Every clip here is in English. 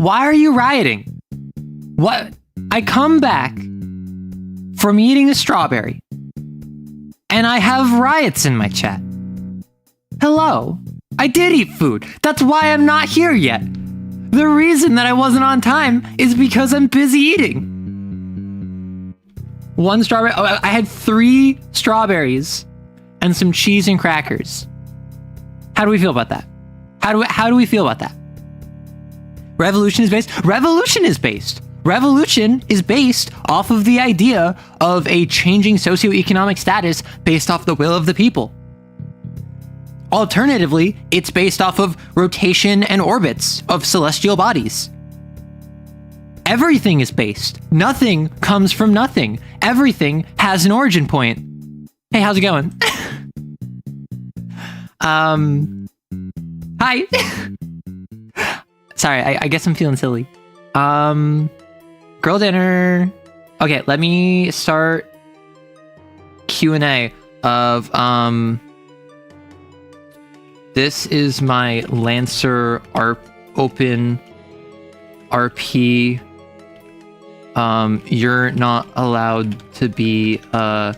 Why are you rioting? What? I come back from eating a strawberry, and I have riots in my chat. Hello. I did eat food. That's why I'm not here yet. The reason that I wasn't on time is because I'm busy eating. One strawberry. Oh, I had 3 strawberries and some cheese and crackers. How do we feel about that? How do we feel about that? Revolution is based. Revolution is based off of the idea of a changing socioeconomic status based off the will of the people. Alternatively, it's based off of rotation and orbits of celestial bodies. Everything is based. Nothing comes from nothing. Everything has an origin point. Hey, how's it going? Hi. Sorry, I guess I'm feeling silly. Girl dinner. Okay, let me start Q&A of, this is my Lancer open RP. You're not allowed to be a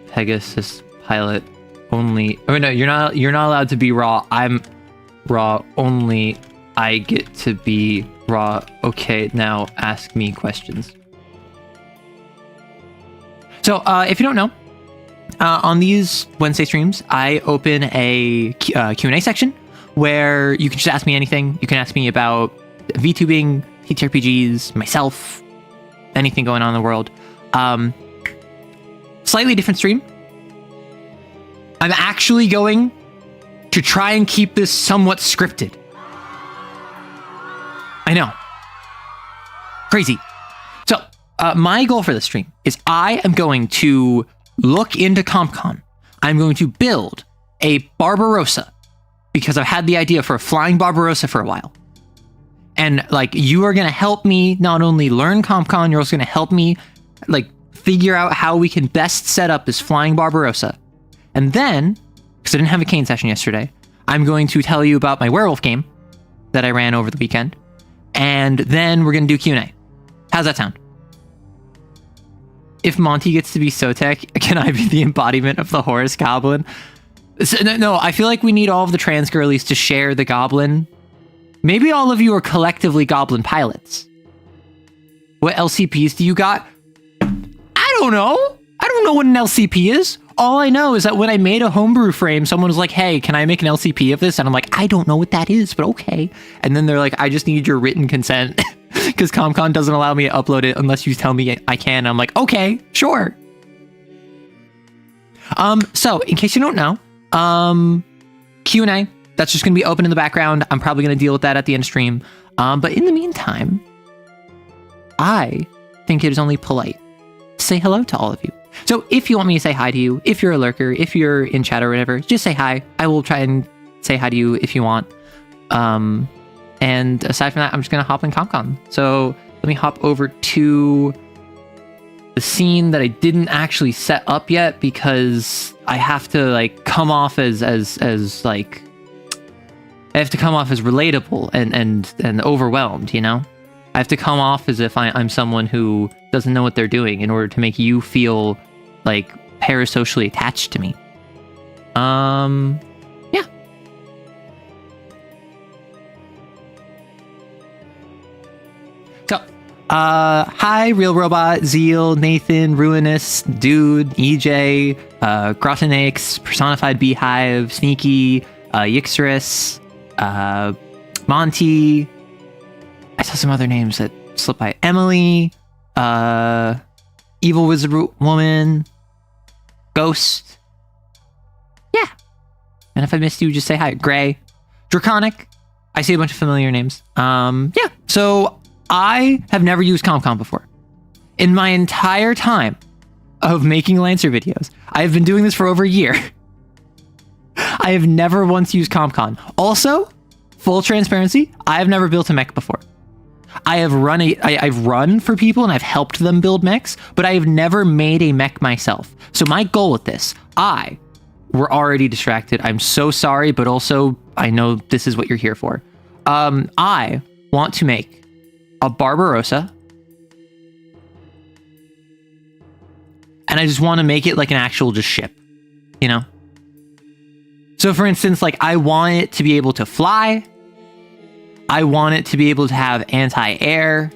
Pegasus pilot only. Oh no, you're not allowed to be raw. I'm raw only. I get to be raw. Okay, now ask me questions. So, if you don't know, on these Wednesday streams, I open a Q&A section where you can just ask me anything. You can ask me about VTubing, TTRPGs, myself, anything going on in the world. Slightly different stream. I'm actually going to try and keep this somewhat scripted. I know. Crazy. So, my goal for this stream is I am going to look into CompCon. I'm going to build a Barbarossa because I've had the idea for a flying Barbarossa for a while. And like, you are going to help me not only learn CompCon, you're also going to help me like figure out how we can best set up this flying Barbarossa. And then, because I didn't have a cane session yesterday, I'm going to tell you about my werewolf game that I ran over the weekend. And then we're going to do Q&A. How's that sound? If Monty gets to be Sotek, can I be the embodiment of the Horus Goblin? No, I feel like we need all of the trans girlies to share the goblin. Maybe all of you are collectively goblin pilots. What LCPs do you got? I don't know. I don't know what an LCP is. All I know is that when I made a homebrew frame, someone was like, hey, can I make an LCP of this? And I'm like, I don't know what that is, but okay. And then they're like, I just need your written consent because CompCon doesn't allow me to upload it unless you tell me I can. I'm like, okay, sure. So in case you don't know, Q&A, that's just going to be open in the background. I'm probably going to deal with that at the end of stream. But in the meantime, I think it is only polite to say hello to all of you. So if you want me to say hi to you, if you're a lurker, if you're in chat or whatever, just say hi. I will try and say hi to you if you want. And aside from that, I'm just going to hop in CompCon. So let me hop over to the scene that I didn't actually set up yet because I have to like come off as like, I have to come off as relatable and overwhelmed, you know? I have to come off as if I'm someone who doesn't know what they're doing in order to make you feel like parasocially attached to me. Yeah. So, hi, Real Robot, Zeal, Nathan, Ruinous, Dude, EJ, Grotanax, Personified Beehive, Sneaky, Yixorus, Monty. I saw some other names that slipped by. Emily, Evil Wizard Woman, Ghost. Yeah. And if I missed you, just say hi. Gray, Draconic. I see a bunch of familiar names. Yeah. So I have never used CompCon before. In my entire time of making Lancer videos, I have been doing this for over a year. I have never once used CompCon. Also, full transparency, I have never built a mech before. I've run for people and I've helped them build mechs, but I have never made a mech myself. So my goal with this, we're already distracted. I'm so sorry, but also I know this is what you're here for. I want to make a Barbarossa, and I just want to make it like an actual just ship, you know? So for instance, like I want it to be able to fly. I want it to be able to have anti-air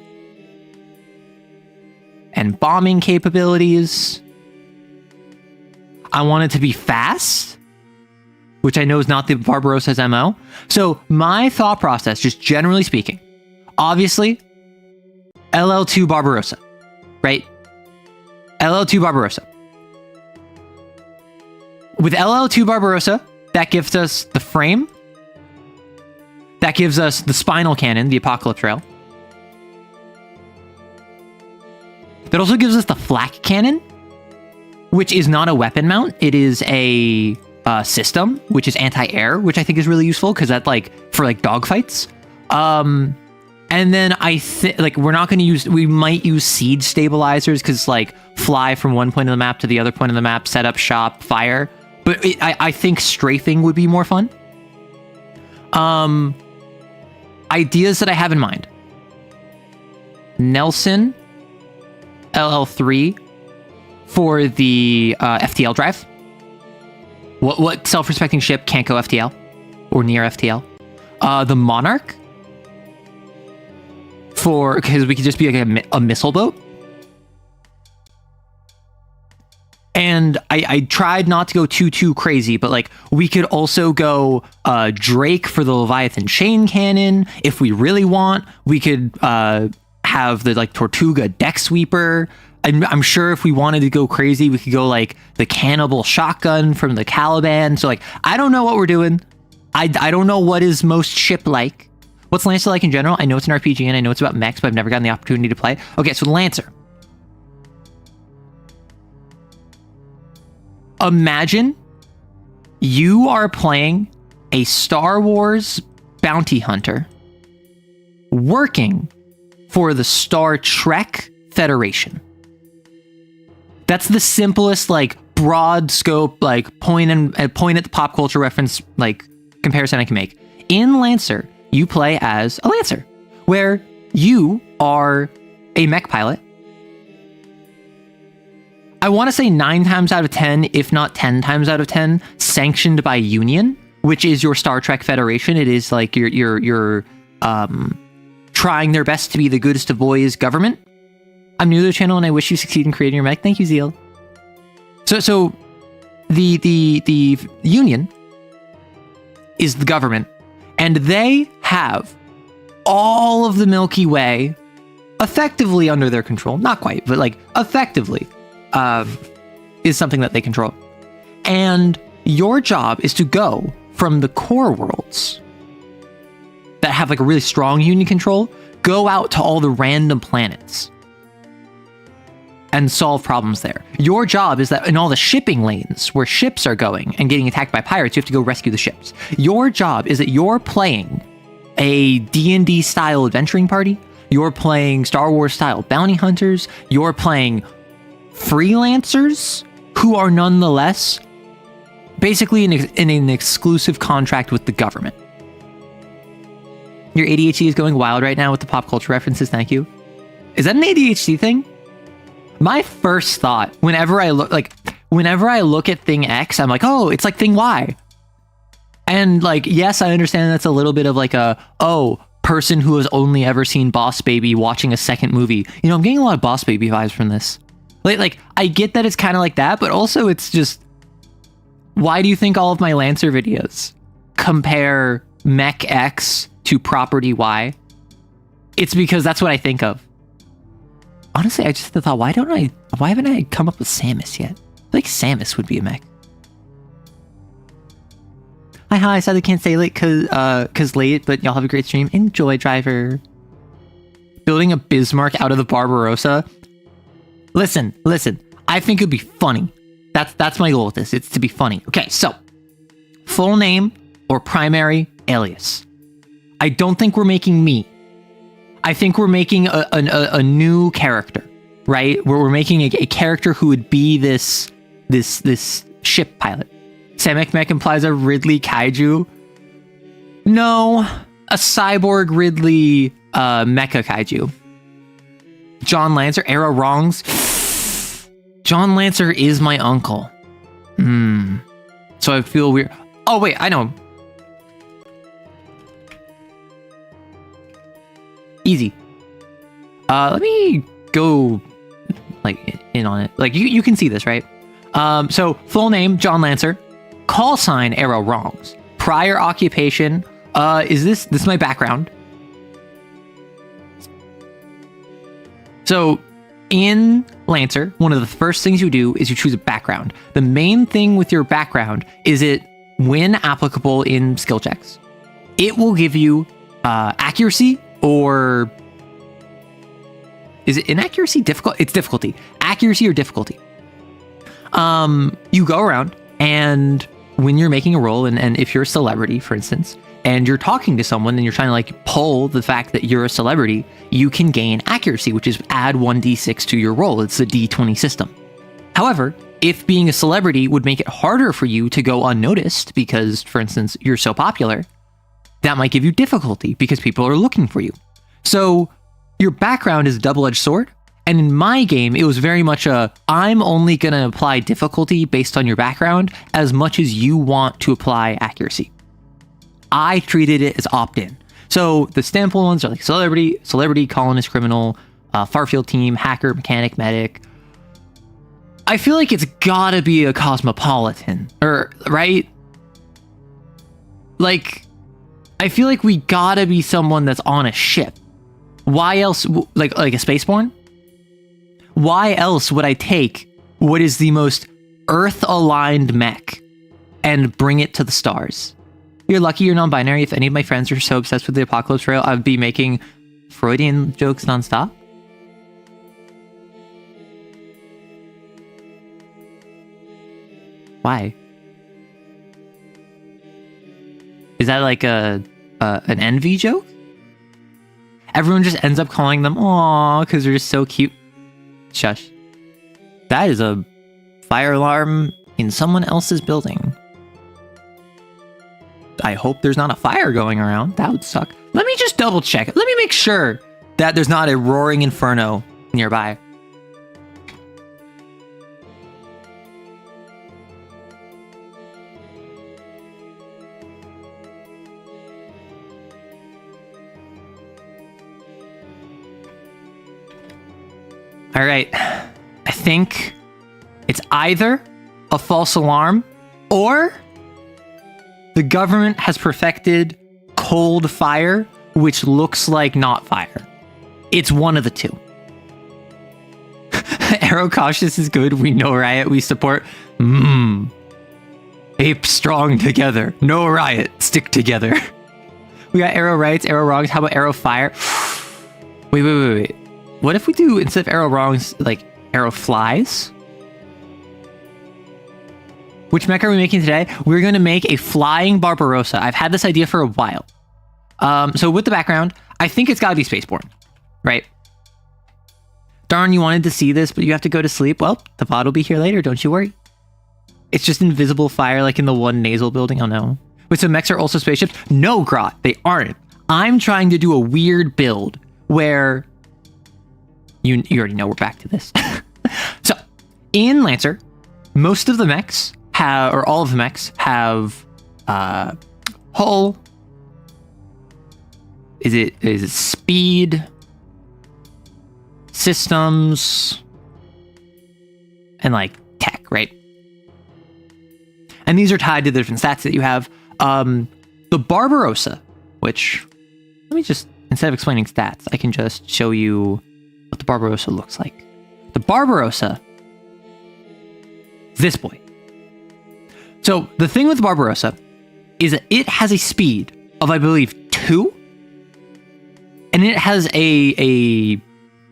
and bombing capabilities. I want it to be fast, which I know is not the Barbarossa's MO. So my thought process, just generally speaking, obviously, LL2 Barbarossa, right? LL2 Barbarossa. With LL2 Barbarossa, that gives us the frame. That gives us the spinal cannon, the Apocalypse Rail. That also gives us the flak cannon, which is not a weapon mount. It is a system, which is anti-air, which I think is really useful because that's like for like dogfights. And then I think like we might use siege stabilizers because like fly from one point of the map to the other point of the map, set up shop, fire. But I think strafing would be more fun. Ideas that I have in mind. Nelson, LL3 for the FTL drive. What self-respecting ship can't go FTL or near FTL? The Monarch because we could just be like a missile boat. And I tried not to go too crazy, but like we could also go Drake for the Leviathan chain cannon if we really want. We could have the like Tortuga deck sweeper. I'm sure if we wanted to go crazy, we could go like the cannibal shotgun from the Caliban. So like I don't know what we're doing. I don't know what is most ship like. What's Lancer like in general? I know it's an RPG and I know it's about mechs, but I've never gotten the opportunity to play. Okay, so Lancer. Imagine you are playing a Star Wars bounty hunter working for the Star Trek Federation. That's the simplest, like, broad scope, like, point at the pop culture reference, like, comparison I can make. In Lancer, you play as a Lancer, where you are a mech pilot. I want to say 9 times out of 10, if not 10 times out of 10, sanctioned by Union, which is your Star Trek Federation. It is like you're trying their best to be the goodest of boys government. I'm new to the channel and I wish you succeed in creating your mech. Thank you, Zeal. So the Union is the government, and they have all of the Milky Way effectively under their control. Not quite, but like effectively. Is something that they control. And your job is to go from the core worlds that have like a really strong Union control, go out to all the random planets and solve problems there. Your job is that in all the shipping lanes where ships are going and getting attacked by pirates, you have to go rescue the ships. Your job is that you're playing a D&D style adventuring party. You're playing Star Wars style bounty hunters. You're playing freelancers who are nonetheless basically in an exclusive contract with the government. Your ADHD is going wild right now with the pop culture references. Thank you. Is that an ADHD thing? My first thought, whenever I look at thing X, I'm like, oh, it's like thing Y. And like, yes, I understand that's a little bit of like person who has only ever seen Boss Baby watching a second movie. You know, I'm getting a lot of Boss Baby vibes from this. Like, I get that it's kind of like that, but also it's just, why do you think all of my Lancer videos compare Mech X to Property Y? It's because that's what I think of. Honestly, I just thought, why haven't I come up with Samus yet? I feel like Samus would be a mech. Hi, I sadly can't stay late cause late, but y'all have a great stream. Enjoy, driver. Building a Bismarck out of the Barbarossa. Listen. I think it'd be funny. That's my goal with this. It's to be funny. Okay, so full name or primary alias. I don't think we're making me. I think we're making a new character, right? We're making a character who would be this ship pilot. Samek Mech implies a Ridley kaiju. No, a cyborg Ridley mecha kaiju. John Lancer, arrow wrongs. John Lancer is my uncle. So I feel weird. Oh, wait, I know. Easy. Let me go like in on it. Like you can see this, right? So full name, John Lancer. Call sign, arrow wrongs. Prior occupation, is this my background? So in Lancer, one of the first things you do is you choose a background. The main thing with your background is it, when applicable in skill checks, it will give you accuracy, or is it inaccuracy? It's difficulty. Accuracy or difficulty. You go around, and when you're making a roll, and if you're a celebrity, for instance, and you're talking to someone and you're trying to like pull the fact that you're a celebrity, you can gain accuracy, which is add 1d6 to your roll. It's the d20 system. However, if being a celebrity would make it harder for you to go unnoticed because, for instance, you're so popular, that might give you difficulty because people are looking for you. So your background is a double-edged sword. And in my game, it was very much I'm only going to apply difficulty based on your background as much as you want to apply accuracy. I treated it as opt-in. So the sample ones are like celebrity, colonist, criminal, Farfield team, hacker, mechanic, medic. I feel like it's gotta be a cosmopolitan, or right? Like, I feel like we gotta be someone that's on a ship. Why else, like a spaceborne? Why else would I take what is the most Earth-aligned mech and bring it to the stars? You're lucky you're non-binary. If any of my friends are so obsessed with the apocalypse rail, I'd be making Freudian jokes nonstop. Why? Is that like an envy joke? Everyone just ends up calling them "aww" because they're just so cute. Shush. That is a fire alarm in someone else's building. I hope there's not a fire going around. That would suck. Let me just double check. Let me make sure that there's not a roaring inferno nearby. All right. I think it's either a false alarm or the government has perfected cold fire, which looks like not fire. It's one of the two. Arrow cautious is good. We know riot. We support. Ape strong together. No riot. Stick together. We got arrow rights, arrow wrongs. How about arrow fire? Wait. What if we do, instead of arrow wrongs, like arrow flies? Which mech are we making today? We're going to make a flying Barbarossa. I've had this idea for a while. So with the background, I think it's got to be spaceborne, right? Darn, you wanted to see this, but you have to go to sleep. Well, the VOD will be here later, don't you worry. It's just invisible fire like in the one nasal building. Oh no. Wait, so mechs are also spaceships? No, Grot, they aren't. I'm trying to do a weird build where... You already know we're back to this. So, in Lancer, most of the mechs have, or all of the mechs have, hull. Is it speed, systems, and like tech, right? And these are tied to the different stats that you have. The Barbarossa, which, let me just, instead of explaining stats, I can just show you what the Barbarossa looks like. The Barbarossa, this boy. So the thing with the Barbarossa is that it has a speed of, I believe, 2. And it has a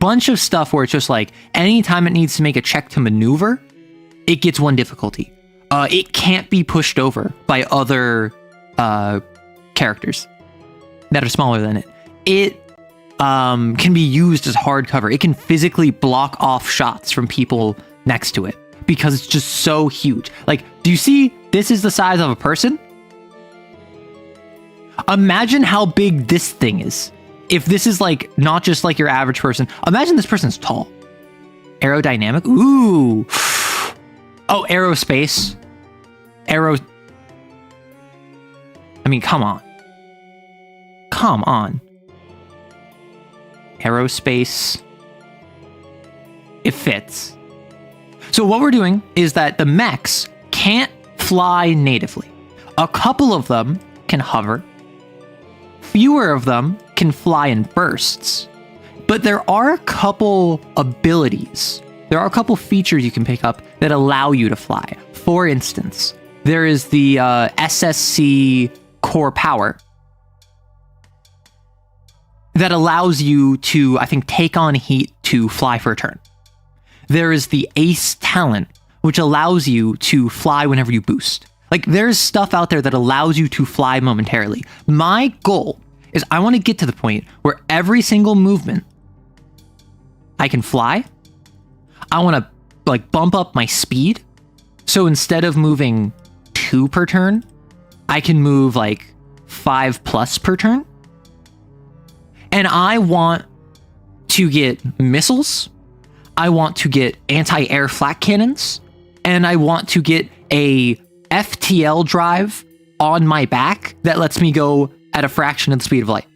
bunch of stuff where it's just like, anytime it needs to make a check to maneuver, it gets 1 difficulty. It can't be pushed over by other characters that are smaller than it. It can be used as hard cover. It can physically block off shots from people next to it because it's just so huge. Like, do you see? This is the size of a person. Imagine how big this thing is. if this is like not just like your average person, imagine this person's tall. Aerodynamic. Ooh. Oh, aerospace. I mean, come on. Come on. Aerospace. It fits. So what we're doing is that the mechs can't fly natively. A couple of them can hover. Fewer of them can fly in bursts. But there are a couple abilities. There are a couple features you can pick up that allow you to fly. For instance, there is the SSC core power that allows you to, I think, take on heat to fly for a turn. There is the ace talent, which allows you to fly whenever you boost. Like, there's stuff out there that allows you to fly momentarily. My goal is I want to get to the point where every single movement I can fly. I want to like bump up my speed. So instead of moving 2 per turn, I can move like 5+ per turn. And I want to get missiles. I want to get anti-air flak cannons. And I want to get a FTL drive on my back that lets me go at a fraction of the speed of light.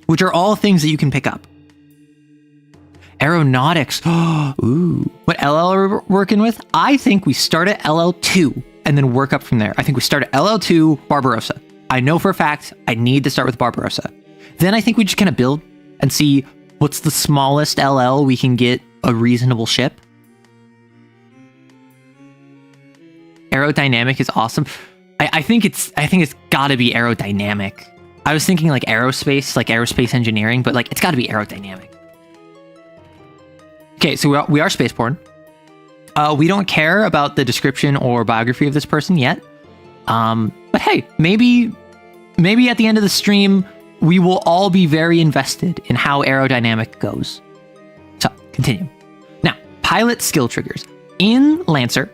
Which are all things that you can pick up. Aeronautics. Ooh. What LL are we working with? I think we start at LL2 and then work up from there. I think we start at LL2 Barbarossa. I know for a fact I need to start with Barbarossa. Then I think we just kind of build and see what's the smallest LL we can get a reasonable ship. Aerodynamic is awesome. I think it's got to be aerodynamic. I was thinking like aerospace engineering, but like it's got to be aerodynamic. Okay, so we are spaceborne. We don't care about the description or biography of this person yet. But hey, maybe at the end of the stream, we will all be very invested in how aerodynamic goes. So, continue. Now, pilot skill triggers. In Lancer,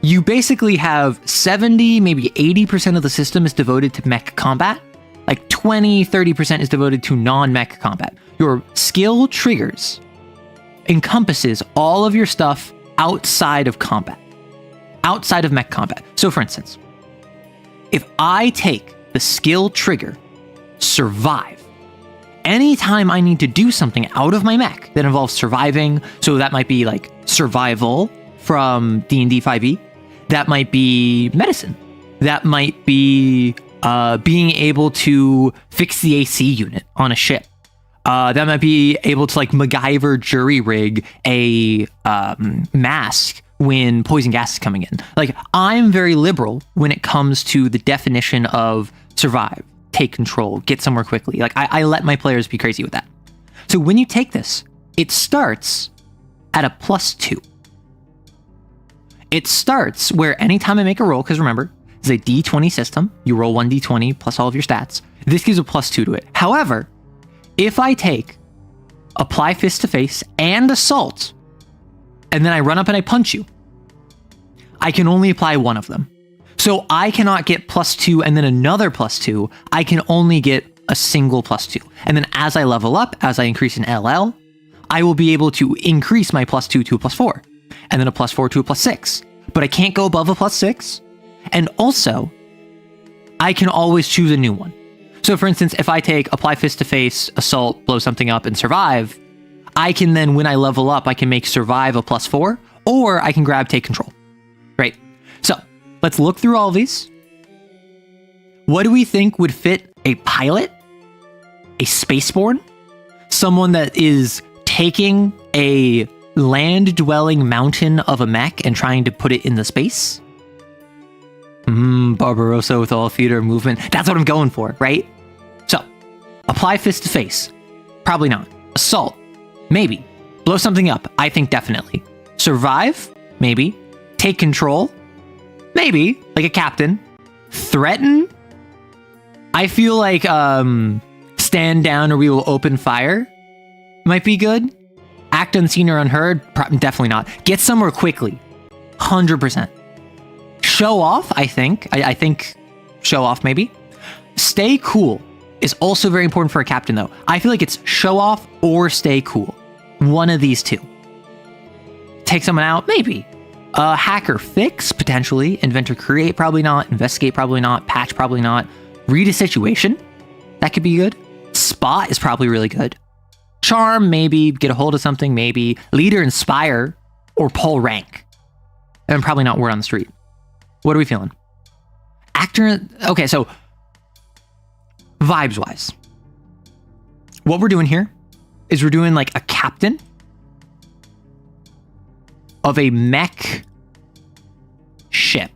you basically have 70, maybe 80% of the system is devoted to mech combat. Like 20, 30% is devoted to non-mech combat. Your skill triggers encompasses all of your stuff outside of combat, outside of mech combat. So for instance, if I take the skill trigger, survive, anytime I need to do something out of my mech that involves surviving, so that might be like survival from D&D 5e, that might be medicine, that might be being able to fix the AC unit on a ship. That might be able to like MacGyver jury rig a mask when poison gas is coming in. Like, I'm very liberal when it comes to the definition of survive, take control, get somewhere quickly. Like, I let my players be crazy with that. So when you take this, it starts at a +2. It starts where anytime I make a roll, because remember, it's a D20 system, you roll 1d20 plus all of your stats. This gives a +2 to it. However, if I take apply fist to face and assault, and then I run up and I punch you, I can only apply one of them. So I cannot get +2 and then another +2. I can only get a single +2. And then as I level up, as I increase in LL, I will be able to increase my +2 to a +4, and then a +4 to a +6. But I can't go above a +6. And also, I can always choose a new one. So for instance, if I take apply fist to face, assault, blow something up, and survive, I can then, when I level up, I can make survive a +4, or I can grab take control, right? So let's look through all of these. What do we think would fit a pilot, a spaceborne, someone that is taking a land-dwelling mountain of a mech and trying to put it in the space? Barbarossa with all theater movement. That's what I'm going for, right? So, apply fist to face. Probably not. Assault. Maybe. Blow something up. I think definitely. Survive. Maybe. Take control. Maybe. Like a captain. Threaten. I feel like stand down or we will open fire might be good. Act unseen or unheard. Definitely not. Get somewhere quickly. 100%. Show off, I think. I think show off, maybe. Stay cool is also very important for a captain, though. I feel like it's show off or stay cool. One of these two. Take someone out, maybe. Hacker fix, potentially. Inventor create, probably not. Investigate, probably not. Patch, probably not. Read a situation. That could be good. Spot is probably really good. Charm, maybe. Get a hold of something, maybe. Leader, inspire, or pull rank. And probably not word on the street. What are we feeling? Actor, okay, so vibes-wise, what we're doing here is we're doing like a captain of a mech ship.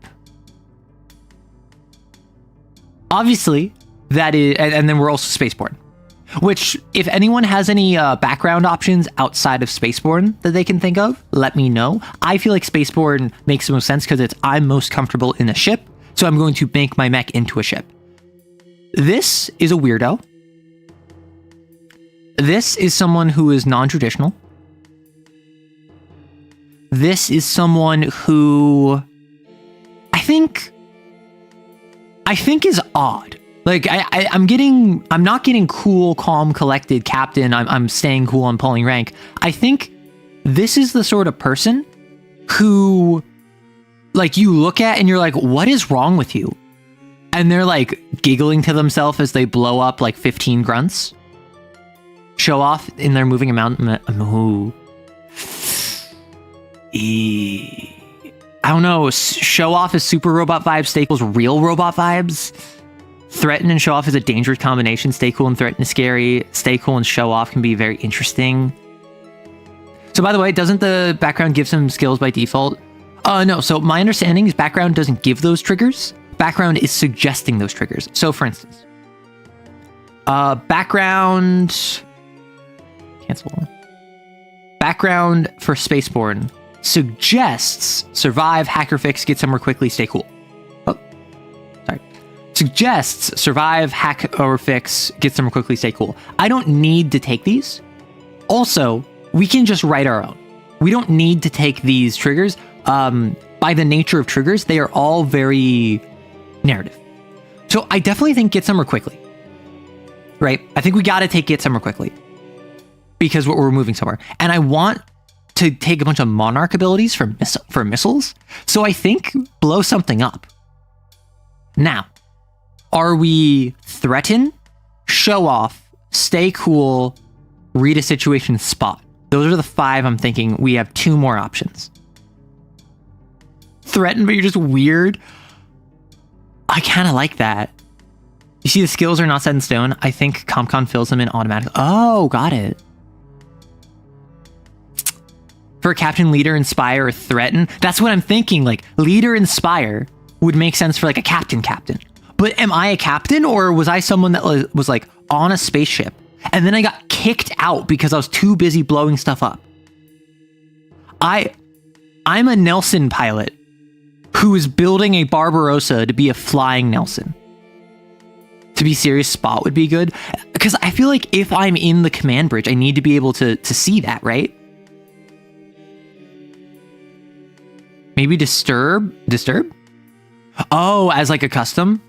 Obviously, that is, and then we're also spaceborne. Which, if anyone has any background options outside of spaceborne that they can think of, let me know. I feel like spaceborne makes the most sense because I'm most comfortable in a ship, so I'm going to make my mech into a ship. This is a weirdo. This is someone who is non-traditional. This is someone who I think is odd. Like I'm not getting cool, calm, collected captain. I'm staying cool, I'm pulling rank. I think this is the sort of person who like you look at and you're like, what is wrong with you? And they're like giggling to themselves as they blow up like 15 grunts. Show off in their moving amount. Ooh. I don't know. Show off is super robot vibes. Stay cool is real robot vibes. Threaten and show off is a dangerous combination. Stay cool and threaten is scary. Stay cool and show off can be very interesting. So by the way, doesn't the background give some skills by default? No. So my understanding is background doesn't give those triggers. Background is suggesting those triggers. So for instance, background... Cancel. Background for spaceborne suggests survive, hacker fix, get somewhere quickly, stay cool. Oh, sorry. Suggests survive, hack or fix, get somewhere quickly, stay cool. I don't need to take these. Also, we can just write our own. We don't need to take these triggers. By the nature of triggers, they are all very narrative. So I definitely think get somewhere quickly. Right? I think we got to take get somewhere quickly. Because we're moving somewhere. And I want to take a bunch of monarch abilities for missiles. So I think blow something up. Now, are we threaten, show off, stay cool, read a situation, spot? Those are the 5 I'm thinking. We have 2 more options. Threaten, but you're just weird. I kind of like that. You see the skills are not set in stone. I think CompCon fills them in automatically. Oh, got it. For captain, leader, inspire, or threaten. That's what I'm thinking. Like, leader, inspire would make sense for like a captain. But am I a captain, or was I someone that was like on a spaceship and then I got kicked out because I was too busy blowing stuff up? I'm a Nelson pilot who is building a Barbarossa to be a flying Nelson. To be serious, spot would be good. Because I feel like if I'm in the command bridge, I need to be able to see that, right? Maybe disturb? Oh, as like a custom?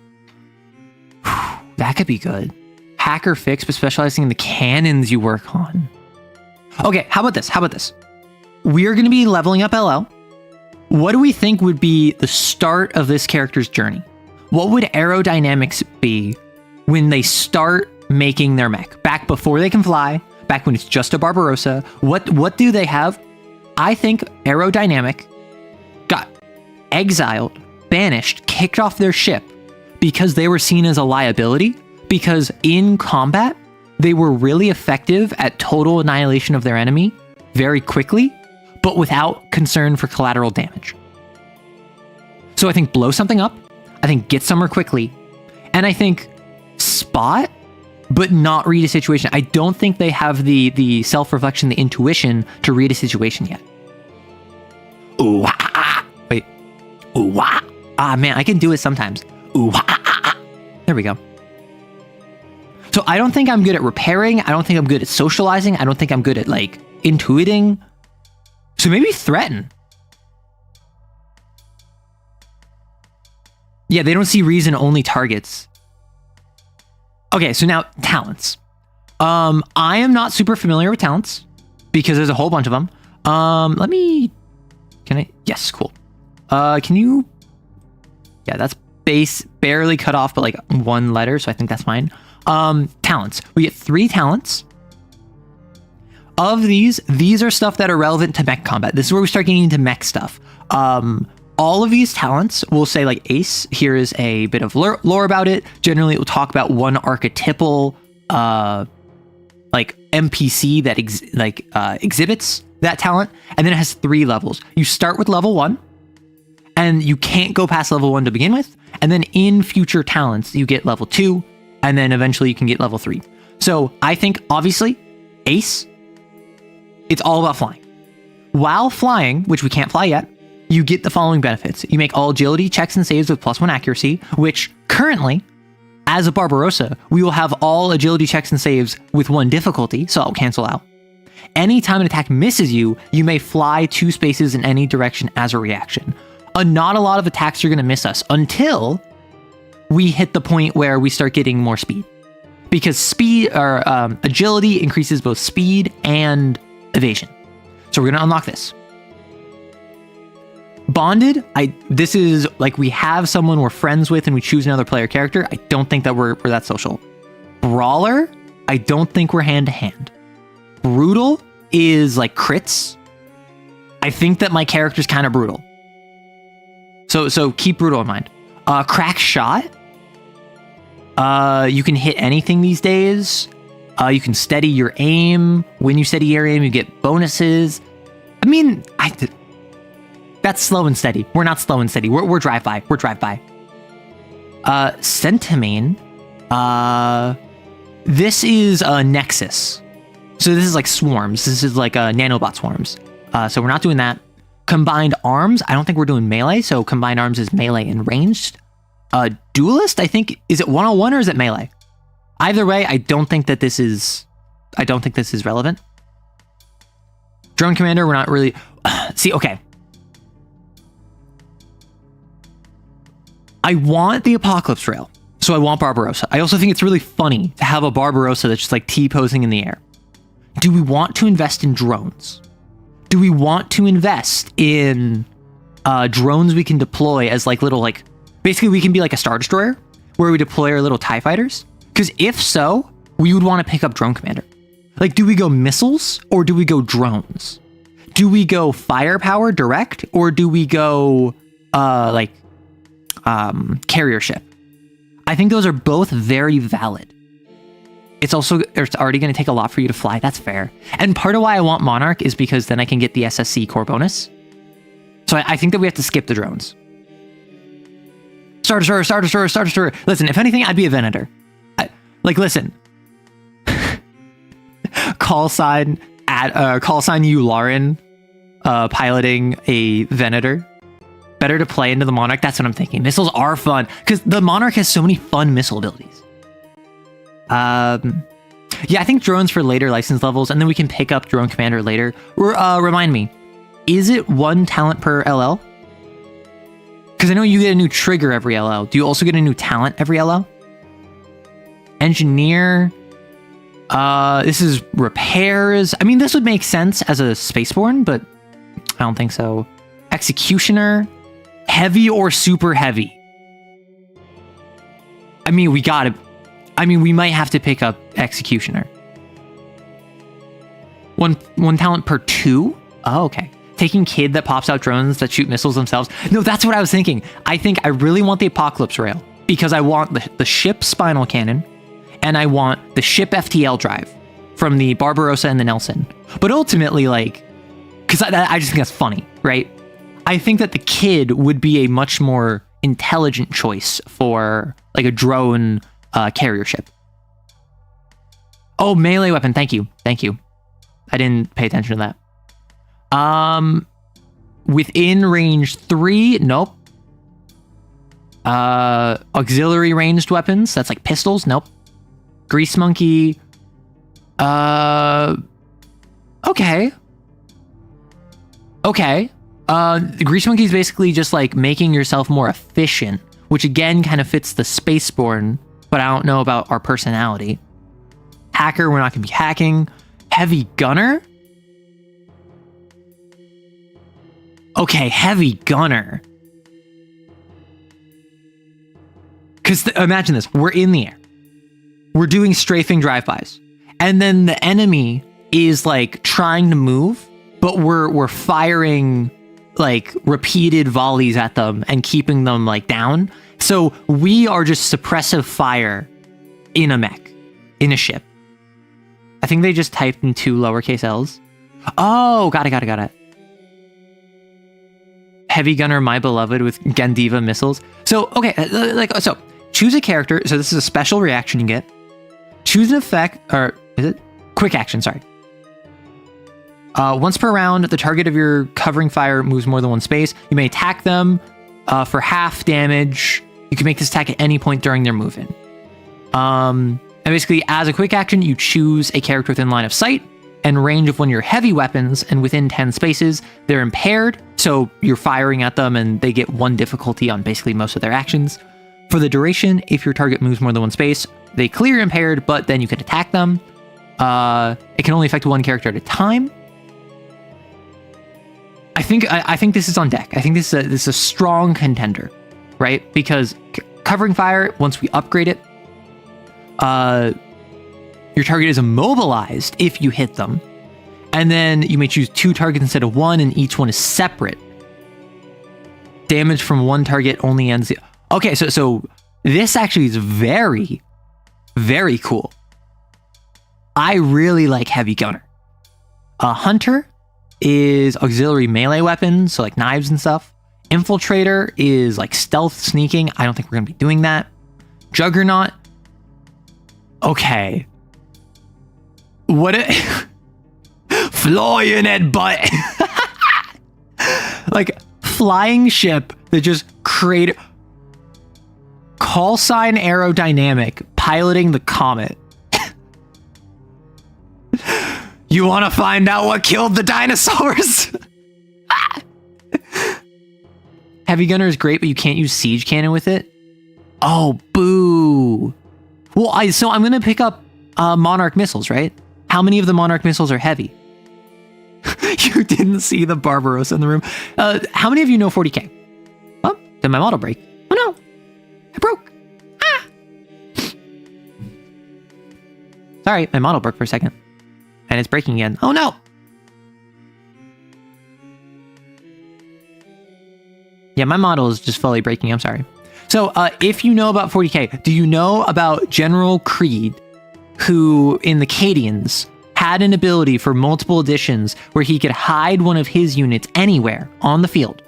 That could be good. Hacker fix, but specializing in the cannons you work on. Okay, how about this? We're going to be leveling up LL. What do we think would be the start of this character's journey? What would aerodynamics be when they start making their mech? Back before they can fly, back when it's just a Barbarossa. What do they have? I think aerodynamic got exiled, banished, kicked off their ship because they were seen as a liability, because in combat, they were really effective at total annihilation of their enemy very quickly, but without concern for collateral damage. So I think blow something up, I think get somewhere quickly, and I think spot, but not read a situation. I don't think they have the self-reflection, the intuition to read a situation yet. Ooh, wait. Ooh, man, I can do it sometimes. Ooh, there we go. So I don't think I'm good at repairing. I don't think I'm good at socializing. I don't think I'm good at like intuiting. So maybe threaten. Yeah, they don't see reason, only targets. Okay, so now talents. I am not super familiar with talents because there's a whole bunch of them. Yes, cool. Can you, yeah, that's base, barely cut off, but like one letter, so I think that's fine. Talents. We get 3 talents. Of these are stuff that are relevant to mech combat. This is where we start getting into mech stuff. All of these talents will say like Ace. Here is a bit of lore about it. Generally, it will talk about one archetypal like NPC that exhibits that talent, and then it has 3 levels. You start with level 1, and you can't go past level 1 to begin with. And then in future talents, you get level 2, and then eventually you can get level 3. So I think obviously Ace, it's all about flying. While flying, which we can't fly yet, you get the following benefits. You make all agility checks and saves with +1 accuracy, which currently, as a Barbarossa, we will have all agility checks and saves with 1 difficulty, so I'll cancel out. Anytime an attack misses you, you may fly 2 spaces in any direction as a reaction. Not a lot of attacks are going to miss us until we hit the point where we start getting more speed. Because speed or agility increases both speed and evasion. So we're going to unlock this. Bonded, this is like we have someone we're friends with and we choose another player character. I don't think that we're that social. Brawler, I don't think we're hand to hand. Brutal is like crits. I think that my character's kind of brutal. So keep brutal in mind. Crack shot. You can hit anything these days. You can steady your aim. When you steady your aim, you get bonuses. I mean, that's slow and steady. We're not slow and steady. We're drive-by. We're drive-by. Centimane. This is a Nexus. So this is like swarms. This is like nanobot swarms. So we're not doing that. Combined arms. I don't think we're doing melee. So combined arms is melee and ranged. Duelist, I think, is it 101 or is it melee? Either way, I don't think this is relevant. Drone commander, we're not really... See, okay. I want the Apocalypse Rail, so I want Barbarossa. I also think it's really funny to have a Barbarossa that's just like T-posing in the air. Do we want to invest in drones? Do we want to invest in drones we can deploy as like little like... Basically, we can be like a Star Destroyer, where we deploy our little TIE fighters? Because if so, we would want to pick up Drone Commander. Like, do we go missiles, or do we go drones? Do we go firepower direct, or do we go, carrier ship? I think those are both very valid. It's already going to take a lot for you to fly. That's fair. And part of why I want Monarch is because then I can get the SSC core bonus. So I think that we have to skip the drones. Star Destroyer. Listen, if anything, I'd be a Venator. Listen. call sign you, Lauren, piloting a Venator. Better to play into the Monarch. That's what I'm thinking. Missiles are fun because the Monarch has so many fun missile abilities. Yeah, I think drones for later license levels, and then we can pick up Drone Commander later. Remind me, is it 1 talent per LL? Because I know you get a new trigger every LL. Do you also get a new talent every LL? Engineer. This is repairs. I mean, this would make sense as a Spaceborne, but I don't think so. Executioner. Heavy or super heavy? I mean, we might have to pick up Executioner. One talent per 2? Oh, okay. Taking Kid that pops out drones that shoot missiles themselves. No, that's what I was thinking. I think I really want the Apocalypse Rail because I want the ship Spinal Cannon and I want the ship FTL drive from the Barbarossa and the Nelson. But ultimately, because I just think that's funny, right? I think that the Kid would be a much more intelligent choice for like a drone carrier ship. Oh, melee weapon. Thank you. I didn't pay attention to that. Within range 3, nope. Auxiliary ranged weapons, that's like pistols, nope. Grease Monkey. Okay. The Grease Monkey is basically just like making yourself more efficient, which again kind of fits the Spaceborne but I don't know about our personality. Hacker, we're not going to be hacking. Heavy gunner? Okay, heavy gunner. Because imagine this. We're in the air. We're doing strafing drive-bys. And then the enemy is like trying to move, but we're firing like repeated volleys at them and keeping them like down. So we are just suppressive fire in a mech, in a ship. I think they just typed in 2 lowercase L's. Oh, got it. Heavy gunner, my beloved, with Gandiva missiles. So, okay, so choose a character. So this is a special reaction you get. Choose an effect, or is it? Quick action, sorry. Once per round, the target of your covering fire moves more than 1 space. You may attack them for half damage. You can make this attack at any point during their move-in. And basically, as a quick action, you choose a character within line of sight and range of one of your heavy weapons, and within 10 spaces, they're impaired, so you're firing at them and they get 1 difficulty on basically most of their actions. For the duration, if your target moves more than 1 space, they clear impaired, but then you can attack them. It can only affect 1 character at a time. I think this is on deck. I think this is a strong contender, right? Because covering fire, once we upgrade it, your target is immobilized if you hit them. And then you may choose 2 targets instead of 1, and each one is separate. Damage from 1 target only ends... Okay, so this actually is very, very cool. I really like Heavy Gunner. Hunter is auxiliary melee weapons, so like knives and stuff. Infiltrator is like stealth sneaking. I don't think we're going to be doing that. Juggernaut. Okay. What a... Flying head butt. Like, flying ship that just create... Call sign aerodynamic, piloting the comet. You want to find out what killed the dinosaurs? Heavy Gunner is great, but you can't use siege cannon with it. Oh, boo. Well, so I'm going to pick up Monarch missiles, right? How many of the Monarch missiles are heavy? You didn't see the Barbarossa in the room. How many of you know 40k? Oh, did my model break? Oh no, I broke. Ah! Sorry, my model broke for a second. And it's breaking again. Oh no! Yeah, my model is just fully breaking. I'm sorry. So, if you know about 40k, do you know about General Creed, who in the Cadians had an ability for multiple editions where he could hide one of his units anywhere on the field,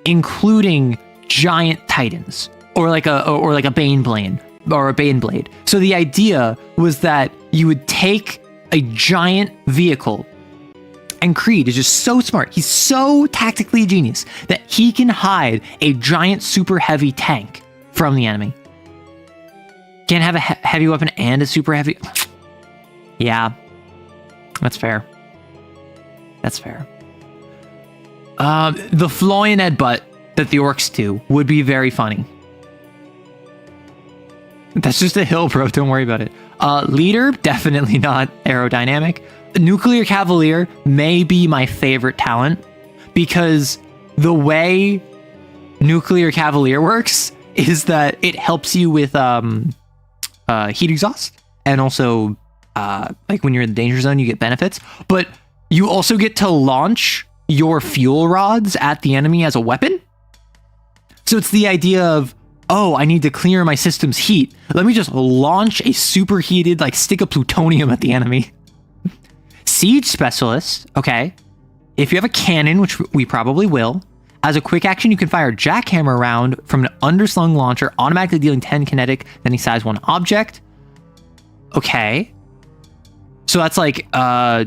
including giant titans or like a Bane blade. So the idea was that you would take a giant vehicle, and Creed is just so smart. He's so tactically genius that he can hide a giant super heavy tank from the enemy. Can't have a heavy weapon and a super heavy. Yeah, that's fair. That's fair. The flying headbutt that the orcs do would be very funny. That's just a hill, bro. Don't worry about it. Leader, definitely not aerodynamic. Nuclear Cavalier may be my favorite talent because the way Nuclear Cavalier works is that it helps you with heat exhaust, and also like when you're in the danger zone, you get benefits, but you also get to launch your fuel rods at the enemy as a weapon. So it's the idea of, oh, I need to clear my system's heat. Let me just launch a superheated, like, stick of plutonium at the enemy. Siege Specialist, okay. If you have a cannon, which we probably will, as a quick action, you can fire a jackhammer round from an underslung launcher, automatically dealing 10 kinetic, then any size 1 object. Okay. So that's like,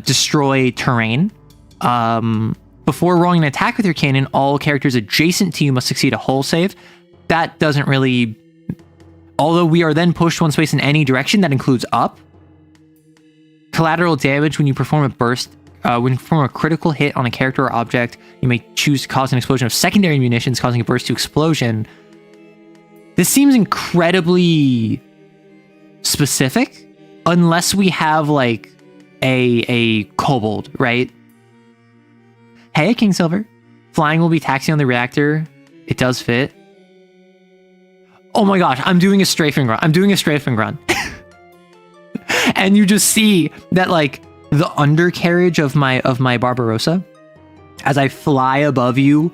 destroy terrain. Before rolling an attack with your cannon, all characters adjacent to you must succeed a hull save. That doesn't really... Although we are then pushed 1 space in any direction, that includes up. Collateral damage when you perform a burst. When you perform a critical hit on a character or object, you may choose to cause an explosion of secondary munitions, causing a burst to explosion. This seems incredibly specific unless we have like a kobold, right? Hey, King Silver. Flying will be taxi on the reactor. It does fit. Oh my gosh, I'm doing a strafing run. And you just see that like the undercarriage of my Barbarossa, as I fly above you,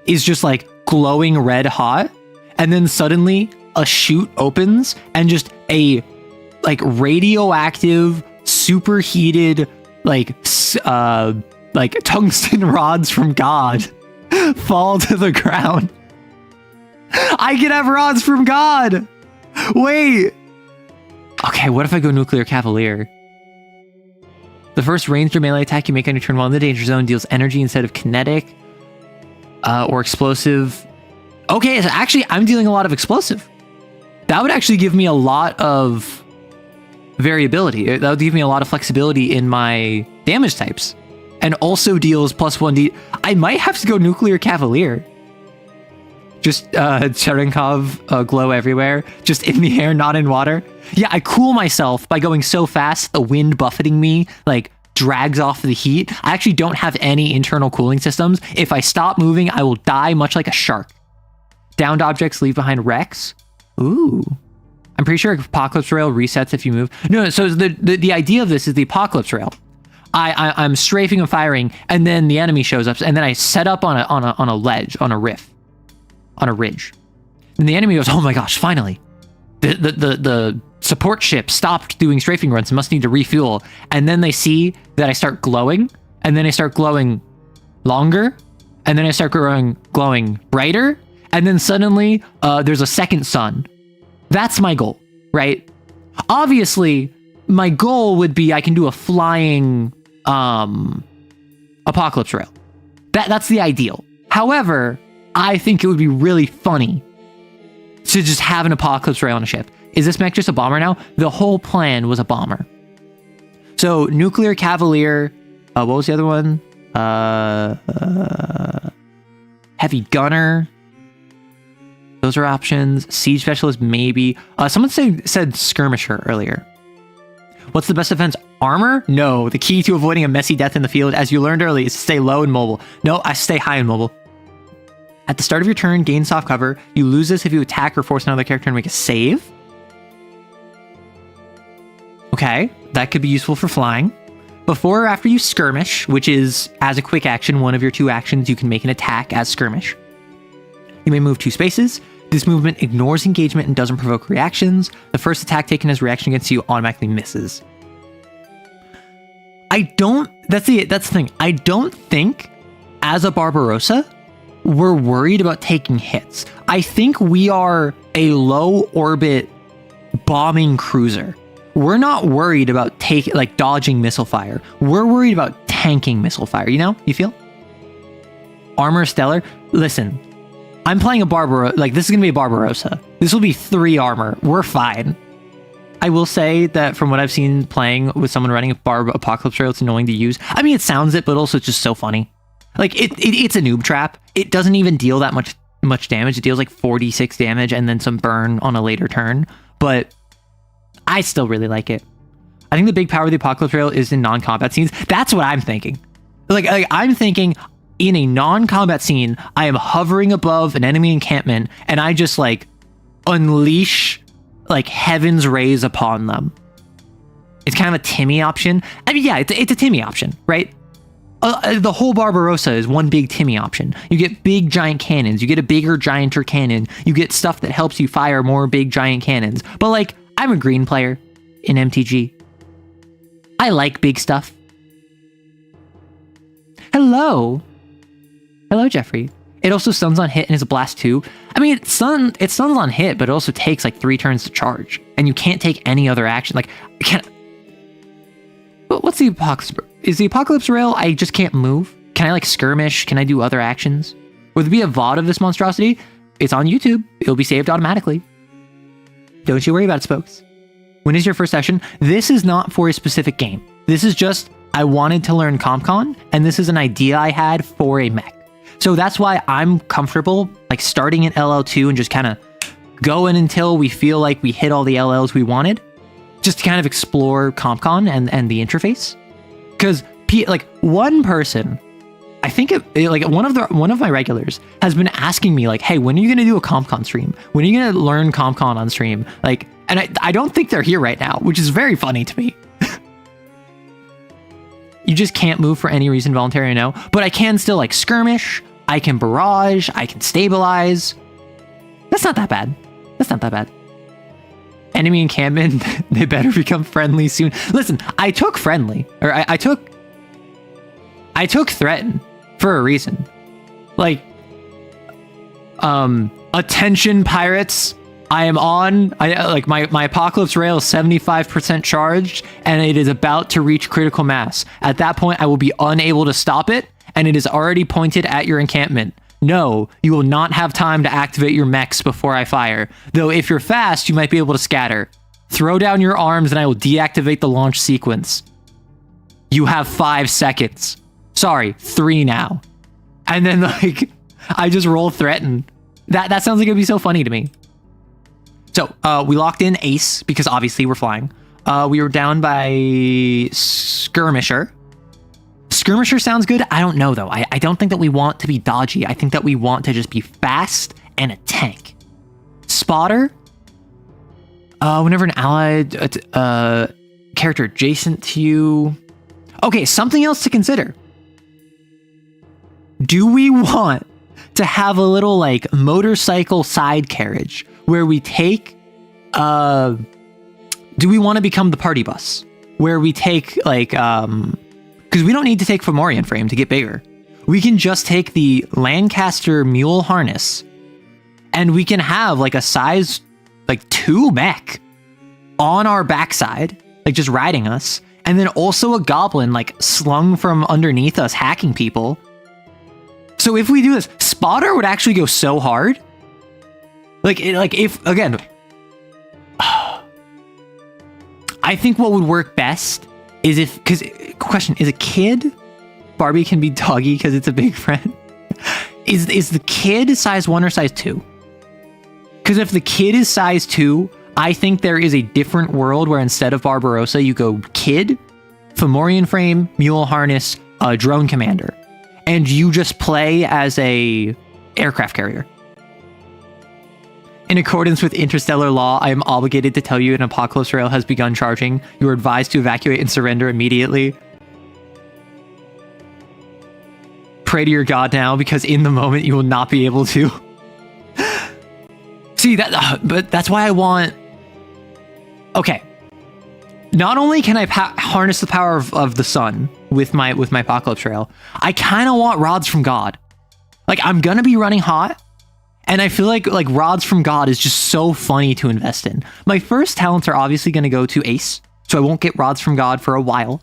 is just like glowing red hot. And then suddenly a chute opens and just a like radioactive, superheated, like tungsten rods from God fall to the ground. I can have rods from God. Wait. Okay, what if I go Nuclear Cavalier? The first ranged or melee attack you make on your turn while in the danger zone deals energy instead of kinetic or explosive. Okay, so actually I'm dealing a lot of explosive. That would actually give me a lot of variability. That would give me a lot of flexibility in my damage types. And also deals +1d. I might have to go Nuclear Cavalier. Just Cherenkov glow everywhere. Just in the air, not in water. Yeah, I cool myself by going so fast, the wind buffeting me, like, drags off the heat. I actually don't have any internal cooling systems. If I stop moving, I will die much like a shark. Downed objects leave behind wrecks. Ooh. I'm pretty sure Apocalypse Rail resets if you move. No, so the idea of this is the Apocalypse Rail. I'm strafing and firing, and then the enemy shows up, and then I set up on a ledge, on a riff, on a ridge. And the enemy goes, oh my gosh, finally. The support ship stopped doing strafing runs and must need to refuel. And then they see that I start glowing, and then I start glowing longer, and then I start glowing brighter, and then suddenly there's a second sun. That's my goal, right? Obviously, my goal would be I can do a flying Apocalypse Rail. That's the ideal. However, I think it would be really funny to just have an Apocalypse Rail on a ship. Is this mech just a bomber now? The whole plan was a bomber. So, Nuclear Cavalier. What was the other one? Heavy Gunner. Those are options. Siege Specialist, maybe. Someone said Skirmisher earlier. What's the best defense? Armor? No. The key to avoiding a messy death in the field, as you learned early, is to stay low and mobile. No, I stay high and mobile. At the start of your turn, gain soft cover. You lose this if you attack or force another character to make a save. Okay, that could be useful for flying. Before or after you skirmish, which is, as a quick action, one of your 2 actions, you can make an attack as skirmish. You may move 2 spaces. This movement ignores engagement and doesn't provoke reactions. The first attack taken as reaction against you automatically misses. That's the thing. I don't think, as a Barbarossa, we're worried about taking hits. I think we are a low orbit bombing cruiser. We're not worried about dodging missile fire. We're worried about tanking missile fire, you know? You feel? Armor Stellar. Listen, I'm playing a Barbarossa. Like, this is going to be a Barbarossa. This will be 3 armor. We're fine. I will say that from what I've seen playing with someone running a Apocalypse Rail, it's annoying to use. I mean, it sounds it, but also it's just so funny. Like, it's a noob trap. It doesn't even deal that much damage. It deals like 46 damage and then some burn on a later turn. But I still really like it. I think the big power of the Apocalypse Rail is in non-combat scenes. That's what I'm thinking. Like I'm thinking in a non-combat scene, I am hovering above an enemy encampment and I just like unleash like heaven's rays upon them. It's kind of a Timmy option. I mean, yeah, it's a Timmy option, right? The whole Barbarossa is one big Timmy option. You get big giant cannons. You get a bigger, gianter cannon. You get stuff that helps you fire more big giant cannons. But like, I'm a green player in MTG. I like big stuff. Hello, Jeffrey. It also stuns on hit and is a blast too. I mean, it stuns on hit, but it also takes like 3 turns to charge, and you can't take any other action. Like, what's the Apocalypse? Is the Apocalypse Rail? I just can't move. Can I like skirmish? Can I do other actions? Will there be a VOD of this monstrosity? It's on YouTube. It'll be saved automatically. Don't you worry about it, Spokes. When is your first session? This is not for a specific game. This is just, I wanted to learn CompCon, and this is an idea I had for a mech. So that's why I'm comfortable like starting at LL2 and just kind of going until we feel like we hit all the LLs we wanted. just to kind of explore CompCon and the interface. Because like one person, I think like one of my regulars has been asking me like, hey, when are you going to do a CompCon stream? When are you going to learn CompCon on stream? Like, and I don't think they're here right now, which is very funny to me. You just can't move for any reason voluntary, I know, but I can still like skirmish. I can barrage. I can stabilize. That's not that bad. That's not that bad. Enemy encampment, they better become friendly soon. Listen, I took friendly, or I took threaten for a reason. Like, attention pirates, I am on, like my apocalypse rail is 75% charged and it is about to reach critical mass. At that point, I will be unable to stop it and it is already pointed at your encampment. No, you will not have time to activate your mechs before I fire. Though if you're fast, you might be able to scatter. Throw down your arms and I will deactivate the launch sequence. You have 5 seconds. Sorry, 3 now. And then like, I just roll threaten. That sounds like it'd be so funny to me. So we locked in Ace because obviously we're flying. We were down by Skirmisher. Skirmisher sounds good. I don't know though. I don't think that we want to be dodgy. I think that we want to just be fast and a tank. Spotter. Whenever an allied character adjacent to you. Okay, something else to consider. Do we want to have a little like motorcycle side carriage where we take do we want to become the party bus where we take like because we don't need to take Fomorian frame to get bigger. We can just take the Lancaster mule harness and we can have like a size like 2 mech on our backside, like just riding us, and then also a goblin like slung from underneath us hacking people. So if we do this, Spotter would actually go so hard. Like if again, I think what would work best is if, because question, is a kid, Barbie can be doggy because it's a big friend. Is the kid size 1 or size 2? Because if the kid is size 2, I think there is a different world where instead of Barbarossa, you go kid, Fomorian frame, mule harness, drone commander. And you just play as a aircraft carrier. In accordance with interstellar law, I am obligated to tell you an apocalypse rail has begun charging. You are advised to evacuate and surrender immediately. Pray to your god now, because in the moment you will not be able to. See, but that's why I want... Okay. Not only can I harness the power of the sun with my apocalypse rail, I kind of want rods from God. Like, I'm gonna be running hot, and I feel like rods from God is just so funny to invest in. My first talents are obviously gonna go to Ace, so I won't get rods from God for a while.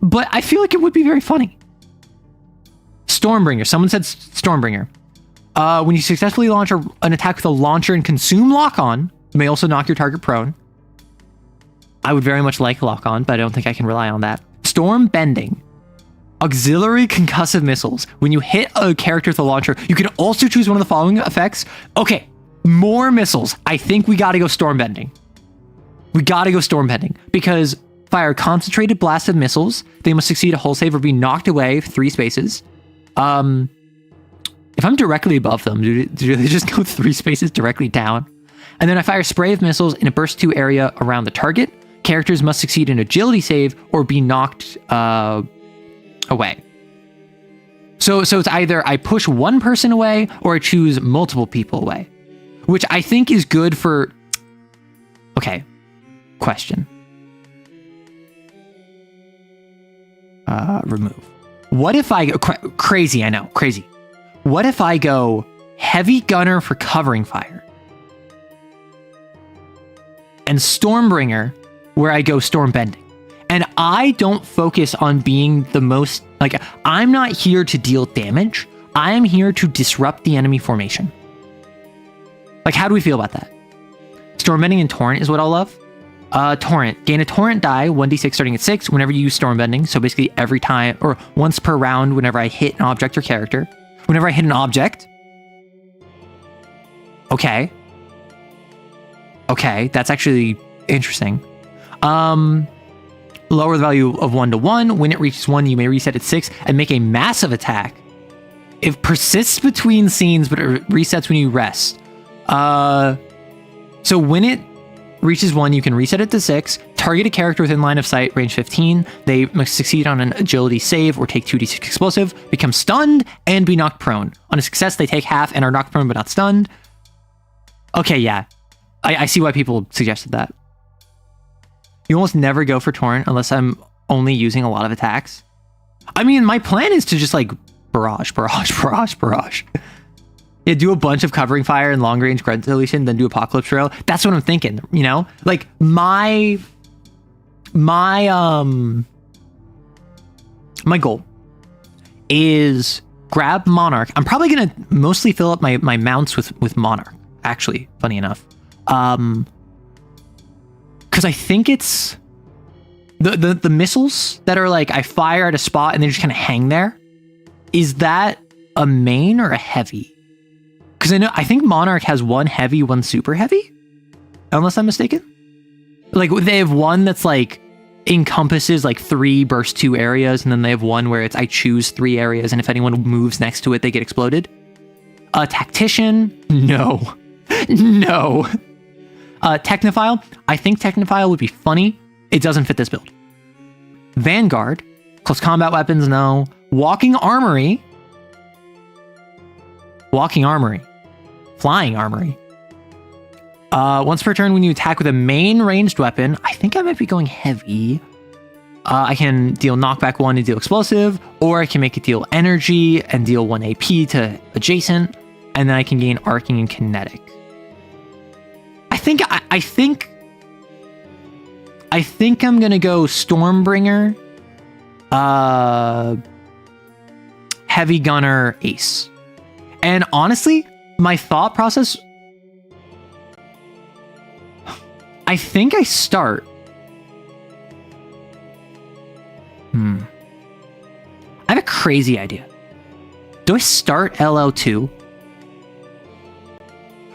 But I feel like it would be very funny. Stormbringer. Someone said Stormbringer. When you successfully launch an attack with a launcher and consume lock-on, you may also knock your target prone. I would very much like lock-on, but I don't think I can rely on that. Storm bending. Auxiliary concussive missiles. When you hit a character with a launcher, you can also choose one of the following effects. Okay, more missiles. I think we gotta go storm bending. We gotta go storm bending because fire concentrated blast of missiles. They must succeed a hull save or be knocked away 3 spaces. If I'm directly above them, do they just go 3 spaces directly down? And then I fire spray of missiles in a burst 2 area around the target. Characters must succeed an agility save or be knocked away. So it's either I push one person away or I choose multiple people away, which I think is good for... Okay, question. Remove. What if I... Crazy, I know, crazy. What if I go heavy gunner for covering fire? And Stormbringer, where I go storm bending. And I don't focus on being the most... Like, I'm not here to deal damage. I am here to disrupt the enemy formation. Like, how do we feel about that? Storm bending and torrent is what I'll love. Torrent. Gain a torrent die, 1d6 starting at 6, whenever you use storm bending. So basically every time, or once per round, whenever I hit an object or character. Whenever I hit an object. Okay. Okay, that's actually Interesting. Lower the value of 1 to 1. When it reaches 1, you may reset at 6 and make a massive attack. It persists between scenes, but it resets when you rest. So when it reaches 1, you can reset it to 6. Target a character within line of sight, range 15. They must succeed on an agility save or take 2d6 explosive, become stunned, and be knocked prone. On a success, they take half and are knocked prone but not stunned. Okay, yeah. I see why people suggested that. You almost never go for Torrent unless I'm only using a lot of attacks. I mean, my plan is to just like barrage. Yeah, do a bunch of covering fire and long range grunt deletion, then do apocalypse trail. That's what I'm thinking, you know? Like my goal is grab Monarch. I'm probably gonna mostly fill up my mounts with Monarch, actually, funny enough. Because I think it's the missiles that are like I fire at a spot and they just kind of hang there. Is that a main or a heavy? Because I think Monarch has one heavy, one super heavy, unless I'm mistaken. Like they have one that's like encompasses like 3 burst 2 areas, and then they have one where it's I choose 3 areas, and if anyone moves next to it, they get exploded. A tactician, no. Technophile, I think Technophile would be funny. It doesn't fit this build. Vanguard, close combat weapons, no. Walking armory. Flying armory. Once per turn, when you attack with a main ranged weapon, I think I might be going heavy. I can deal knockback 1 to deal explosive, or I can make it deal energy and deal 1 AP to adjacent, and then I can gain arcing and kinetic. I think I'm gonna go Stormbringer, Heavy Gunner, Ace. And honestly, my thought process, I think I start. I have a crazy idea. Do I start LL2?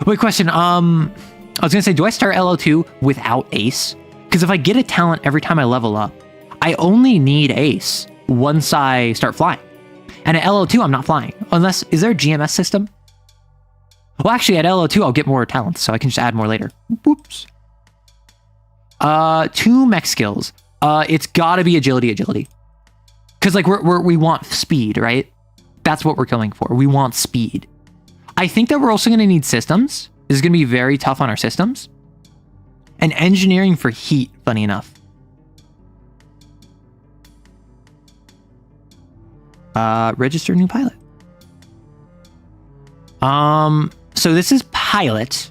Wait, question. I was gonna say, do I start LL2 without Ace? Because if I get a talent every time I level up, I only need Ace once I start flying. And at LO2, I'm not flying. Unless, is there a GMS system? Well, actually, at LO2, I'll get more talents, so I can just add more later. Whoops. 2 mech skills. It's gotta be agility. Because, like, we want speed, right? That's what we're going for. We want speed. I think that we're also gonna need systems. This is gonna be very tough on our systems. And engineering for heat, funny enough. Register new pilot. So this is pilot.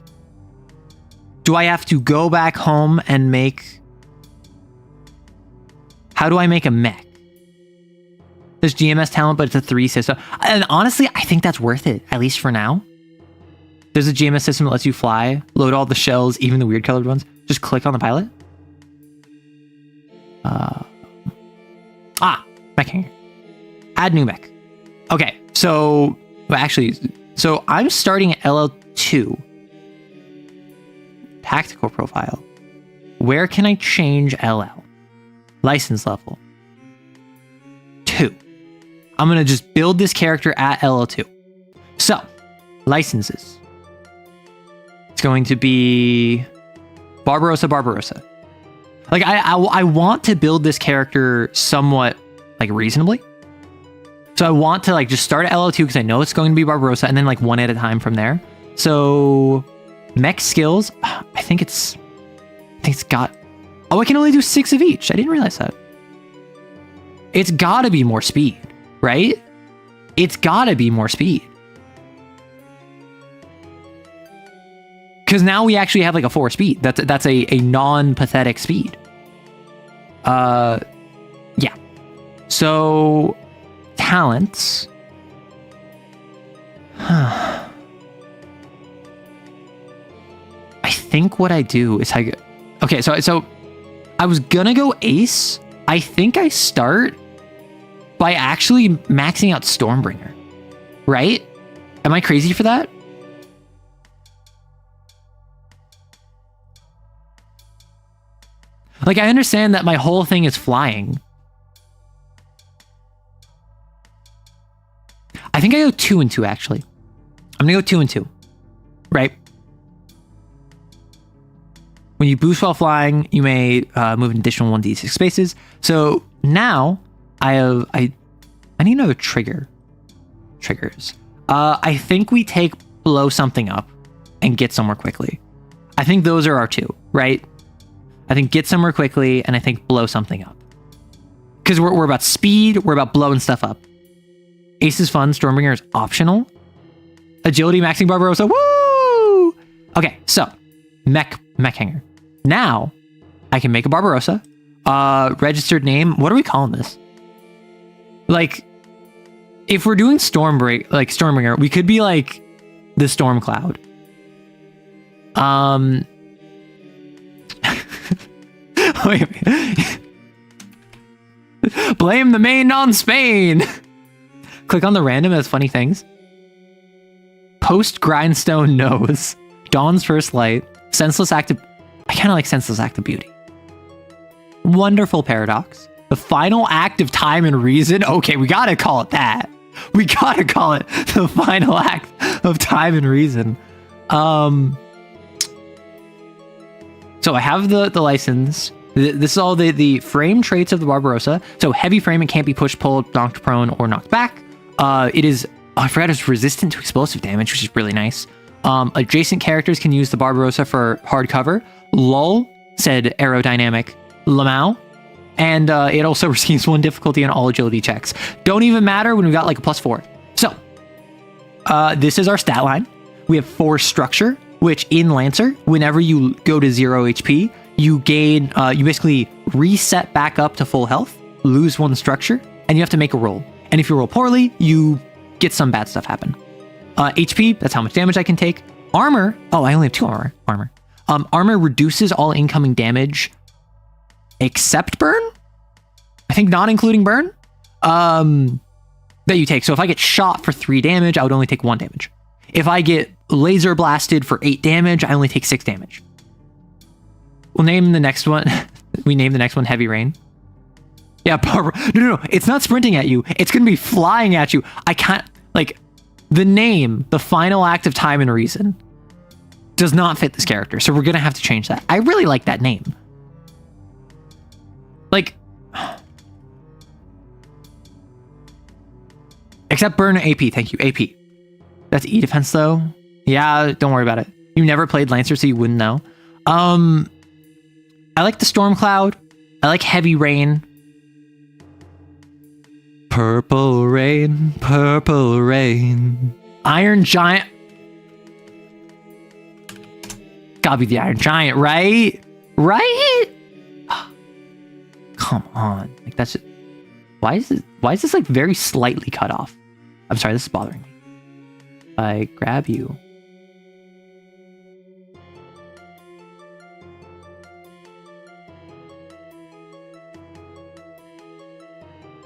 Do I have to go back home and make... How do I make a mech? There's GMS talent, but it's a 3 system. And honestly, I think that's worth it, at least for now. There's a GMS system that lets you fly, load all the shells, even the weird colored ones. Just click on the pilot. Mech hanger. Add new mech. Okay, so I'm starting at LL2. Tactical profile. Where can I change LL? License level. 2. I'm gonna just build this character at LL2. So, licenses. It's going to be Barbarossa. Like, I want to build this character somewhat, like, reasonably. So I want to, like, just start at LO2 because I know it's going to be Barbarossa, and then, like, 1 at a time from there. So, mech skills, I think it's got... Oh, I can only do 6 of each. I didn't realize that. It's gotta be more speed, right? It's gotta be more speed. Because now we actually have like a 4 speed. That's a non-pathetic speed. Yeah. So talents. I think what I do is okay, so I was gonna go Ace. I think I start by actually maxing out Stormbringer. Right? Am I crazy for that? Like, I understand that my whole thing is flying. I think I go 2 and 2, actually. I'm gonna go 2 and 2. Right? When you boost while flying, you may move an additional 1d6 spaces. So now I need another trigger. Triggers. I think we take blow something up and get somewhere quickly. I think those are our 2, right? I think get somewhere quickly, and I think blow something up. Because we're about speed, we're about blowing stuff up. Ace is fun, Stormbringer is optional. Agility maxing Barbarossa, woo! Okay, so mech hanger. Now I can make a Barbarossa. Registered name. What are we calling this? Like, if we're doing Stormbringer, we could be like the Storm Cloud. Wait. Blame the main on Spain. Click on the random as funny things. Post grindstone nose. Dawn's first light. Senseless act of... I kind of like senseless act of beauty. Wonderful paradox. The final act of time and reason. Okay, we gotta call it that. We gotta call it the final act of time and reason. So I have the license. This is all the frame traits of the Barbarossa. So heavy frame, it can't be pushed, pulled, knocked prone, or knocked back. It is, I forgot, it's resistant to explosive damage, which is really nice. Adjacent characters can use the Barbarossa for hard cover. Lull, said aerodynamic Lamau. And it also receives 1 difficulty on all agility checks. Don't even matter when we got like a +4. So, this is our stat line. We have 4 structure, which in Lancer, whenever you go to 0 HP, you gain, you basically reset back up to full health, lose 1 structure, and you have to make a roll. And if you roll poorly, you get some bad stuff happen. HP, that's how much damage I can take. Armor, oh, I only have 2 armor. Armor reduces all incoming damage except burn? I think not including burn? That you take. So if I get shot for 3 damage, I would only take 1 damage. If I get laser blasted for 8 damage, I only take 6 damage. We'll name the next one. We name the next one Heavy Rain. Yeah, no. It's not sprinting at you. It's going to be flying at you. I can't, like, the name, the final act of time and reason, does not fit this character. So we're going to have to change that. I really like that name. Like, except burn AP. Thank you. AP. That's E defense though. Yeah, don't worry about it. You never played Lancer, so you wouldn't know. I like the Storm Cloud. I like Heavy Rain. Purple rain, purple rain. Iron Giant. Gotta be the Iron Giant, right? Right? Come on. Like, that's just, why is this like very slightly cut off? I'm sorry, this is bothering me. I grab you.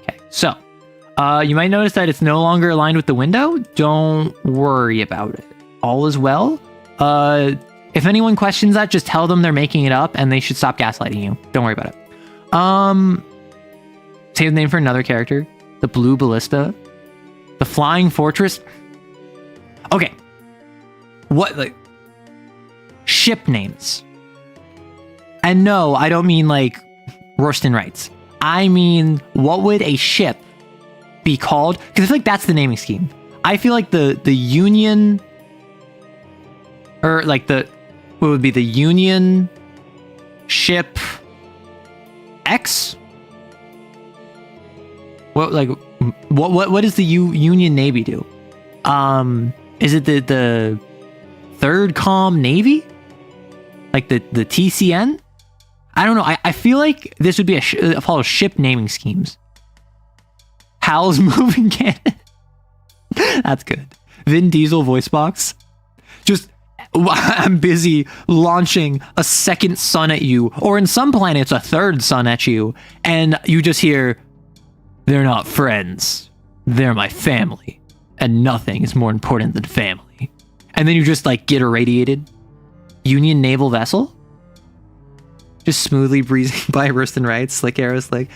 Okay, so you might notice that it's no longer aligned with the window. Don't worry about it. All is well. If anyone questions that, just tell them they're making it up and they should stop gaslighting you. Don't worry about it. Save the name for another character. The Blue Ballista. The Flying Fortress. Okay. What, like, ship names. And no, I don't mean like Rorston writes. I mean, what would a ship be called? Because I feel like that's the naming scheme. I feel like the Union, or like what would be the Union ship X? What does the Union Navy do? Is it the Third Comm Navy? Like the TCN? I don't know. I feel like this would be a follow ship naming schemes. Hal's moving cannon. That's good. Vin Diesel voice box. Just, I'm busy launching a second sun at you, or in some planets, a third sun at you, and you just hear, "They're not friends. They're my family. And nothing is more important than family." And then you just like get irradiated. Union naval vessel? just smoothly breezing by Royston Wright, Slick Arrow Slick.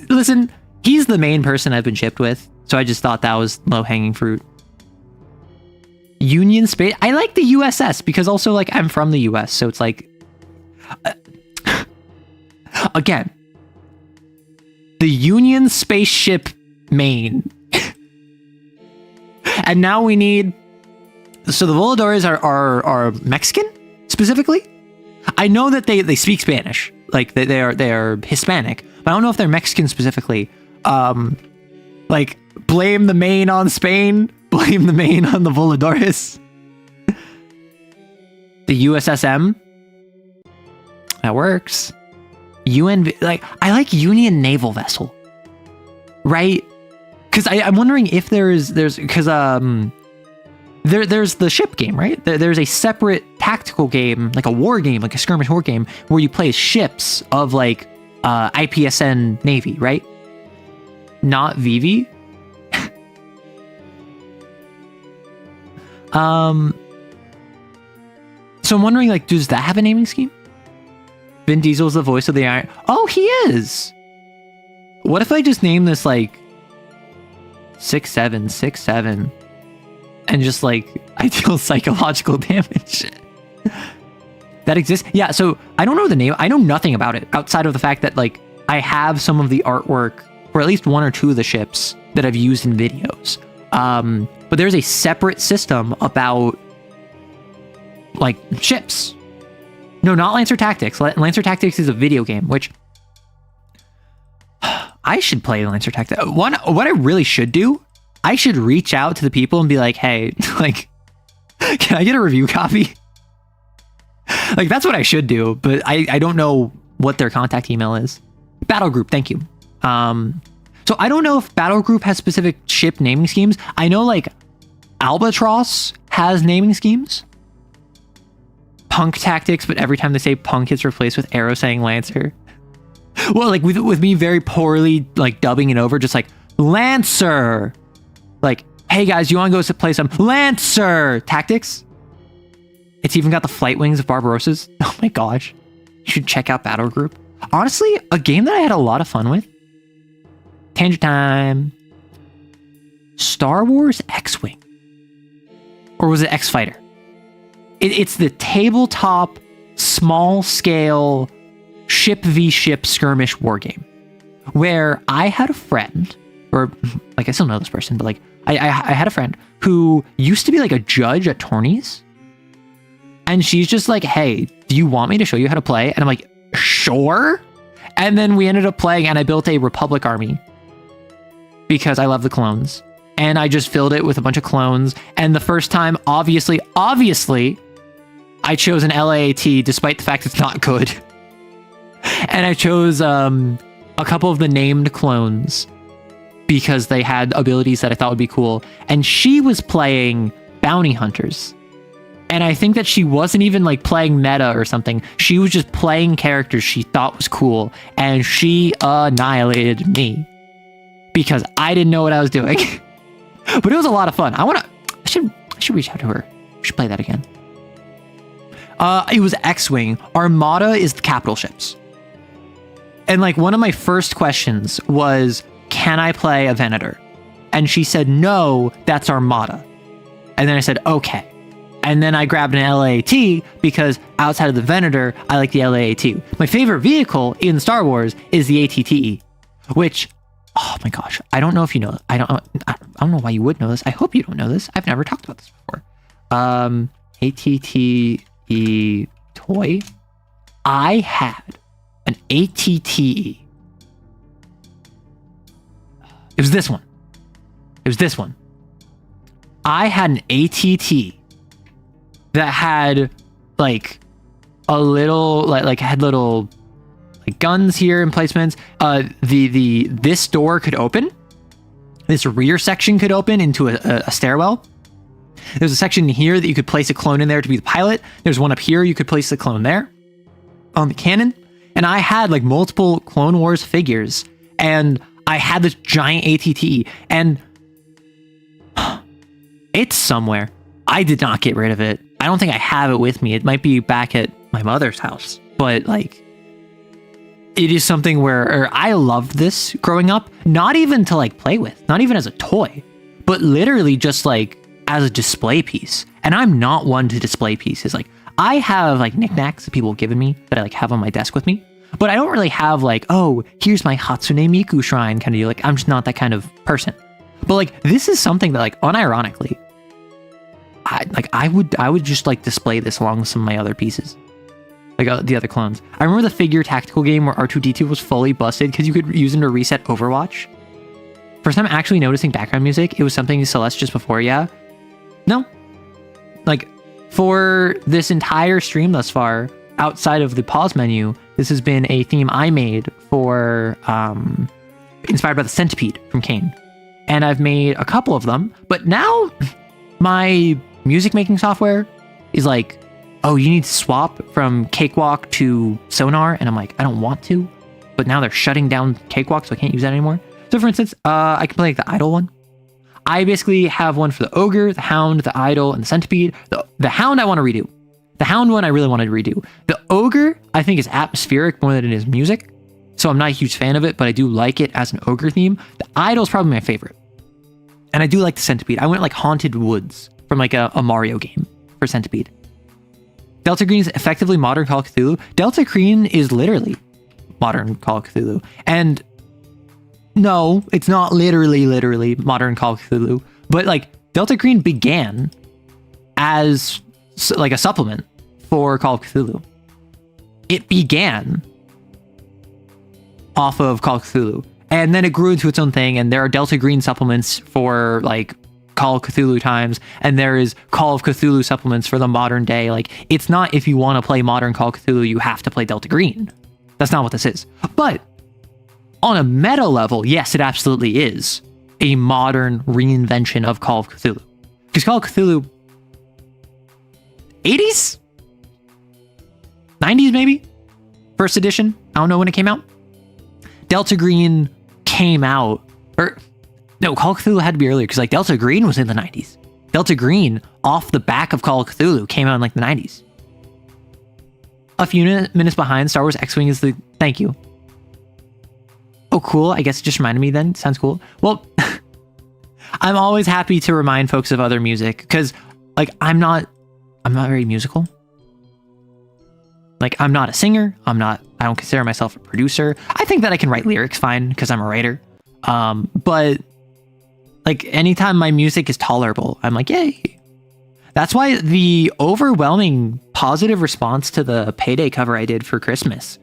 Listen, he's the main person I've been shipped with, so I just thought that was low-hanging fruit. Union Space. I like the USS because also like I'm from the US, so it's like again, the Union spaceship main. And now we need, so the Voladores are Mexican specifically. I know that they speak Spanish, like they are Hispanic, but I don't know if they're Mexican specifically. Like blame the main on Spain, blame the main on the Voladores. The USSM, that works. UN, like I like Union Naval Vessel, right? Because I'm wondering if there's because there's the ship game, right? There's a separate tactical game, like a war game, like a skirmish war game, where you play as ships of like IPSN Navy, right? Not VV. So I'm wondering, like, does that have a naming scheme? Vin Diesel's the voice of the Iron. Oh, he is. What if I just name this like 6767 and just like I deal psychological damage? That exists? Yeah, so I don't know the name. I know nothing about it outside of the fact that like I have some of the artwork for at least one or two of the ships that I've used in videos. But there's a separate system about like ships. No, not Lancer Tactics. Lancer Tactics is a video game, which I should play Lancer Tactics. What I really should do, I should reach out to the people and be like, hey, like, can I get a review copy? Like, that's what I should do, but I don't know what their contact email is. Battle Group, thank you. So I don't know if Battle Group has specific ship naming schemes. I know, like, Albatross has naming schemes. Punk Tactics, but every time they say punk, it's replaced with arrow saying Lancer. Well, like with me very poorly like dubbing it over, just like Lancer. Like, hey guys, you want to go play some Lancer Tactics? It's even got the flight wings of Barbarossa's. Oh my gosh. You should check out Battle Group. Honestly, a game that I had a lot of fun with. Tangent time. Star Wars X-Wing. Or was it X-Fighter? It's the tabletop, small-scale, ship v ship skirmish war game, where I had a friend, or like I still know this person, but like I had a friend who used to be like a judge at tourneys, and she's just like, hey, do you want me to show you how to play? And I'm like, sure. And then we ended up playing, and I built a Republic army because I love the clones, and I just filled it with a bunch of clones. And the first time, obviously, I chose an LAAT despite the fact it's not good. And I chose a couple of the named clones because they had abilities that I thought would be cool. And she was playing bounty hunters. And I think that she wasn't even like playing meta or something. She was just playing characters she thought was cool. And she annihilated me because I didn't know what I was doing. But it was a lot of fun. I should reach out to her. We should play that again. It was X-Wing. Armada is the capital ships. And like one of my first questions was, can I play a Venator? And she said, no, that's Armada. And then I said, okay. And then I grabbed an LAAT because outside of the Venator, I like the LAAT. My favorite vehicle in Star Wars is the ATTE, which, oh my gosh, I don't know if you know. I don't know why you would know this. I hope you don't know this. I've never talked about this before. ATTE toy. I had an ATTE. It was this one. I had an ATT that had like a little like had little like guns here and placements. This door could open. This rear section could open into a stairwell. There's a section here that you could place a clone in there to be the pilot. There's one up here you could place the clone there on the cannon. And I had like multiple Clone Wars figures, and I had this giant ATT, and it's somewhere. I did not get rid of it. I don't think I have it with me. It might be back at my mother's house, but like it is something where I loved this growing up, not even to like play with, not even as a toy, but literally just like as a display piece. And I'm not one to display pieces. Like I have like knickknacks that people have given me that I like have on my desk with me, but I don't really have like, oh, here's my Hatsune Miku shrine kind of deal. Like I'm just not that kind of person. But like this is something that like unironically, I would just like display this along with some of my other pieces. Like the other clones. I remember the figure tactical game where R2-D2 was fully busted because you could use him to reset Overwatch. First time actually noticing background music, it was something Celeste just before, yeah? No. Like, for this entire stream thus far, outside of the pause menu, this has been a theme I made for, inspired by the Centipede from Kane. And I've made a couple of them, but now my music making software is like, oh, you need to swap from Cakewalk to Sonar, and I'm like, I don't want to, but now they're shutting down Cakewalk, so I can't use that anymore. So for instance, I can play like the Idol one. I basically have one for the Ogre, the Hound, the Idol, and the Centipede. The Hound I want to redo. The Hound one I really want to redo. The Ogre I think is atmospheric more than it is music, so I'm not a huge fan of it, but I do like it as an Ogre theme. The Idol is probably my favorite. And I do like the Centipede. I went like Haunted Woods from like a Mario game for Centipede. Delta Green is effectively modern Call of Cthulhu. Delta Green is literally modern Call of Cthulhu. And no, it's not literally modern Call of Cthulhu. But like Delta Green began as like a supplement for Call of Cthulhu. It began off of Call of Cthulhu. And then it grew into its own thing. And there are Delta Green supplements for like Call of Cthulhu times, and there is Call of Cthulhu supplements for the modern day. Like, it's not if you want to play modern Call of Cthulhu, you have to play Delta Green. That's not what this is. But on a meta level, yes, it absolutely is a modern reinvention of Call of Cthulhu. Because Call of Cthulhu, 80s? 90s maybe? First edition? I don't know when it came out. Delta Green came out, or no, Call of Cthulhu had to be earlier because like Delta Green was in the 90s. Delta Green, off the back of Call of Cthulhu, came out in like the 90s. A few minutes behind, Star Wars X-Wing is the... Thank you. Oh, cool. I guess it just reminded me then. Sounds cool. Well, I'm always happy to remind folks of other music because like I'm not very musical. Like I'm not a singer. I don't consider myself a producer. I think that I can write lyrics fine because I'm a writer. But like anytime my music is tolerable, I'm like, yay. That's why the overwhelming positive response to the Payday cover I did for Christmas,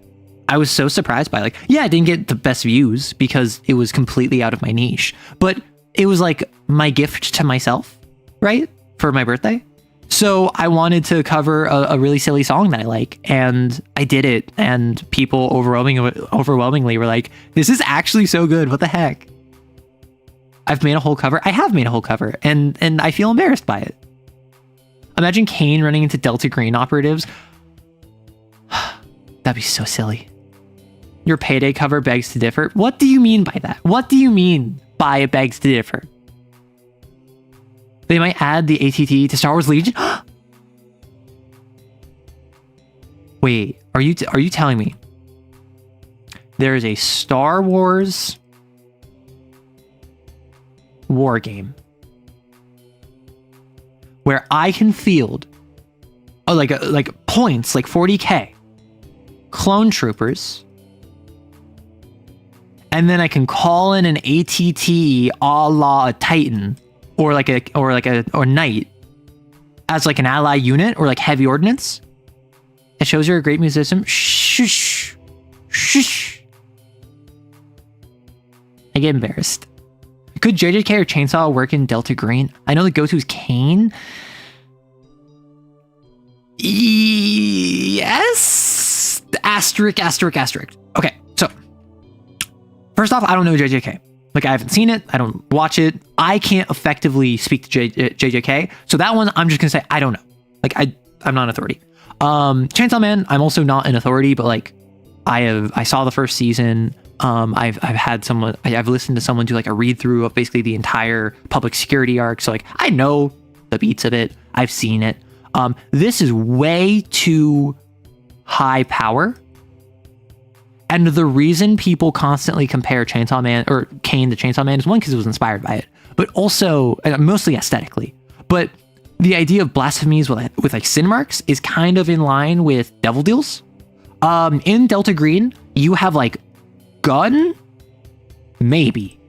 I was so surprised by. Like, yeah, I didn't get the best views because it was completely out of my niche, but it was like my gift to myself, right? For my birthday. So I wanted to cover a really silly song that I like, and I did it, and people overwhelmingly were like, this is actually so good, what the heck? I've made a whole cover. I have made a whole cover, and I feel embarrassed by it. Imagine Kane running into Delta Green operatives. That'd be so silly. Your Payday cover begs to differ. What do you mean by that? What do you mean by it begs to differ? They might add the ATT to Star Wars Legion. Wait, are you telling me there is a Star Wars war game where I can field like points like 40k clone troopers, and then I can call in an ATT a la a Titan or knight as like an ally unit or like heavy ordnance? It shows you're a great musician. Shush. I get embarrassed. Could JJK or Chainsaw work in Delta Green? I know the go-to is Kane. Yes. Asterisk. Okay, so first off, I don't know JJK. Like, I haven't seen it. I don't watch it. I can't effectively speak to JJK. So that one, I'm just going to say, I don't know. Like, I'm not an authority. Chainsaw Man, I'm also not an authority, but like, I saw the first season. I've listened to someone do like a read through of basically the entire public security arc. So like, I know the beats of it. I've seen it. This is way too high power. And the reason people constantly compare Chainsaw Man or Kane to Chainsaw Man is one, because it was inspired by it, but also mostly aesthetically. But the idea of blasphemies with like sin marks is kind of in line with devil deals. In Delta Green, you have like gun, maybe.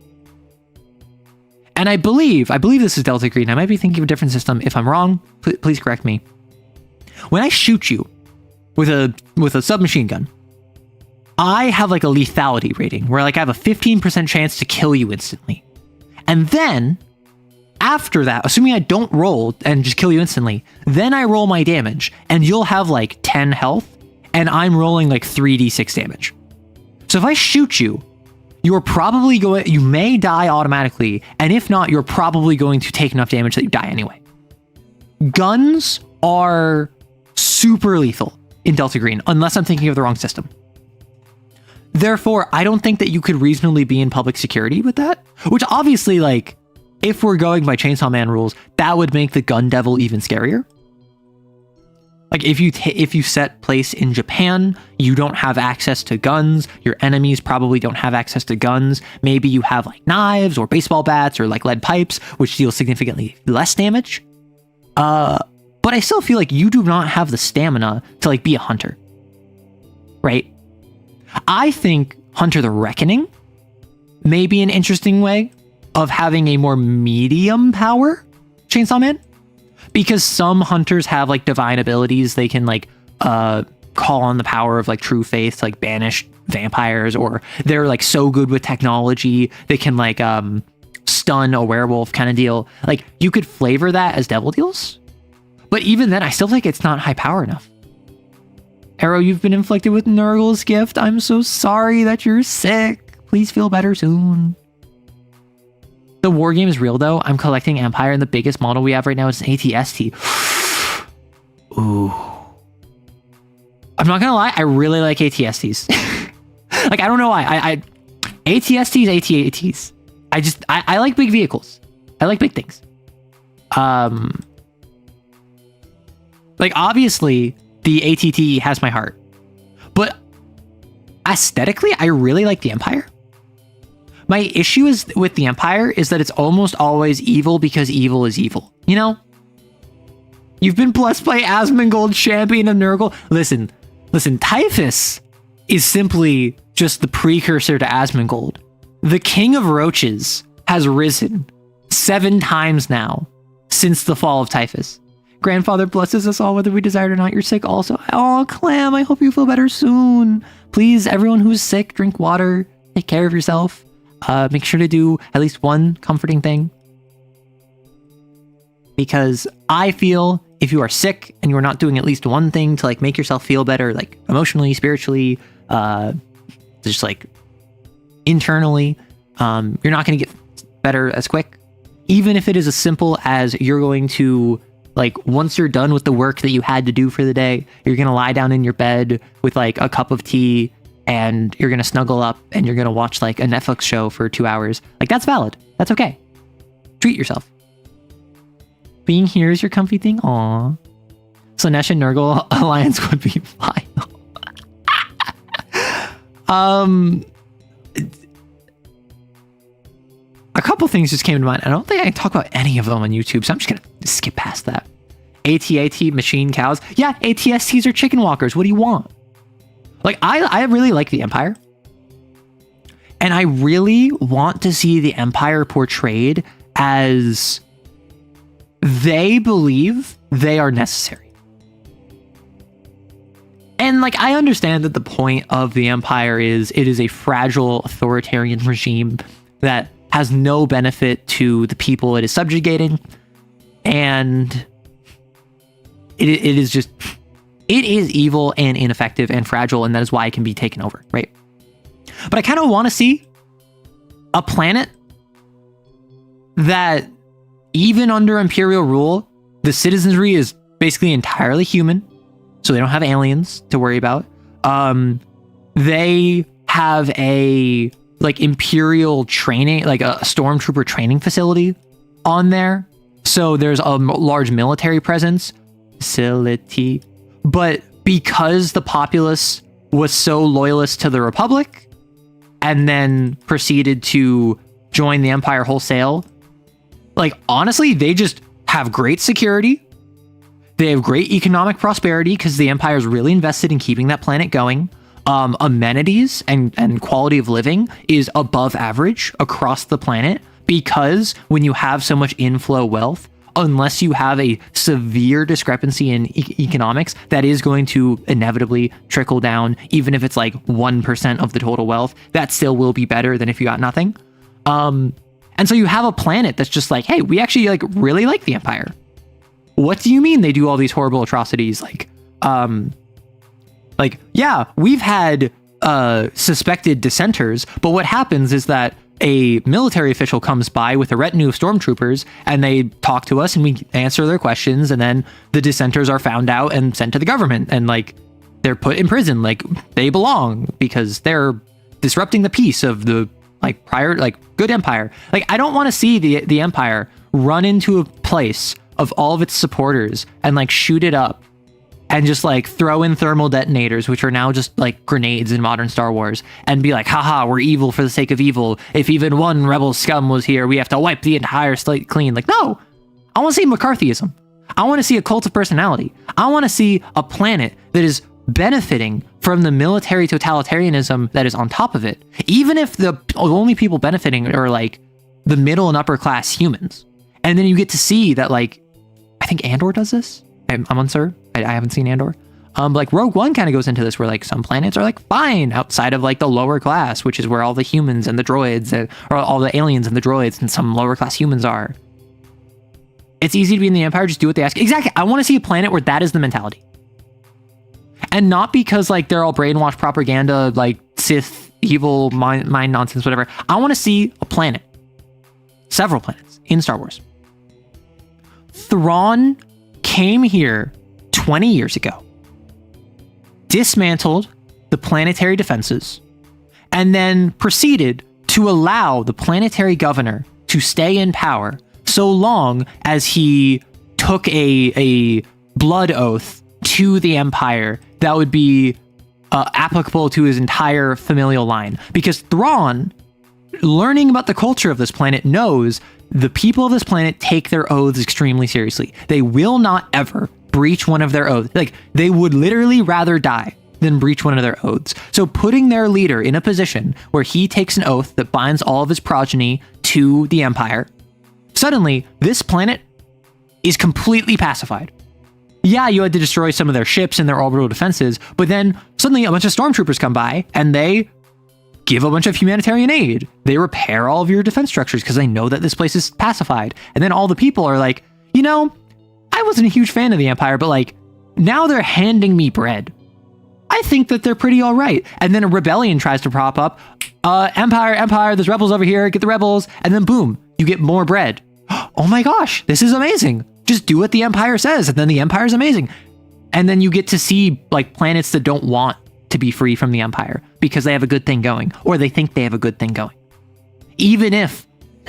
And I believe this is Delta Green. I might be thinking of a different system. If I'm wrong, please correct me. When I shoot you with a submachine gun, I have like a lethality rating where like I have a 15% chance to kill you instantly. And then after that, assuming I don't roll and just kill you instantly, then I roll my damage and you'll have like 10 health and I'm rolling like 3d6 damage. So if I shoot you, you may die automatically, and if not, you're probably going to take enough damage that you die anyway. Guns are super lethal in Delta Green, unless I'm thinking of the wrong system. Therefore, I don't think that you could reasonably be in public security with that, which obviously, like, if we're going by Chainsaw Man rules, that would make the gun devil even scarier. Like, if you set place in Japan, you don't have access to guns. Your enemies probably don't have access to guns. Maybe you have like knives or baseball bats or like lead pipes, which deal significantly less damage. But I still feel like you do not have the stamina to like be a hunter, right? I think Hunter the Reckoning may be an interesting way of having a more medium power Chainsaw Man. Because some hunters have like divine abilities, they can like call on the power of like true faith to like banish vampires, or they're like so good with technology they can like stun a werewolf kind of deal. Like you could flavor that as devil deals, but even then I still think it's not high power enough. Arrow, you've been inflicted with Nurgle's gift. I'm so sorry that you're sick. Please feel better soon. The war game is real though. I'm collecting Empire, and the biggest model we have right now is an ATST. Ooh. I'm not gonna lie, I really like ATSTs. Like, I don't know why. ATSTs. I like big vehicles. I like big things. Like, obviously, the ATT has my heart. But aesthetically, I really like the Empire. My issue is with the Empire is that it's almost always evil because evil is evil. You know? You've been blessed by Asmongold, champion of Nurgle. Listen, Typhus is simply just the precursor to Asmongold. The King of Roaches has risen 7 times now since the fall of Typhus. Grandfather blesses us all whether we desire it or not. You're sick also. Oh, Clam, I hope you feel better soon. Please, everyone who's sick, drink water. Take care of yourself. Make sure to do at least one comforting thing. Because I feel if you are sick and you are not doing at least one thing to like make yourself feel better, like emotionally, spiritually, just like internally, you're not going to get better as quick. Even if it is as simple as you're going to, like, once you're done with the work that you had to do for the day, you're going to lie down in your bed with like a cup of tea, and you're going to snuggle up and you're going to watch like a Netflix show for 2 hours. Like, that's valid. That's okay. Treat yourself. Being here is your comfy thing. Aw. Slanesh and Nurgle alliance would be final. A couple things just came to mind. I don't think I can talk about any of them on YouTube, so I'm just going to skip past that. AT-AT machine cows. Yeah, ATSTs are chicken walkers. What do you want? Like, I really like the Empire. And I really want to see the Empire portrayed as they believe they are necessary. And, like, I understand that the point of the Empire is it is a fragile authoritarian regime that has no benefit to the people it is subjugating. And it is just... it is evil and ineffective and fragile, and that is why it can be taken over, right? But I kind of want to see a planet that, even under Imperial rule, the citizenry is basically entirely human, so they don't have aliens to worry about. They have a, like, Imperial training, like a stormtrooper training facility on there, so there's a large military presence. Facility. But because the populace was so loyalist to the Republic and then proceeded to join the Empire wholesale. Like, honestly, they just have great security. They have great economic prosperity because the Empire is really invested in keeping that planet going. Amenities and quality of living is above average across the planet, because when you have so much inflow wealth, unless you have a severe discrepancy in economics, that is going to inevitably trickle down. Even if it's like 1% of the total wealth, that still will be better than if you got nothing. And so you have a planet that's just like, hey, we actually like really like the Empire. What do you mean they do all these horrible atrocities? Yeah, we've had suspected dissenters, but what happens is that a military official comes by with a retinue of stormtroopers and they talk to us and we answer their questions, and then the dissenters are found out and sent to the government and like they're put in prison like they belong because they're disrupting the peace of the like prior like good Empire. Like, I don't want to see the Empire run into a place of all of its supporters and like shoot it up and just like throw in thermal detonators, which are now just like grenades in modern Star Wars, and be like, haha, we're evil for the sake of evil. If even one rebel scum was here, we have to wipe the entire slate clean. Like, no, I want to see McCarthyism. I want to see a cult of personality. I want to see a planet that is benefiting from the military totalitarianism that is on top of it, even if the only people benefiting are like the middle and upper class humans. And then you get to see that, like, I think Andor does this. I'm unsure. I haven't seen Andor. Like Rogue One kind of goes into this where like some planets are like fine outside of like the lower class, which is where all the humans and the droids or all the aliens and the droids and some lower class humans are. It's easy to be in the Empire. Just do what they ask. Exactly. I want to see a planet where that is the mentality. And not because like they're all brainwashed propaganda, like Sith, evil, mind nonsense, whatever. I want to see a planet. Several planets in Star Wars. Thrawn came here 20 years ago, dismantled the planetary defenses, and then proceeded to allow the planetary governor to stay in power so long as he took a blood oath to the Empire that would be applicable to his entire familial line. Because Thrawn, learning about the culture of this planet, knows the people of this planet take their oaths extremely seriously. They will not ever breach one of their oaths. Like, they would literally rather die than breach one of their oaths. So putting their leader in a position where he takes an oath that binds all of his progeny to the Empire, suddenly this planet is completely pacified. Yeah, you had to destroy some of their ships and their orbital defenses, but then suddenly a bunch of stormtroopers come by and they give a bunch of humanitarian aid. They repair all of your defense structures because they know that this place is pacified. And then all the people are like, you know, I wasn't a huge fan of the Empire, but like, now they're handing me bread. I think that they're pretty all right. And then a rebellion tries to prop up. Empire, there's rebels over here, get the rebels. And then boom, you get more bread. Oh my gosh, this is amazing. Just do what the Empire says, and then the Empire's amazing. And then you get to see like planets that don't want to be free from the Empire because they have a good thing going, or they think they have a good thing going. Even if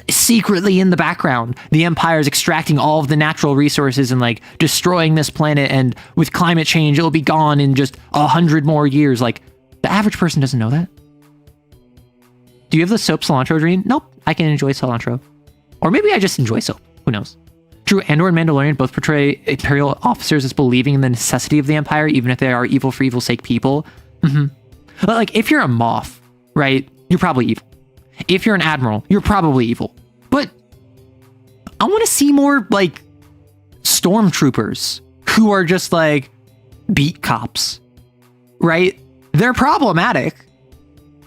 secretly in the background, the Empire is extracting all of the natural resources and like destroying this planet, and with climate change, it'll be gone in just 100 more years. Like, the average person doesn't know that. Do you have the soap cilantro dream? Nope, I can enjoy cilantro. Or maybe I just enjoy soap. Who knows? True, Andor and Mandalorian both portray Imperial officers as believing in the necessity of the Empire, even if they are evil for evil's sake people. But like, if you're a Moff, right, you're probably evil. If you're an Admiral, you're probably evil. But I want to see more like stormtroopers who are just like beat cops, right? They're problematic,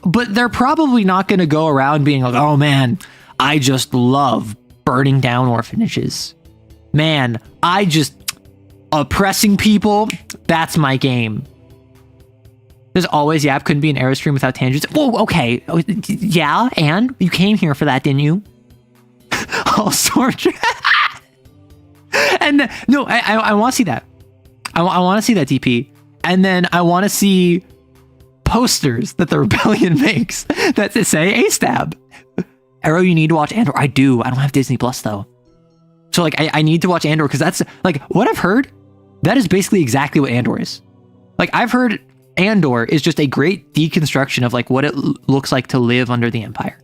but they're probably not going to go around being like, oh man, I just love burning down orphanages. Man, I just oppressing people. That's my game. There's always, yeah, it couldn't be an Airstream without tangents. Whoa, okay. Yeah, and you came here for that, didn't you? All sorts. And no, I want to see that. I want to see that DP. And then I want to see posters that the rebellion makes that say A-Stab. Arrow, you need to watch Andor. I do. I don't have Disney Plus though. So like, I need to watch Andor because that's like what I've heard. That is basically exactly what Andor is. Like, I've heard Andor is just a great deconstruction of like what it looks like to live under the Empire.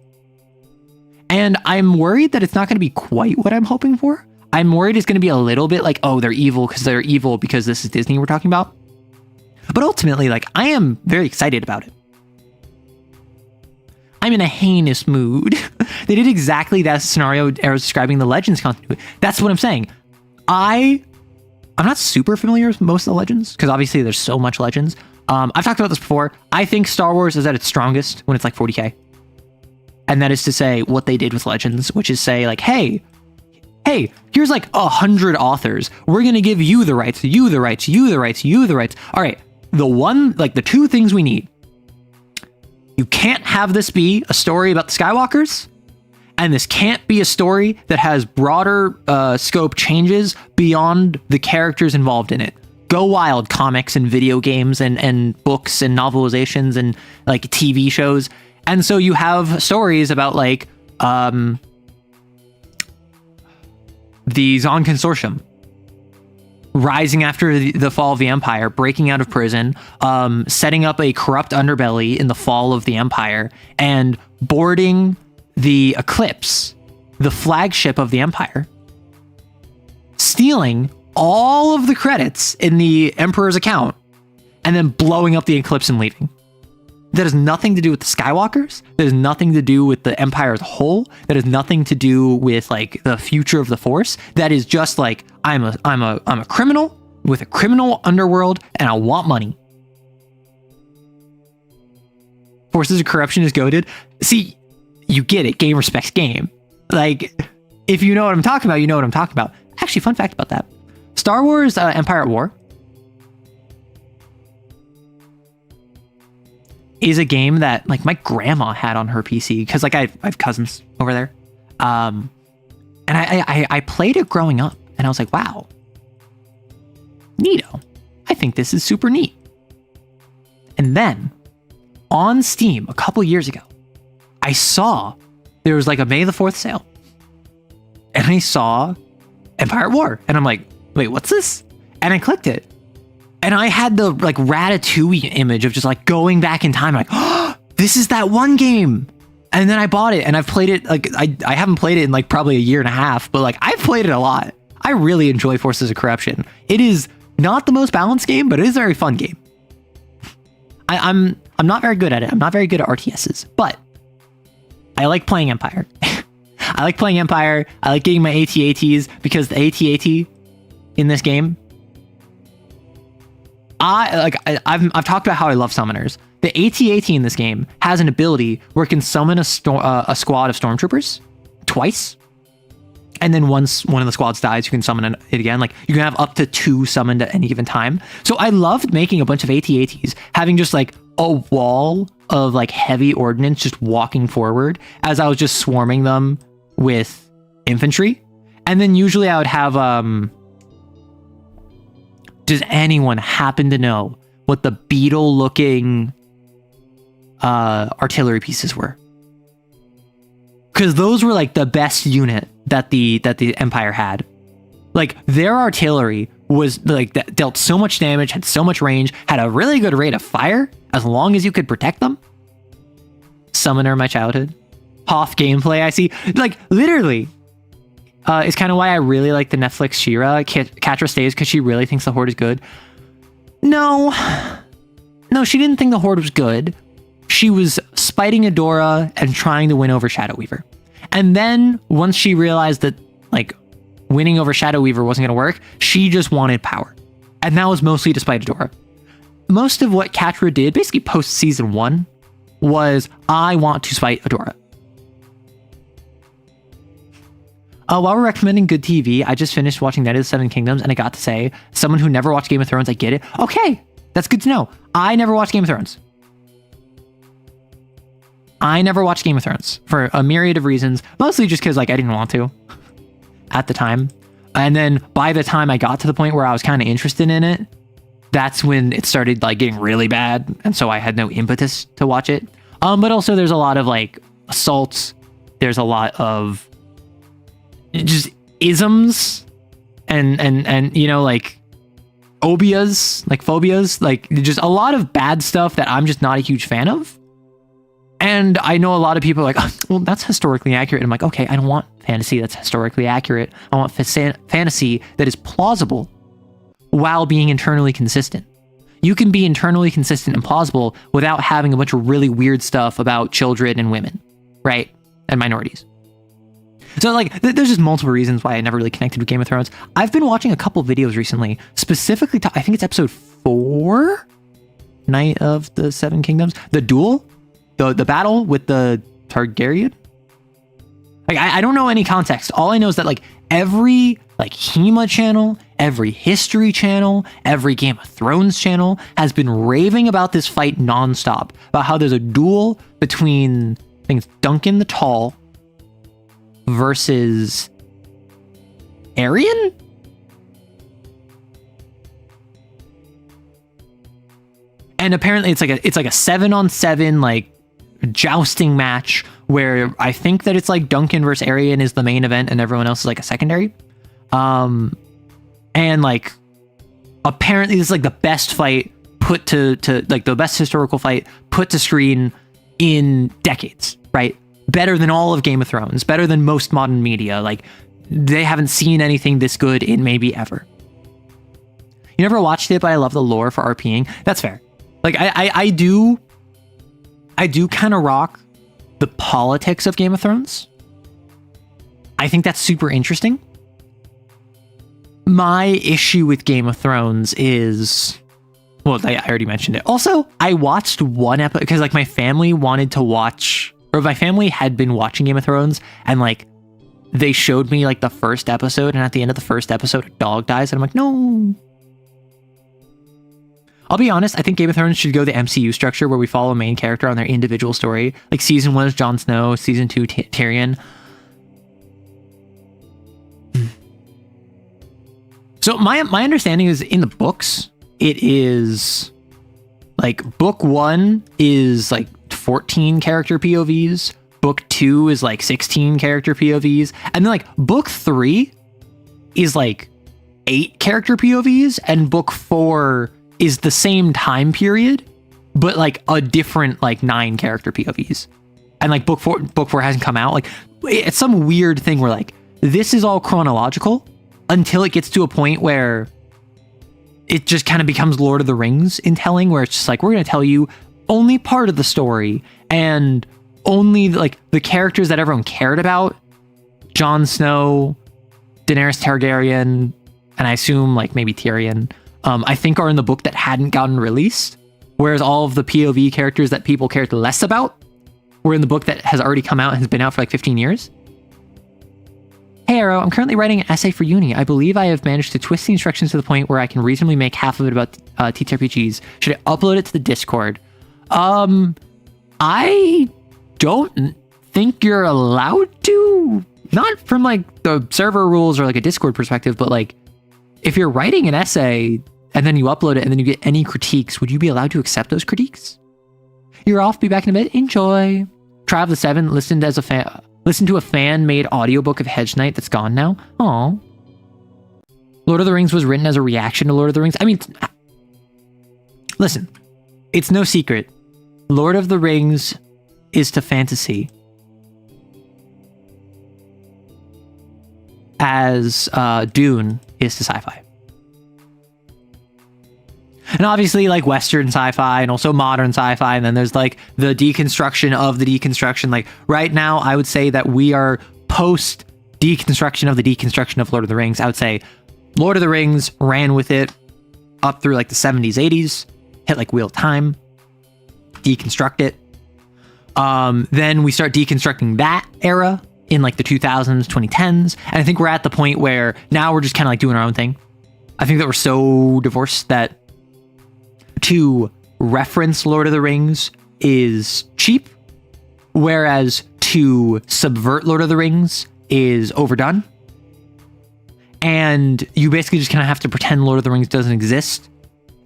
And I'm worried that it's not going to be quite what I'm hoping for. I'm worried it's going to be a little bit like, oh, they're evil because this is Disney we're talking about. But ultimately, like, I am very excited about it. I'm in a heinous mood. They did exactly that scenario I was describing the Legends continuity. That's what I'm saying. I'm not super familiar with most of the Legends, because obviously there's so much Legends. I've talked about this before. I think Star Wars is at its strongest when it's like 40K. And that is to say what they did with Legends, which is say like, hey, here's like 100 authors. We're going to give you the rights, you the rights, you the rights, you the rights. All right. The two things we need. You can't have this be a story about the Skywalkers, and this can't be a story that has broader scope changes beyond the characters involved in it. Go wild, comics and video games and books and novelizations and like TV shows. And so you have stories about like the Zon Consortium rising after the fall of the Empire, breaking out of prison, setting up a corrupt underbelly in the fall of the Empire, and boarding the Eclipse, the flagship of the Empire, stealing all of the credits in the Emperor's account, and then blowing up the Eclipse and leaving. That has nothing to do with the Skywalkers. That has nothing to do with the Empire as a whole. That has nothing to do with like the future of the Force. That is just like, I'm a criminal with a criminal underworld, and I want money. Forces of corruption is goated. See, you get it. Game respects game. Like, if you know what I'm talking about, you know what I'm talking about. Actually, fun fact about that. Star Wars Empire at War is a game that like my grandma had on her PC, because like I have cousins over there. And I played it growing up, and I was like, wow, neato. I think this is super neat. And then on Steam a couple years ago, I saw there was like a May the 4th sale, and I saw Empire at War, and I'm like, wait, what's this? And I clicked it, and I had the like Ratatouille image of just like going back in time, like, oh, this is that one game. And then I bought it, and I've played it. Like I haven't played it in like probably a year and a half, but like I've played it a lot. I really enjoy Forces of Corruption. It is not the most balanced game, but it is a very fun game. I'm not very good at it. I'm not very good at RTSs, but I like playing Empire. I like playing Empire. I like getting my AT-ATs, because the AT-AT in this game, I've talked about how I love summoners. The AT-AT in this game has an ability where it can summon a squad of stormtroopers twice, and then once one of the squads dies, you can summon it again. Like, you can have up to 2 summoned at any given time. So I loved making a bunch of AT-ATs, having just like a wall of like heavy ordnance just walking forward as I was just swarming them with infantry. And then usually I would have does anyone happen to know what the beetle looking artillery pieces were? Because those were like the best unit that the Empire had. Like, their artillery was like that dealt so much damage, had so much range, had a really good rate of fire as long as you could protect them. Summoner of my childhood. Hoth gameplay, I see. Like, literally, it's kind of why I really like the Netflix She-Ra. Catra stays because she really thinks the Horde is good. No, she didn't think the Horde was good. She was spiting Adora and trying to win over Shadow Weaver. And then once she realized that like winning over Shadow Weaver wasn't going to work, she just wanted power. And that was mostly to spite Adora. Most of what Catra did, basically post season 1, was I want to spite Adora. While we're recommending good TV, I just finished watching Night of the Seven Kingdoms, and I got to say, someone who never watched Game of Thrones, I get it. Okay, that's good to know. I never watched Game of Thrones. I never watched Game of Thrones for a myriad of reasons, mostly just because like I didn't want to at the time. And then by the time I got to the point where I was kind of interested in it, that's when it started like getting really bad, and so I had no impetus to watch it. But also there's a lot of like assaults. There's a lot of just isms and you know, like obias, like phobias, like just a lot of bad stuff that I'm just not a huge fan of. And I know a lot of people are like, oh, well, that's historically accurate. I'm like, okay, I don't want fantasy that's historically accurate. I want fantasy that is plausible while being internally consistent. You can be internally consistent and plausible without having a bunch of really weird stuff about children and women, right? And minorities. So like, there's just multiple reasons why I never really connected with Game of Thrones. I've been watching a couple videos recently, specifically, I think it's episode 4, Night of the Seven Kingdoms, the duel, the battle with the Targaryen. Like, I don't know any context. All I know is that like every like HEMA channel, every history channel, every Game of Thrones channel has been raving about this fight nonstop, about how there's a duel between, I think it's Duncan the Tall versus Aryan? And apparently it's like a 7-on-7 like jousting match where I think that it's like Duncan versus Aryan is the main event and everyone else is like a secondary. And like apparently this is like the best fight put to like the best historical fight put to screen in decades, right? Better than all of Game of Thrones, better than most modern media. Like they haven't seen anything this good in maybe ever. You never watched it, but I love the lore for RPing. That's fair. Like I do kind of rock the politics of Game of Thrones. I think that's super interesting. My issue with Game of Thrones is, well, I already mentioned it. Also, I watched one episode because like my family wanted to watch, or my family had been watching Game of Thrones, and like they showed me like the first episode, and at the end of the first episode, a dog dies, and I'm like, no. I'll be honest, I think Game of Thrones should go the MCU structure where we follow a main character on their individual story. Like season 1 is Jon Snow, season 2 Tyrion. So my understanding is in the books, it is like book 1 is like 14 character POVs, book 2 is like 16 character POVs, and then like book 3 is like 8 character POVs, and book 4 is the same time period, but like a different like 9 character POVs. And like book 4 hasn't come out. Like it's some weird thing where like this is all chronological until it gets to a point where it just kind of becomes Lord of the Rings in telling, where it's just like, we're going to tell you only part of the story and only like the characters that everyone cared about. Jon Snow, Daenerys Targaryen, and I assume like maybe Tyrion, I think are in the book that hadn't gotten released, whereas all of the POV characters that people cared less about were in the book that has already come out and has been out for like 15 years. Hey Arrow, I'm currently writing an essay for uni. I believe I have managed to twist the instructions to the point where I can reasonably make half of it about TTRPGs. Should I upload it to the Discord? I don't think you're allowed to. Not from like the server rules or like a Discord perspective, but like if you're writing an essay and then you upload it and then you get any critiques, would you be allowed to accept those critiques? You're off, be back in a bit. Enjoy. Trial of the Seven, listen to a fan-made audiobook of Hedge Knight that's gone now. Aw. Lord of the Rings was written as a reaction to Lord of the Rings. I mean, listen, it's no secret. Lord of the Rings is to fantasy as Dune is to sci-fi. And obviously like Western sci-fi and also modern sci-fi. And then there's like the deconstruction of the deconstruction. Like right now, I would say that we are post deconstruction of the deconstruction of Lord of the Rings. I would say Lord of the Rings ran with it up through like the 70s, 80s, hit like Wheel of Time, deconstruct it. Then we start deconstructing that era in like the 2000s, 2010s. And I think we're at the point where now we're just kind of like doing our own thing. I think that we're so divorced that to reference Lord of the Rings is cheap, whereas to subvert Lord of the Rings is overdone. And you basically just kind of have to pretend Lord of the Rings doesn't exist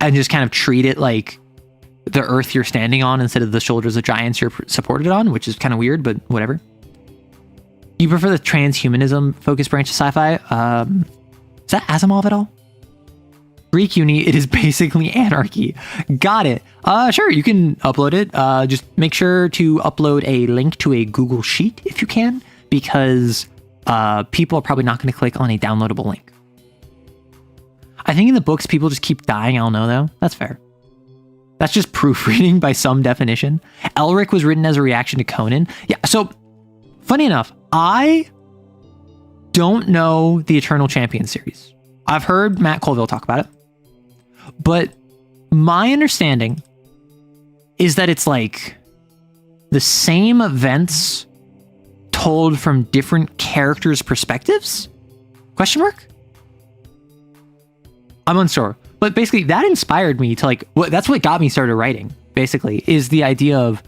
and just kind of treat it like the earth you're standing on instead of the shoulders of giants you're supported on, which is kind of weird, but whatever. You prefer the transhumanism focused branch of sci-fi? Is that Asimov at all? Greek uni, it is basically anarchy. Got it. Sure, you can upload it. Just make sure to upload a link to a Google Sheet if you can, because people are probably not going to click on a downloadable link. I think in the books, people just keep dying. I don't know, though. That's fair. That's just proofreading by some definition. Elric was written as a reaction to Conan. Yeah, so funny enough, I don't know the Eternal Champion series. I've heard Matt Colville talk about it. But my understanding is that it's like the same events told from different characters' perspectives? Question mark? I'm unsure. But basically that inspired me to like, that's what got me started writing, basically, is the idea of,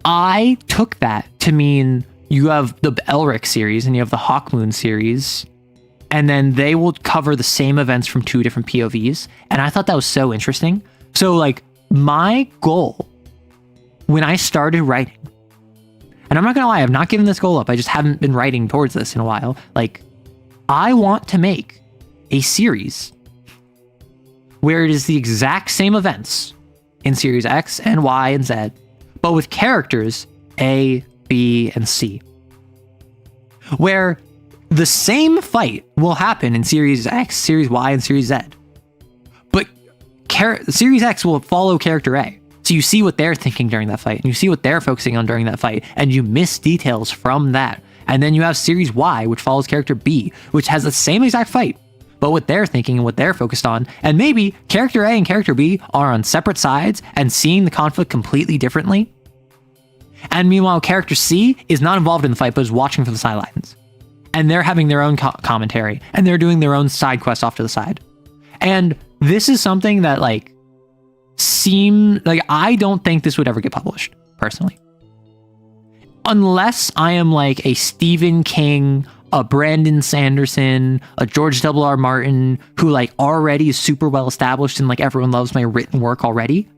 I took that to mean you have the Elric series and you have the Hawkmoon series, and then they will cover the same events from two different POVs. And I thought that was so interesting. So like my goal when I started writing, and I'm not gonna lie, I've not given this goal up. I just haven't been writing towards this in a while. Like, I want to make a series where it is the exact same events in series X and Y and Z, but with characters A, B, and C. Where the same fight will happen in series X, series Y, and series Z. But series X will follow character A. So you see what they're thinking during that fight, and you see what they're focusing on during that fight, and you miss details from that. And then you have series Y, which follows character B, which has the same exact fight, but what they're thinking and what they're focused on. And maybe character A and character B are on separate sides and seeing the conflict completely differently. And meanwhile, character C is not involved in the fight, but is watching from the sidelines. And they're having their own commentary, and they're doing their own side quests off to the side. And this is something that like I don't think this would ever get published, personally. Unless I am like a Stephen King, a Brandon Sanderson, a George W.R. Martin, who like already is super well established and like everyone loves my written work already.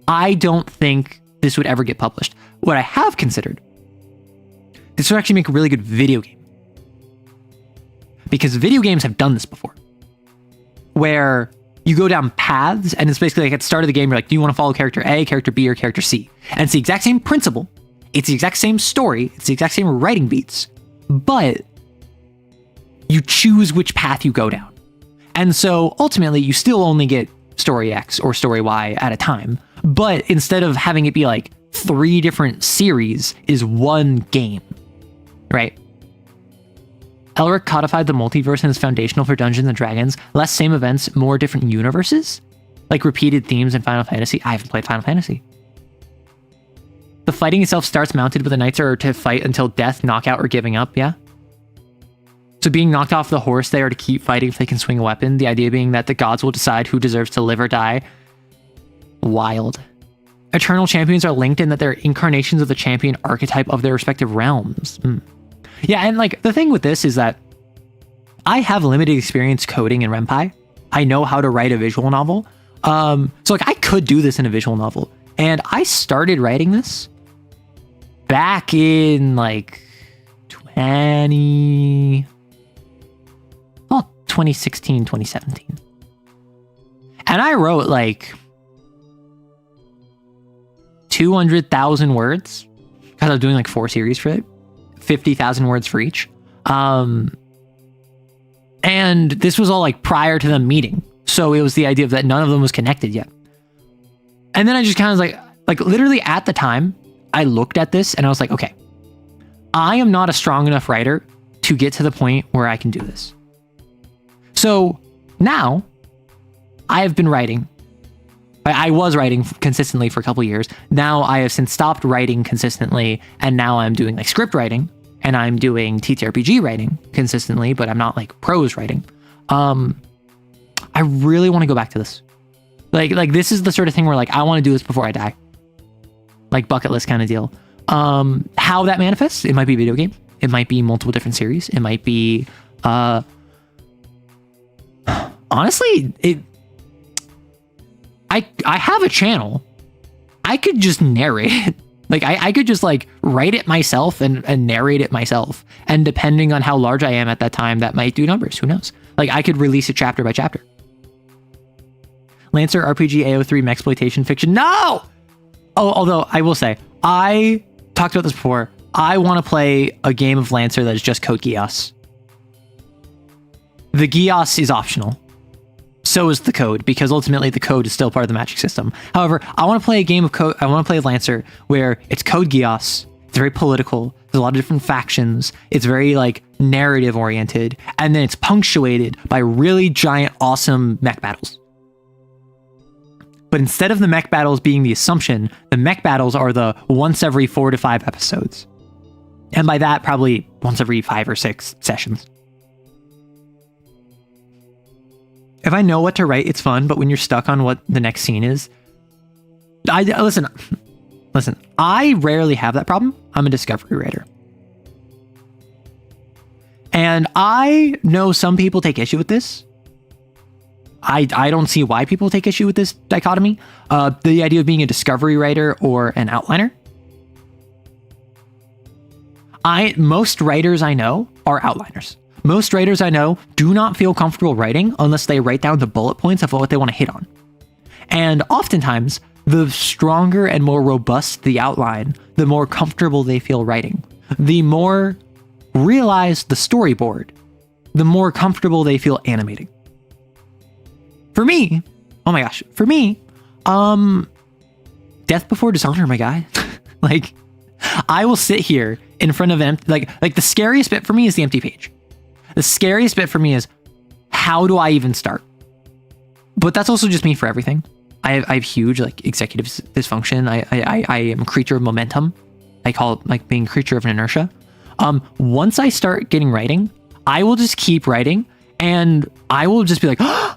I don't think this would ever get published. What I have considered, this would actually make a really good video game. Because video games have done this before. Where you go down paths, and it's basically like at the start of the game, you're like, do you want to follow character A, character B, or character C? And it's the exact same principle. It's the exact same story. It's the exact same writing beats. But you choose which path you go down. And so ultimately, you still only get story X or story Y at a time. But instead of having it be like 3 different series, is one game, right? Elric codified the multiverse and is foundational for Dungeons and Dragons. Less same events, more different universes? Like repeated themes in Final Fantasy? I haven't played Final Fantasy. The fighting itself starts mounted, but the knights are to fight until death, knockout, or giving up, yeah? So being knocked off the horse, they are to keep fighting if they can swing a weapon. The idea being that the gods will decide who deserves to live or die. Wild. Eternal champions are linked in that they're incarnations of the champion archetype of their respective realms. Yeah, and like the thing with this is that I have limited experience coding in Ren'Py. I know how to write a visual novel. So like I could do this in a visual novel. And I started writing this back in like 2016, 2017. And I wrote like 200,000 words because I was doing like 4 series for it. 50,000 words for each. And this was all like prior to them meeting. So it was the idea of that none of them was connected yet. And then I just kind of like literally at the time I looked at this and I was like, okay, I am not a strong enough writer to get to the point where I can do this. So now I have been writing. I was writing consistently for a couple years. Now I have since stopped writing consistently, and now I'm doing like script writing and I'm doing TTRPG writing consistently, but I'm not like prose writing. I really want to go back to this. Like this is the sort of thing where like I want to do this before I die. Like bucket list kind of deal. How that manifests, it might be a video game. It might be multiple different series. It might be honestly, I have a channel. I could just narrate it. Like I could just like write it myself and narrate it myself. And depending on how large I am at that time, that might do numbers. Who knows? Like I could release it chapter by chapter. Lancer RPG AO3 mexploitation fiction. No! Oh, although I will say, I talked about this before. I want to play a game of Lancer that is just code Geass. The Geass is optional. So is the code, because ultimately the code is still part of the magic system. However, I want to play a game of code. I want to play Lancer where it's code Geass. It's very political. There's a lot of different factions. It's very like narrative oriented. And then it's punctuated by really giant, awesome mech battles. But instead of the mech battles being the assumption, the mech battles are the once every 4 to 5 episodes. And by that, probably once every 5 or 6 sessions. If I know what to write, it's fun, but when you're stuck on what the next scene is, listen, I rarely have that problem. I'm a discovery writer. And I know some people take issue with this. I don't see why people take issue with this dichotomy. The idea of being a discovery writer or an outliner. Most writers I know are outliners. Most writers I know do not feel comfortable writing unless they write down the bullet points of what they want to hit on. And oftentimes, the stronger and more robust the outline, the more comfortable they feel writing. The more realized the storyboard, the more comfortable they feel animating. For me, oh my gosh, Death Before Dishonor, my guy. Like, I will sit here in front of like the scariest bit for me is the empty page. The scariest bit for me is, how do I even start? But that's also just me for everything. I have huge like executive dysfunction. I am a creature of momentum. I call it like being a creature of inertia. Once I start getting writing, I will just keep writing, and I will just be like, oh,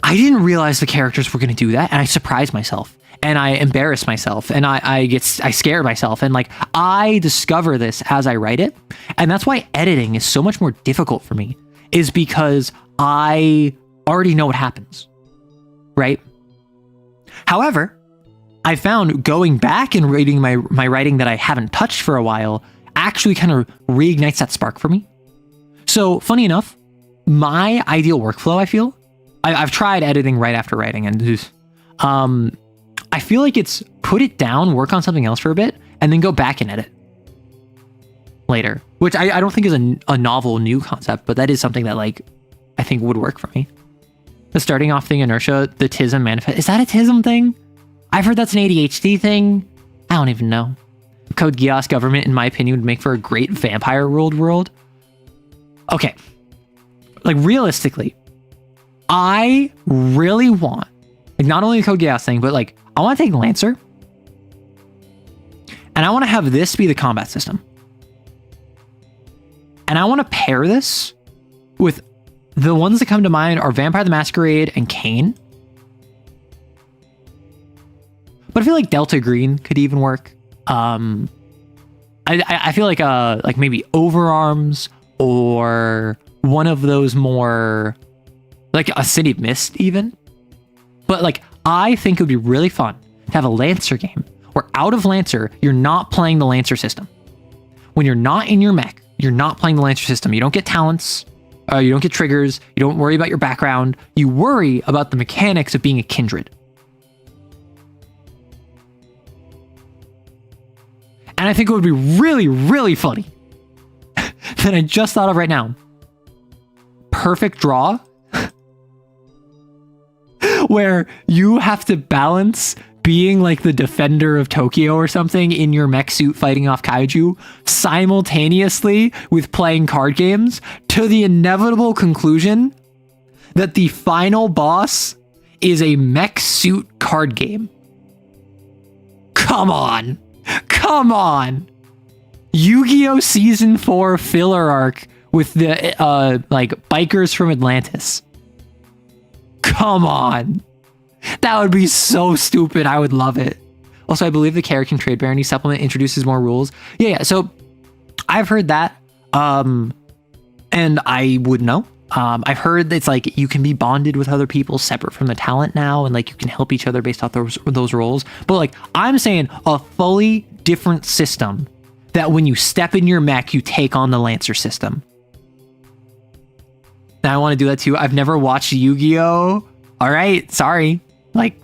I didn't realize the characters were going to do that, and I surprise myself, and I embarrass myself, and I scare myself, and like I discover this as I write it, and that's why editing is so much more difficult for me, is because I already know what happens, right? However, I found going back and reading my writing that I haven't touched for a while actually kind of reignites that spark for me. So funny enough, my ideal workflow, I feel, I've tried editing right after writing, and just, I feel like it's put it down, work on something else for a bit, and then go back and edit later, which I don't think is a novel new concept, but that is something that like I think would work for me. The starting off thing, inertia, the TISM manifest. Is that a TISM thing? I've heard that's an ADHD thing. I don't even know. Code Geass government, in my opinion, would make for a great vampire ruled world. Okay. Like realistically, I really want, like not only the Code Geass thing, but like I want to take Lancer and I want to have this be the combat system. And I want to pair this with the ones that come to mind are Vampire the Masquerade and Kane. But I feel like Delta Green could even work. I feel like maybe Overarms or one of those more like a City of Mist even. But like I think it would be really fun to have a Lancer game where out of Lancer, you're not playing the Lancer system. When you're not in your mech, you're not playing the Lancer system. You don't get talents. You don't get triggers. You don't worry about your background. You worry about the mechanics of being a kindred. And I think it would be really, really funny that I just thought of right now. Perfect Draw, where you have to balance being like the defender of Tokyo or something in your mech suit fighting off kaiju simultaneously with playing card games, to the inevitable conclusion that the final boss is a mech suit card game. Come on. Come on. Yu-Gi-Oh! Season 4 filler arc with the like bikers from Atlantis. Come on. That would be so stupid. I would love it. Also, I believe the Character Trade Barony supplement introduces more rules. Yeah. So I've heard that. And I would know. I've heard that it's like you can be bonded with other people separate from the talent now, and like you can help each other based off those roles. But like I'm saying a fully different system that when you step in your mech, you take on the Lancer system. Now I want to do that too. I've never watched Yu-Gi-Oh! All right, sorry. Like,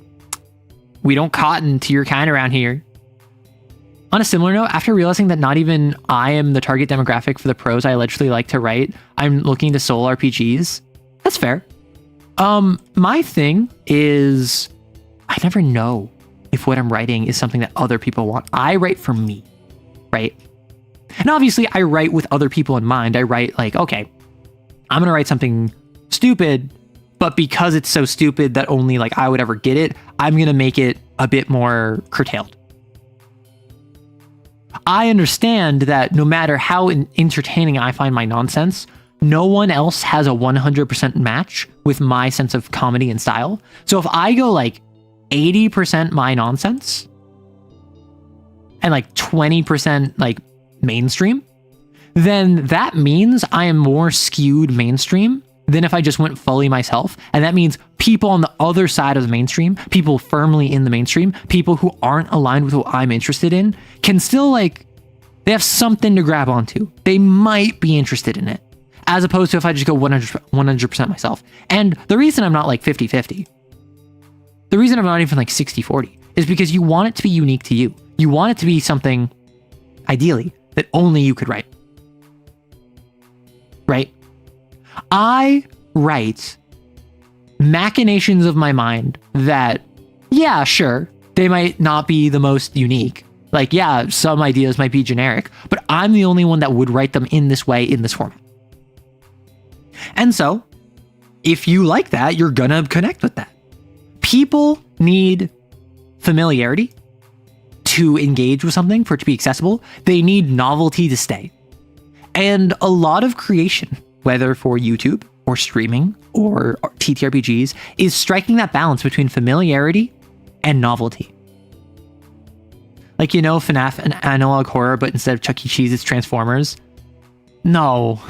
we don't cotton to your kind around here. On a similar note, after realizing that not even I am the target demographic for the prose I allegedly like to write, I'm looking to soul RPGs. That's fair. My thing is, I never know if what I'm writing is something that other people want. I write for me, right? And obviously I write with other people in mind. I write like, okay, I'm going to write something stupid, but because it's so stupid that only like I would ever get it, I'm going to make it a bit more curtailed. I understand that no matter how entertaining I find my nonsense, no one else has a 100% match with my sense of comedy and style. So if I go like 80% my nonsense and like 20% like mainstream, then that means I am more skewed mainstream than if I just went fully myself. And that means people on the other side of the mainstream, people firmly in the mainstream, people who aren't aligned with what I'm interested in, can still like, they have something to grab onto. They might be interested in it. As opposed to if I just go 100% myself. And the reason I'm not like 50-50, the reason I'm not even like 60-40 is because you want it to be unique to you. You want it to be something, ideally, that only you could write. Right? I write machinations of my mind that, yeah, sure, they might not be the most unique. Like, yeah, some ideas might be generic, but I'm the only one that would write them in this way, in this format. And so, if you like that, you're gonna connect with that. People need familiarity to engage with something, for it to be accessible. They need novelty to stay. And a lot of creation, whether for YouTube or streaming or TTRPGs, is striking that balance between familiarity and novelty. Like, you know, FNAF and analog horror, but instead of Chuck E. Cheese, it's Transformers. No.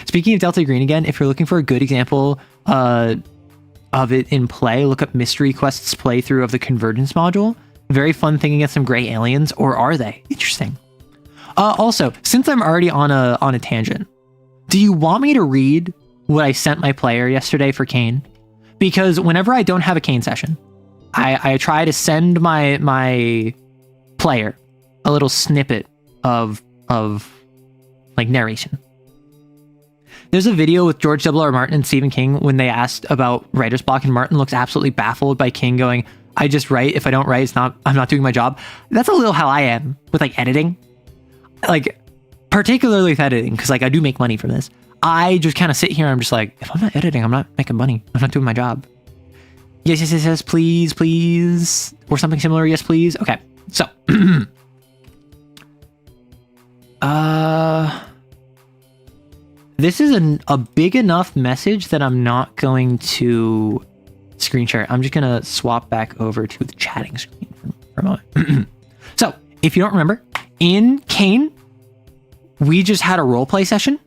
Speaking of Delta Green again, if you're looking for a good example of it in play, look up Mystery Quest's playthrough of the Convergence module. Very fun thing against some gray aliens, or are they? Interesting. Also, since I'm already on a tangent, do you want me to read what I sent my player yesterday for Kane? Because whenever I don't have a Kane session, I try to send my player a little snippet of like narration. There's a video with George W.R. Martin and Stephen King when they asked about writer's block, and Martin looks absolutely baffled by King going, I just write. If I don't write, I'm not doing my job. That's a little how I am with like editing. Like, particularly with editing, because like I do make money from this. I just kind of sit here and I'm just like, if I'm not editing, I'm not making money. I'm not doing my job. Yes, please. Or something similar, yes, please. Okay, so. This is a big enough message that I'm not going to screen share. I'm just going to swap back over to the chatting screen for a moment. So, if you don't remember, in Kane, we just had a roleplay session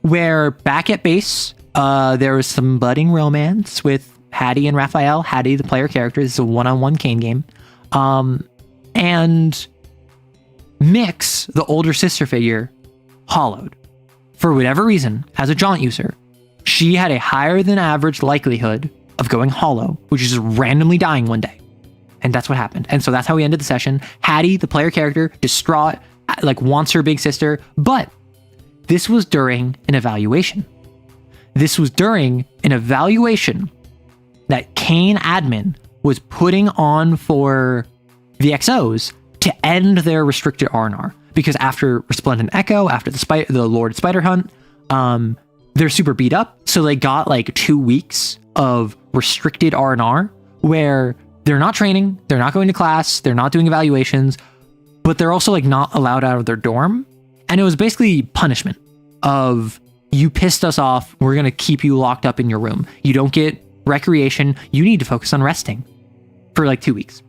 where back at base, there was some budding romance with Hattie and Raphael. Hattie, the player character. This is a one-on-one Kane game. And Mix, the older sister figure, hollowed. For whatever reason, as a jaunt user, she had a higher than average likelihood of going hollow, which is randomly dying one day. And that's what happened. And so that's how we ended the session. Hattie, the player character, distraught, like wants her big sister. But this was during an evaluation. This was during an evaluation that Kane admin was putting on for the XOs to end their restricted R&R. Because after Resplendent Echo, after the Lord Spider Hunt, they're super beat up. So they got like 2 weeks of restricted R&R where they're not training, they're not going to class, they're not doing evaluations, but they're also like not allowed out of their dorm. And it was basically punishment of, you pissed us off, we're going to keep you locked up in your room. You don't get recreation, you need to focus on resting for like 2 weeks.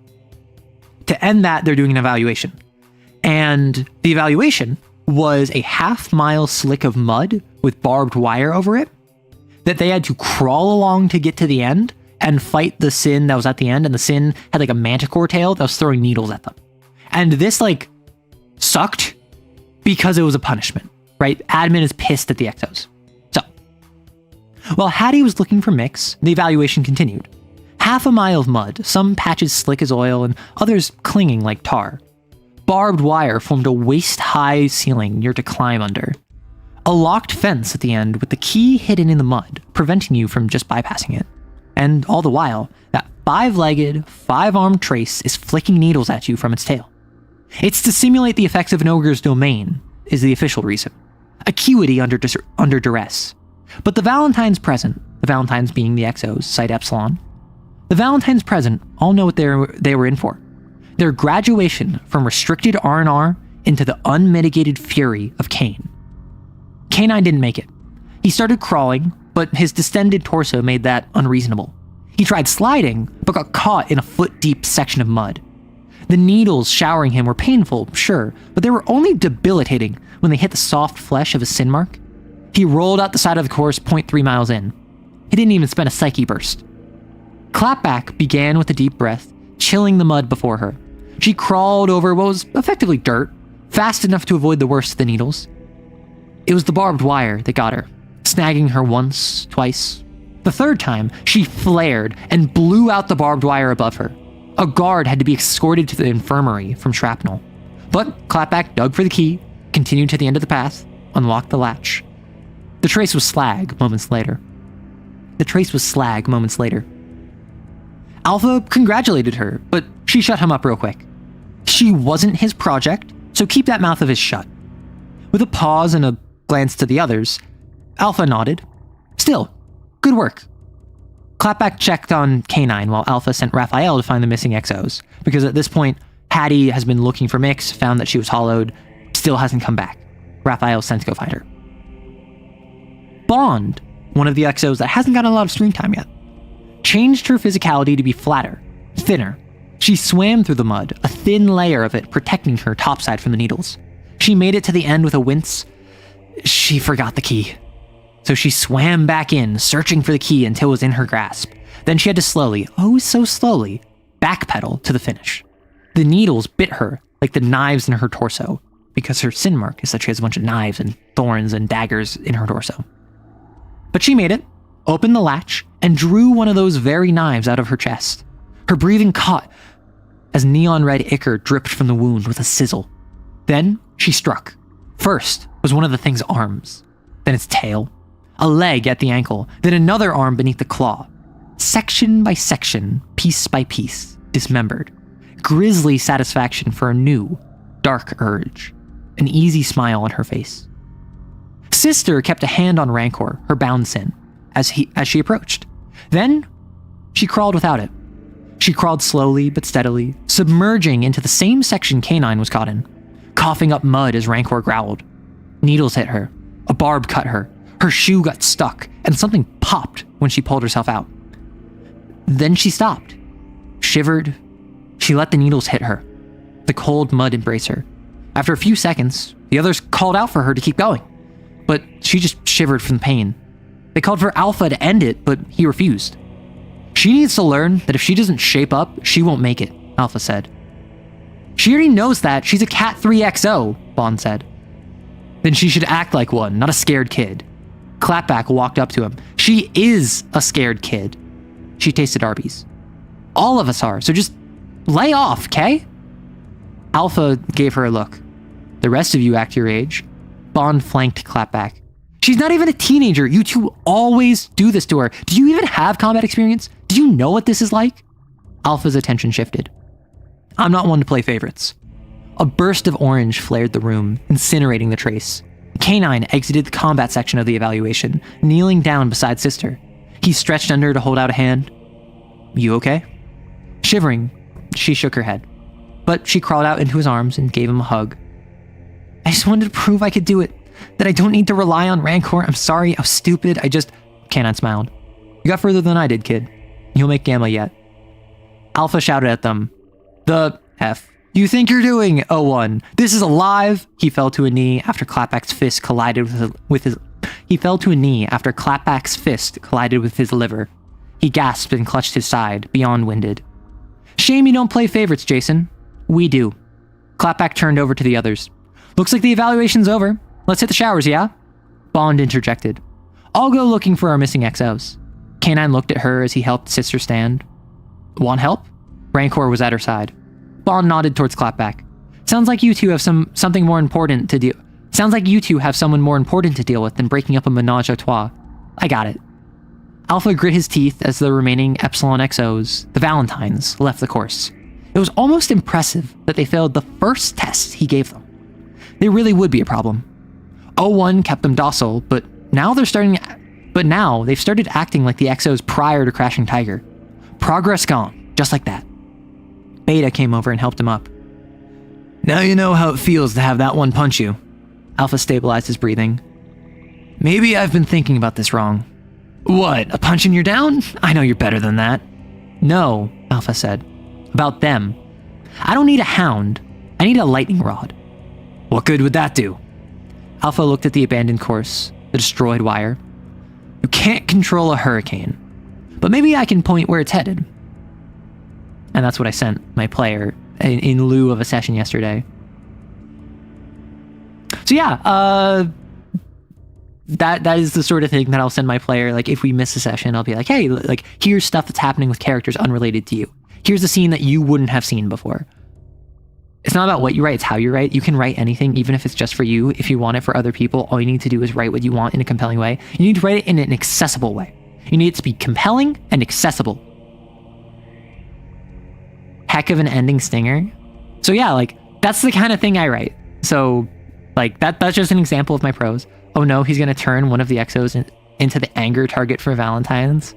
To end that, they're doing an evaluation. And the evaluation was a half-mile slick of mud with barbed wire over it that they had to crawl along to get to the end and fight the Sin that was at the end. And the Sin had like a manticore tail that was throwing needles at them. And this like sucked because it was a punishment, right? Admin is pissed at the Exos. So While Hattie was looking for Mix, the evaluation continued. Half a mile of mud, some patches slick as oil and others clinging like tar. Barbed wire formed a waist-high ceiling you're to climb under. A locked fence at the end with the key hidden in the mud, preventing you from just bypassing it. And all the while, that 5-legged, 5-armed trace is flicking needles at you from its tail. It's to simulate the effects of an ogre's domain, is the official reason. Acuity under duress. But the Valentines present, the Valentines being the XOs, Site Epsilon, the Valentines present all know what they were in for. Their graduation from restricted R&R into the unmitigated fury of Cain. K9 didn't make it. He started crawling, but his distended torso made that unreasonable. He tried sliding, but got caught in a foot-deep section of mud. The needles showering him were painful, sure, but they were only debilitating when they hit the soft flesh of his sin mark. He rolled out the side of the course 0.3 miles in. He didn't even spend a psyche burst. Clapback began with a deep breath, chilling the mud before her. She crawled over what was effectively dirt, fast enough to avoid the worst of the needles. It was the barbed wire that got her, snagging her once, twice. The third time, she flared and blew out the barbed wire above her. A guard had to be escorted to the infirmary from shrapnel. But Clapback dug for the key, continued to the end of the path, unlocked the latch. The trace was slag moments later. Alpha congratulated her, but she shut him up real quick. She wasn't his project, so keep that mouth of his shut. With a pause and a glance to the others, Alpha nodded. Still, good work. Clapback checked on K9 while Alpha sent Raphael to find the missing XOs, because at this point, Hattie has been looking for Mix, found that she was hollowed, still hasn't come back. Raphael sent to go find her. Bond, one of the XOs that hasn't gotten a lot of screen time yet, changed her physicality to be flatter, thinner. She swam through the mud, a thin layer of it protecting her topside from the needles. She made it to the end with a wince. She forgot the key. So she swam back in, searching for the key until it was in her grasp. Then she had to slowly, oh so slowly, backpedal to the finish. The needles bit her like the knives in her torso, because her sin mark is that she has a bunch of knives and thorns and daggers in her torso. But she made it, opened the latch, and drew one of those very knives out of her chest. Her breathing caught as neon red ichor dripped from the wound with a sizzle. Then she struck. First was one of the thing's arms, then its tail, a leg at the ankle, then another arm beneath the claw. Section by section, piece by piece, dismembered. Grisly satisfaction for a new, dark urge. An easy smile on her face. Sister kept a hand on Rancor, her bound sin, as she approached. Then, she crawled without it. She crawled slowly but steadily, submerging into the same section K9 was caught in, coughing up mud as Rancor growled. Needles hit her. A barb cut her. Her shoe got stuck, and something popped when she pulled herself out. Then she stopped. Shivered. She let the needles hit her. The cold mud embrace her. After a few seconds, the others called out for her to keep going, but she just shivered from the pain. They called for Alpha to end it, but he refused. She needs to learn that if she doesn't shape up, she won't make it, Alpha said. She already knows that. She's a Cat 3 XO, Bond said. Then she should act like one, not a scared kid. Clapback walked up to him. She is a scared kid. She tasted Arby's. All of us are, so just lay off, okay? Alpha gave her a look. The rest of you act your age. Bond flanked Clapback. She's not even a teenager. You two always do this to her. Do you even have combat experience? Do you know what this is like? Alpha's attention shifted. I'm not one to play favorites. A burst of orange flared the room, incinerating the trace. K9 exited the combat section of the evaluation, kneeling down beside Sister. He stretched under her to hold out a hand. You okay? Shivering, she shook her head. But she crawled out into his arms and gave him a hug. I just wanted to prove I could do it. That I don't need to rely on Rancor. I'm sorry, I was stupid. K9 smiled. You got further than I did, kid. You'll make Gamma yet. Alpha shouted at them. The F you think you're doing, 01? This is alive. He fell to a knee after Clapback's fist collided with his liver. He gasped and clutched his side, beyond winded. Shame you don't play favorites, Jason. We do. Clapback turned over to the others. Looks like the evaluation's over. Let's hit the showers, yeah? Bond interjected. I'll go looking for our missing XOs. K9 looked at her as he helped Sister stand. Want help? Rancor was at her side. Bond nodded towards Clapback. Sounds like you two have something more important to deal. Sounds like you two have someone more important to deal with than breaking up a menage a trois. I got it. Alpha grit his teeth as the remaining Epsilon XOs, the Valentines, left the course. It was almost impressive that they failed the first test he gave them. They really would be a problem. 01 kept them docile, but now they've started acting like the XOs prior to crashing Tiger. Progress gone, just like that. Beta came over and helped him up. Now you know how it feels to have that one punch you. Alpha stabilized his breathing. Maybe I've been thinking about this wrong. What, a punching you're down? I know you're better than that. No, Alpha said. About them. I don't need a hound. I need a lightning rod. What good would that do? Alpha looked at the abandoned course, the destroyed wire. You can't control a hurricane, but maybe I can point where it's headed. And that's what I sent my player in lieu of a session yesterday. So yeah, that is the sort of thing that I'll send my player. Like if we miss a session, I'll be like, hey, like here's stuff that's happening with characters unrelated to you. Here's a scene that you wouldn't have seen before. It's not about what you write, it's how you write. You can write anything, even if it's just for you. If you want it for other people, all you need to do is write what you want in a compelling way. You need to write it in an accessible way. You need it to be compelling and accessible. Heck of an ending stinger. So yeah, like that's the kind of thing I write. So like that's just an example of my prose. Oh no, he's gonna turn one of the XOs into the anger target for Valentine's.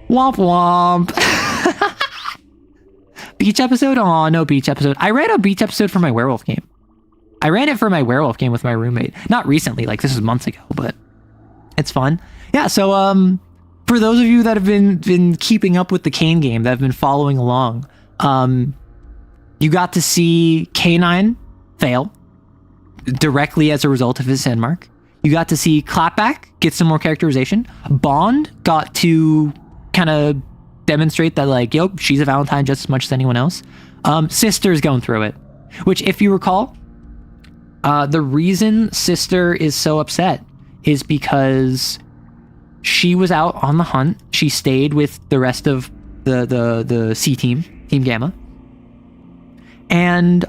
Womp womp. Beach episode? Aw, no beach episode. I ran a beach episode for my werewolf game. I ran it for my werewolf game with my roommate. Not recently, like this was months ago, but it's fun. Yeah, so for those of you that have been keeping up with the Kane game, that have been following along, you got to see K9 fail directly as a result of his send mark. You got to see Clapback get some more characterization. Bond got to kind of demonstrate that like, yo, she's a Valentine just as much as anyone else. Sister's going through it, which if you recall, the reason Sister is so upset is because she was out on the hunt. She stayed with the rest of the C team, Team Gamma. And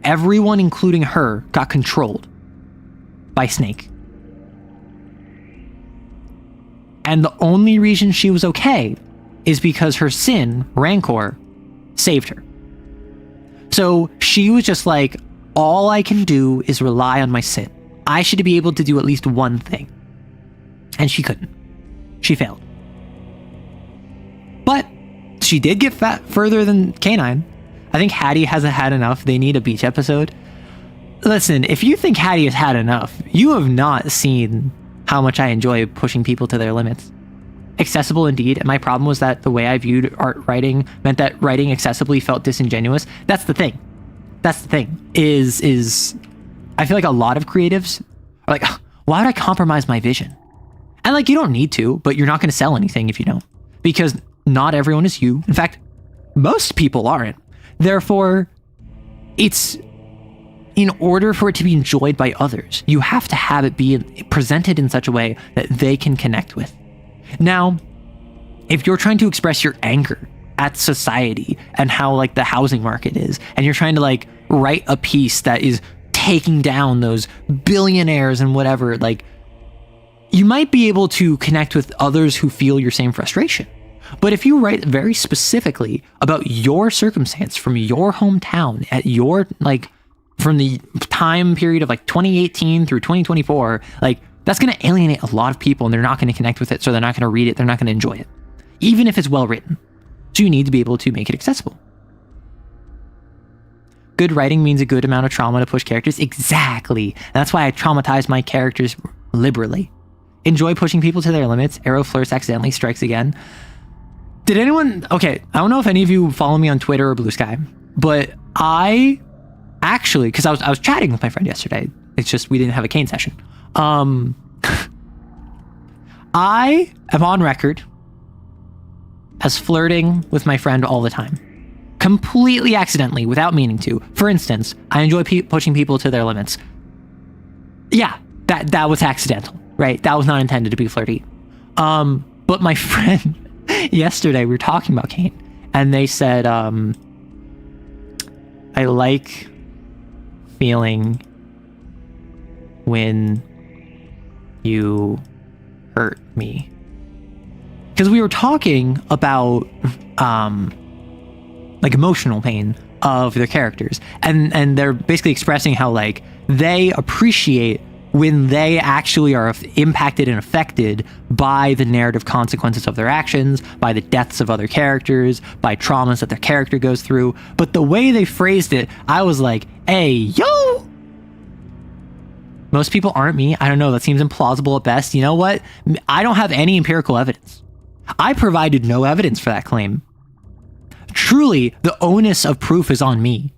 everyone, including her, got controlled by Snake. And the only reason she was okay is because her sin, Rancor, saved her. So she was just like, all I can do is rely on my sin. I should be able to do at least one thing. And she couldn't. She failed. But she did get further than K9. I think Hattie hasn't had enough. They need a beach episode. Listen, if you think Hattie has had enough, you have not seen how much I enjoy pushing people to their limits. Accessible indeed, and my problem was that the way I viewed art writing meant that writing accessibly felt disingenuous. That's the thing. Is I feel like a lot of creatives are like, why would I compromise my vision? And like, you don't need to, but you're not going to sell anything if you don't. Because not everyone is you. In fact, most people aren't. Therefore, it's in order for it to be enjoyed by others, you have to have it be presented in such a way that they can connect with. Now, if you're trying to express your anger at society and how like the housing market is, and you're trying to like write a piece that is taking down those billionaires and whatever, like you might be able to connect with others who feel your same frustration. But if you write very specifically about your circumstance from your hometown at your like from the time period of like 2018 through 2024, like that's going to alienate a lot of people and they're not going to connect with it. So they're not going to read it. They're not going to enjoy it, even if it's well written. So you need to be able to make it accessible. Good writing means a good amount of trauma to push characters. Exactly. That's why I traumatize my characters liberally. Enjoy pushing people to their limits. Arrow flirts accidentally strikes again. Did anyone... Okay, I don't know if any of you follow me on Twitter or Blue Sky, but I actually... Because I was chatting with my friend yesterday. It's just we didn't have a Kane session. I am on record as flirting with my friend all the time. Completely accidentally, without meaning to. For instance, I enjoy pushing people to their limits. Yeah, that was accidental. right? That was not intended to be flirty. But my friend yesterday, we were talking about Kane, and they said, I like feeling when you hurt me. Because we were talking about like emotional pain of their characters, and they're basically expressing how like they appreciate when they actually are impacted and affected by the narrative consequences of their actions, by the deaths of other characters, by traumas that their character goes through. But the way they phrased it, I was like, hey, yo! Most people aren't me. I don't know. That seems implausible at best. You know what? I don't have any empirical evidence. I provided no evidence for that claim. Truly, the onus of proof is on me.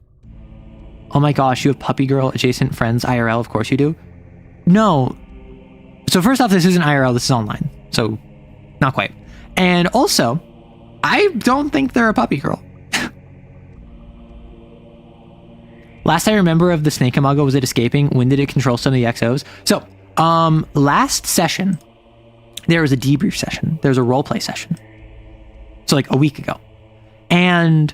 Oh my gosh, you have puppy girl adjacent friends IRL? Of course you do. No. So first off, this isn't IRL, this is online. So, not quite. And also, I don't think they're a puppy girl. Last I remember of the Snake Imago, was it escaping? When did it control some of the XOs? So, last session, there was a debrief session. There was a roleplay session. So like a week ago. And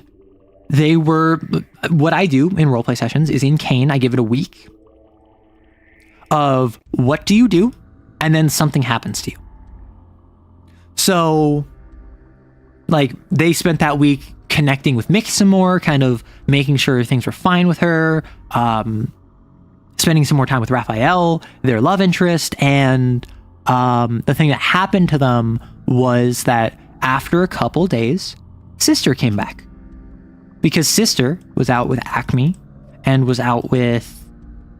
they were, what I do in roleplay sessions is in Kane, I give it a week of what do you do, and then something happens to you. So, like, they spent that week connecting with Mick some more, kind of making sure things were fine with her, spending some more time with Raphael, their love interest, and the thing that happened to them was that after a couple days, Sister came back. Because Sister was out with Acme, and was out with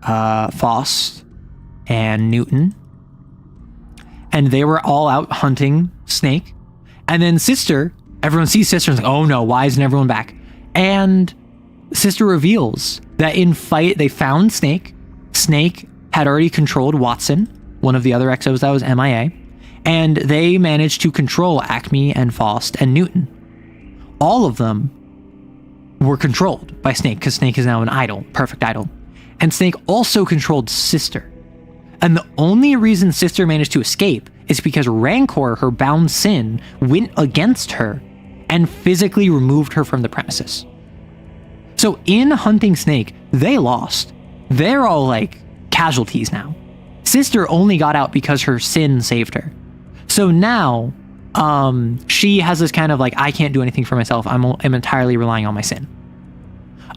Faust, and Newton, and they were all out hunting Snake. And then Sister, everyone sees Sister and is like, oh no, why isn't everyone back? And Sister reveals that in fight they found Snake. Snake had already controlled Watson, one of the other XOs that was MIA, and they managed to control Acme and Faust and Newton. All of them were controlled by Snake, because Snake is now an idol, perfect idol. And Snake also controlled Sister. And the only reason Sister managed to escape is because Rancor, her bound sin, went against her and physically removed her from the premises. So in hunting Snake, they lost. They're all like casualties now. Sister only got out because her sin saved her. So now, she has this kind of like, I can't do anything for myself. I'm entirely relying on my sin.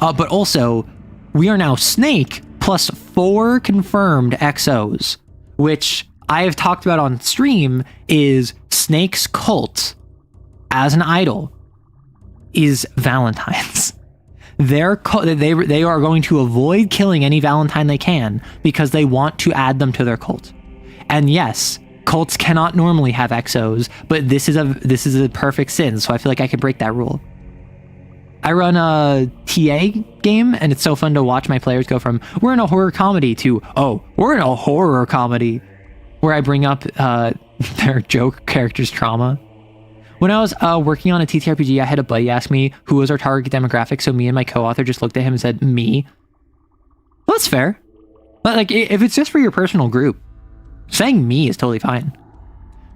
But also, we are now Snake plus 4 confirmed XOs, which I have talked about on stream is Snake's cult as an idol is Valentine's. They are going to avoid killing any Valentine they can because they want to add them to their cult. And yes, cults cannot normally have XOs, but this is a perfect sin, so I feel like I could break that rule. I run a TA game, and it's so fun to watch my players go from, we're in a horror comedy, to, oh, we're in a horror comedy, where I bring up their joke character's trauma. When I was working on a TTRPG, I had a buddy ask me who was our target demographic, so me and my co-author just looked at him and said, me. Well, that's fair. But like, if it's just for your personal group, saying me is totally fine.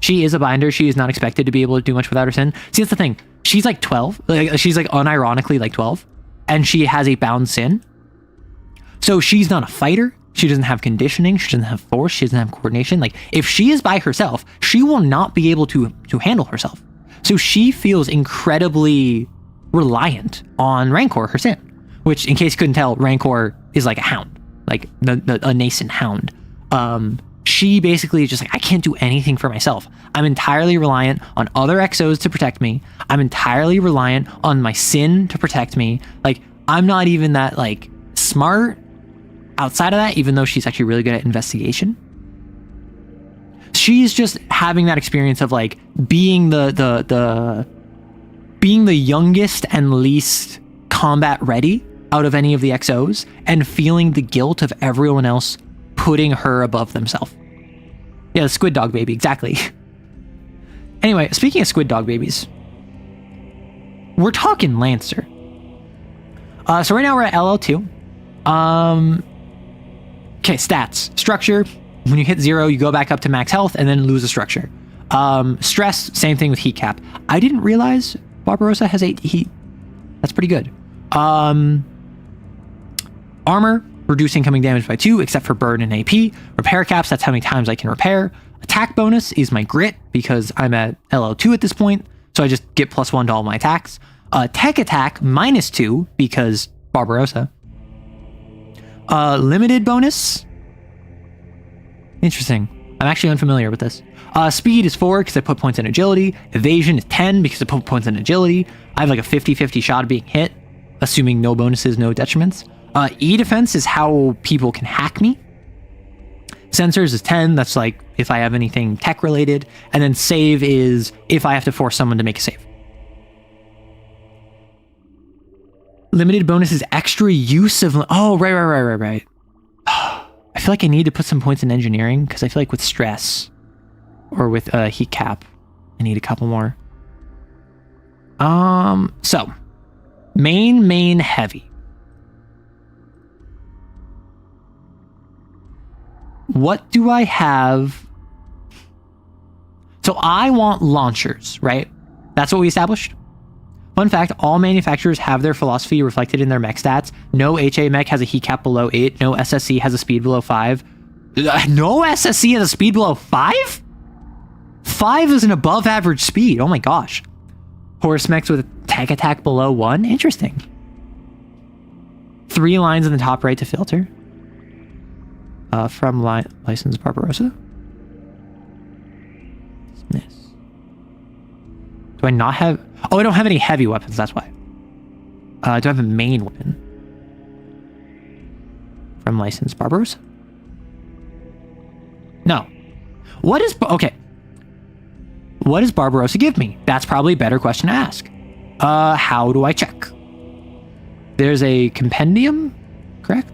She is a binder. She is not expected to be able to do much without her sin. See, that's the thing. She's like 12. Like, she's like unironically like 12. And she has a bound sin. So she's not a fighter. She doesn't have conditioning. She doesn't have force. She doesn't have coordination. Like, if she is by herself, she will not be able to handle herself. So she feels incredibly reliant on Rancor, her sin. Which, in case you couldn't tell, Rancor is like a hound. Like, a nascent hound. She basically is just like, I can't do anything for myself. I'm entirely reliant on other XOs to protect me. I'm entirely reliant on my sin to protect me. Like, I'm not even that, like, smart outside of that, even though she's actually really good at investigation. She's just having that experience of, like, being the youngest and least combat ready out of any of the XOs, and feeling the guilt of everyone else putting her above themselves. Yeah, the squid dog baby, exactly. Anyway, speaking of squid dog babies, we're talking Lancer. So right now we're at LL2. Okay, stats. Structure, when you hit 0, you go back up to max health and then lose a structure. Stress, same thing with heat cap. I didn't realize Barbarossa has 8 heat. That's pretty good. Armor, reduce incoming damage by 2, except for burn and AP. Repair caps, that's how many times I can repair. Attack bonus is my grit, because I'm at LL2 at this point, so I just get +1 to all my attacks. Tech attack, -2, because Barbarossa. Limited bonus. Interesting. I'm actually unfamiliar with this. Speed is 4 because I put points in agility. Evasion is 10 because I put points in agility. I have like a 50-50 shot of being hit, assuming no bonuses, no detriments. E-defense is how people can hack me. Sensors is 10. That's like if I have anything tech related. And then save is if I have to force someone to make a save. Limited bonus is extra use of... Oh, right. I feel like I need to put some points in engineering because I feel like with stress or with heat cap, I need a couple more. So main heavy. What do I have? So I want launchers, right? That's what we established. Fun fact, all manufacturers have their philosophy reflected in their mech stats. No HA mech has a heat cap below 8. No SSC has a speed below 5. No SSC has a speed below 5? 5 is an above average speed. Oh my gosh. Horse mechs with a tech attack below 1? Interesting. 3 lines in the top right to filter. From license Barbarossa. Miss. Do I not have... Oh, I don't have any heavy weapons, that's why. Do I have a main weapon? From license Barbarossa? No. What is... Okay. What does Barbarossa give me? That's probably a better question to ask. How do I check? There's a compendium, correct?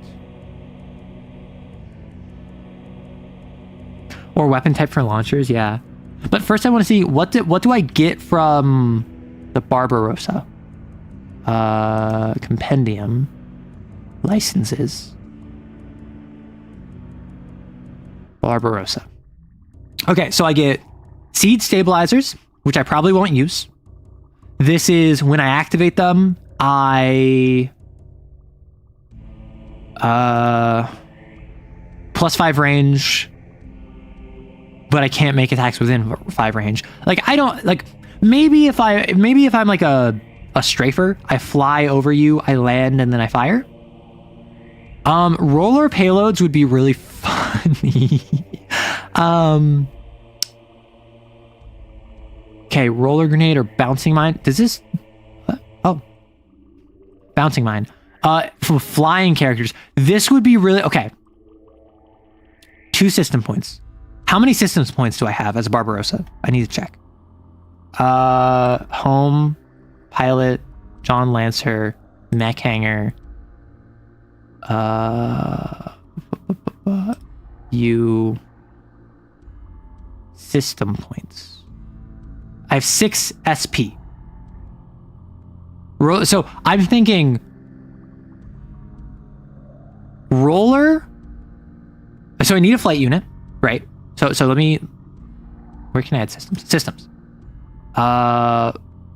Or weapon type for launchers, yeah. But first I want to see, what do I get from the Barbarossa? Compendium. Licenses. Barbarossa. Okay, so I get seed stabilizers, which I probably won't use. This is when I activate them, I... +5 range... but I can't make attacks within 5 range. Like, I don't, like, maybe if I'm like a strafer, I fly over you, I land, and then I fire. Roller payloads would be really funny. Okay, roller grenade or bouncing mine. Does this, what? Oh, bouncing mine. For flying characters, this would be really, okay. 2 system points. How many systems points do I have as a Barbarossa? I need to check. Home, pilot, John Lancer, mech hanger. You system points. I have 6 SP. So I'm thinking roller. So I need a flight unit, right? So let me, where can I add systems? Systems.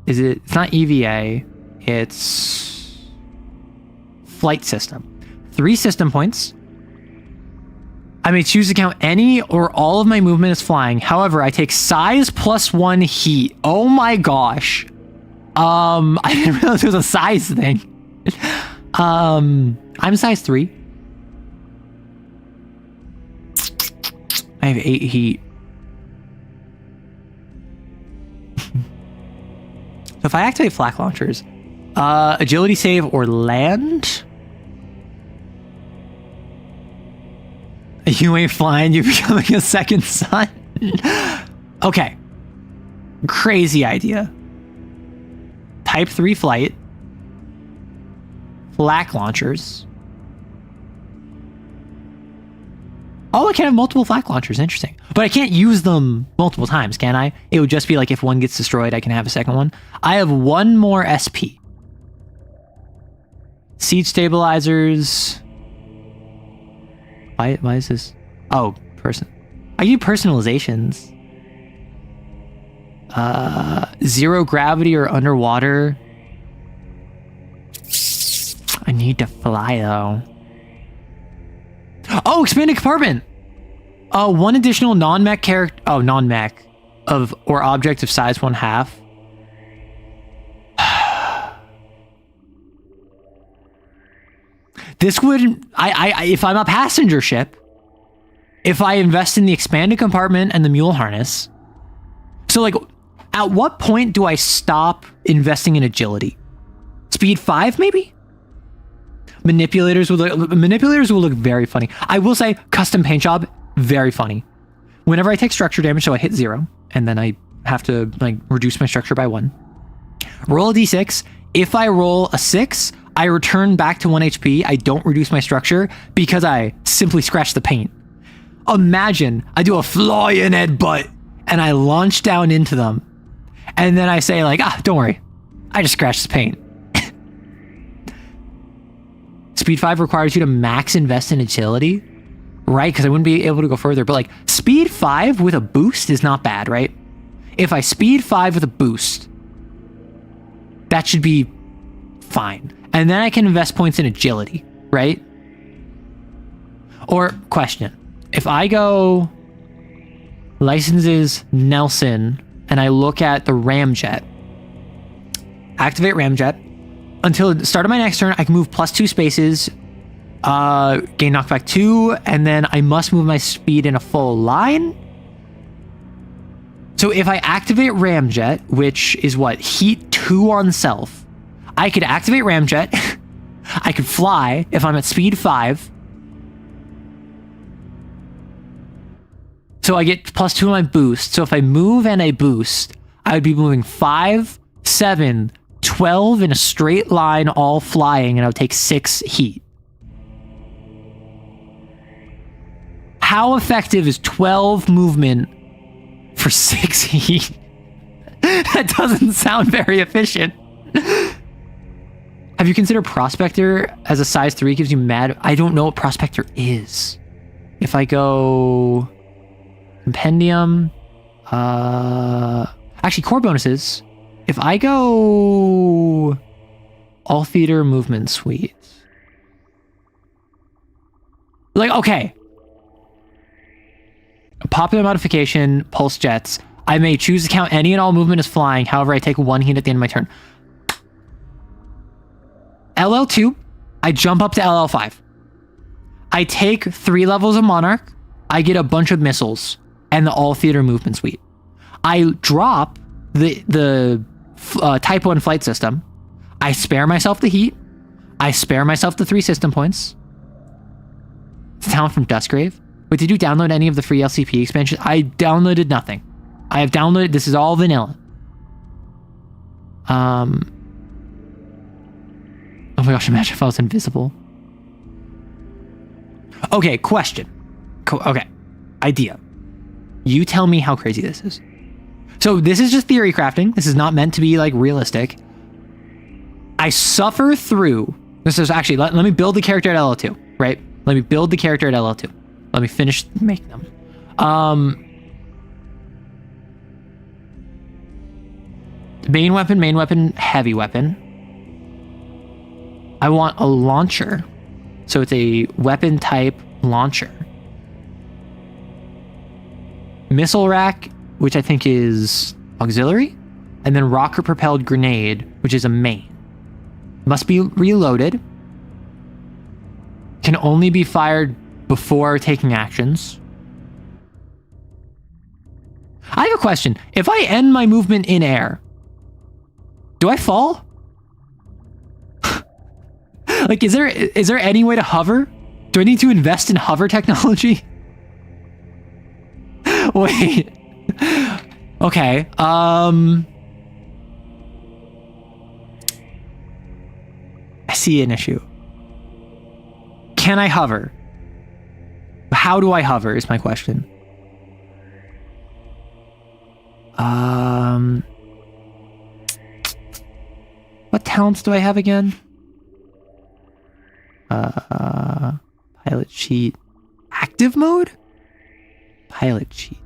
It's not EVA, it's flight system. 3 system points. I may choose to count any or all of my movement as flying. However, I take size +1 heat. Oh my gosh. I didn't realize there was a size thing. I'm size 3. I have 8 heat. So if I activate flak launchers, agility save or land. You ain't flying, you're becoming a second sun. Okay. Crazy idea. Type 3 flight. Flak launchers. Oh, I can have multiple flak launchers. Interesting. But I can't use them multiple times, can I? It would just be like if one gets destroyed, I can have a second one. I have 1 more SP. Siege stabilizers. Why is this? Oh, I do personalizations. Zero gravity or underwater. I need to fly though. Oh, expanded compartment. One additional non-mech character. Oh, non-mech of or object of size 1/2. This would I if I'm a passenger ship, if I invest in the expanded compartment and the mule harness. So like, at what point do I stop investing in agility? Speed 5 maybe? Manipulators will look very funny. I will say custom paint job, very funny. Whenever I take structure damage, so I hit 0, and then I have to like reduce my structure by 1. Roll a d6. If I roll a 6, I return back to 1 HP. I don't reduce my structure because I simply scratch the paint. Imagine I do a flying headbutt and I launch down into them. And then I say like, don't worry. I just scratched the paint. Speed 5 requires you to max invest in agility, right? Because I wouldn't be able to go further. But like speed 5 with a boost is not bad, right? If I speed 5 with a boost, that should be fine. And then I can invest points in agility, right? Or question. If I go licenses Nelson and I look at the ramjet, activate ramjet. Until the start of my next turn, I can move +2 spaces, gain knockback 2, and then I must move my speed in a full line. So if I activate ramjet, which is what? Heat 2 on self, I could activate ramjet. I could fly if I'm at speed 5. So I get +2 on my boost. So if I move and I boost, I would be moving 5, 7, 12 in a straight line, all flying, and I would take 6 heat. How effective is 12 movement for 6 heat? That doesn't sound very efficient. Have you considered Prospector as a size 3 gives you mad? I don't know what Prospector is. If I go Compendium, actually core bonuses. If I go all theater movement suites, like, okay, a popular modification, pulse jets. I may choose to count any and all movement as flying. However, I take 1 heat at the end of my turn. LL2, I jump up to LL5. I take 3 levels of Monarch. I get a bunch of missiles and the all theater movement suite. I drop the Type 1 flight system. I spare myself the heat. I spare myself the 3 system points. Talent from Dustgrave. Wait, did you download any of the free LCP expansions? I downloaded nothing. I have downloaded, this is all vanilla. Oh my gosh, imagine if I was invisible. Okay, question. Okay, idea. You tell me how crazy this is. So this is just theory crafting. This is not meant to be like realistic. I suffer through, this is actually, let me build the character at LL2, right? Let me build the character at LL2. Let me finish making them. Main weapon, heavy weapon. I want a launcher. So it's a weapon type launcher. Missile rack, which I think is auxiliary. And then rocket propelled grenade, which is a main. Must be reloaded. Can only be fired before taking actions. I have a question. If I end my movement in air, do I fall? Like, is there any way to hover? Do I need to invest in hover technology? Wait. Okay. I see an issue. Can I hover? How do I hover is my question. What talents do I have again? Pilot sheet. Active mode? Pilot sheet.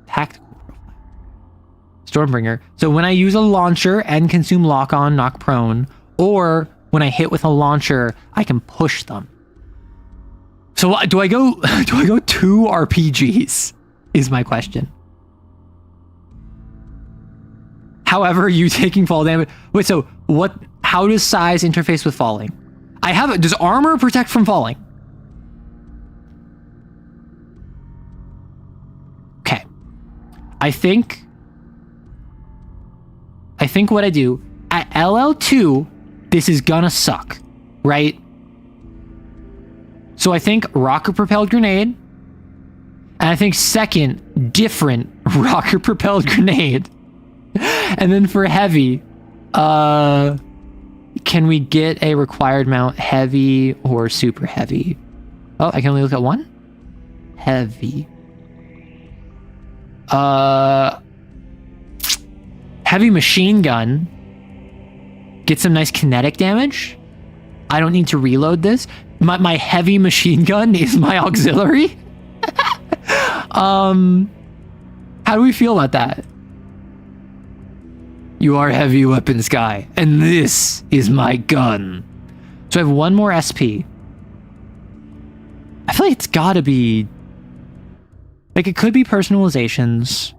Tactical profile. Stormbringer. So when I use a launcher and consume lock on, knock prone, or when I hit with a launcher, I can push them. So do I go 2 RPGs is my question. However, you taking fall damage. Wait, so how does size interface with falling? Does armor protect from falling? Okay. I think what I do at LL2, this is gonna suck, right? So I think rocket propelled grenade, and I think second, different rocket propelled grenade. And then for heavy, can we get a required mount, heavy or super heavy? Oh, I can only look at one? Heavy. Heavy machine gun. Get some nice kinetic damage. I don't need to reload this. My heavy machine gun is my auxiliary. How do we feel about that? You are heavy weapons guy, and this is my gun. So I have one more SP. I feel like it's gotta be... Like, it could be personalizations.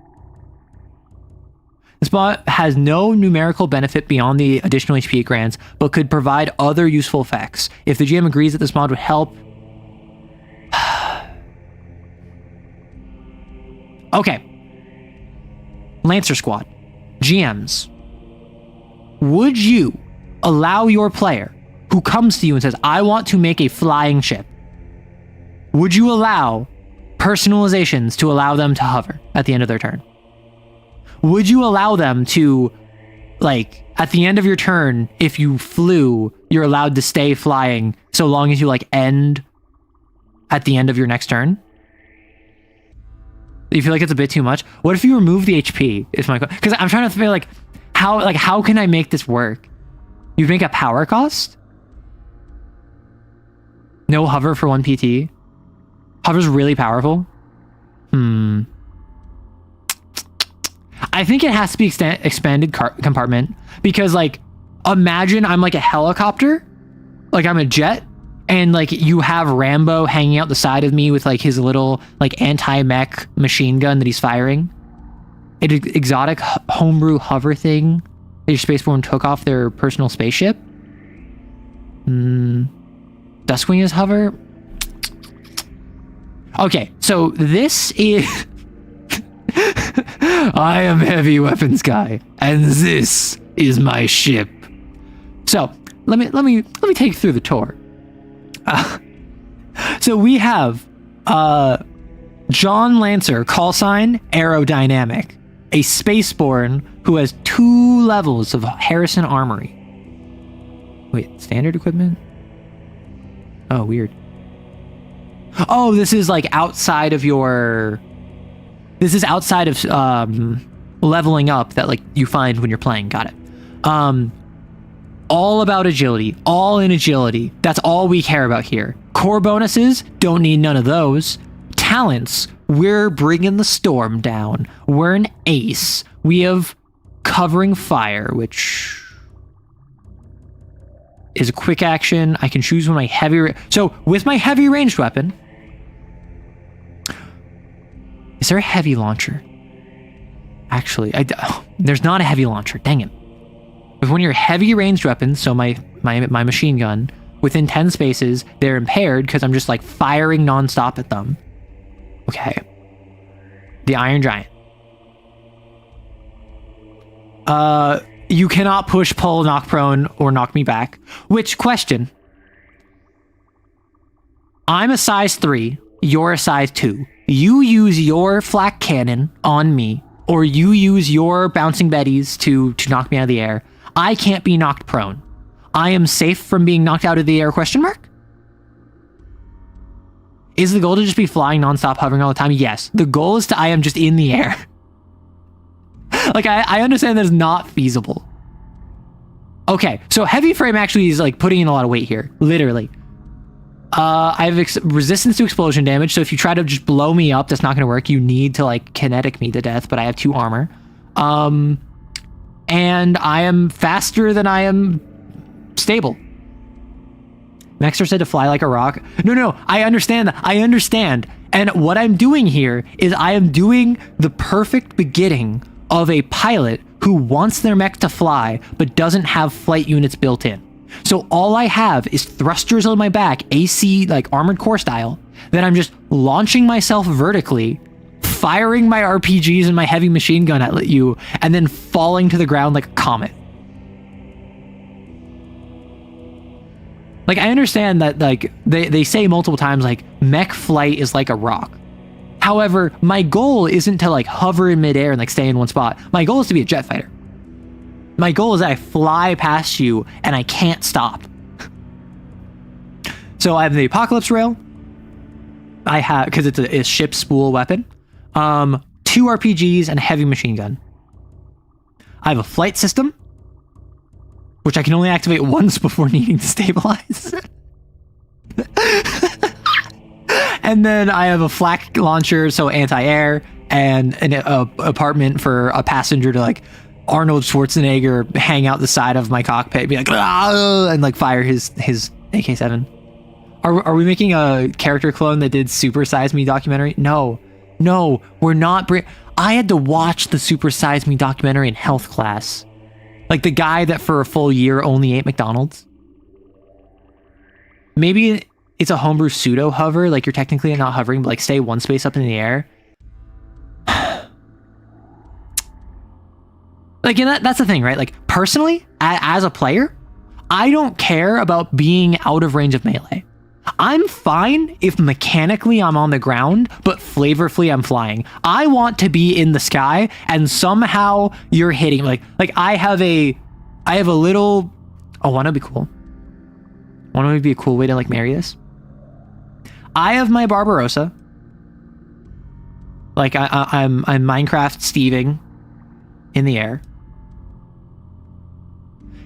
This mod has no numerical benefit beyond the additional HP it grants, but could provide other useful effects. If the GM agrees that this mod would help... Okay. Lancer Squad. GMs. Would you allow your player who comes to you and says, I want to make a flying ship? Would you allow personalizations to allow them to hover at the end of their turn? Would you allow them to, like, at the end of your turn, if you flew, you're allowed to stay flying so long as you, like, end at the end of your next turn? You feel like it's a bit too much? What if you remove the HP? Because I'm trying to feel like how can I make this work? You'd make a power cost? No hover for 1 PT? Hover's really powerful? I think it has to be expanded compartment, because, like, imagine I'm like a helicopter, like I'm a jet, and like you have Rambo hanging out the side of me with like his little like anti-mech machine gun that he's firing. An exotic homebrew hover thing that your spaceborne took off their personal spaceship. Duskwing is hover. Okay, so this is I am heavy weapons guy, and this is my ship. So let me take you through the tour. So we have John Lancer, call sign aerodynamic, a spaceborne who has 2 levels of Harrison Armory. Wait, standard equipment? Oh, weird. Oh, this is like outside of your... This is outside of leveling up that like you find when you're playing. Got it. All about agility. All in agility. That's all we care about here. Core bonuses, don't need none of those. Talents, we're bringing the storm down. We're an ace. We have covering fire, which is a quick action. I can choose when my heavy... So with my heavy ranged weapon... Is there a heavy launcher? Actually, there's not a heavy launcher. Dang it. With one of your heavy ranged weapons, so my machine gun, within 10 spaces, they're impaired because I'm just like firing nonstop at them. Okay. The Iron Giant. You cannot push, pull, knock prone, or knock me back. Which, question. I'm a size 3, you're a size 2. You use your flak cannon on me, or you use your bouncing betties to knock me out of the air. I can't be knocked prone. I am safe from being knocked out of the air, question mark? Is the goal to just be flying nonstop, hovering all the time? Yes. The goal is I am just in the air. Like, I understand that is not feasible. Okay, so heavy frame actually is like putting in a lot of weight here, literally. I have resistance to explosion damage, so if you try to just blow me up, that's not going to work. You need to like kinetic me to death, but I have 2 armor. And I am faster than I am stable. Maxter said to fly like a rock. No, I understand that. I understand. And what I'm doing here is I am doing the perfect beginning of a pilot who wants their mech to fly, but doesn't have flight units built in. So all I have is thrusters on my back, AC, like Armored Core style, that I'm just launching myself vertically, firing my RPGs and my heavy machine gun at you, and then falling to the ground like a comet. Like, I understand that, like, they say multiple times, like, mech flight is like a rock. However, my goal isn't to, like, hover in midair and, like, stay in one spot. My goal is to be a jet fighter. My goal is that I fly past you and I can't stop. So I have the Apocalypse Rail. I have, because it's a ship spool weapon. 2 RPGs and a heavy machine gun. I have a flight system, which I can only activate once before needing to stabilize. And then I have a flak launcher, so anti-air, and an apartment for a passenger to, like, Arnold Schwarzenegger hang out the side of my cockpit, be like, "Ah!" and like fire his AK-7. Are we making a character clone that did Super Size Me documentary? No, we're not. I had to watch the Super Size Me documentary in health class. Like the guy that for a full year only ate McDonald's. Maybe it's a homebrew pseudo hover, like you're technically not hovering, but like stay one space up in the air. Like, and that's the thing, right? Like, personally, as a player, I don't care about being out of range of melee. I'm fine if mechanically I'm on the ground, but flavorfully I'm flying. I want to be in the sky and somehow you're hitting. Like I have a little. Oh, want to be cool? Want to be a cool way to like marry this? I have my Barbarossa. Like I'm Minecraft Steving in the air.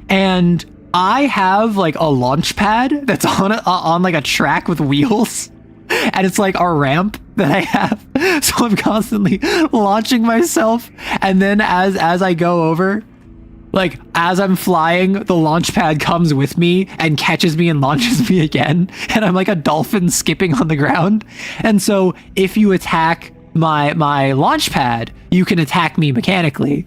And I have like a launch pad that's on like a track with wheels, and it's like our ramp that I have. So I'm constantly launching myself, and then as I go over, like as I'm flying, the launch pad comes with me and catches me and launches me again, and I'm like a dolphin skipping on the ground. And so if you attack my launch pad, you can attack me mechanically.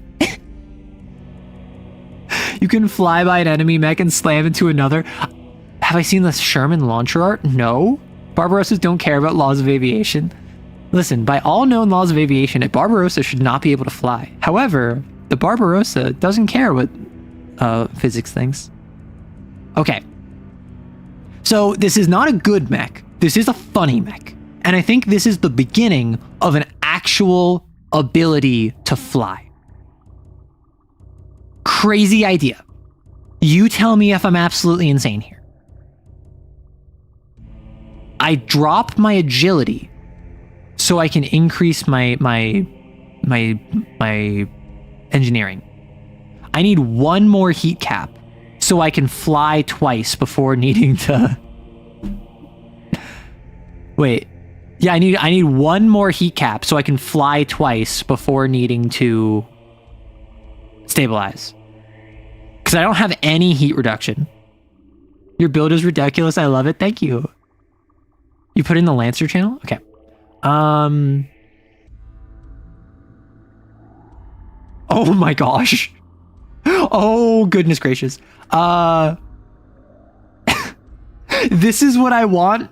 You can fly by an enemy mech and slam into another. Have I seen the Sherman launcher art? No. Barbarossas don't care about laws of aviation. Listen, by all known laws of aviation, a Barbarossa should not be able to fly. However, the Barbarossa doesn't care what physics thinks. Okay. So this is not a good mech. This is a funny mech. And I think this is the beginning of an actual ability to fly. Crazy idea. You tell me if I'm absolutely insane here. I drop my agility so I can increase my engineering. I need 1 more heat cap so I can fly twice before needing to. Wait. Yeah, I need 1 more heat cap so I can fly twice before needing to stabilize. Because I don't have any heat reduction. Your build is ridiculous. I love it. Thank you. You put in the Lancer channel? Okay. Oh my gosh. Oh, goodness gracious. This is what I want,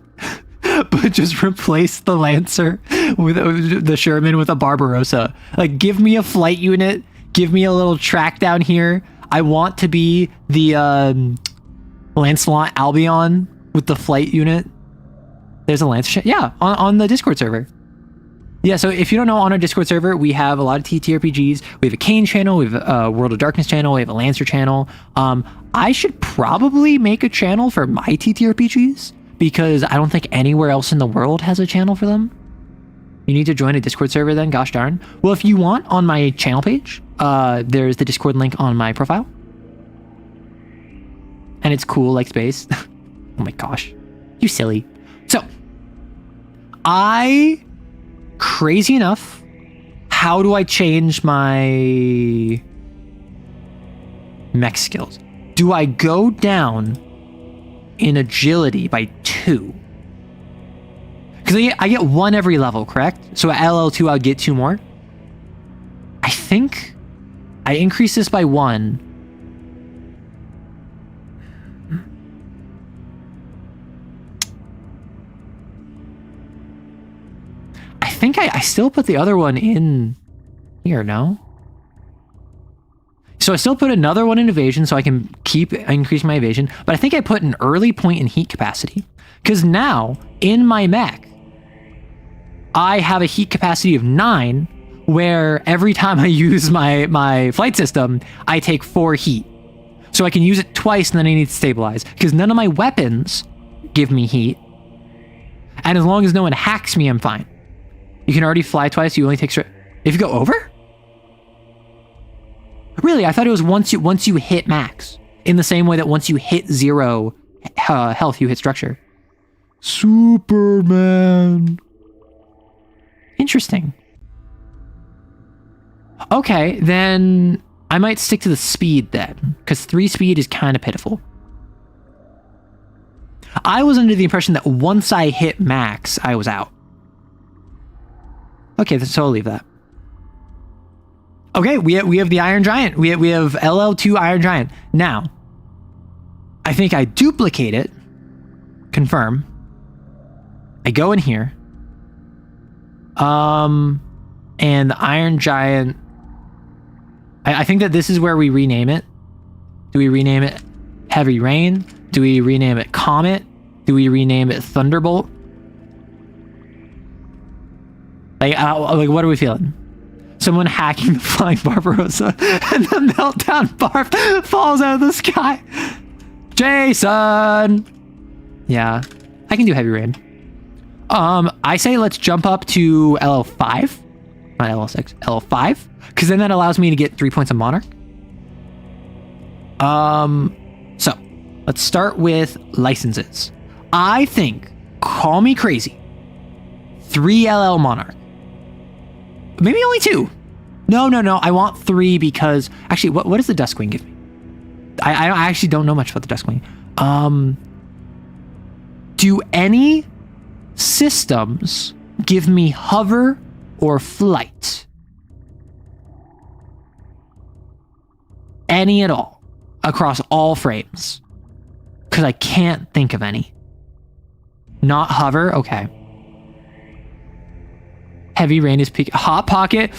but just replace the Lancer with the Sherman with a Barbarossa. Like, give me a flight unit. Give me a little track down here. I want to be the Lancelot Albion with the flight unit. There's a Lancer. Yeah, on the Discord server. Yeah, so if you don't know, on our Discord server, we have a lot of TTRPGs. We have a Kane channel. We have a World of Darkness channel. We have a Lancer channel. I should probably make a channel for my TTRPGs because I don't think anywhere else in the world has a channel for them. You need to join a Discord server then, gosh darn. Well, if you want, on my channel page, there's the Discord link on my profile. And it's cool like space. Oh my gosh. You silly. crazy enough, how do I change my mech skills? Do I go down in agility by 2? Because I get 1 every level, correct? So at LL2, I'll get 2 more. I think I increase this by 1. I think I still put the other one in here, no? So I still put another one in evasion so I can keep increasing my evasion, but I think I put an early point in heat capacity. Because now, in my mech, I have a heat capacity of 9, where every time I use my flight system, I take 4 heat. So I can use it twice and then I need to stabilize. Because none of my weapons give me heat. And as long as no one hacks me, I'm fine. You can already fly twice, you only take straight. If you go over? Really, I thought it was once you hit max. In the same way that once you hit 0 health, you hit structure. Superman. Interesting. Okay, then I might stick to the speed then, because 3 speed is kind of pitiful. I was under the impression that once I hit max, I was out. Okay, so I'll leave that. Okay, we have the Iron Giant. We have LL2 Iron Giant. Now, I think I duplicate it. Confirm. I go in here. And the Iron Giant. I think that this is where we rename it. Do we rename it Heavy Rain? Do we rename it Comet? Do we rename it Thunderbolt? Like what are we feeling? Someone hacking the flying Barbarossa and the meltdown barf falls out of the sky. Jason! Yeah, I can do Heavy Rain. I say let's jump up to LL5. Not LL6, LL5. Because then that allows me to get 3 points of Monarch. So, let's start with licenses. I think, call me crazy, 3 LL Monarch. Maybe only 2. No, I want 3 because... Actually, what does the Duskwing give me? I actually don't know much about the Duskwing. Do any systems give me hover or flight? Any at all. Across all frames. Because I can't think of any. Not hover? Okay. Heavy Rain is peak. Hot Pocket?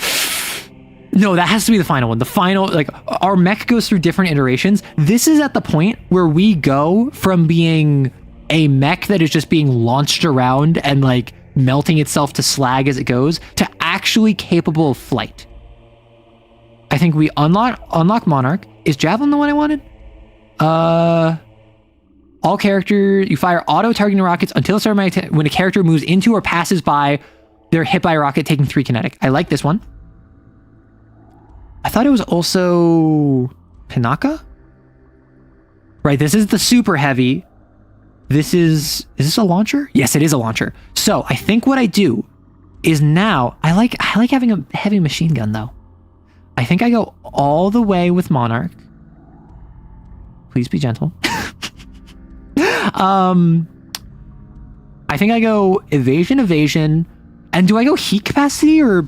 No, that has to be the final one. The final, like, our mech goes through different iterations. This is at the point where we go from being a mech that is just being launched around and, like, melting itself to slag as it goes, to actually capable of flight. I think we unlock Monarch. Is Javelin the one I wanted? All characters, you fire auto-targeting rockets until the start of my when a character moves into or passes by, they're hit by a rocket, taking 3 kinetic. I like this one. I thought it was also Pinaka? Right, this is the super heavy. Is this a launcher? Yes, it is a launcher. So I think what I do is now, I like having a heavy machine gun though. I think I go all the way with Monarch. Please be gentle. I think I go evasion, and do I go heat capacity or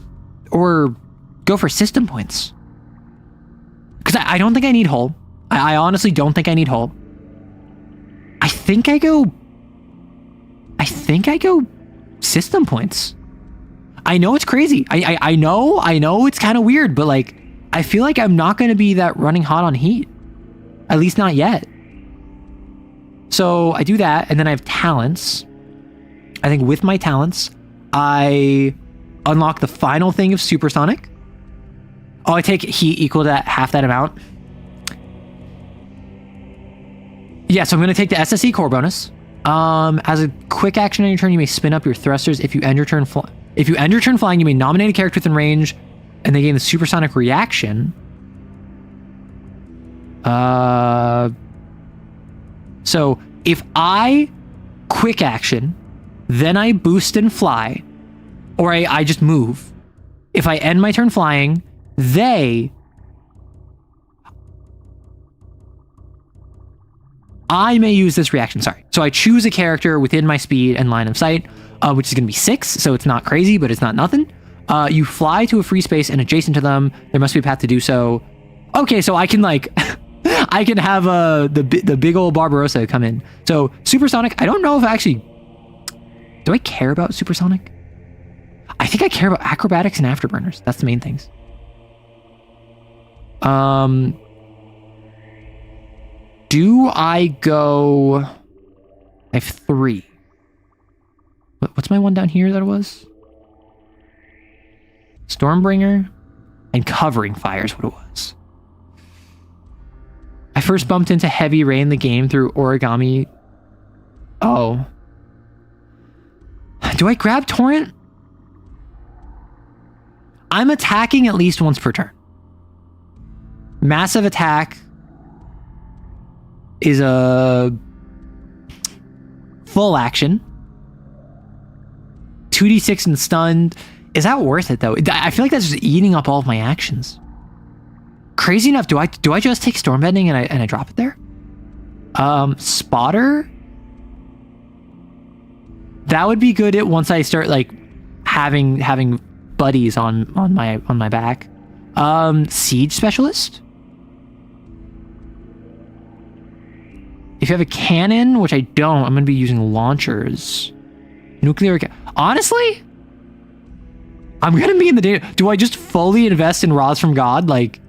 go for system points? Because I don't think I need hull. I honestly don't think I need hull. I think I go system points. I know it's crazy. I know it's kind of weird, but like, I feel like I'm not going to be that running hot on heat. At least not yet. So I do that, and then I have talents. I think with my talents, I unlock the final thing of supersonic. Oh, I take heat equal to half that amount. Yeah, so I'm going to take the SSE core bonus. As a quick action on your turn, you may spin up your thrusters. If you end your turn flying, you may nominate a character within range, and they gain the supersonic reaction. So if I quick action then I boost and fly, or I just move. If I end my turn flying, I may use this reaction, sorry. So I choose a character within my speed and line of sight, which is going to be 6, so it's not crazy, but it's not nothing. You fly to a free space and adjacent to them. There must be a path to do so. Okay, so I can like, I can have the big old Barbarossa come in. So supersonic, I don't know if actually, do I care about supersonic? I think I care about acrobatics and afterburners. That's the main things. Do I go... I have 3. What's my one down here that it was? Stormbringer and covering fire is what it was. I first bumped into heavy rain the game through origami. Oh. Do I grab torrent? I'm attacking at least once per turn. Massive attack is a full action. 2d6 and stunned. Is that worth it though? I feel like that's just eating up all of my actions. Crazy enough, do I just take Stormbending and I drop it there? Spotter? That would be good once I start like having buddies on my back. Siege Specialist? If you have a cannon, which I don't, I'm going to be using launchers. Nuclear... Honestly? I'm going to be in the data... Do I just fully invest in Rods from God? Like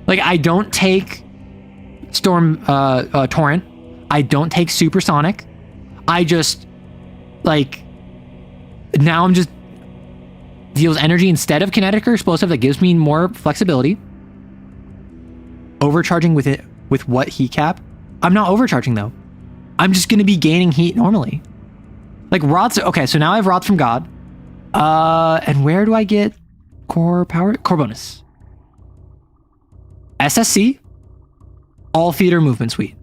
I don't take Torrent. I don't take Supersonic. I just... Like... Now I'm just... Deals energy instead of kinetic or explosive. That gives me more flexibility. Overcharging with it... With what heat cap? I'm not overcharging though. I'm just going to be gaining heat normally. Like rods. Okay, so now I have rods from God. And where do I get core power? Core bonus. SSC. All theater movement suite.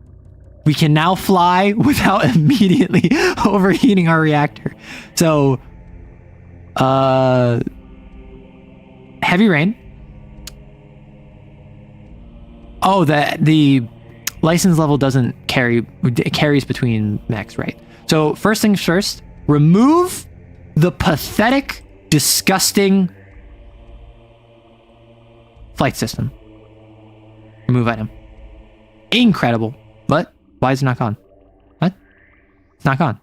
We can now fly without immediately overheating our reactor. So, heavy rain. Oh, the license level doesn't carry, it carries between mechs, right? So first things first, remove the pathetic, disgusting flight system. Remove item. Incredible. What? Why is it not gone? What? It's not gone.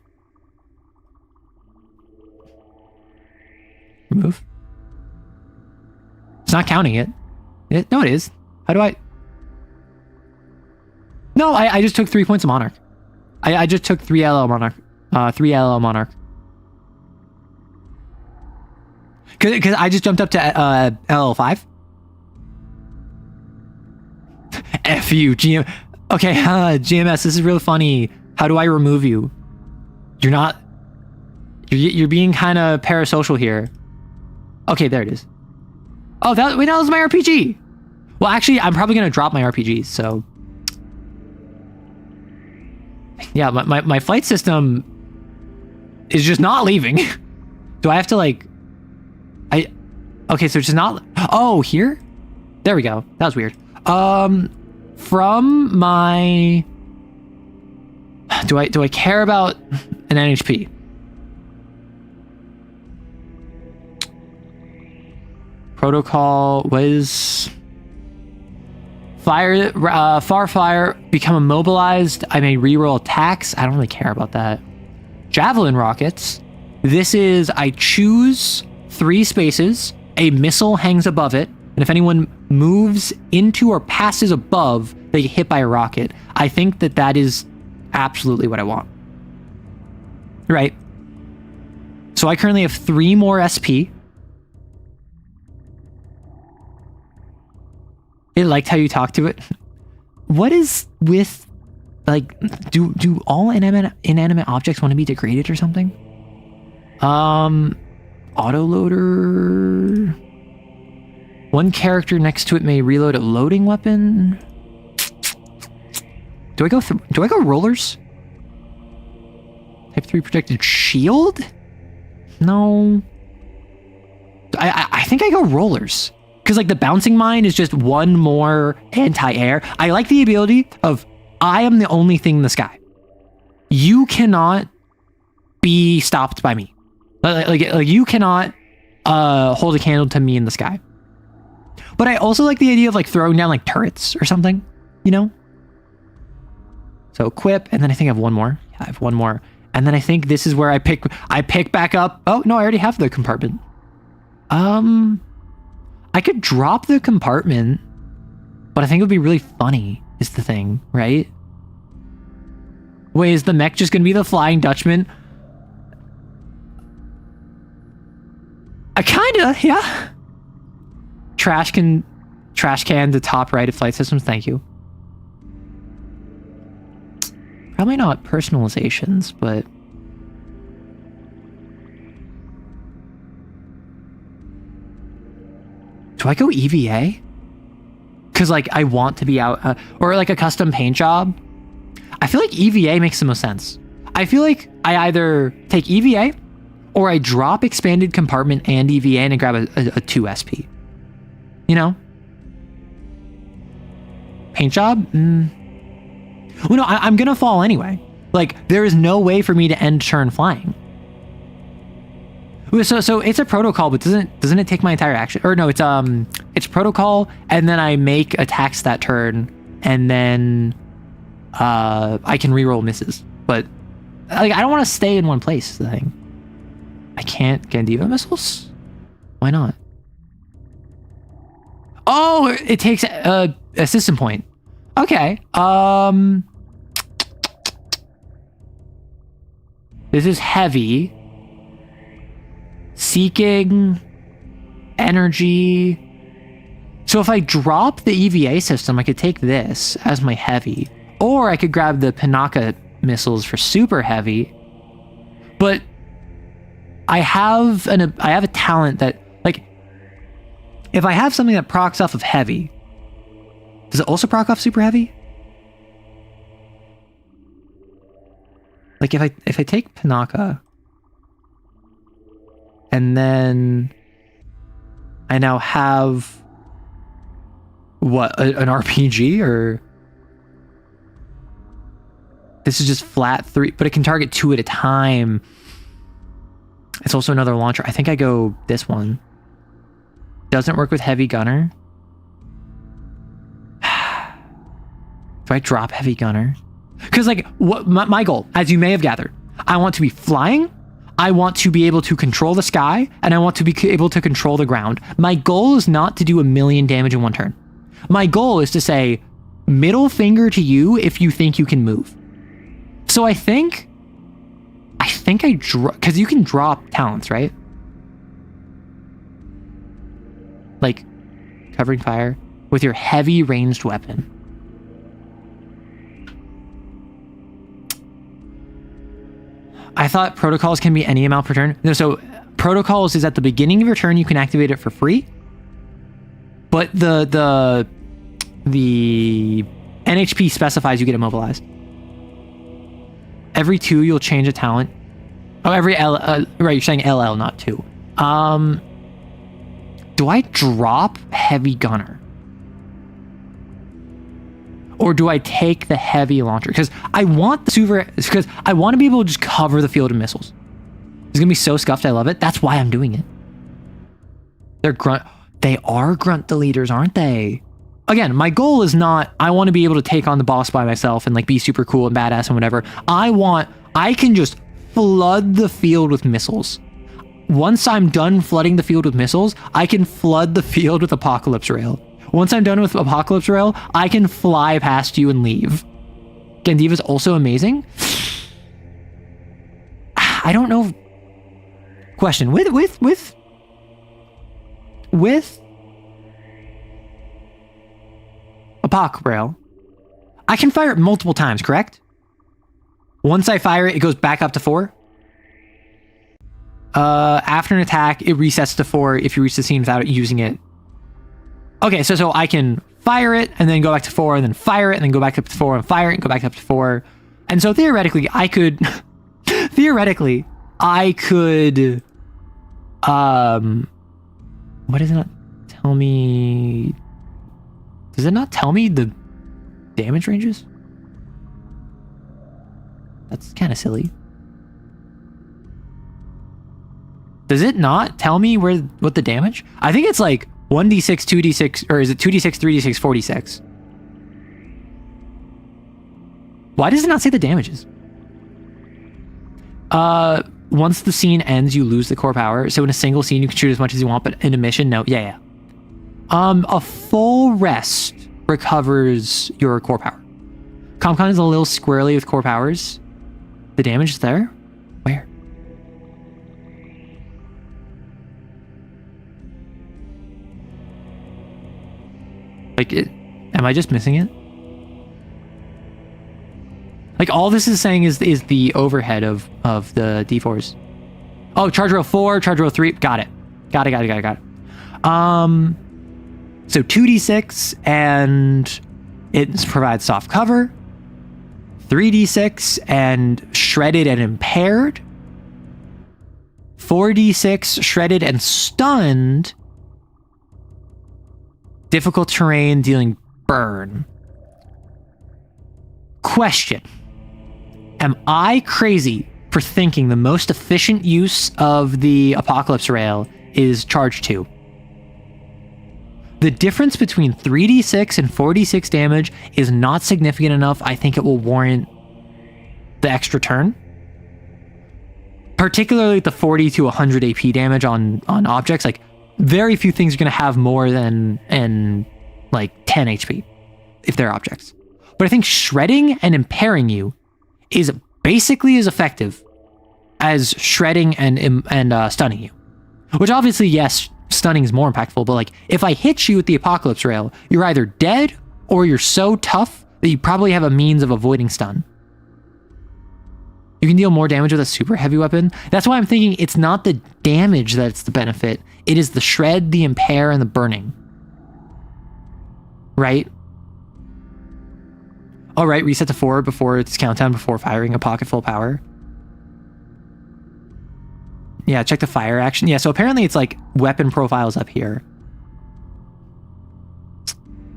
Remove. It's not counting it. No, it is. How do I... No, I just took 3 points of Monarch. I just took 3 LL Monarch. 3 LL Monarch. Because I just jumped up to LL5. F you, GM. Okay, GMS, this is really funny. How do I remove you? You're not... You're being kind of parasocial here. Okay, there it is. Oh, that was my RPG. Well, actually, I'm probably going to drop my RPGs, so... Yeah, my flight system is just not leaving. Do I have to like... Okay, so it's just not... Oh, here? There we go. That was weird. From my... Do I care about an NHP? Protocol was... Fire, far fire, become immobilized. I may reroll attacks. I don't really care about that. Javelin rockets. This is, I choose 3 spaces. A missile hangs above it. And if anyone moves into or passes above, they get hit by a rocket. I think that is absolutely what I want. Right. So I currently have 3 more SP. It liked how you talk to it. What is with, like, do all inanimate objects want to be degraded or something? Autoloader. One character next to it may reload a loading weapon. Do I go rollers? Type 3 projected shield? No. I think I go rollers. Because like the bouncing mine is just one more anti-air. I like the ability of I am the only thing in the sky. You cannot be stopped by me. Like you cannot hold a candle to me in the sky. But I also like the idea of like throwing down like turrets or something, you know? So equip, and then I think I have one more. Yeah, I have one more. And then I think this is where I pick back up. Oh, no, I already have the compartment. I could drop the compartment, but I think it would be really funny is the thing, right? Wait, is the mech just going to be the Flying Dutchman? Kinda, yeah. Trash can to top right of flight systems, thank you. Probably not personalizations, but... Do I go EVA? Because, like, I want to be out... or, like, a custom paint job. I feel like EVA makes the most sense. I feel like I either take EVA, or I drop expanded compartment and EVA and I grab a 2 SP. You know? Paint job? Well, no, I'm gonna fall anyway. Like, there is no way for me to end turn flying. So it's a protocol, but doesn't it take my entire action? Or no, it's protocol, and then I make attacks that turn, and then I can reroll misses. But like, I don't want to stay in one place. Is the thing. I can't get diva missiles. Why not? Oh, it takes a system point. Okay. This is heavy. Seeking. Energy. So if I drop the EVA system, I could take this as my heavy. Or I could grab the Pinaka missiles for super heavy. But I have a talent that, like, if I have something that procs off of heavy, does it also proc off super heavy? Like if I take Pinaka and then I now have what, an RPG, or this is just flat 3, but it can target 2 at a time. It's also another launcher. I think I go this one. Doesn't work with heavy gunner. Do I drop heavy gunner? Because like what my goal, as you may have gathered, I want to be flying, I want to be able to control the sky, and I want to be able to control the ground. My goal is not to do 1,000,000 damage in one turn. My goal is to say middle finger to you if you think you can move. So I think I drop, because you can drop talents, right? Like covering fire with your heavy ranged weapon. I thought protocols can be any amount per turn. No, so protocols is at the beginning of your turn, you can activate it for free. But the NHP specifies you get immobilized. Every 2 you'll change a talent. Oh, every L, right, you're saying LL, not 2. Do I drop heavy gunner? Or do I take the heavy launcher? Because I want the super, because I want to be able to just cover the field of missiles. It's gonna be so scuffed, I love it. That's why I'm doing it. They are grunt deleters, aren't they? Again, my goal is not, I want to be able to take on the boss by myself and like be super cool and badass and whatever. I can just flood the field with missiles. Once I'm done flooding the field with missiles, I can flood the field with Apocalypse Rail. Once I'm done with Apocalypse Rail, I can fly past you and leave. Gandiva's also amazing. I don't know. Question, with Apoc Rail, I can fire it multiple times, correct? Once I fire it, it goes back up to 4. After an attack, it resets to 4 if you reach the scene without using it. Okay, so I can fire it and then go back to 4 and then fire it and then go back up to 4 and fire it and go back up to 4. And so theoretically, I could theoretically, I could, what does it not tell me? Does it not tell me the damage ranges? That's kind of silly. Does it not tell me what the damage? I think it's like 1d6, 2d6, or is it 2d6, 3d6, 4d6? Why does it not say the damages? Once the scene ends, you lose the core power. So in a single scene, you can shoot as much as you want, but in a mission, no. Yeah. A full rest recovers your core power. ComCon is a little squirrely with core powers. The damage is there? Where? Like, am I just missing it? Like, all this is saying is the overhead of the D4s. Oh, charge roll 4, charge roll 3. Got it. Got it. So 2d6, and it provides soft cover. 3d6, and shredded and impaired. 4d6, shredded and stunned. Difficult terrain, dealing burn. Question. Am I crazy for thinking the most efficient use of the Apocalypse Rail is charge 2? The difference between 3d6 and 4d6 damage is not significant enough. I think it will warrant the extra turn. Particularly the 40 to 100 AP damage on objects. Like, very few things are going to have more than like 10 HP if they're objects. But I think shredding and impairing you is basically as effective as shredding and stunning you. Which obviously, yes, stunning is more impactful, but like, if I hit you with the Apocalypse Rail, you're either dead or you're so tough that you probably have a means of avoiding stun. You can deal more damage with a super heavy weapon. That's why I'm thinking it's not the damage that's the benefit. It is the shred, the impair, and the burning. Right? All right, reset to 4 before its countdown before firing a pocket full power. Yeah, check the fire action. Yeah, so apparently it's like weapon profiles up here.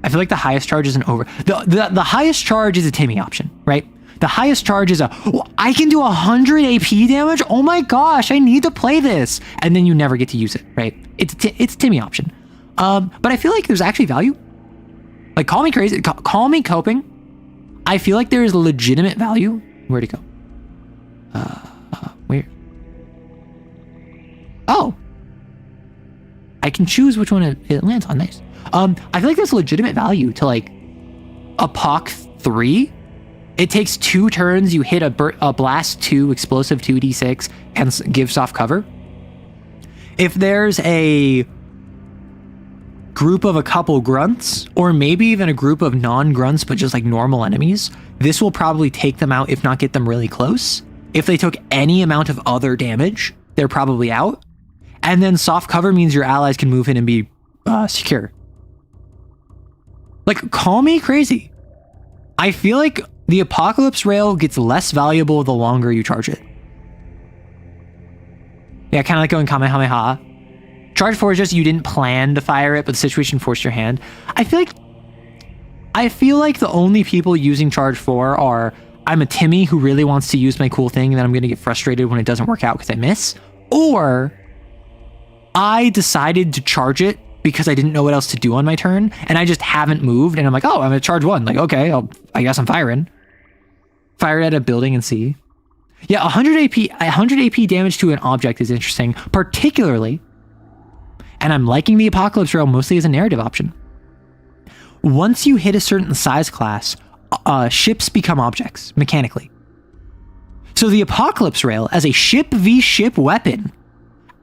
I feel like the highest charge is an over... The highest charge is a Timmy option, right? The highest charge is I can do 100 AP damage? Oh my gosh, I need to play this. And then you never get to use it, right? It's Timmy option. But I feel like there's actually value. Like, call me crazy, call me coping. I feel like there is legitimate value. Where'd it go? Where? Oh. I can choose which one it lands on. Nice. I feel like there's legitimate value to like a POC 3. It takes 2 turns. You hit a blast 2, explosive 2d6, and give soft cover. If there's a group of a couple grunts, or maybe even a group of non-grunts, but just like normal enemies, this will probably take them out, if not get them really close. If they took any amount of other damage, they're probably out. And then soft cover means your allies can move in and be secure. Like, call me crazy. I feel like the Apocalypse Rail gets less valuable the longer you charge it. Yeah, kind of like going Kamehameha. Charge 4 is just you didn't plan to fire it, but the situation forced your hand. I feel like the only people using charge 4 are, I'm a Timmy who really wants to use my cool thing, and then I'm going to get frustrated when it doesn't work out because I miss. Or I decided to charge it because I didn't know what else to do on my turn, and I just haven't moved, and I'm like, oh, I'm at charge 1. Like, okay, I guess I'm firing. Fire at a building and see. Yeah, 100 AP damage to an object is interesting, particularly, and I'm liking the Apocalypse Rail mostly as a narrative option. Once you hit a certain size class, ships become objects, mechanically. So the Apocalypse Rail, as a ship v ship weapon,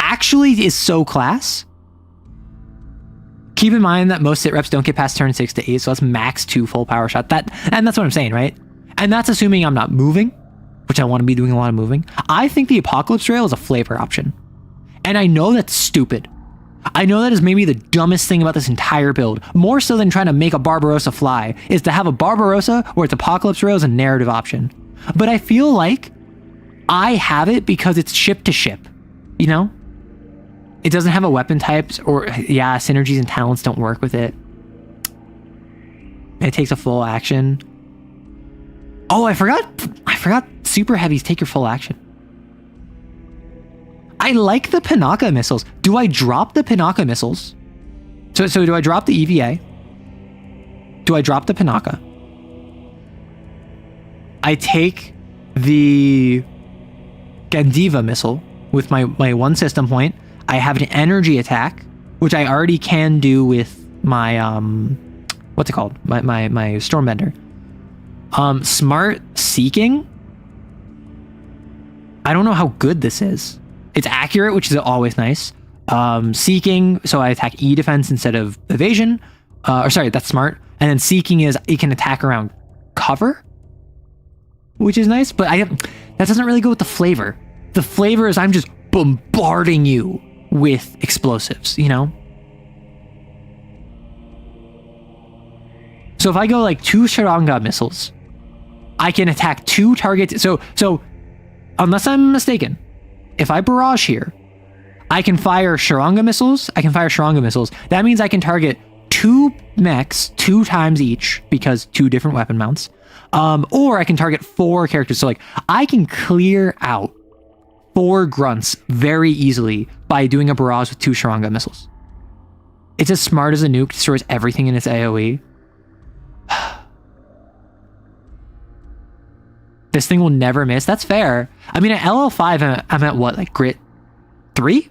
actually is so class. Keep in mind that most sit reps don't get past turn 6 to 8, so that's max 2 full power shot. And that's what I'm saying, right? And that's assuming I'm not moving, which I want to be doing a lot of moving. I think the Apocalypse Rail is a flavor option. And I know that's stupid. I know that is maybe the dumbest thing about this entire build, more so than trying to make a Barbarossa fly, is to have a Barbarossa where its Apocalypse Rail is a narrative option. But I feel like I have it because it's ship to ship, you know? It doesn't have a weapon types, or yeah, synergies and talents don't work with it. It takes a full action. Oh, I forgot super heavies take your full action. I like the Pinaka missiles. Do I drop the Pinaka missiles? So do I drop the EVA? Do I drop the Pinaka? I take the Gandiva missile with my one system point. I have an energy attack, which I already can do with my what's it called? My Stormbender. Smart Seeking. I don't know how good this is. It's accurate, which is always nice. Seeking, so I attack E defense instead of evasion. Or sorry, that's smart. And then Seeking is it can attack around cover, which is nice. But that doesn't really go with the flavor. The flavor is I'm just bombarding you with explosives, you know? So if I go like 2 Sharanga missiles, I can attack 2 targets. So unless I'm mistaken, if I barrage here, I can fire Sharanga missiles. That means I can target 2 mechs 2 times each because 2 different weapon mounts. Or I can target 4 characters. So like I can clear out 4 grunts very easily by doing a barrage with 2 Sharanga missiles. It's as smart as a nuke, destroys everything in its AoE. This thing will never miss. That's fair. I mean, at LL5, I'm at what, like grit 3?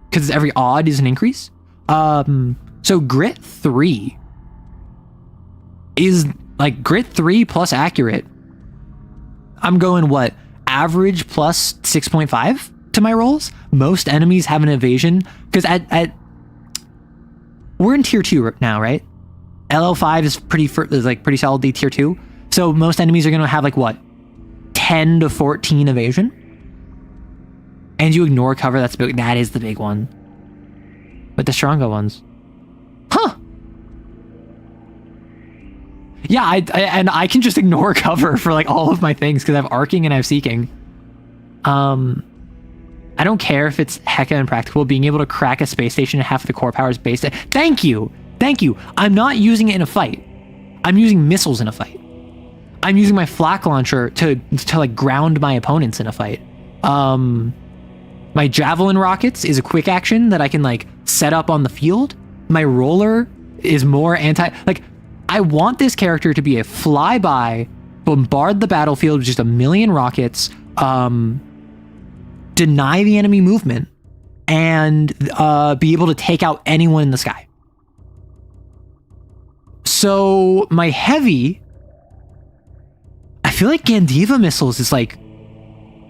Because every odd is an increase. So grit 3 is like grit 3 plus accurate. I'm going what? Average plus 6.5 to my rolls. Most enemies have an evasion because we're in tier 2 now, right? LL5 is pretty solidly tier 2. So most enemies are going to have like what? 10 to 14 evasion. And you ignore cover, that's big. That is the big one. But the stronger ones. Huh. Yeah, I can just ignore cover for like all of my things because I have arcing and I have seeking. I don't care if it's hecka impractical. Being able to crack a space station and half of the core power is based. Thank you. I'm not using it in a fight. I'm using missiles in a fight. I'm using my flak launcher to like ground my opponents in a fight. My javelin rockets is a quick action that I can like set up on the field. My roller is more like I want this character to be a flyby, bombard the battlefield with just a million rockets, deny the enemy movement, and be able to take out anyone in the sky. So my heavy, I feel like Gandiva missiles is like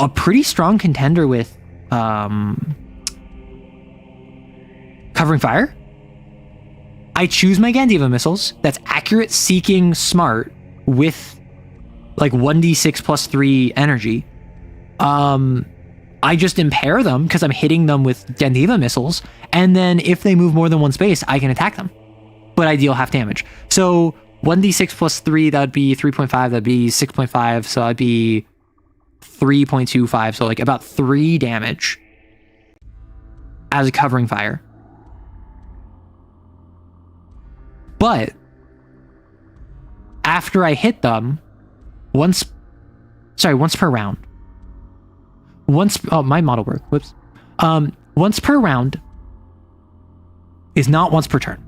a pretty strong contender with covering fire. I choose my Gandiva missiles. That's accurate, seeking, smart with like 1d6 plus 3 energy. I just impair them because I'm hitting them with Gandiva missiles, and then if they move more than one space, I can attack them. But I deal half damage. So 1d6 plus 3, that would be 3.5, that'd be 6.5, so that'd be 3.25, so like about 3 damage as a covering fire. But after I hit them, once per round. My model work, whoops. Once per round is not once per turn.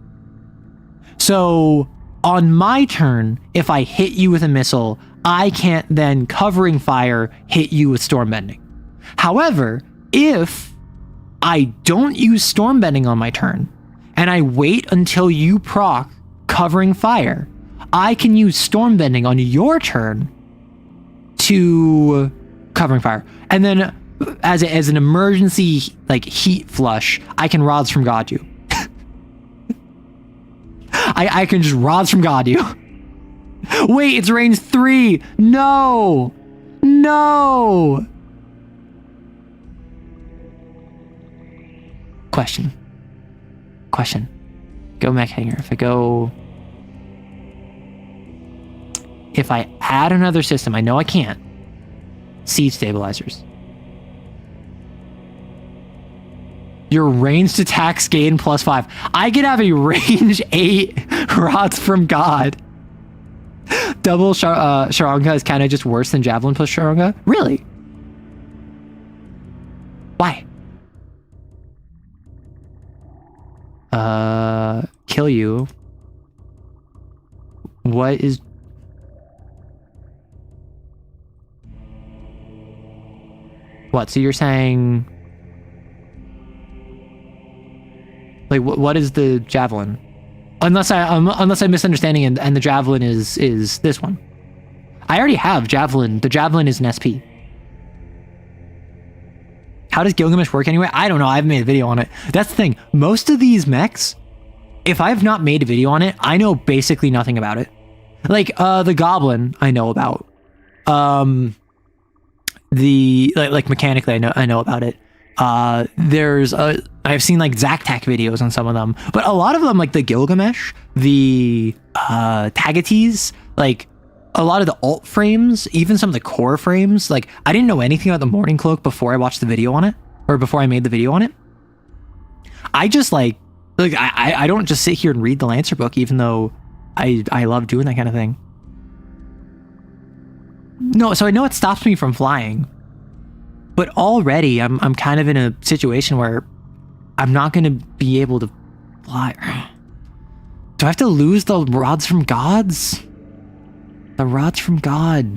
So on my turn, if I hit you with a missile, I can't then covering fire hit you with stormbending. However, if I don't use stormbending on my turn and I wait until you proc covering fire, I can use stormbending on your turn to covering fire. And then as an emergency like heat flush, I can rods from God you. I can just rods from God you. Wait, it's range 3. No. Question. Go mech hanger. If I add another system, I know I can't. Siege stabilizers. Your ranged attacks gain +5. I could have a range 8 rods from God. Double Sharanga is kind of just worse than Javelin plus Sharanga? Really? Why? Kill you. What is... What? So you're saying... Like, what is the Javelin? Unless I'm misunderstanding, and the Javelin is this one. I already have Javelin. The Javelin is an SP. How does Gilgamesh work anyway? I don't know. I haven't made a video on it. That's the thing. Most of these mechs, if I've not made a video on it, I know basically nothing about it. Like, the Goblin, I know about. Like mechanically, I know about it. I've seen like Zactac videos on some of them, but a lot of them, like the Gilgamesh, the Tagates, like a lot of the alt frames, even some of the core frames, like I didn't know anything about the Morning Cloak before I watched the video on it, or before I made the video on it. I just like I don't just sit here and read the Lancer book, even though I love doing that kind of thing. No, so I know it stops me from flying. But already, I'm kind of in a situation where I'm not going to be able to fly. Do I have to lose the rods from gods? The rods from God.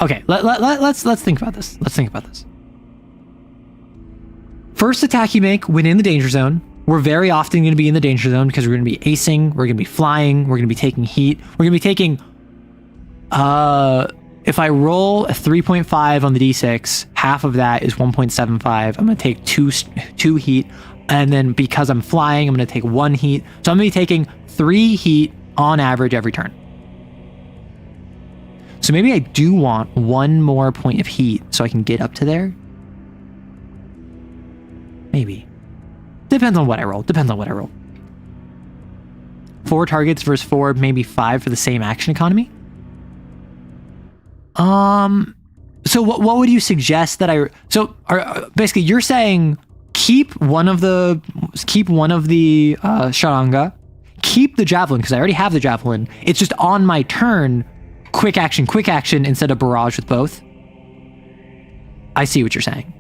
Okay, let's think about this. Let's think about this. First attack you make when in the danger zone. We're very often going to be in the danger zone because we're going to be acing, we're going to be flying, we're going to be taking heat. We're going to be taking, if I roll a 3.5 on the D6, half of that is 1.75. I'm going to take two heat, and then because I'm flying, I'm going to take 1 heat. So I'm going to be taking 3 heat on average every turn. So maybe I do want 1 more point of heat so I can get up to there. Maybe. Depends on what I roll. 4 targets versus 4, maybe 5 for the same action economy. So what would you suggest that I... So basically you're saying keep one of the Sharanga, keep the Javelin, because I already have the Javelin. It's just on my turn, quick action instead of barrage with both. I see what you're saying.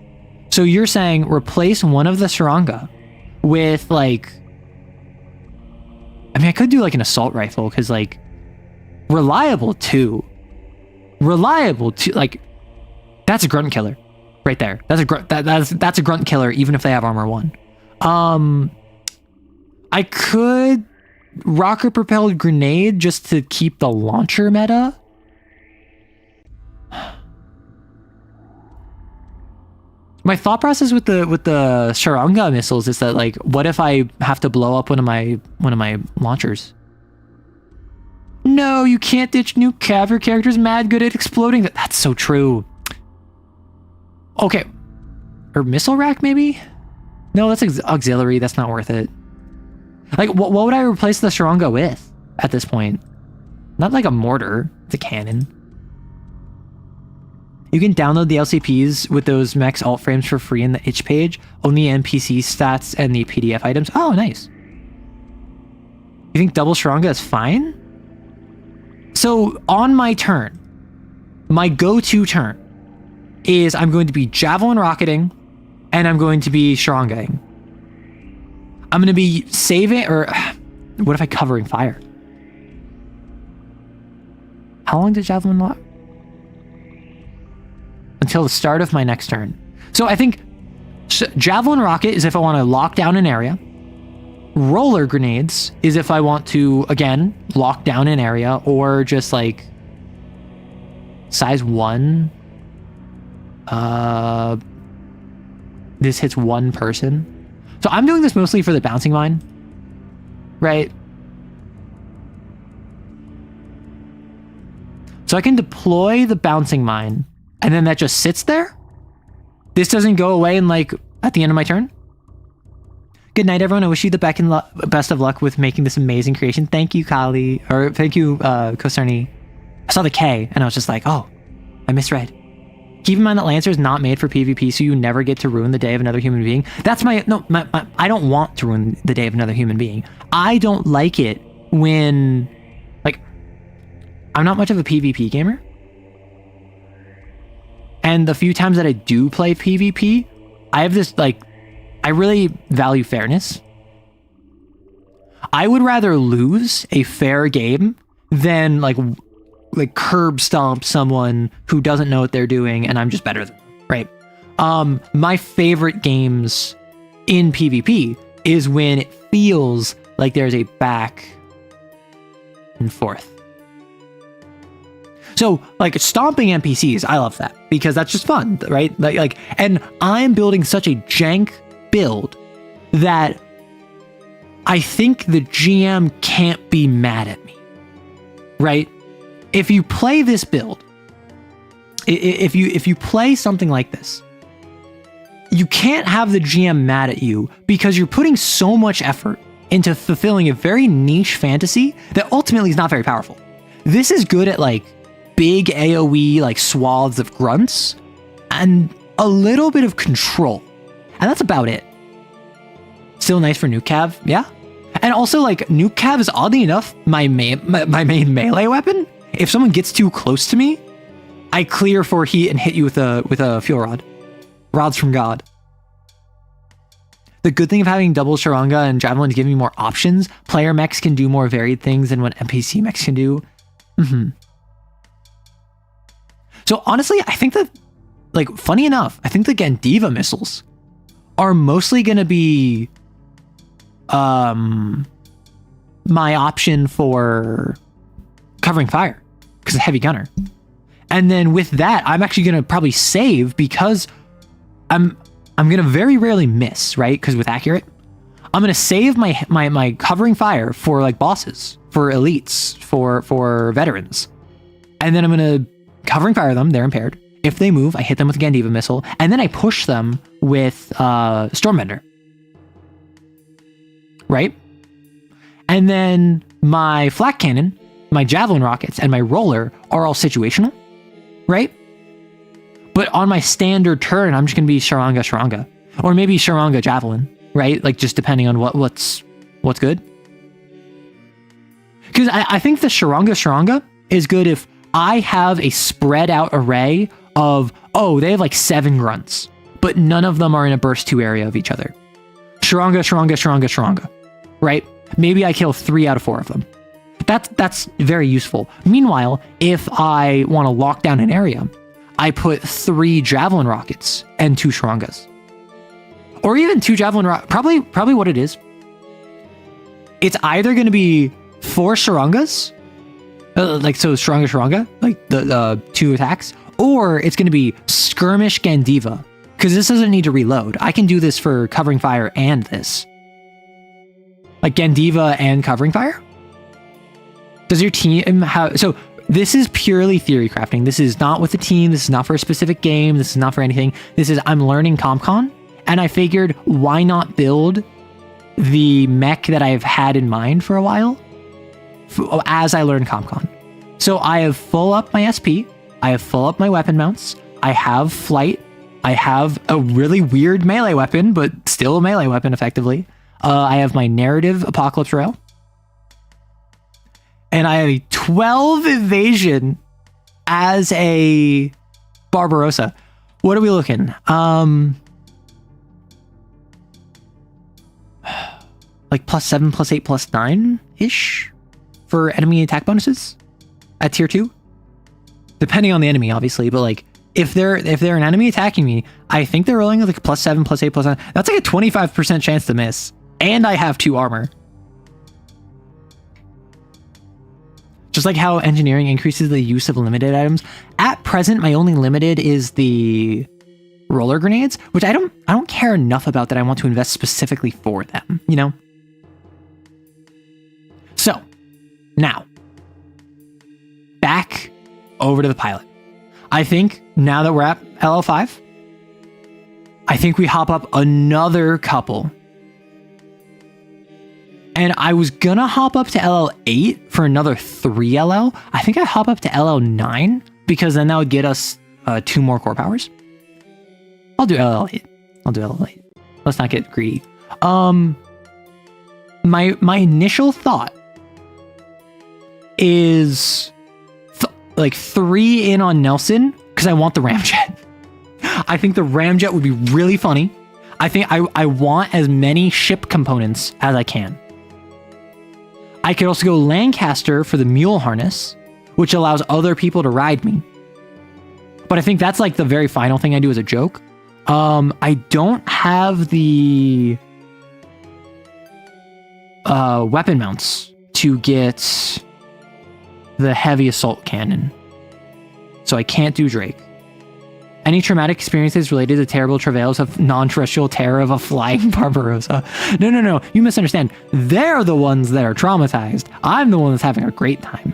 So you're saying replace one of the Sharanga with like, I mean, I could do like an assault rifle, because like reliable two, like that's a grunt killer right there. That's a grunt killer even if they have armor 1. I could rocket propelled grenade just to keep the launcher meta. My thought process with the Sharanga missiles is that, like, what if I have to blow up one of my launchers? No, you can't ditch new Cav. Character's mad good at exploding. That's so true. Okay, or missile rack maybe? No, that's auxiliary. That's not worth it. Like, what would I replace the Sharanga with at this point? Not like a mortar. It's a cannon. You can download the LCPs with those mechs alt frames for free in the itch page. Only NPC stats and the PDF items. Oh, nice. You think double Sharanga is fine? So on my turn, my go-to turn is I'm going to be Javelin rocketing and I'm going to be Sharangaing. I'm going to be saving, or what if I covering fire? How long did Javelin lock? Until the start of my next turn. So I think Javelin rocket is if I want to lock down an area. Roller grenades is if I want to, again, lock down an area, or just like size 1. This hits 1 person. So I'm doing this mostly for the bouncing mine, right? So I can deploy the bouncing mine, and then that just sits there. This doesn't go away in like at the end of my turn. Good night, everyone. I wish you the best of luck with making this amazing creation. Thank you, Kali, or thank you, Kosarni. I saw the K and I was just like, oh, I misread. Keep in mind that Lancer is not made for PvP, so you never get to ruin the day of another human being. That's I don't want to ruin the day of another human being. I don't like it when, like, I'm not much of a PvP gamer. And the few times that I do play PvP, I have this, like, I really value fairness. I would rather lose a fair game than, like curb stomp someone who doesn't know what they're doing and I'm just better than them, right? My favorite games in PvP is when it feels like there's a back and forth. So, like, stomping NPCs, I love that because that's just fun, right? Like, and I'm building such a jank build that I think the GM can't be mad at me, right? If you play this build, if you play something like this, you can't have the GM mad at you because you're putting so much effort into fulfilling a very niche fantasy that ultimately is not very powerful. This is good at, like, big AoE, like, swaths of grunts and a little bit of control, and that's about it. Still nice for Nuke Cav, yeah. And also, like, Nuke Cav is, oddly enough, my main melee weapon. If someone gets too close to me, I clear for heat and hit you with a fuel rod. Rods from God. The good thing of having double Sharanga and Javelin is giving me more options. Player mechs can do more varied things than what NPC mechs can do. So honestly, I think that, like, funny enough, I think the Gandiva missiles are mostly going to be my option for covering fire because of heavy gunner. And then with that, I'm actually going to probably save because I'm going to very rarely miss, right? Because with accurate, I'm going to save my covering fire for, like, bosses, for elites, for veterans. And then I'm going to covering fire them, they're impaired. If they move, I hit them with a Gandiva missile, and then I push them with Stormbender. Right? And then my flak cannon, my javelin rockets, and my roller are all situational, right? But on my standard turn, I'm just going to be Sharanga, or maybe Sharanga javelin, right? Like, just depending on what's good. Because I think the Sharanga is good if I have a spread out array of, they have like 7 grunts, but none of them are in a burst 2 area of each other. Sharanga, right? Maybe I kill 3 out of 4 of them. That's very useful. Meanwhile, if I want to lock down an area, I put 3 javelin rockets and 2 Sharangas. Or even 2 javelin rockets. Probably what it is. It's either going to be 4 Sharangas, Sharanga, like the 2 attacks, or it's going to be skirmish Gandiva, because this doesn't need to reload. I can do this for covering fire and this. Like Gandiva and covering fire? Does your team have... So this is purely theory crafting. This is not with the team. This is not for a specific game. This is not for anything. This is, I'm learning CompCon, and I figured, why not build the mech that I've had in mind for a while as I learn CompCon. So I have full up my SP. I have full up my weapon mounts. I have flight. I have a really weird melee weapon, but still a melee weapon effectively. I have my narrative apocalypse rail. And I have a 12 evasion as a Barbarossa. What are we looking? Like +7, +8, +9-ish for enemy attack bonuses at tier 2. Depending on the enemy, obviously, but like if they're an enemy attacking me, I think they're rolling like +7, +8, +9. That's like a 25% chance to miss. And I have 2 armor. Just like how engineering increases the use of limited items. At present, my only limited is the roller grenades, which I don't care enough about that I want to invest specifically for them, you know? So, now, back over to the pilot. I think now that we're at LL5, I think we hop up another couple. And I was gonna hop up to LL8 for another 3 LL. I think I hop up to LL9 because then that would get us 2 more core powers. I'll do LL8. Let's not get greedy. My initial thought is like 3 in on Nelson because I want the ramjet. I think the ramjet would be really funny. I think I want as many ship components as I can. I could also go Lancaster for the mule harness, which allows other people to ride me. But I think that's like the very final thing I do as a joke. I don't have the weapon mounts to get the heavy assault cannon. So I can't do Drake. Any traumatic experiences related to terrible travails of non-terrestrial terror of a flying Barbarossa? No, you misunderstand. They're the ones that are traumatized. I'm the one that's having a great time.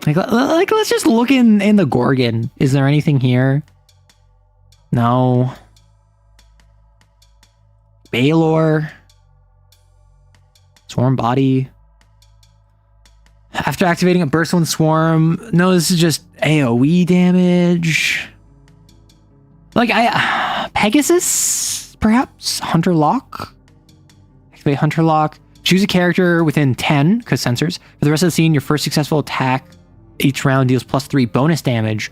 Like let's just look in the Gorgon. Is there anything here? No. Baylor. Swarm body. After activating a burst one swarm. No, this is just AoE damage. Like Pegasus, perhaps? Hunter Lock? Activate Hunter Lock. Choose a character within 10, because sensors. For the rest of the scene, your first successful attack each round deals +3 bonus damage.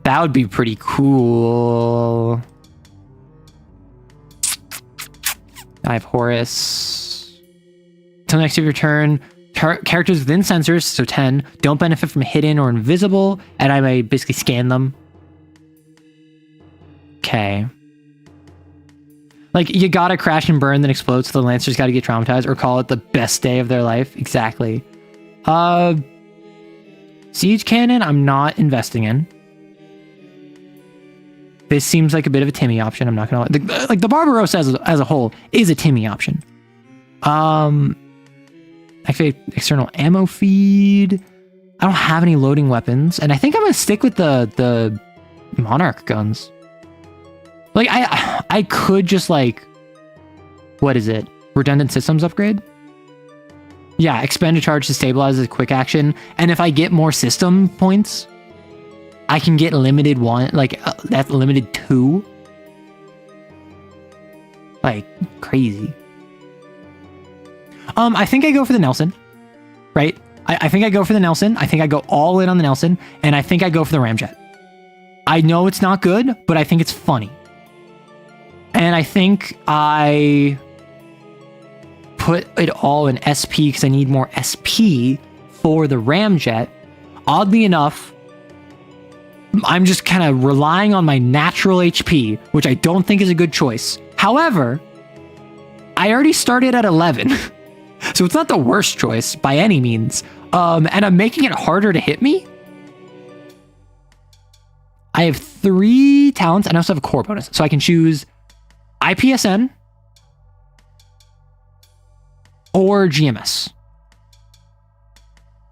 That would be pretty cool. I have Horus. Until next of your turn, characters within sensors, so 10, don't benefit from hidden or invisible, and I may basically scan them. Okay. Like, you gotta crash and burn, then explode, so the Lancers gotta get traumatized, or call it the best day of their life. Exactly. Siege Cannon, I'm not investing in. This seems like a bit of a Timmy option. I'm not gonna lie. Like the Barbarossa as a whole is a Timmy option. Activate external ammo feed. I don't have any loading weapons, and I think I'm gonna stick with the Monarch guns. Like I could just like, what is it? Redundant systems upgrade? Yeah, expend a charge to stabilize as a quick action, and if I get more system points, I can get limited one, like that's limited 2. Like crazy. I think I go for the Nelson, right? I think I go for the Nelson. I think I go all in on the Nelson, and I think I go for the Ramjet. I know it's not good, but I think it's funny. And I think I put it all in SP because I need more SP for the Ramjet. Oddly enough, I'm just kind of relying on my natural HP, which I don't think is a good choice. However, I already started at 11, so it's not the worst choice by any means. And I'm making it harder to hit me. I have 3 talents, and I also have a core bonus, so I can choose IPSN or GMS.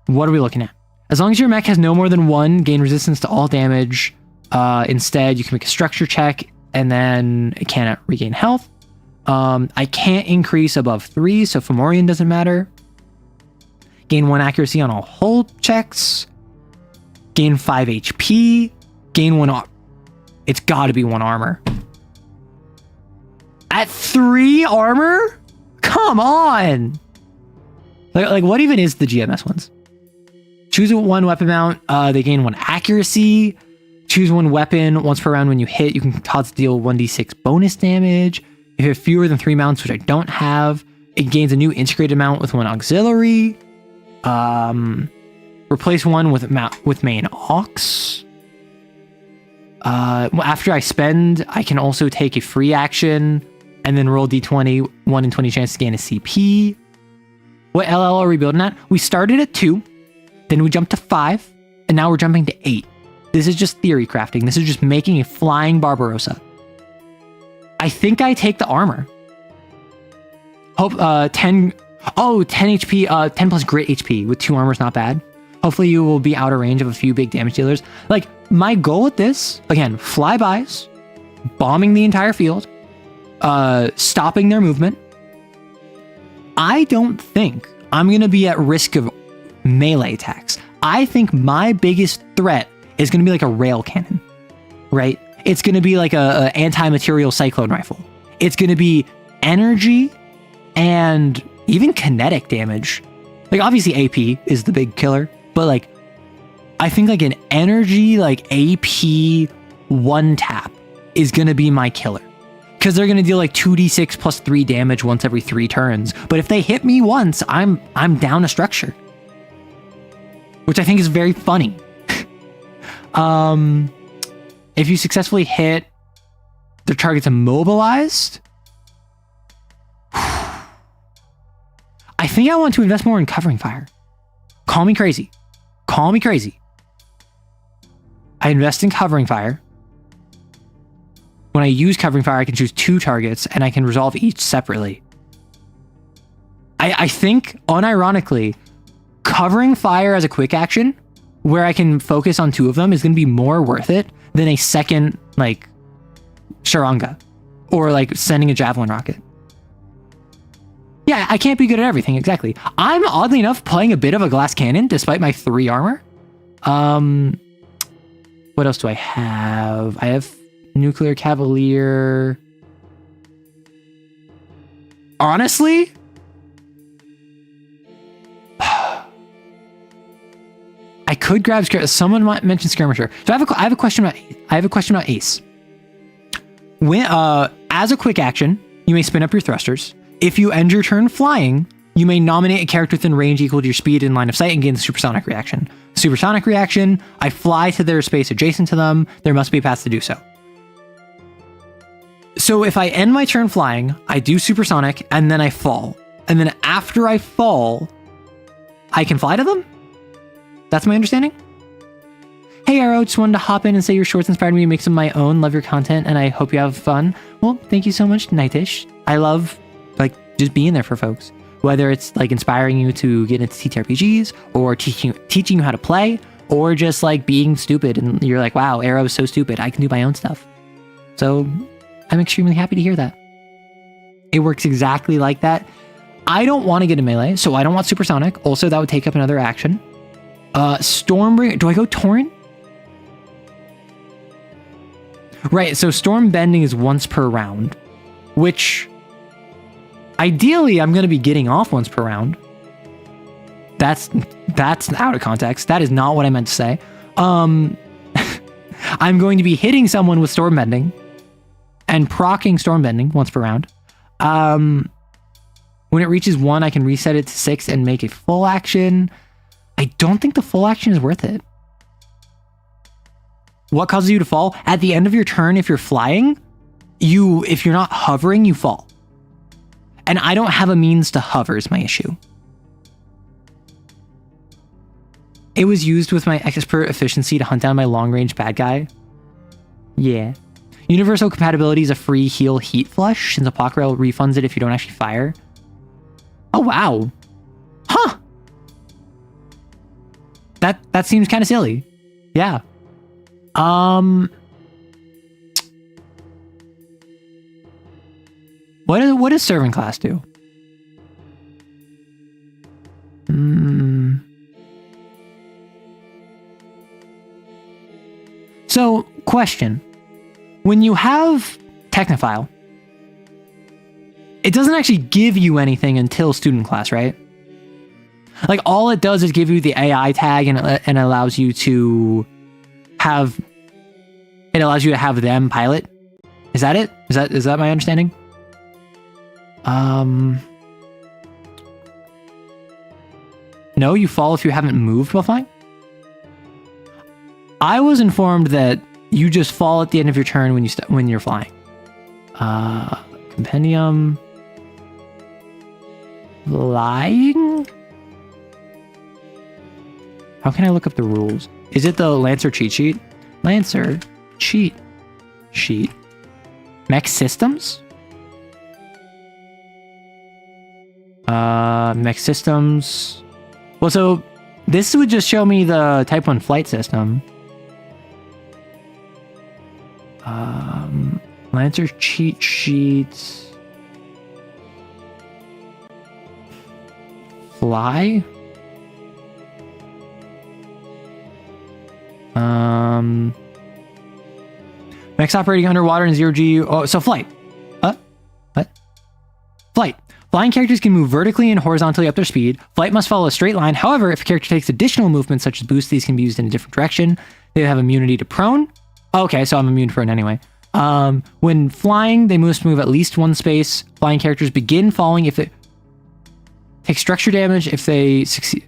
What are we looking at? As long as your mech has no more than 1, gain resistance to all damage. Instead, you can make a structure check, and then it cannot regain health. I can't increase above 3, so Fomorian doesn't matter. Gain 1 accuracy on all hull checks. Gain 5 HP. Gain 1... It's got to be 1 armor. At 3 armor? Come on! Like what even is the GMS ones? Choose 1 weapon mount. They gain 1 accuracy. Choose 1 weapon. Once per round when you hit, you can TOS deal 1d6 bonus damage. If you have fewer than 3 mounts, which I don't have, it gains a new integrated mount with 1 auxiliary. Replace 1 with main aux. After I spend, I can also take a free action and then roll d20, 1 in 20 chance to gain a CP. What LL are we building at? We started at 2, then we jumped to 5, and now we're jumping to 8. This is just theory crafting. This is just making a flying Barbarossa. I think I take the armor. Hope 10 HP, 10 plus grit HP with 2 armor is not bad. Hopefully you will be out of range of a few big damage dealers. Like, my goal with this, again, flybys, bombing the entire field, stopping their movement. I don't think I'm going to be at risk of melee attacks. I think my biggest threat is going to be like a rail cannon, right? It's going to be like a anti-material cyclone rifle. It's going to be energy and even kinetic damage. Like obviously AP is the big killer, but like I think like an energy like AP one tap is going to be my killer. Because they're going to deal like 2d6 plus 3 damage once every 3 turns. But if they hit me once, I'm down a structure. Which I think is very funny. If you successfully hit, the target's immobilized. I think I want to invest more in covering fire. Call me crazy. Call me crazy. I invest in covering fire. When I use covering fire, I can choose 2 targets and I can resolve each separately. I think, unironically, covering fire as a quick action, where I can focus on 2 of them, is going to be more worth it than a second, like, Sharanga. Or, like, sending a javelin rocket. Yeah, I can't be good at everything, exactly. I'm, oddly enough, playing a bit of a glass cannon, despite my 3 armor. What else do I have? I have Nuclear Cavalier. Honestly, I could grab someone mentioned skirmisher. So I have a question about Ace. When as a quick action, you may spin up your thrusters. If you end your turn flying, you may nominate a character within range equal to your speed in line of sight and gain the supersonic reaction. Supersonic reaction, I fly to their space adjacent to them. There must be a path to do so. So if I end my turn flying, I do supersonic, and then I fall. And then after I fall, I can fly to them? That's my understanding? Hey Arrow, just wanted to hop in and say your shorts inspired me to make some of my own. Love your content, and I hope you have fun. Well, thank you so much, Nightish. I love, like, just being there for folks. Whether it's, like, inspiring you to get into TTRPGs, or teaching you how to play, or just, like, being stupid, and you're like, wow, Arrow is so stupid, I can do my own stuff. So I'm extremely happy to hear that. It works exactly like that. I don't want to get a melee, so I don't want supersonic. Also, that would take up another action. Stormbringer. Do I go Torrent? Right, so Storm Bending is once per round, which ideally I'm going to be getting off once per round. That's out of context. That is not what I meant to say. I'm going to be hitting someone with Storm Bending and proccing Storm Bending once per round. When it reaches 1, I can reset it to 6 and make a full action. I don't think the full action is worth it. What causes you to fall? At the end of your turn, if you're flying, if you're not hovering, you fall. And I don't have a means to hover is my issue. It was used with my expert efficiency to hunt down my long-range bad guy. Yeah. Universal compatibility is a free heal heat flush, since Apocalypse refunds it if you don't actually fire. Oh, wow. Huh. That seems kind of silly. Yeah. What does servant class do? So, question. When you have Technophile, it doesn't actually give you anything until student class, right? Like, all it does is give you the AI tag and allows you to have... It allows you to have them pilot. Is that it? Is that my understanding? No, you fall if you haven't moved while flying? I was informed that you just fall at the end of your turn when you're flying. Compendium... Flying? How can I look up the rules? Is it the Lancer cheat sheet? Lancer cheat sheet. Mech systems? Mech systems. Well, so this would just show me the Type 1 flight system. Lancer cheat sheets. Fly? Max operating underwater in 0G. Oh, so flight. What? Flight. Flying characters can move vertically and horizontally up their speed. Flight must follow a straight line. However, if a character takes additional movements such as boosts, these can be used in a different direction. They have immunity to prone. Okay, so I'm immune to prone anyway. When flying, they must move at least one space. Flying characters begin falling if they take structure damage if they succeed.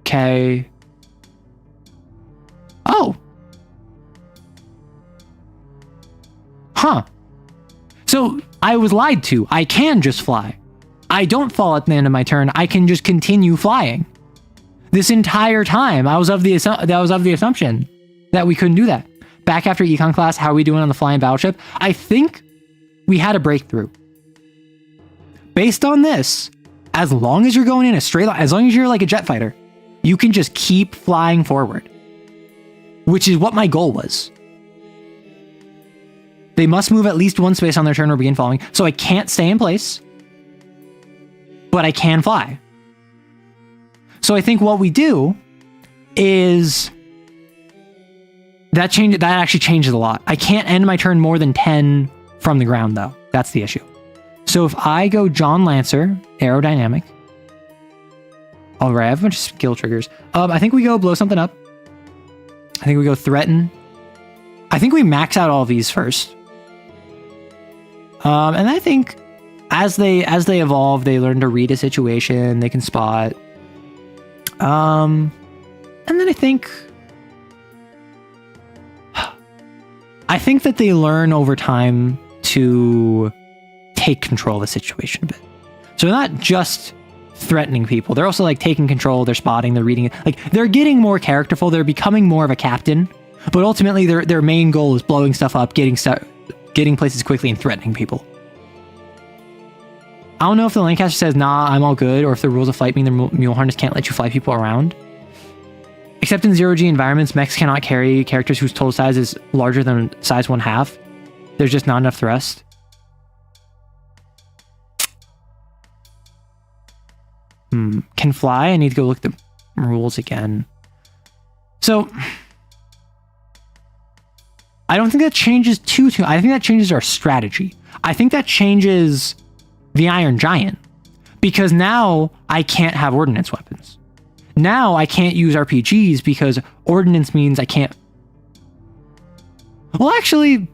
Okay. Oh. Huh. So I was lied to. I can just fly. I don't fall at the end of my turn. I can just continue flying. This entire time, I was of the assumption that we couldn't do that. Back after econ class, how are we doing on the flying battleship? I think we had a breakthrough. Based on this, as long as you're going in a straight line, as long as you're like a jet fighter, you can just keep flying forward, which is what my goal was. They must move at least one space on their turn or begin falling, so I can't stay in place, but I can fly. So I think what we do is that actually changes a lot. I can't end my turn more than 10 from the ground, though. That's the issue. So if I go John Lancer, aerodynamic. All right, I have a bunch of skill triggers. I think we go blow something up. I think we go threaten. I think we max out all these first. And I think as they evolve, they learn to read a situation. They can spot. And then I think that they learn over time to take control of the situation a bit. So they're not just threatening people. They're also like taking control. They're spotting. They're reading it. Like they're getting more characterful. They're becoming more of a captain. But ultimately, their main goal is blowing stuff up, getting places quickly, and threatening people. I don't know if the Lancaster says, nah, I'm all good, or if the rules of flight mean the mule harness can't let you fly people around. Except in 0G environments, mechs cannot carry characters whose total size is larger than size 1/2. There's just not enough thrust. Can fly? I need to go look at the rules again. So I don't think that changes too. I think that changes our strategy. I think that changes the Iron Giant, because now I can't have ordnance weapons. Now I can't use RPGs because ordnance means I can't. Well, actually,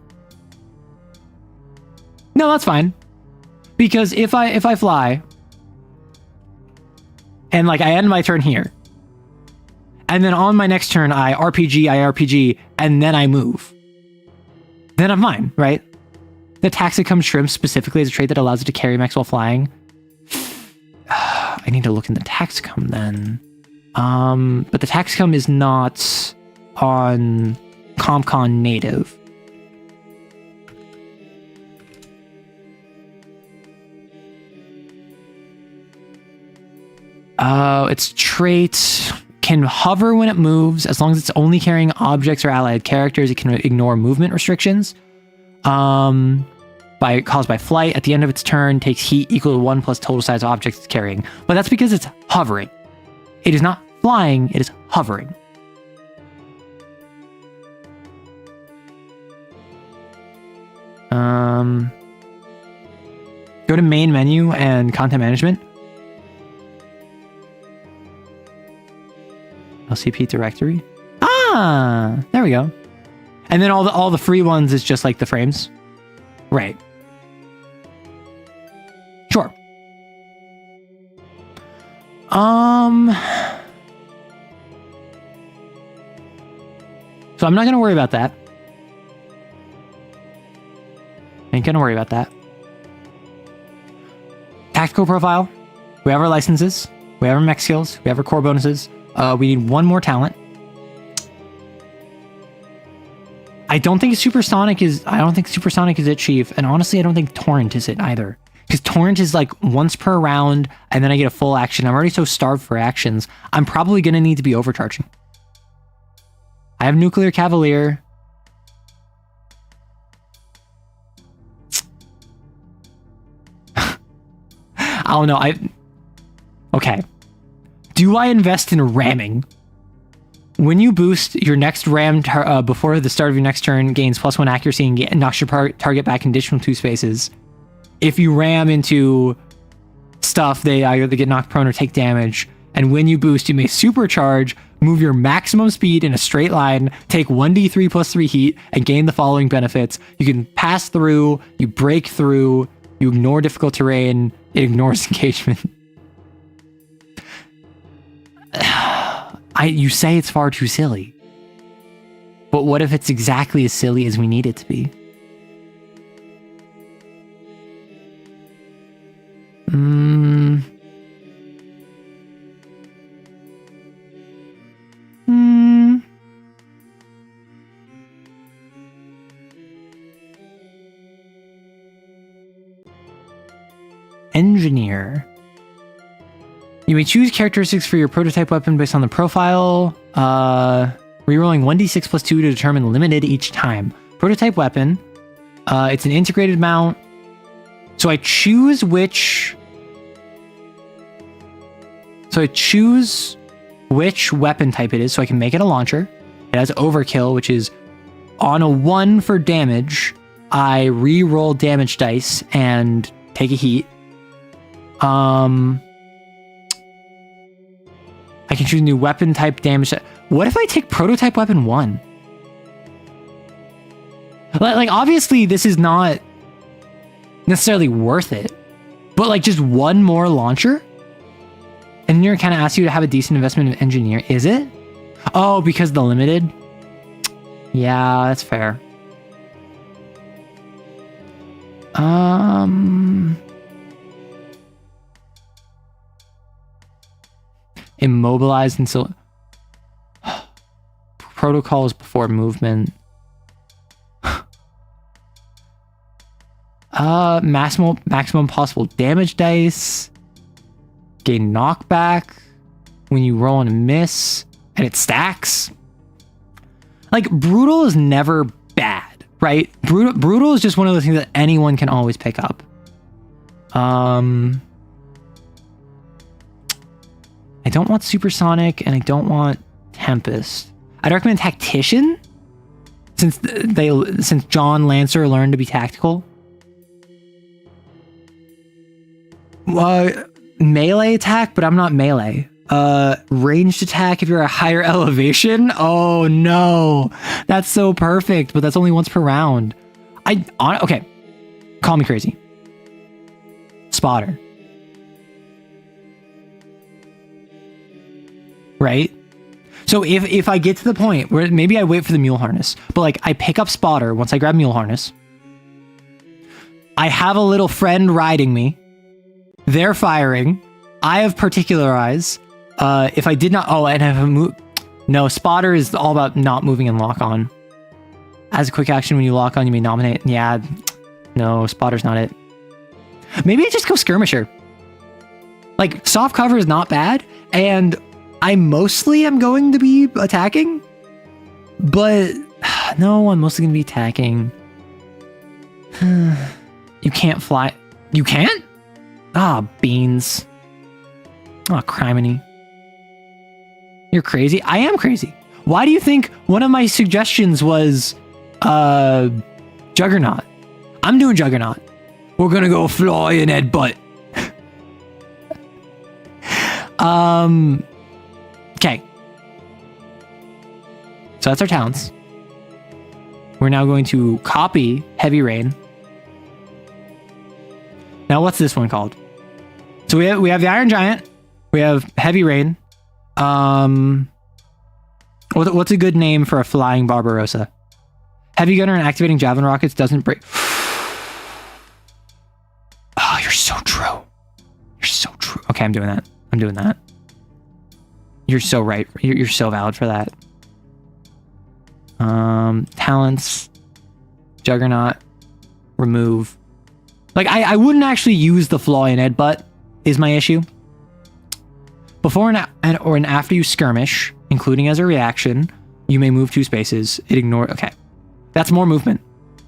no, that's fine. Because if I fly and like I end my turn here, and then on my next turn I RPG, and then I move, then I'm fine, right? The Taxicum Shrimp specifically is a trait that allows it to carry mechs while flying. I need to look in the Taxicum then. But the Taxicum is not on CompCon native. Its trait can hover when it moves. As long as it's only carrying objects or allied characters, it can ignore movement restrictions. Caused by flight. At the end of its turn, takes heat equal to 1 plus total size of objects it's carrying. But that's because it's hovering. It is not flying, it is hovering. Go to main menu and content management. LCP directory. Ah, there we go. And then all the free ones is just like the frames. Right. Sure. So I'm not gonna worry about that. Ain't gonna worry about that. Tactical profile. We have our licenses. We have our mech skills. We have our core bonuses. We need one more talent. I don't think Supersonic is it, Chief. And honestly, I don't think Torrent is it either. Because Torrent is like once per round, and then I get a full action. I'm already so starved for actions. I'm probably going to need to be overcharging. I have Nuclear Cavalier. I don't know. Okay. Do I invest in ramming? When you boost, your next ram before the start of your next turn gains +1 accuracy and knocks your target back an additional 2 spaces. If you ram into stuff, they either get knocked prone or take damage. And when you boost, you may supercharge, move your maximum speed in a straight line, take 1d3 + 3 heat, and gain the following benefits. You can pass through, you break through, you ignore difficult terrain, it ignores engagement. You say it's far too silly. But what if it's exactly as silly as we need it to be? Engineer. You may choose characteristics for your prototype weapon based on the profile. Rerolling 1d6 + 2 to determine limited each time. Prototype weapon. It's an integrated mount. So I choose which weapon type it is so I can make it a launcher. It has overkill, which is on a 1 for damage. I re-roll damage dice and take a heat. I can choose new weapon type damage. What if I take prototype weapon 1? Like, obviously this is not necessarily worth it, but like just one more launcher? Engineer kind of asks you to have a decent investment in engineer. Is it? Oh, because the limited? Yeah, that's fair. Immobilized until protocols before movement. Maximum possible damage dice. Gain knockback when you roll and miss, and it stacks. Like, brutal is never bad, right? Brutal is just one of those things that anyone can always pick up. I don't want supersonic, and I don't want tempest. I'd recommend tactician, since John Lancer learned to be tactical. Melee attack, but I'm not melee. Ranged attack if you're a higher elevation. Oh no, that's so perfect, but that's only once per round. Okay, call me crazy. Spotter. Right? So if I get to the point where maybe I wait for the mule harness, but like I pick up spotter once I grab mule harness. I have a little friend riding me. They're firing. I have particularize. If I did not... Oh, and I have a move... No, spotter is all about not moving and lock on. As a quick action, when you lock on, you may nominate... Yeah, no, spotter's not it. Maybe I just go skirmisher. Like, soft cover is not bad, and I mostly am going to be attacking. But... No, I'm mostly going to be attacking. You can't fly... You can't? Ah, beans. Oh, criminy. You're crazy? I am crazy. Why do you think one of my suggestions was Juggernaut? I'm doing Juggernaut. We're gonna go fly and headbutt. Okay. So that's our talents. We're now going to copy Heavy Rain. Now, what's this one called? So we have the Iron Giant. We have Heavy Rain. What's a good name for a flying Barbarossa? Heavy Gunner and activating Javelin rockets doesn't break. Oh, you're so true. You're so true. Okay, I'm doing that. I'm doing that. You're so right. You're so valid for that. Talents. Juggernaut. Remove. Like, I wouldn't actually use the fly and headbutt, is my issue. Before and after you skirmish, including as a reaction, You may move 2 spaces. It ignores... Okay. That's more movement.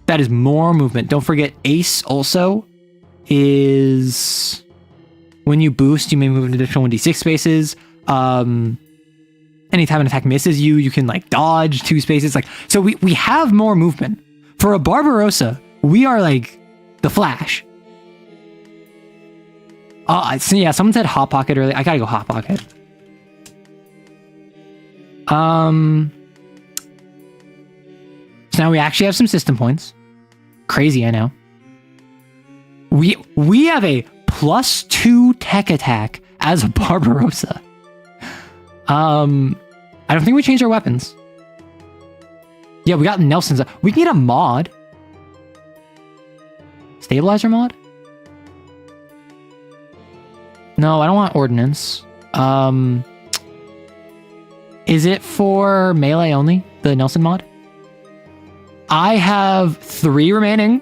That is more movement. Don't forget, ace also is... When you boost, you may move an additional 1d6 spaces. Anytime an attack misses you, you can like dodge 2 spaces. Like, so we have more movement. For a Barbarossa, we are like the Flash. So yeah, someone said Hot Pocket earlier. I gotta go Hot Pocket. So now we actually have some system points. Crazy, I know. We have a +2 tech attack as a Barbarossa. I don't think we changed our weapons. Yeah, we got Nelson's. We can get a mod. Stabilizer mod? No, I don't want ordnance. Is it for melee only? The Nelson mod? I have 3 remaining.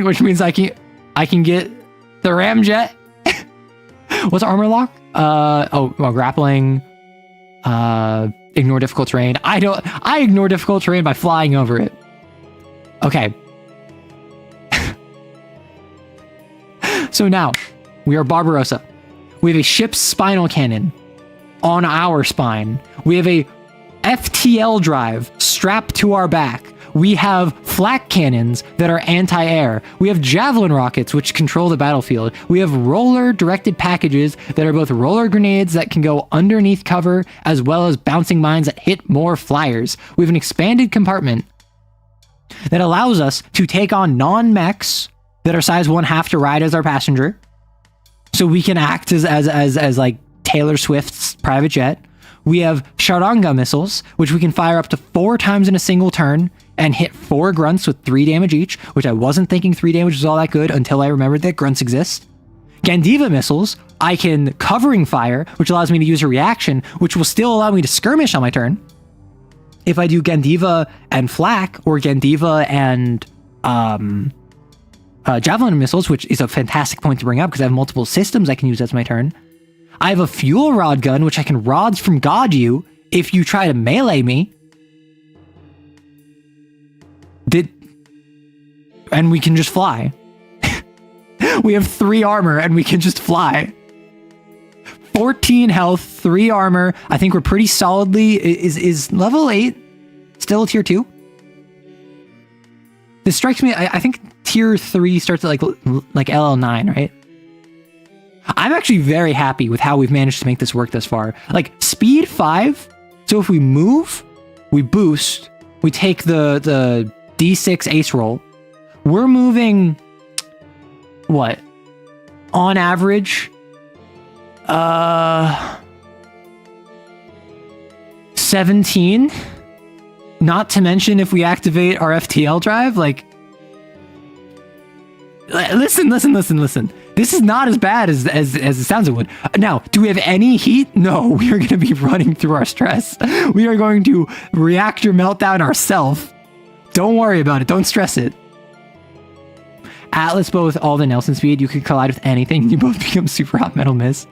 Which means I can get the ramjet. What's armor lock? Grappling. Ignore difficult terrain. I ignore difficult terrain by flying over it. Okay. So now, we are Barbarossa. We have a ship's spinal cannon on our spine. We have a FTL drive strapped to our back. We have flak cannons that are anti-air. We have javelin rockets, which control the battlefield. We have roller-directed packages that are both roller grenades that can go underneath cover, as well as bouncing mines that hit more flyers. We have an expanded compartment that allows us to take on non-mechs that are size 1/2 to ride as our passenger. So we can act as like Taylor Swift's private jet. We have Charanga missiles, which we can fire up to 4 times in a single turn and hit 4 grunts with 3 damage each, which I wasn't thinking 3 damage was all that good until I remembered that grunts exist. Gandiva missiles, I can covering fire, which allows me to use a reaction, which will still allow me to skirmish on my turn. If I do Gandiva and flak, or Gandiva and javelin missiles, which is a fantastic point to bring up because I have multiple systems I can use as my turn. I have a fuel rod gun, which I can rods from God you if you try to melee me. And we can just fly. We have 3 armor and we can just fly. 14 health, 3 armor. I think we're pretty solidly... Is level 8 still a tier 2? This strikes me... I think tier 3 starts at like LL9, right? I'm actually very happy with how we've managed to make this work thus far. Like, speed 5. So if we move, we boost, we take the D6 ace roll. We're moving... What? On average... 17? Not to mention if we activate our FTL drive, like... Listen. This is not as bad as it sounds it would. Now, do we have any heat? No, we are going to be running through our stress. We are going to reactor meltdown ourselves. Don't worry about it. Don't stress it. Atlas bow with all the Nelson speed. You could collide with anything. You both become super hot metal miss.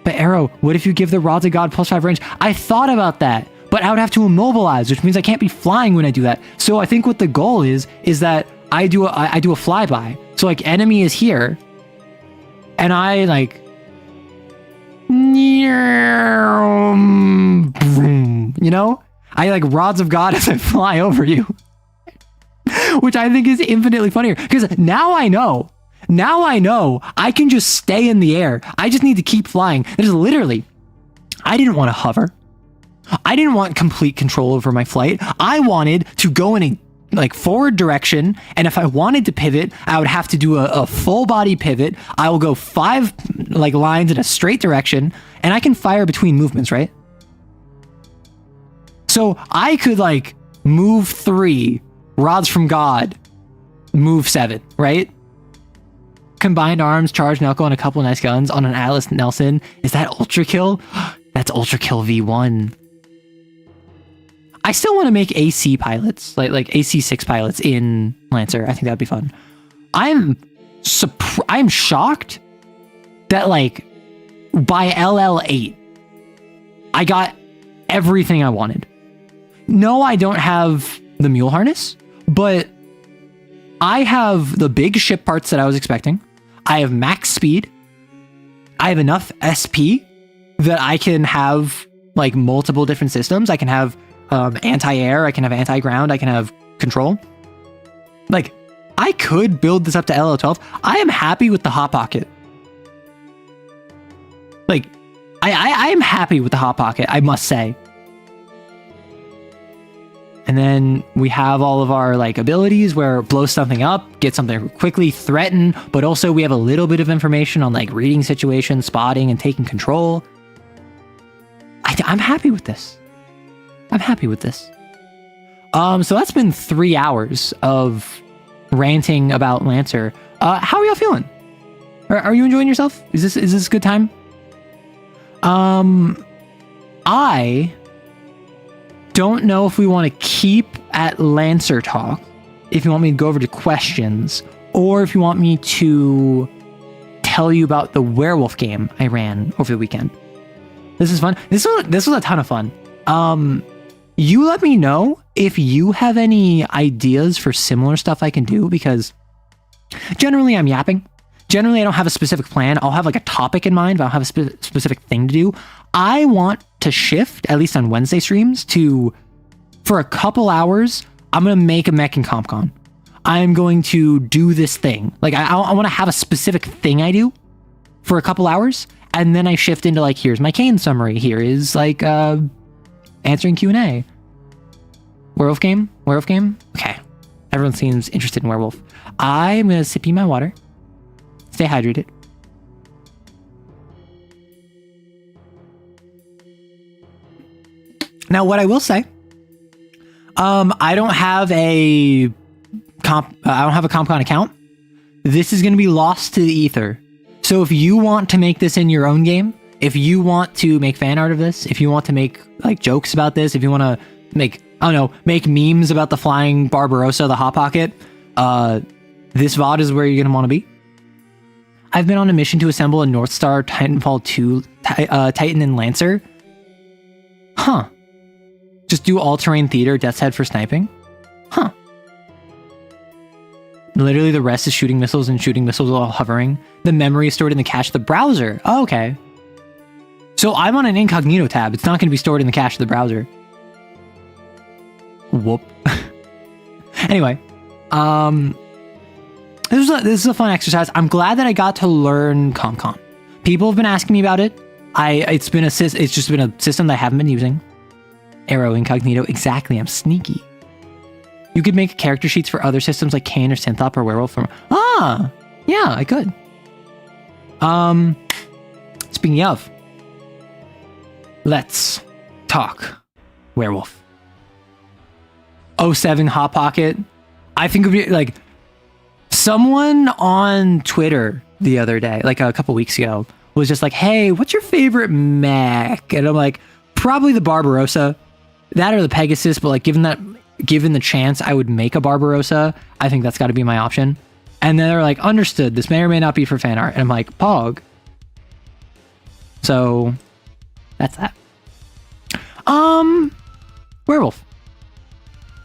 But Arrow, what if you give the Rods of God +5 range? I thought about that, but I would have to immobilize, which means I can't be flying when I do that. So I think what the goal is that I do a flyby. So like enemy is here, and I like, you know, I like Rods of God as I fly over you, which I think is infinitely funnier because now I know I can just stay in the air. I just need to keep flying. There's literally, I didn't want to hover. I didn't want complete control over my flight. I wanted to go in a forward direction, and if I wanted to pivot, I would have to do a full body pivot. I will go 5 lines in a straight direction, and I can fire between movements, right? So I could move 3, Rods from God, move 7, right? Combined arms, charge Nelco, and a couple nice guns on an Atlas Nelson. Is that ultra kill? That's ultra kill V1. I still want to make AC pilots, like AC6 pilots in Lancer. I think that'd be fun. I'm shocked that by LL8, I got everything I wanted. No, I don't have the mule harness, but I have the big ship parts that I was expecting. I have max speed. I have enough SP that I can have like multiple different systems. I can have anti-air, I can have anti-ground, I can have control. Like, I could build this up to LO12. I am happy with the Hot Pocket. Like, I am happy with the Hot Pocket, I must say. And then we have all of our like abilities where blow something up, get something quickly, threaten, but also we have a little bit of information on like reading situations, spotting, and taking control. I'm happy with this. I'm happy with this. So that's been 3 hours of ranting about Lancer. How are y'all feeling? Are you enjoying yourself? Is this a good time? I don't know if we want to keep at Lancer talk, if you want me to go over to questions, or if you want me to tell you about the werewolf game I ran over the weekend. This is fun. This was a ton of fun. You let me know if you have any ideas for similar stuff I can do, because generally I'm yapping. Generally I don't have a specific plan. I'll have like a topic in mind, but I don't have a specific thing to do. I want to shift, at least on Wednesday streams, to, for a couple hours, I'm going to make a mech and CompCon. I'm going to do this thing. Like, I want to have a specific thing I do for a couple hours, and then I shift into like, here's my Kane summary. Here is like answering Q&A. Werewolf game? Okay. Everyone seems interested in werewolf. I'm going to sip my water. Stay hydrated. Now, what I will say, I don't have a CompCon account. This is going to be lost to the ether. So if you want to make this in your own game, if you want to make fan art of this, if you want to make like jokes about this, if you want to make, I don't know, make memes about the flying Barbarossa, the Hot Pocket, this VOD is where you're going to want to be. I've been on a mission to assemble a North Star Titanfall 2 Titan and Lancer. Huh. Just do all-terrain theater, Death's Head for sniping? Huh. Literally the rest is shooting missiles and shooting missiles while hovering. The memory is stored in the cache of the browser. Oh, okay. So I'm on an incognito tab. It's not going to be stored in the cache of the browser. Whoop. Anyway. This is a fun exercise. I'm glad that I got to learn CompCon. People have been asking me about it. It's just been a system that I haven't been using. Arrow incognito. Exactly. I'm sneaky. You could make character sheets for other systems like Kane or Synthop or Werewolf from... Ah! Yeah, I could. Speaking of, let's talk Werewolf. 07 Hot Pocket. I think it would be like... Someone on Twitter the other day, like a couple weeks ago, was just like, hey, what's your favorite mech? And I'm like, probably the Barbarossa. That or the Pegasus, but like given the chance I would make a Barbarossa, I think that's got to be my option. And then they're like, understood, this may or may not be for fan art. And I'm like, Pog. So that's that. Werewolf.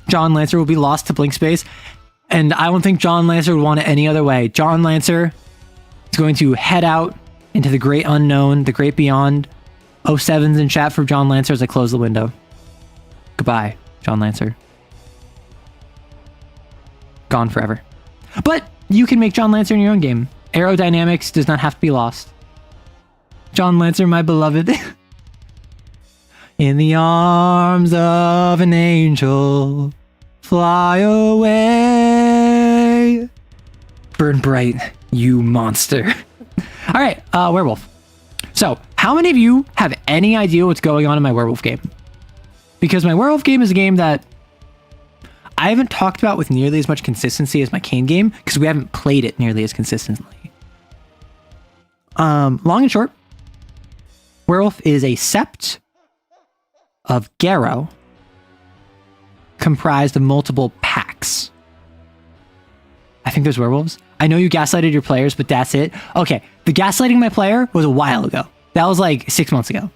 John Lancer will be lost to Blink Space. And I don't think John Lancer would want it any other way. John Lancer is going to head out into the great unknown, the great beyond. 07's in chat for John Lancer as I close the window. Goodbye, John Lancer. Gone forever. But you can make John Lancer in your own game. Aerodynamics does not have to be lost. John Lancer, my beloved. In the arms of an angel, fly away. Burn bright, you monster. All right, Werewolf. So, how many of you have any idea what's going on in my Werewolf game? Because my Werewolf game is a game that I haven't talked about with nearly as much consistency as my Kane game, because we haven't played it nearly as consistently. Long and short, Werewolf is a sept of Garrow comprised of multiple packs. I think there's werewolves. I know you gaslighted your players, but that's it. Okay, the gaslighting my player was a while ago. That was like 6 months ago.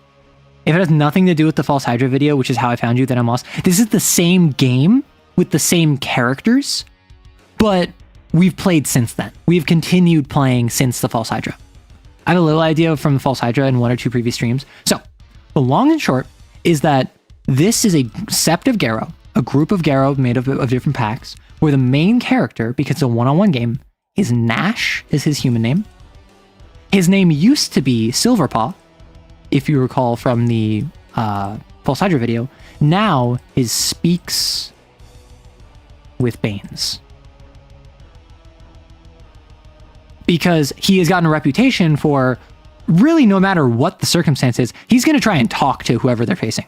If it has nothing to do with the False Hydra video, which is how I found you, then I'm lost. This is the same game with the same characters, but we've played since then. We've continued playing since the False Hydra. I have a little idea from the False Hydra in 1 or 2 previous streams. So the long and short is that this is a sept of Garrow, a group of Garrow made of different packs, where the main character, because it's a one-on-one game, is Nash, is his human name. His name used to be Silverpaw, if you recall from the False Hydra video. Now his speaks with Banes. Because he has gotten a reputation for, really no matter what the circumstances, he's going to try and talk to whoever they're facing.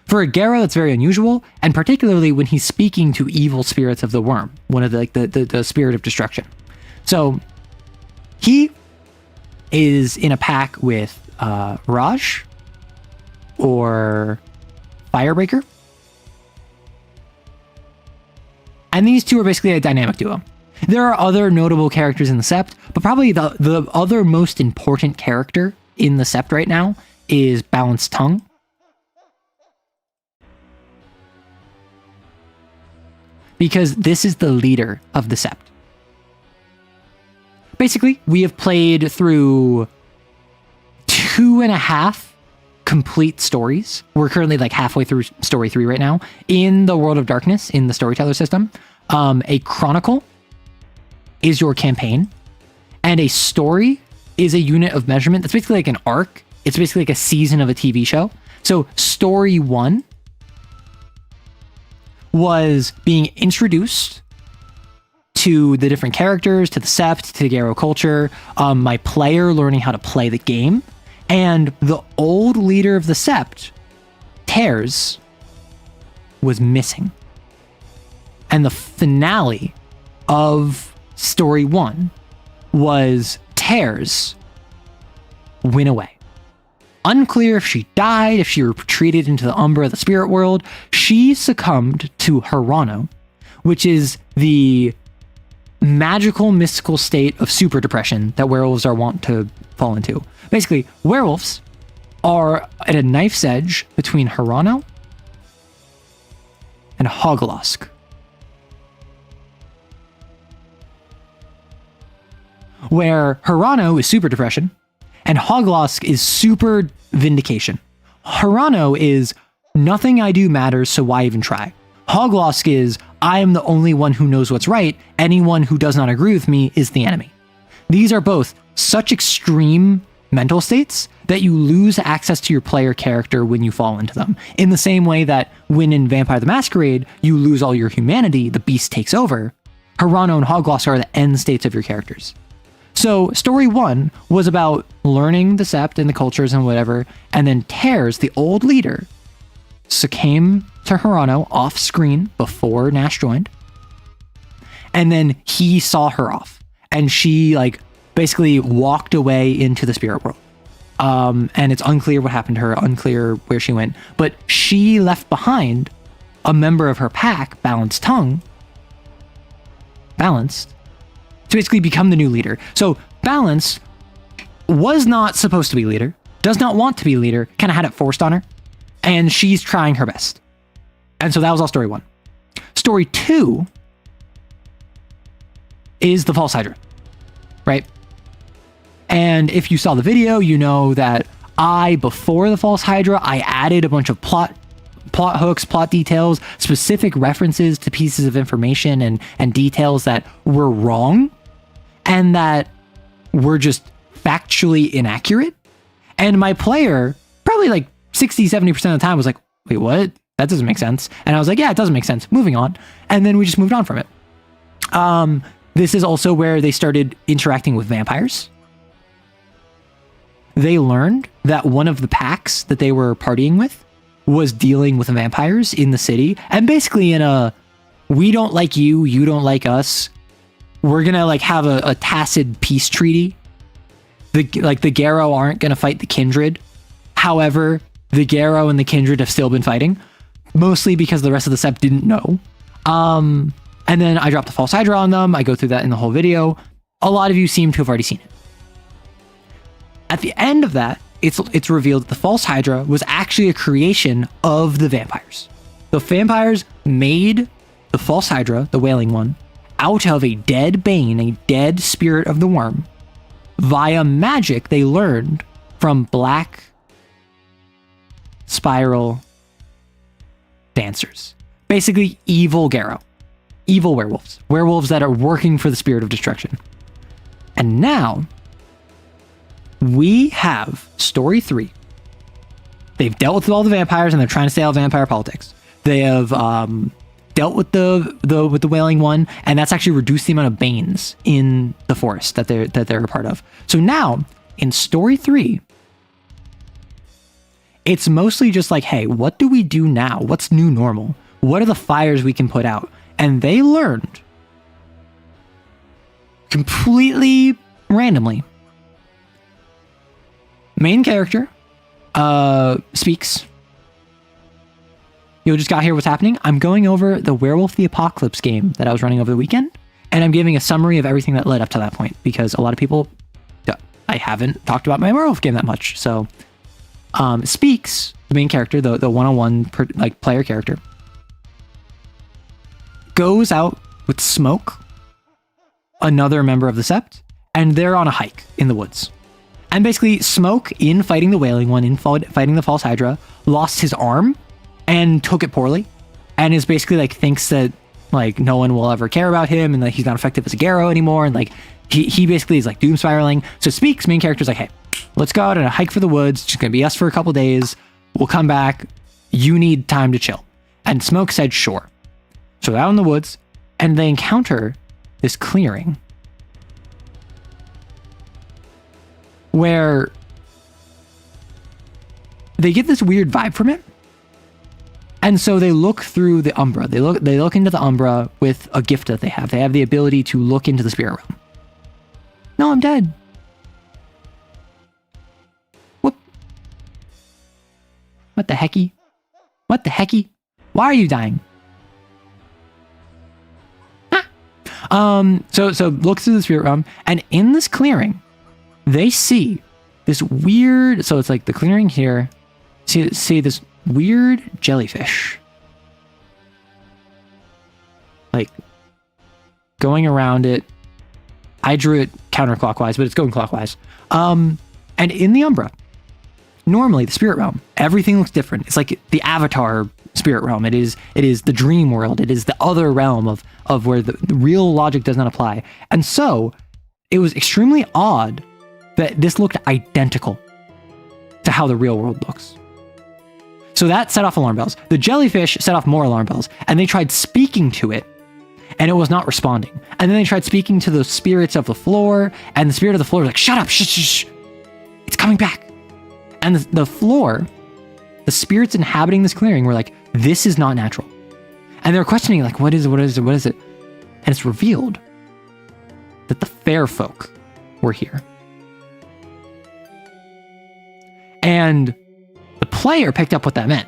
For a Garrow, that's very unusual, and particularly when he's speaking to evil spirits of the worm, one of the spirit of destruction. So he is in a pack with Raj or Firebreaker. And these two are basically a dynamic duo. There are other notable characters in the Sept, but probably the other most important character in the Sept right now is Balanced Tongue. Because this is the leader of the Sept. Basically, we have played through 2.5 complete stories. We're currently like halfway through story 3 right now in the World of Darkness, in the storyteller system. A chronicle is your campaign, and a story is a unit of measurement. That's basically like an arc. It's basically like a season of a TV show. So story 1 was being introduced to the different characters, to the Sept, to the Garrow culture, my player learning how to play the game, and the old leader of the Sept, Tears, was missing. And the finale of story 1 was Tears went away. Unclear if she died, if she retreated into the Umbra of the spirit world. She succumbed to Hirano, which is the magical, mystical state of super depression that werewolves are wont to fall into. Basically, werewolves are at a knife's edge between Hirano and Hoglosk. Where Hirano is super depression, and Hoglosk is super vindication. Hirano is nothing I do matters, so why even try? Hoglosk is I am the only one who knows what's right. Anyone who does not agree with me is the enemy. These are both such extreme mental states that you lose access to your player character when you fall into them. In the same way that when in Vampire the Masquerade, you lose all your humanity, the beast takes over. Hirano and Hoglosk are the end states of your characters. So story 1 was about learning the Sept and the cultures and whatever, and then Tears, the old leader, came to Hirano off screen before Nash joined, and then he saw her off, and she like basically walked away into the spirit world. And it's unclear what happened to her, unclear where she went, but she left behind a member of her pack, Balanced Tongue, Balanced, to basically become the new leader. So Balanced was not supposed to be leader, does not want to be leader, kind of had it forced on her, and she's trying her best. And so that was all story 1. Story 2 is the False Hydra, right? And if you saw the video, you know that before the False Hydra, I added a bunch of plot hooks, plot details, specific references to pieces of information and details that were wrong and that were just factually inaccurate. And my player, probably like 60-70% of the time, was like, wait, what? That doesn't make sense. And I was like, yeah, it doesn't make sense. Moving on. And then we just moved on from it. This is also where they started interacting with vampires. They learned that one of the packs that they were partying with was dealing with vampires in the city. And basically in a, we don't like you, you don't like us. We're going to like have a tacit peace treaty. The Garrow aren't going to fight the Kindred. However, the Garrow and the Kindred have still been fighting. Mostly because the rest of the Sept didn't know. And then I dropped the False Hydra on them. I go through that in the whole video. A lot of you seem to have already seen it. At the end of that, it's revealed that the false Hydra was actually a creation of the vampires. The vampires made the false Hydra, the wailing one, out of a dead Bane, a dead spirit of the worm, via magic they learned from black spiral dancers. Basically, evil Garrow. Evil werewolves. Werewolves that are working for the spirit of destruction. And now, we have story 3. They've dealt with all the vampires and they're trying to stay out of vampire politics. They have dealt with the wailing one, and that's actually reduced the amount of Banes in the forest that they're a part of. So now, in story 3, it's mostly just like, hey, what do we do now? What's new normal? What are the fires we can put out? And they learned completely randomly. Main character speaks. You just got here, what's happening? I'm going over the Werewolf the Apocalypse game that I was running over the weekend, and I'm giving a summary of everything that led up to that point, because a lot of people, I haven't talked about my werewolf game that much. So speaks, the main character, the one-on-one player character, goes out with Smoke, another member of the Sept, and they're on a hike in the woods. And basically, Smoke, in fighting the Wailing One, in fighting the False Hydra, lost his arm and took it poorly, and is basically like thinks that like no one will ever care about him, and that he's not effective as a Garrow anymore, and like he basically is like doom spiraling. So Speaks, main character's like, hey, let's go out on a hike for the woods. It's just gonna be us for a couple days. We'll come back. You need time to chill. And Smoke said, sure. So they're out in the woods, and they encounter this clearing where they get this weird vibe from it. And so they look through the Umbra. They look into the Umbra with a gift that they have. They have the ability to look into the spirit realm. No, I'm dead. Whoop. What the hecky? What the hecky? Why are you dying? So look through the spirit realm, and in this clearing, they see this weird. So it's like the clearing here. See this weird jellyfish, like going around it. I drew it counterclockwise, but it's going clockwise. And in the Umbra, normally the spirit realm, everything looks different. It's like the Avatar spirit realm. It is the dream world. It is the other realm of where the real logic does not apply. And so it was extremely odd that this looked identical to how the real world looks. So that set off alarm bells. The jellyfish set off more alarm bells, and they tried speaking to it, and it was not responding. And then they tried speaking to the spirits of the floor, and the spirit of the floor was like, shut up, shh, shh, shh. It's coming back. And the floor, the spirits inhabiting this clearing were like, this is not natural. And they were questioning, like, what is it? And it's revealed that the fair folk were here. And the player picked up what that meant.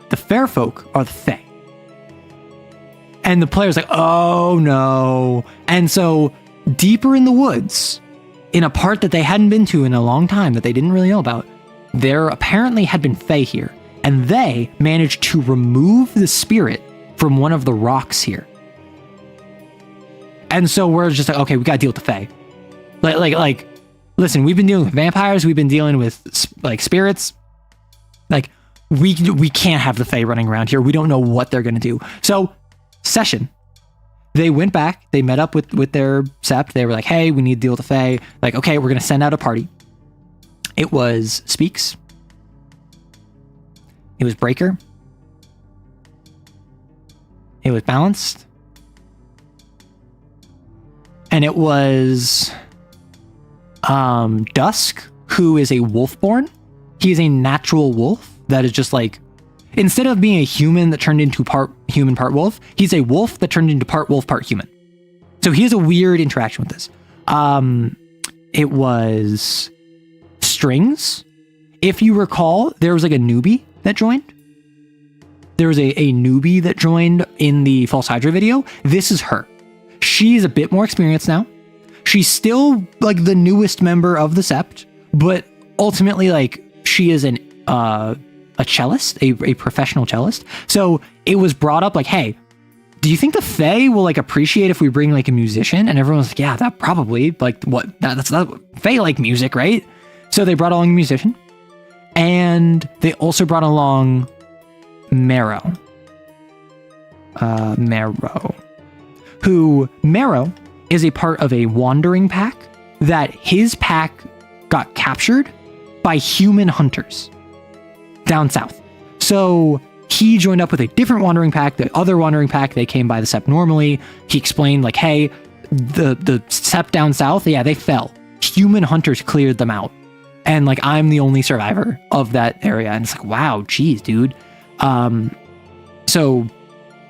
The fair folk are the Fae. And the player's like, oh no. And so deeper in the woods, in a part that they hadn't been to in a long time, that they didn't really know about, there apparently had been Fae here. And they managed to remove the spirit from one of the rocks here. And so we're just like, okay, we gotta deal with the Fae. Like, listen, we've been dealing with vampires, we've been dealing with like spirits. Like, we can't have the Fae running around here. We don't know what they're gonna do. So, session. They went back, they met up with their Sept. They were like, hey, we need to deal with the Fae. Like, okay, we're gonna send out a party. It was Speaks. It was Breaker. It was Balanced. And it was Dusk, who is a wolfborn. He is a natural wolf that is just like, instead of being a human that turned into part human, part wolf, he's a wolf that turned into part wolf, part human. So he has a weird interaction with this. It was Strings. If you recall, there was like a newbie that joined. There was a newbie that joined in the False Hydra video. This is her. She's a bit more experienced now. She's still like the newest member of the Sept, but ultimately, like, she is a cellist, a professional cellist. So it was brought up like, hey, do you think the Fae will like appreciate if we bring like a musician? And everyone's like, yeah, that probably, like, what, that's not, Fae like music, right? So they brought along a musician, and they also brought along Marrow. Marrow is a part of a wandering pack that his pack got captured by human hunters down south. So he joined up with a different wandering pack. The other wandering pack, they came by the Sept normally. He explained like, hey, the Sept down south, yeah, they fell. Human hunters cleared them out. And like, I'm the only survivor of that area. And it's like, wow, geez, dude. So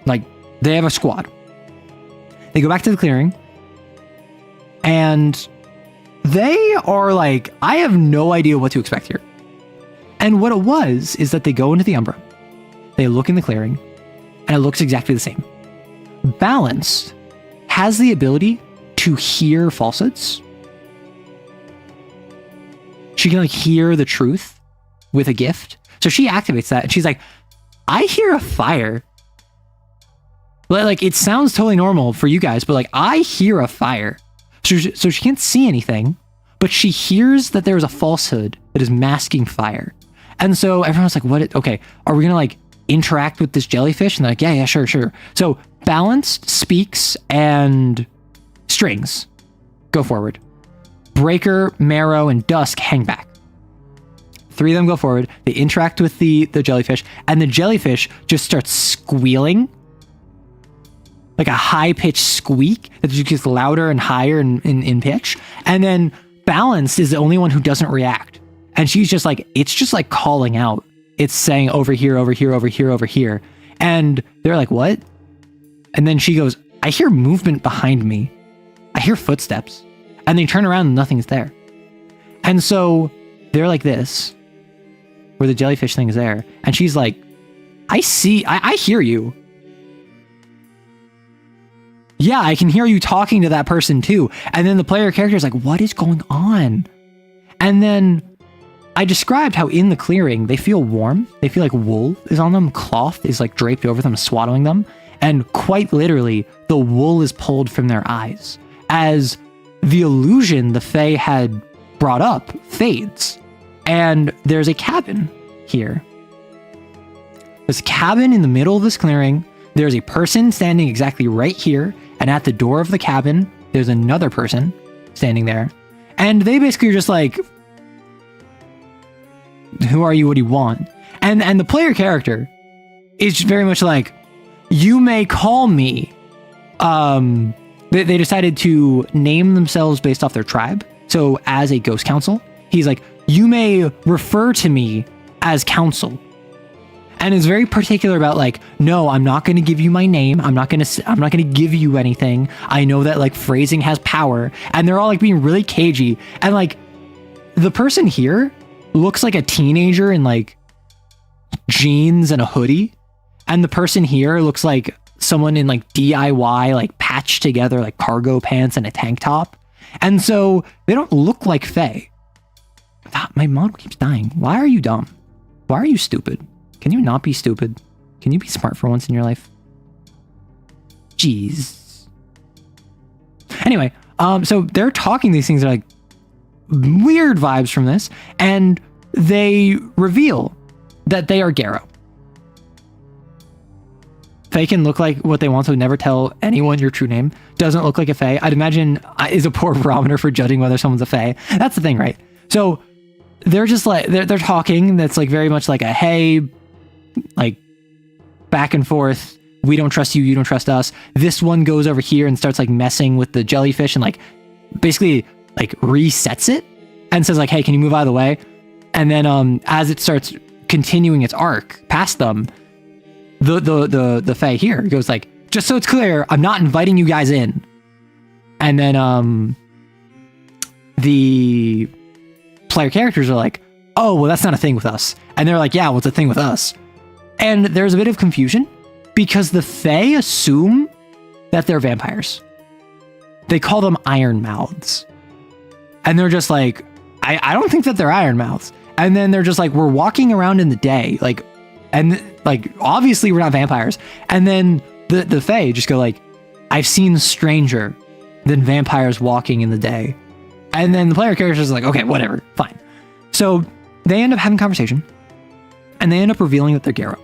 like, they have a squad. They go back to the clearing, and they are like, I have no idea what to expect here. And what it was is that they go into the Umbra, they look in the clearing, and it looks exactly the same. Balanced has the ability to hear falsehoods. She can like hear the truth with a gift. So she activates that, and she's like, I hear a fire. Like, it sounds totally normal for you guys, but like, I hear a fire. So she can't see anything, but she hears that there is a falsehood that is masking fire. And so everyone's like, what? Okay, are we gonna like interact with this jellyfish? And they're like, yeah, sure. So Balanced, Speaks, and Strings go forward. Breaker, Marrow, and Dusk hang back. 3 of them go forward. They interact with the jellyfish, and the jellyfish just starts squealing. Like a high-pitched squeak that just gets louder and higher in pitch. And then Balanced is the only one who doesn't react. And she's just like, it's just like calling out. It's saying over here, over here, over here, over here. And they're like, what? And then she goes, I hear movement behind me. I hear footsteps. And they turn around and nothing's there. And so they're like this, where the jellyfish thing is there. And she's like, I hear you. Yeah, I can hear you talking to that person too. And then the player character is like, what is going on? And then I described how in the clearing, they feel warm. They feel like wool is on them. Cloth is like draped over them, swaddling them. And quite literally, the wool is pulled from their eyes as the illusion the Fae had brought up fades. And there's a cabin here. There's a cabin in the middle of this clearing. There's a person standing exactly right here. And at the door of the cabin, there's another person standing there. And they basically are just like, who are you? What do you want? And the player character is very much like, you may call me. They decided to name themselves based off their tribe. So as a ghost council, he's like, you may refer to me as council. And is very particular about like, no, I'm not going to give you my name. I'm not going to give you anything. I know that like phrasing has power. And they're all like being really cagey. And like the person here looks like a teenager in like jeans and a hoodie. And the person here looks like someone in like DIY, like patched together, like cargo pants and a tank top. And so they don't look like Fae. My model keeps dying. Why are you dumb? Why are you stupid? Can you not be stupid? Can you be smart for once in your life? Jeez. Anyway, so they're talking these things that are like weird vibes from this, and they reveal that they are Garrow. Fae can look like what they want, so never tell anyone your true name. Doesn't look like a Fae. I'd imagine is a poor barometer for judging whether someone's a Fae. That's the thing, right? So they're just like, they're talking. That's like very much like a, hey, like back and forth. We don't trust you. You don't trust us. This one goes over here and starts like messing with the jellyfish and like basically like resets it and says like, hey, can you move out of the way? And then as it starts continuing its arc past them, the Fae here goes like, just so it's clear, I'm not inviting you guys in. And then the player characters are like, oh, well, that's not a thing with us. And they're like, yeah, well, it's a thing with us. And there's a bit of confusion because the Fae assume that they're vampires. They call them iron mouths. And they're just like, I don't think that they're iron mouths. And then they're just like, we're walking around in the day, like, and like, obviously we're not vampires. And then the Fae just go like, I've seen stranger than vampires walking in the day. And then the player character is like, okay, whatever, fine. So they end up having a conversation, and they end up revealing that they're Garo.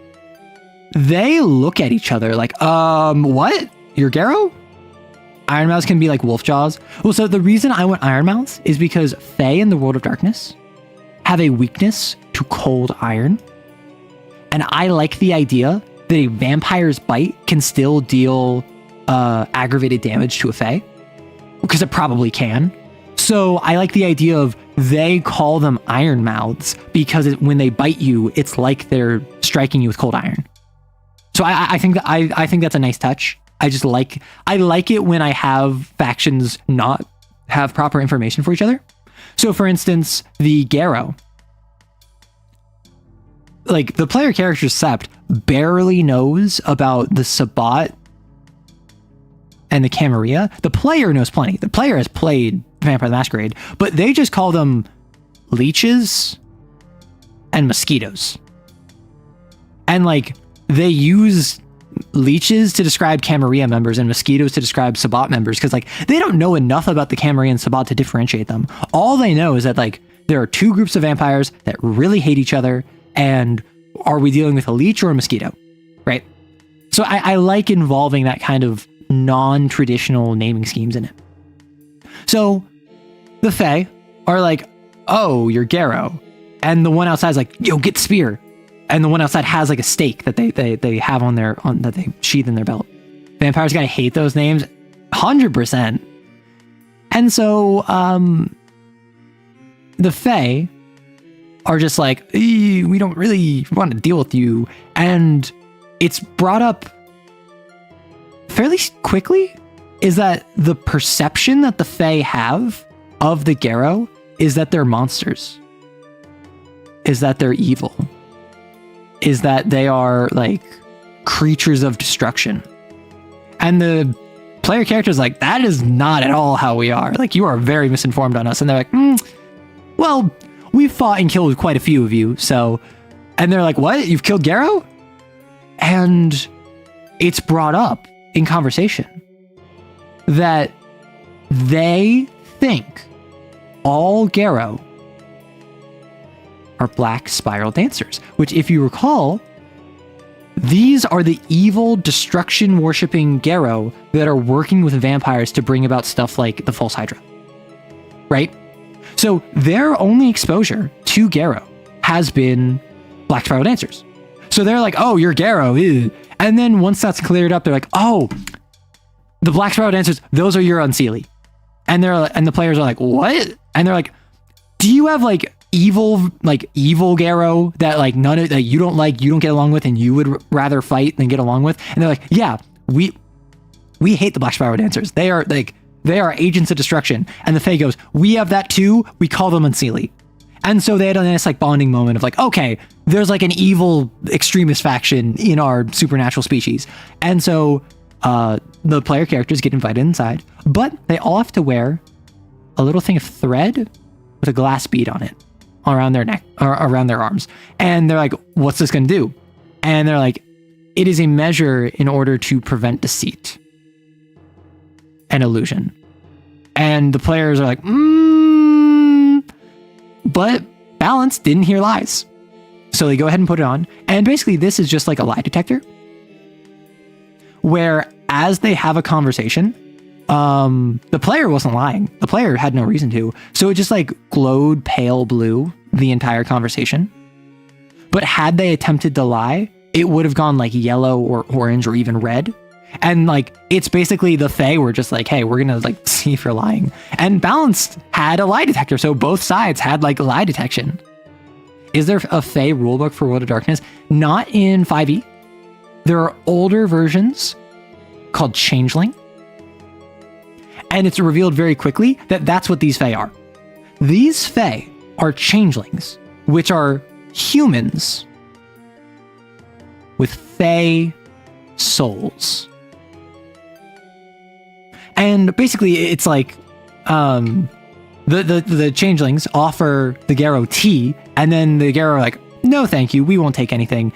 They look at each other like, what? You're Garo? Iron Mouths can be like wolf jaws. Well, so the reason I went Iron Mouths is because Fae in the World of Darkness have a weakness to cold iron. And I like the idea that a vampire's bite can still deal aggravated damage to a Fae, because it probably can. So I like the idea of they call them Iron Mouths because when they bite you, it's like they're striking you with cold iron. So I think that's a nice touch. I like it when I have factions not have proper information for each other. So for instance, the Garo, like the player character Sept barely knows about the Sabbat and the Camarilla. The player knows plenty. The player has played Vampire the Masquerade, but they just call them leeches and mosquitoes. And like they use leeches to describe Camarilla members and mosquitoes to describe Sabbat members, because like they don't know enough about the Camarilla and Sabbat to differentiate them. All they know is that like there are two groups of vampires that really hate each other, and are we dealing with a leech or a mosquito, right? So I like involving that kind of non-traditional naming schemes in it. So the Fae are like, oh, you're Garo, and the one outside is like, yo, get spear. And the one outside has like a stake that they have that they sheath in their belt. Vampires gotta hate those names 100%. And so the Fae are just like, we don't really want to deal with you. And it's brought up fairly quickly is that the perception that the Fae have of the Garo is that they're monsters, is that they're evil, is that they are like creatures of destruction. And the player character is like, that is not at all how we are. Like, you are very misinformed on us. And they're like, well, we've fought and killed quite a few of you, so... And they're like, what? You've killed Garo? And it's brought up in conversation that they think all Garo are black spiral dancers, which, if you recall, these are the evil destruction worshipping Garo that are working with vampires to bring about stuff like the False Hydra, right? So their only exposure to Garo has been black spiral dancers. So they're like, oh, you're Garo. Ew. And then once that's cleared up, they're like, oh, the black spiral dancers, those are your Unseelie. And the players are like, what? And they're like, do you have like evil Garo that like that you don't like, you don't get along with, and you would rather fight than get along with? And they're like, yeah, we hate the black spiral dancers. They are agents of destruction. And the Fae goes, we have that too. We call them Unseelie. And so they had a nice like bonding moment of like, okay, there's like an evil extremist faction in our supernatural species. And so the player characters get invited inside, but they all have to wear a little thing of thread with a glass bead on it around their neck or around their arms. And they're like, what's this going to do? And they're like, it is a measure in order to prevent deceit and illusion. And the players are like, but Balance didn't hear lies. So they go ahead and put it on. And basically this is just like a lie detector, where as they have a conversation, the player wasn't lying. The player had no reason to. So it just like glowed pale blue the entire conversation. But had they attempted to lie, it would have gone like yellow or orange or even red. And like, it's basically the Fae were just like, hey, we're gonna like see if you're lying. And Balanced had a lie detector, so both sides had like lie detection. Is there a Fae rulebook for World of Darkness? Not in 5e. There are older versions called Changeling. And it's revealed very quickly that that's what these Fae are. These Fae are changelings, which are humans with Fae souls. And basically it's like the changelings offer the Garrow tea, and then the Garrow are like, no, thank you, we won't take anything.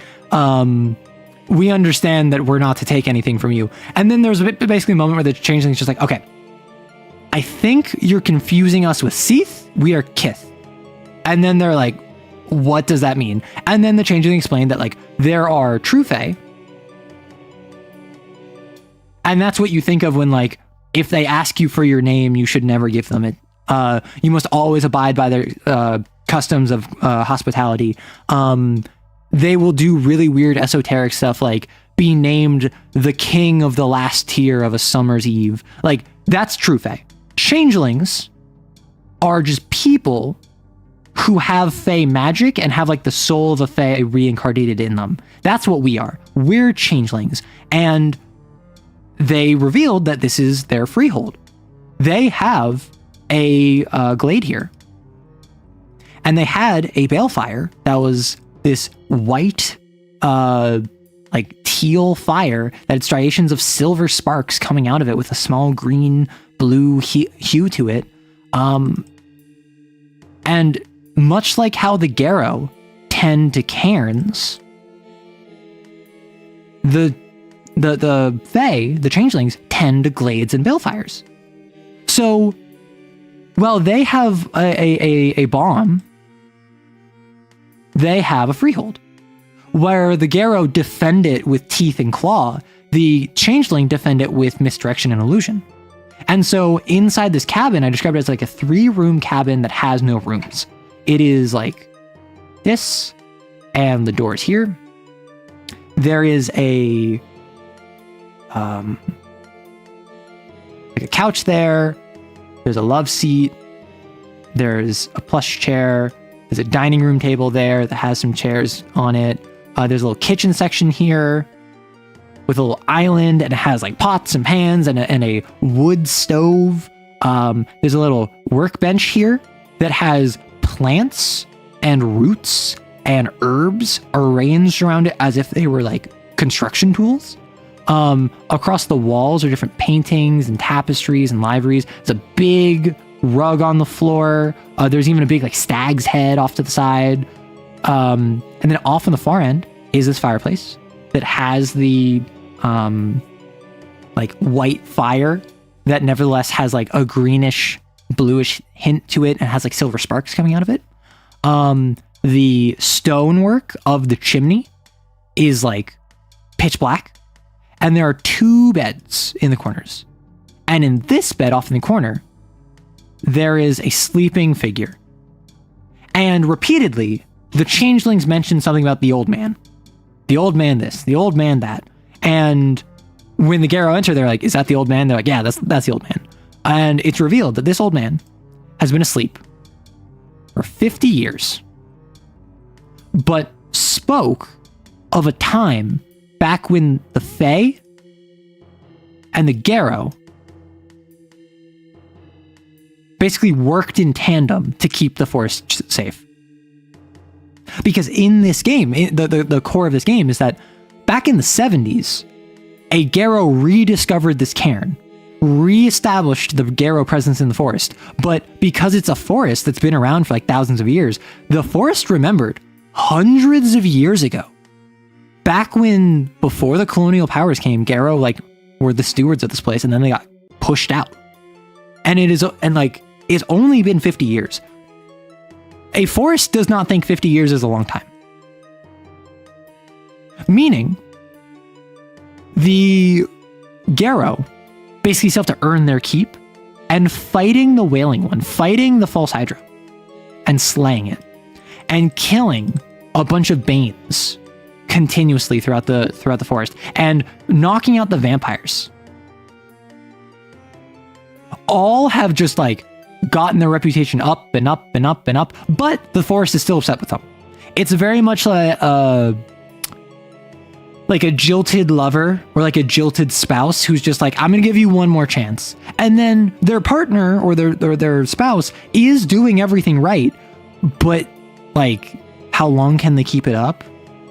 We understand that we're not to take anything from you. And then there's basically a moment where the changeling's just like, okay, I think you're confusing us with Seath. We are Kith. And then they're like, what does that mean? And then the changeling explained that like there are true Fae. And that's what you think of when like, if they ask you for your name, you should never give them it. You must always abide by their customs of hospitality. They will do really weird esoteric stuff like be named the king of the last tier of a summer's eve. Like, that's true Fae. Changelings are just people who have Fae magic and have like the soul of a Fae reincarnated in them. That's what we are. We're changelings. And they revealed that this is their freehold. They have a glade here. And they had a balefire that was this white, like teal fire that had striations of silver sparks coming out of it with a small green blue hue to it. And much like how the Garrow tend to cairns, the Fae, the changelings, tend to glades and balefires. So, while they have a bomb, they have a freehold. Where the Garrow defend it with teeth and claw, the changeling defend it with misdirection and illusion. And so inside this cabin, I described it as like a 3-room cabin that has no rooms. It is like this, and the door's here. There is a like a couch there. There's a love seat. There's a plush chair. There's a dining room table there that has some chairs on it. There's a little kitchen section here with a little island, and it has like pots and pans and a wood stove. There's a little workbench here that has plants and roots and herbs arranged around it as if they were like construction tools. Across the walls are different paintings and tapestries and liveries. There's a big rug on the floor. There's even a big like stag's head off to the side. And then off on the far end is this fireplace that has the like white fire that nevertheless has like a greenish bluish hint to it and has like silver sparks coming out of it. The stonework of the chimney is like pitch black, and there are 2 beds in the corners. And in this bed off in the corner, there is a sleeping figure. And repeatedly, the changelings mention something about the old man. The old man this, the old man that. And when the Garrow enter, they're like, is that the old man? They're like, yeah, that's the old man. And it's revealed that this old man has been asleep for 50 years, but spoke of a time back when the Fae and the Garrow basically worked in tandem to keep the forest safe. Because in this game, the core of this game is that back in the 70s, a Garrow rediscovered this cairn, reestablished the Garrow presence in the forest. But because it's a forest that's been around for like thousands of years, the forest remembered hundreds of years ago, back when, before the colonial powers came, Garrow like were the stewards of this place, and then they got pushed out. And it's only been 50 years. A forest does not think 50 years is a long time. Meaning, the Garrow basically still have to earn their keep, and fighting the Wailing One, fighting the False Hydra, and slaying it, and killing a bunch of Banes continuously throughout the forest, and knocking out the vampires. All have just like gotten their reputation up and up and up and up, but the forest is still upset with them. It's very much like a jilted lover or like a jilted spouse who's just like, I'm gonna give you one more chance, and then their partner or their spouse is doing everything right, but like, how long can they keep it up?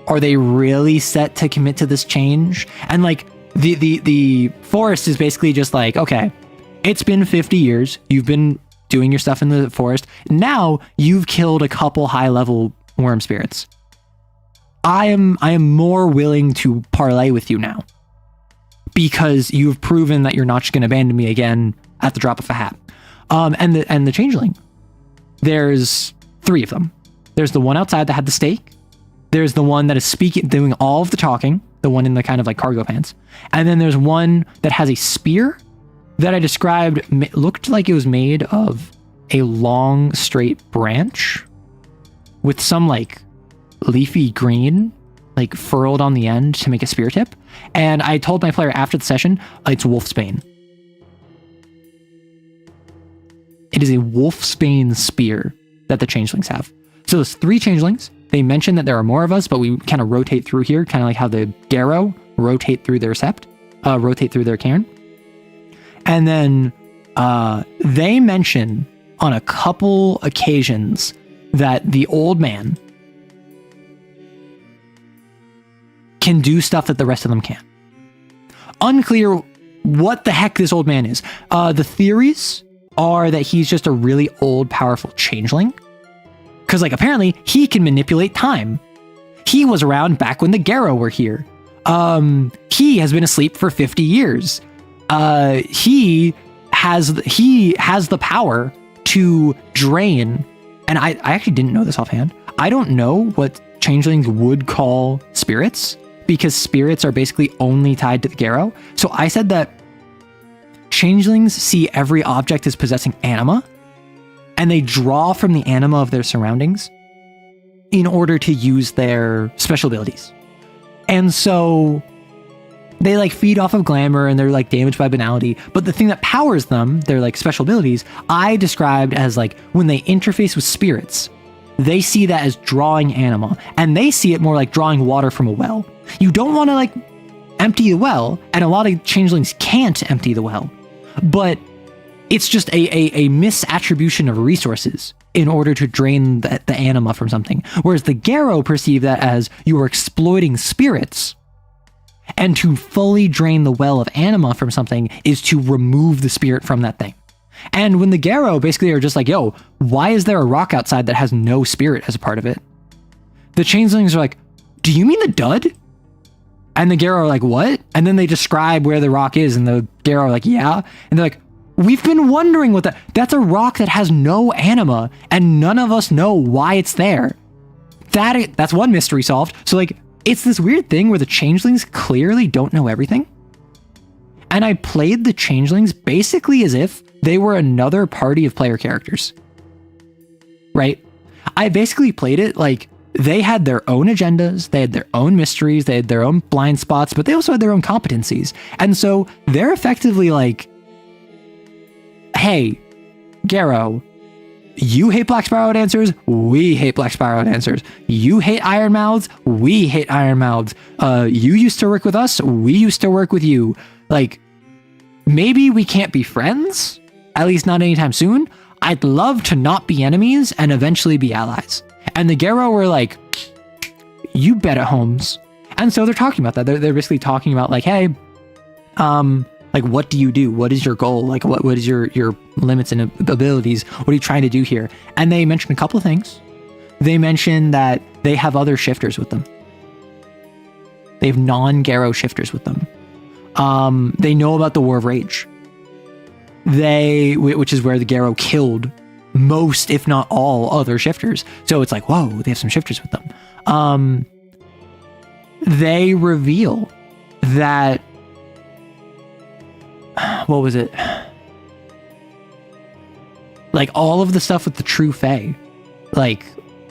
Are they really set to commit to this change? And like the forest is basically just like, okay, it's been 50 years. You've been doing your stuff in the forest. Now you've killed a couple high level worm spirits. I am more willing to parlay with you now because you've proven that you're not just going to abandon me again at the drop of a hat. And the changeling, there's 3 of them. There's the one outside that had the stake. There's the one that is doing all of the talking, the one in the kind of like cargo pants. And then there's one that has a spear that I described, looked like it was made of a long straight branch with some like leafy green like furled on the end to make a spear tip. And I told my player after the session, it's Wolfsbane. It is a Wolfsbane spear that the changelings have. So there's 3 changelings. They mentioned that there are more of us, but we kind of rotate through here, kind of like how the Garrow rotate through their sept, rotate through their cairn. And then they mention on a couple occasions that the old man can do stuff that the rest of them can't. Unclear what the heck this old man is. The theories are that he's just a really old, powerful changeling. Because, like, apparently he can manipulate time. He was around back when the Garrow were here. He has been asleep for 50 years. He has the power to drain. And I actually didn't know this offhand. I don't know what changelings would call spirits, because spirits are basically only tied to the Garrow. So I said that changelings see every object as possessing anima, and they draw from the anima of their surroundings in order to use their special abilities. And so they like feed off of glamour and they're like damaged by banality. But the thing that powers them, their like special abilities, I described as like when they interface with spirits, they see that as drawing anima, and they see it more like drawing water from a well. You don't want to like empty the well, and a lot of changelings can't empty the well, but it's just a misattribution of resources in order to drain the anima from something. Whereas the Garrow perceive that as you are exploiting spirits, and to fully drain the well of anima from something is to remove the spirit from that thing. And when the Garrow basically are just like, yo, why is there a rock outside that has no spirit as a part of it? The changelings are like, do you mean the dud? And the Garrow are like, what? And then they describe where the rock is, and the Garrow are like, yeah. And they're like, we've been wondering what that's a rock that has no anima, and none of us know why it's there. That's one mystery solved. So like, it's this weird thing where the changelings clearly don't know everything. And I played the changelings basically as if they were another party of player characters. Right? I basically played it like they had their own agendas, they had their own mysteries, they had their own blind spots, but they also had their own competencies. And so they're effectively like, hey, Garrow, you hate Black Sparrow dancers, we hate Black Sparrow dancers. You hate Iron Mouths, we hate Iron Mouths. You used to work with us, we used to work with you. Like, maybe we can't be friends, at least not anytime soon. I'd love to not be enemies and eventually be allies. And the Garrow were like, you bet at Holmes. And so they're talking about that. They're basically talking about like, hey, like, what do you do? What is your goal? Like, what is your limits and abilities? What are you trying to do here? And they mentioned a couple of things. They mentioned that they have other shifters with them. They have non-Garrow shifters with them. They know about the War of Rage. Which is where the Garrow killed most, if not all, other shifters. So it's like, whoa, they have some shifters with them. They reveal that, what was it? Like all of the stuff with the true Fae, like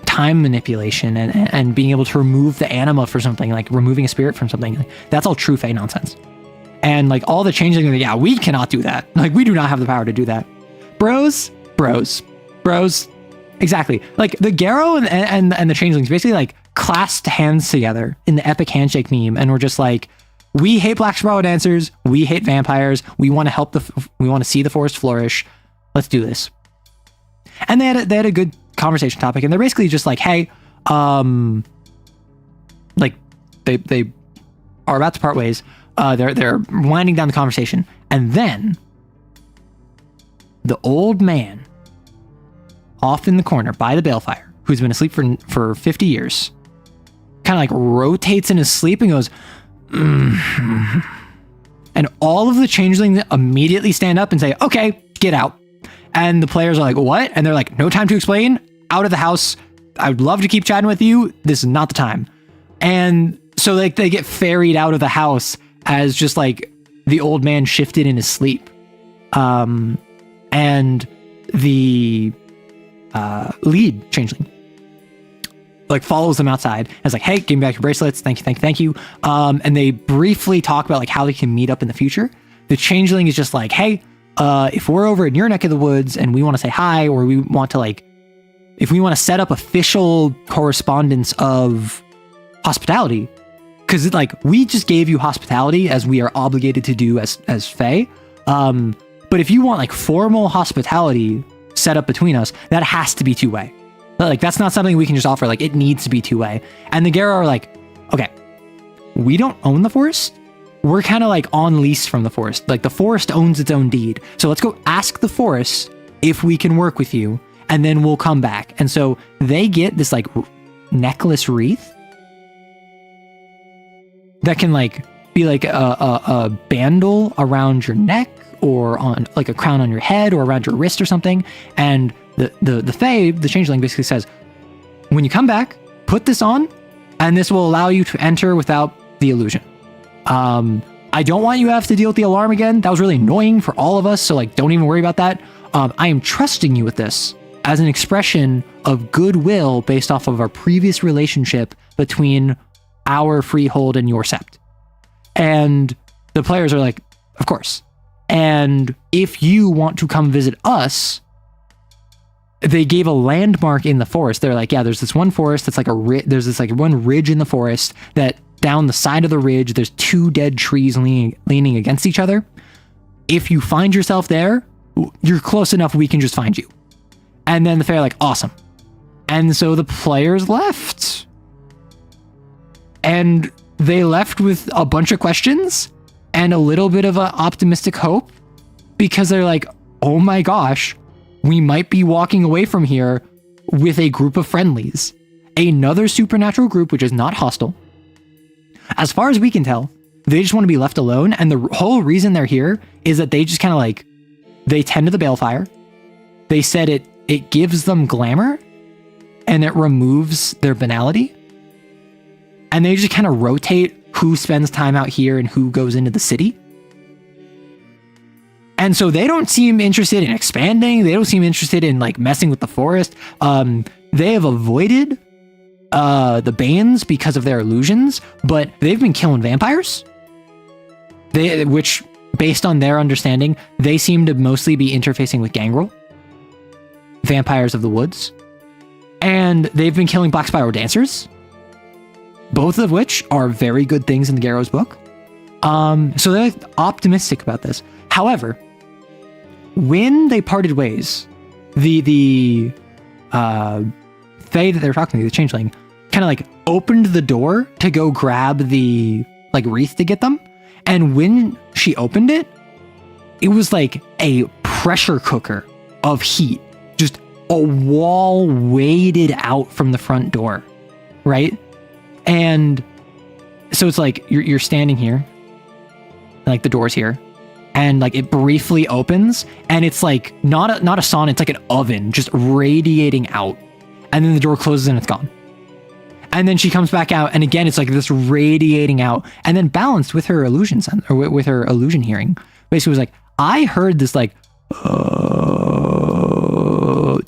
time manipulation and being able to remove the anima for something, like removing a spirit from something, like, that's all true Fae nonsense. And like all the changes, yeah, we cannot do that. Like we do not have the power to do that. Bros. Exactly. Like the Garrow and the changelings basically like clasped hands together in the epic handshake meme, and we're just like, we hate Black Sparrow dancers, we hate vampires, we want to help we want to see the forest flourish. Let's do this. And they had a good conversation topic, and they're basically just like, hey, like they are about to part ways. They're winding down the conversation, and then the old man off in the corner by the balefire, who's been asleep for 50 years, kind of like rotates in his sleep and goes, and all of the changelings immediately stand up and say, okay, get out. And the players are like, what? And they're like, no time to explain, out of the house. I would love to keep chatting with you. This is not the time. And so like they get ferried out of the house as just like the old man shifted in his sleep. And the lead changeling like follows them outside and is like, hey, give me back your bracelets. Thank you. And they briefly talk about like how they can meet up in the future. The changeling is just like, hey, if we're over in your neck of the woods and we want to say hi, or we want to like, if we want to set up official correspondence of hospitality, because like we just gave you hospitality as we are obligated to do as Fae. But if you want like formal hospitality set up between us, that has to be two-way. Like that's not something we can just offer. Like it needs to be two-way. And the Gera are like, okay, we don't own the forest. We're kind of like on lease from the forest. Like the forest owns its own deed. So let's go ask the forest if we can work with you, and then we'll come back. And so they get this like necklace wreath that can like be like a bandle around your neck, or on like a crown on your head, or around your wrist or something. And the Fae, the changeling, basically says, when you come back, put this on, and this will allow you to enter without the illusion. I don't want you to have to deal with the alarm again. That was really annoying for all of us, so like don't even worry about that. I am trusting you with this as an expression of goodwill based off of our previous relationship between our freehold and your sept. And the players are like, of course. And if you want to come visit us, they gave a landmark in the forest. They're like, yeah, there's this one forest that's like there's this like one ridge in the forest that down the side of the ridge, there's two dead trees leaning against each other. If you find yourself there, you're close enough, we can just find you. And then the Fae are like, awesome. And so the players left. And they left with a bunch of questions and a little bit of an optimistic hope, because they're like, oh my gosh, we might be walking away from here with a group of friendlies, another supernatural group, which is not hostile. As far as we can tell, they just want to be left alone. And the whole reason they're here is that they just kind of like, they tend to the balefire. They said it gives them glamour and it removes their banality. And they just kind of rotate who spends time out here and who goes into the city. And so they don't seem interested in expanding. They don't seem interested in like messing with the forest. They have avoided the Banes because of their illusions, but they've been killing vampires. Which, based on their understanding, they seem to mostly be interfacing with Gangrel, vampires of the woods. And they've been killing Black Spiral dancers, both of which are very good things in the Garrow's book. So they're optimistic about this. However, when they parted ways, the Fae that they were talking to, the changeling, kind of like opened the door to go grab the like wreath to get them. And when she opened it, it was like a pressure cooker of heat, just a wall waded out from the front door, right? And so it's like you're standing here, like the door's here, and like it briefly opens, and it's like not a sauna, it's like an oven just radiating out, and then the door closes and it's gone. And then she comes back out, and again it's like this radiating out, and then balanced with her illusion or with her illusion hearing, basically was like, I heard this like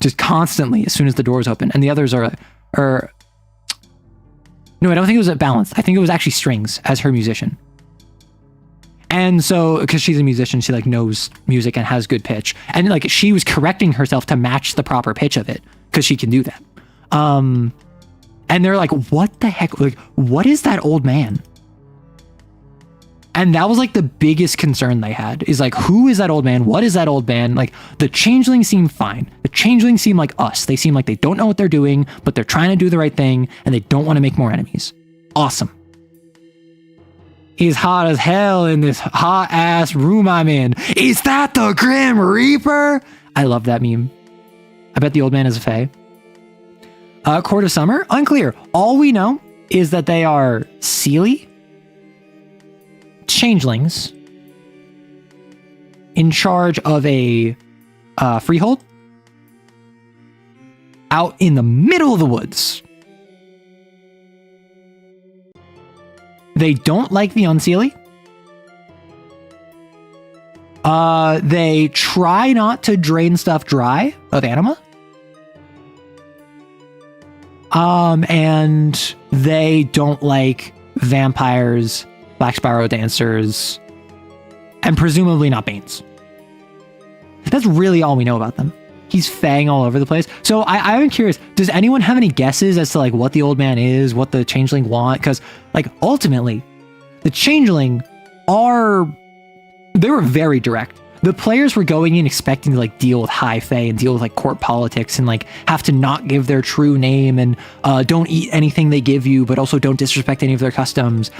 just constantly as soon as the doors open, and the others are no, I don't think it was at balance. I think it was actually strings as her musician. And so, because she's a musician, she like knows music and has good pitch. And like she was correcting herself to match the proper pitch of it, because she can do that. And they're like, what the heck? Like, what is that old man? And that was like the biggest concern they had, is like, who is that old man? What is that old man? Like, the changelings seem fine. The changelings seem like us. They seem like they don't know what they're doing, but they're trying to do the right thing, and they don't want to make more enemies. Awesome. He's hot as hell in this hot ass room I'm in. Is that the Grim Reaper? I love that meme. I bet the old man is a fae. Court of Summer, unclear. All we know is that they are Seelie, changelings, in charge of a freehold out in the middle of the woods. They don't like the Unseelie. They try not to drain stuff dry of anima. And they don't like vampires, black spiral dancers, and presumably not Banes. That's really all we know about them. He's fang all over the place. So I'm curious, does anyone have any guesses as to like what the old man is, what the changeling want? Because like ultimately, the changeling they were very direct. The players were going in expecting to like deal with high fae and deal with like court politics and like have to not give their true name and don't eat anything they give you, but also don't disrespect any of their customs.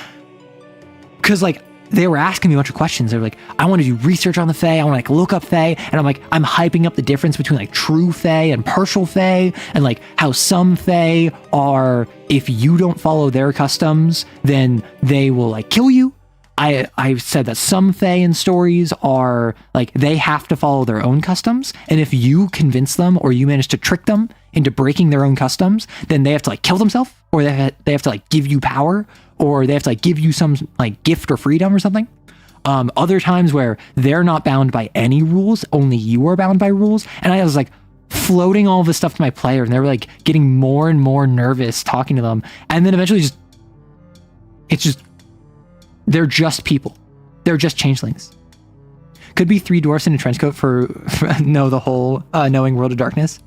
Because like they were asking me a bunch of questions. They were like, I want to do research on the fae. I want to like look up fae. And I'm like, I'm hyping up the difference between like true fae and partial fae, and like how some fae are, if you don't follow their customs, then they will like kill you. I said that some fae in stories are like, they have to follow their own customs. And if you convince them or you manage to trick them into breaking their own customs, then they have to like kill themselves, or they have to like give you power, or they have to like give you some like gift or freedom or something. Other times where they're not bound by any rules, only you are bound by rules. And I was like floating all this stuff to my player, and they were like getting more and more nervous talking to them. And then eventually they're just people. They're just changelings. Could be 3 dwarfs in a trench coat for the whole knowing World of Darkness.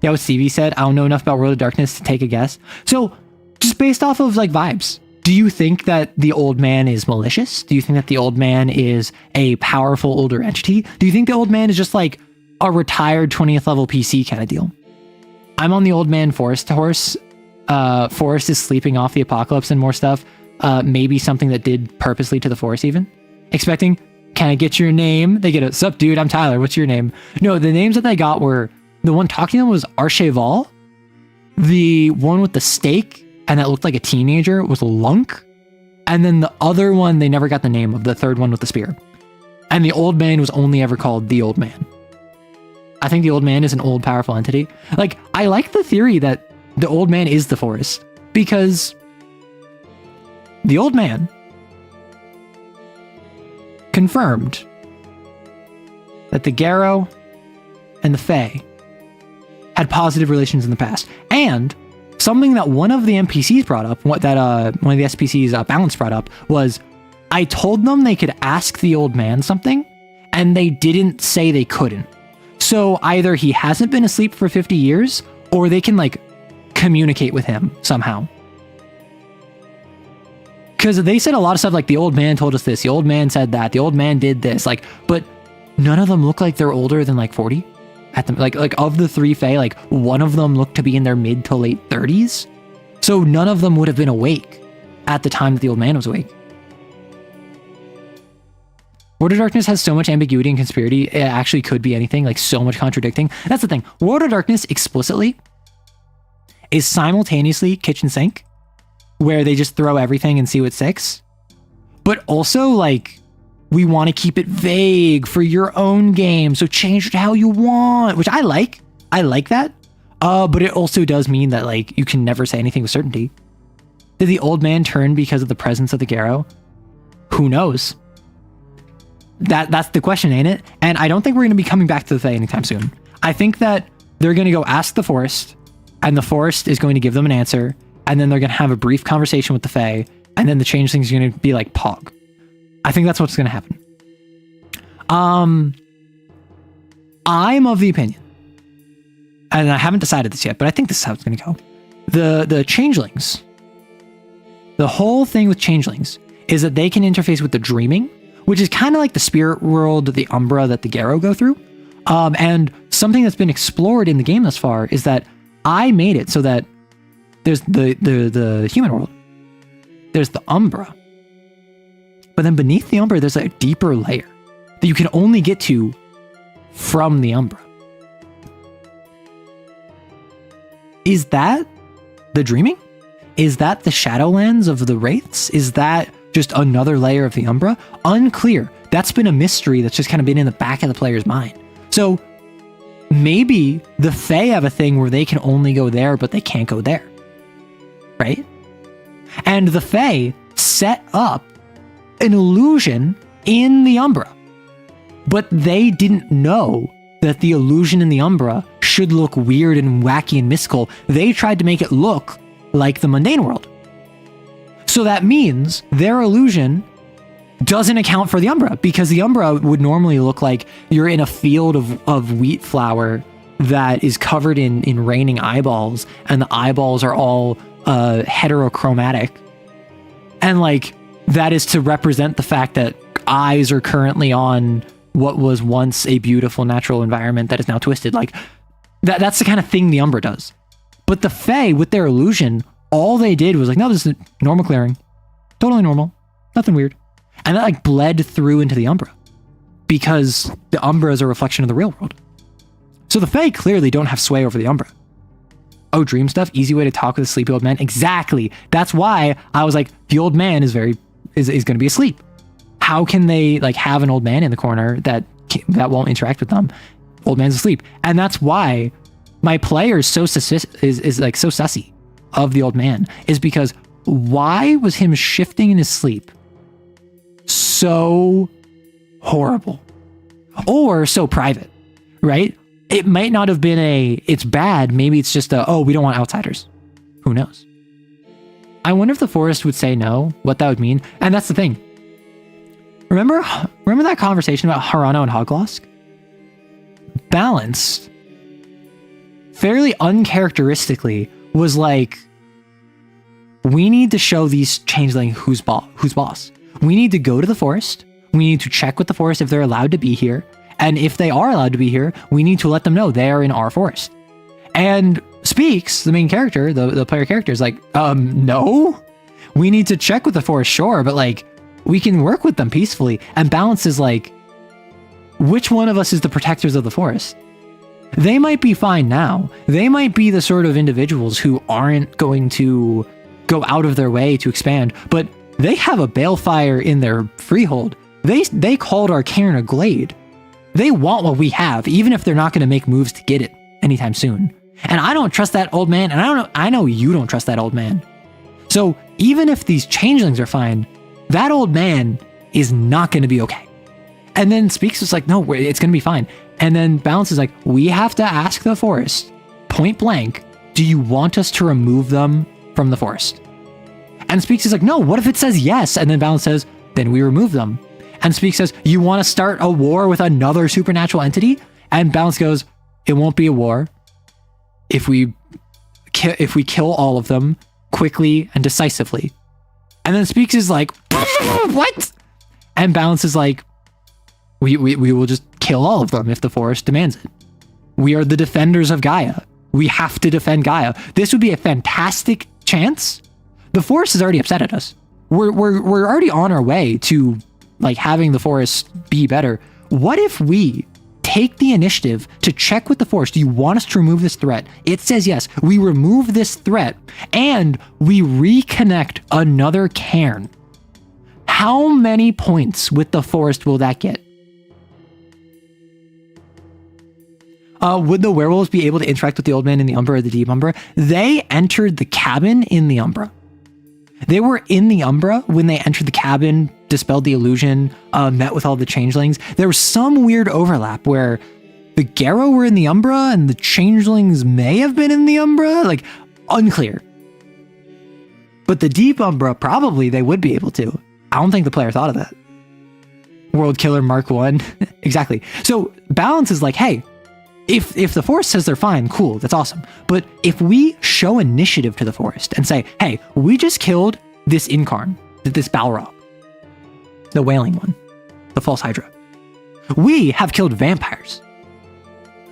Yeah, what Stevie said, I don't know enough about World of Darkness to take a guess. So just based off of like vibes, do you think that the old man is malicious? Do you think that the old man is a powerful older entity? Do you think the old man is just like a retired 20th level PC kind of deal? I'm on the old man Forest horse. Forest is sleeping off the apocalypse and more stuff. Maybe something that did purposely to the Forest even. Expecting, can I get your name? They get a, sup dude, I'm Tyler, what's your name? No, the names that they got were, the one talking to them was Archeval. The one with the stake and that looked like a teenager was Lunk. And then the other one, they never got the name of, the third one with the spear. And the old man was only ever called the old man. I think the old man is an old powerful entity. Like, I like the theory that the old man is the Forest, because the old man confirmed that the Garrow and the Fae had positive relations in the past. And something that one of the NPCs brought up, one of the SPCs Balance brought up, was I told them they could ask the old man something, and they didn't say they couldn't. So either he hasn't been asleep for 50 years, or they can like communicate with him somehow. Because they said a lot of stuff like the old man told us this, the old man said that, the old man did this, like, but none of them look like they're older than like 40. At the, like of the 3 Fae, like one of them looked to be in their mid to late 30s. So none of them would have been awake at the time that the old man was awake. World of Darkness has so much ambiguity and conspiracy, it actually could be anything, like so much contradicting. That's the thing. World of Darkness explicitly is simultaneously kitchen sink, where they just throw everything and see what sticks. But also, like, we want to keep it vague for your own game, so change it how you want, which I like. I like that. But it also does mean that, like, you can never say anything with certainty. Did the old man turn because of the presence of the Garrow? Who knows? That's the question, ain't it? And I don't think we're going to be coming back to the Fae anytime soon. I think that they're going to go ask the Forest, and the Forest is going to give them an answer, and then they're going to have a brief conversation with the Fae, and then the changeling's going to be like, Pog. I think that's what's going to happen. I'm of the opinion, and I haven't decided this yet, but I think this is how it's going to go. The changelings, the whole thing with changelings is that they can interface with the dreaming, which is kind of like the spirit world, the Umbra that the Garrow go through. And something that's been explored in the game thus far is that I made it so that there's the human world, there's the Umbra, but then beneath the Umbra, there's a deeper layer that you can only get to from the Umbra. Is that the dreaming? Is that the Shadowlands of the Wraiths? Is that just another layer of the Umbra? Unclear. That's been a mystery that's just kind of been in the back of the player's mind. So maybe the Fae have a thing where they can only go there, but they can't go there. Right? And the Fae set up an illusion in the Umbra. But they didn't know that the illusion in the Umbra should look weird and wacky and mystical. They tried to make it look like the mundane world. So that means their illusion doesn't account for the Umbra, because the Umbra would normally look like you're in a field of wheat flour that is covered in raining eyeballs, and the eyeballs are all heterochromatic. And like, that is to represent the fact that eyes are currently on what was once a beautiful natural environment that is now twisted. Like, that's the kind of thing the Umbra does. But the Fae, with their illusion, all they did was like, no, this is a normal clearing. Totally normal. Nothing weird. And that like bled through into the Umbra, because the Umbra is a reflection of the real world. So the Fae clearly don't have sway over the Umbra. Oh, dream stuff? Easy way to talk with a sleepy old man? Exactly. That's why I was like, the old man is going to be asleep. How can they like have an old man in the corner that won't interact with them? Old man's asleep. And that's why my player is so sussy of the old man, is because why was him shifting in his sleep so horrible or so private, right? It might not have been it's bad. Maybe it's just we don't want outsiders. Who knows? I wonder if the forest would say no, what that would mean. And that's the thing. Remember that conversation about Harano and Hoglosk? Balanced, fairly uncharacteristically, was like, we need to show these changeling who's boss. We need to go to the forest. We need to check with the forest if they're allowed to be here. And if they are allowed to be here, we need to let them know they are in our forest. And Speaks, the main character, the player character, is like, no, we need to check with the forest, sure, but like, we can work with them peacefully. And Balance is like, which one of us is the protectors of the forest? They might be fine now. They might be the sort of individuals who aren't going to go out of their way to expand, but they have a balefire in their freehold. They called our cairn a glade. They want what we have, even if they're not going to make moves to get it anytime soon. And I don't trust that old man, and I know you don't trust that old man. So even if these changelings are fine, that old man is not going to be okay. And then Speaks is like, no, it's going to be fine. And then Balance is like, we have to ask the forest, point blank, do you want us to remove them from the forest? And Speaks is like, no, what if it says yes? And then Balance says, then we remove them. And Speaks says, you want to start a war with another supernatural entity? And Balance goes, it won't be a war if we kill all of them quickly and decisively. And then Speaks is like, what? And Balance is like, we will just kill all of them if the forest demands it. We are the defenders of Gaia. We have to defend Gaia. This would be a fantastic chance. The forest is already upset at us. We're already on our way to like having the forest be better. What if we take the initiative to check with the forest? Do you want us to remove this threat? It says yes. We remove this threat and we reconnect another cairn. How many points with the forest will that get? Would the werewolves be able to interact with the old man in the Umbra or the deep Umbra? They entered the cabin in the Umbra. They were in the Umbra when they entered the cabin, dispelled the illusion, met with all the changelings. There was some weird overlap where the Garrow were in the Umbra and the changelings may have been in the Umbra. Like, unclear. But the deep Umbra, probably they would be able to. I don't think the player thought of that. World Killer Mark 1. Exactly. So Balance is like, hey, if the forest says they're fine, cool, that's awesome. But if we show initiative to the forest and say, hey, we just killed this Incarn, this Balrog, the Wailing One, the False Hydra. We have killed vampires.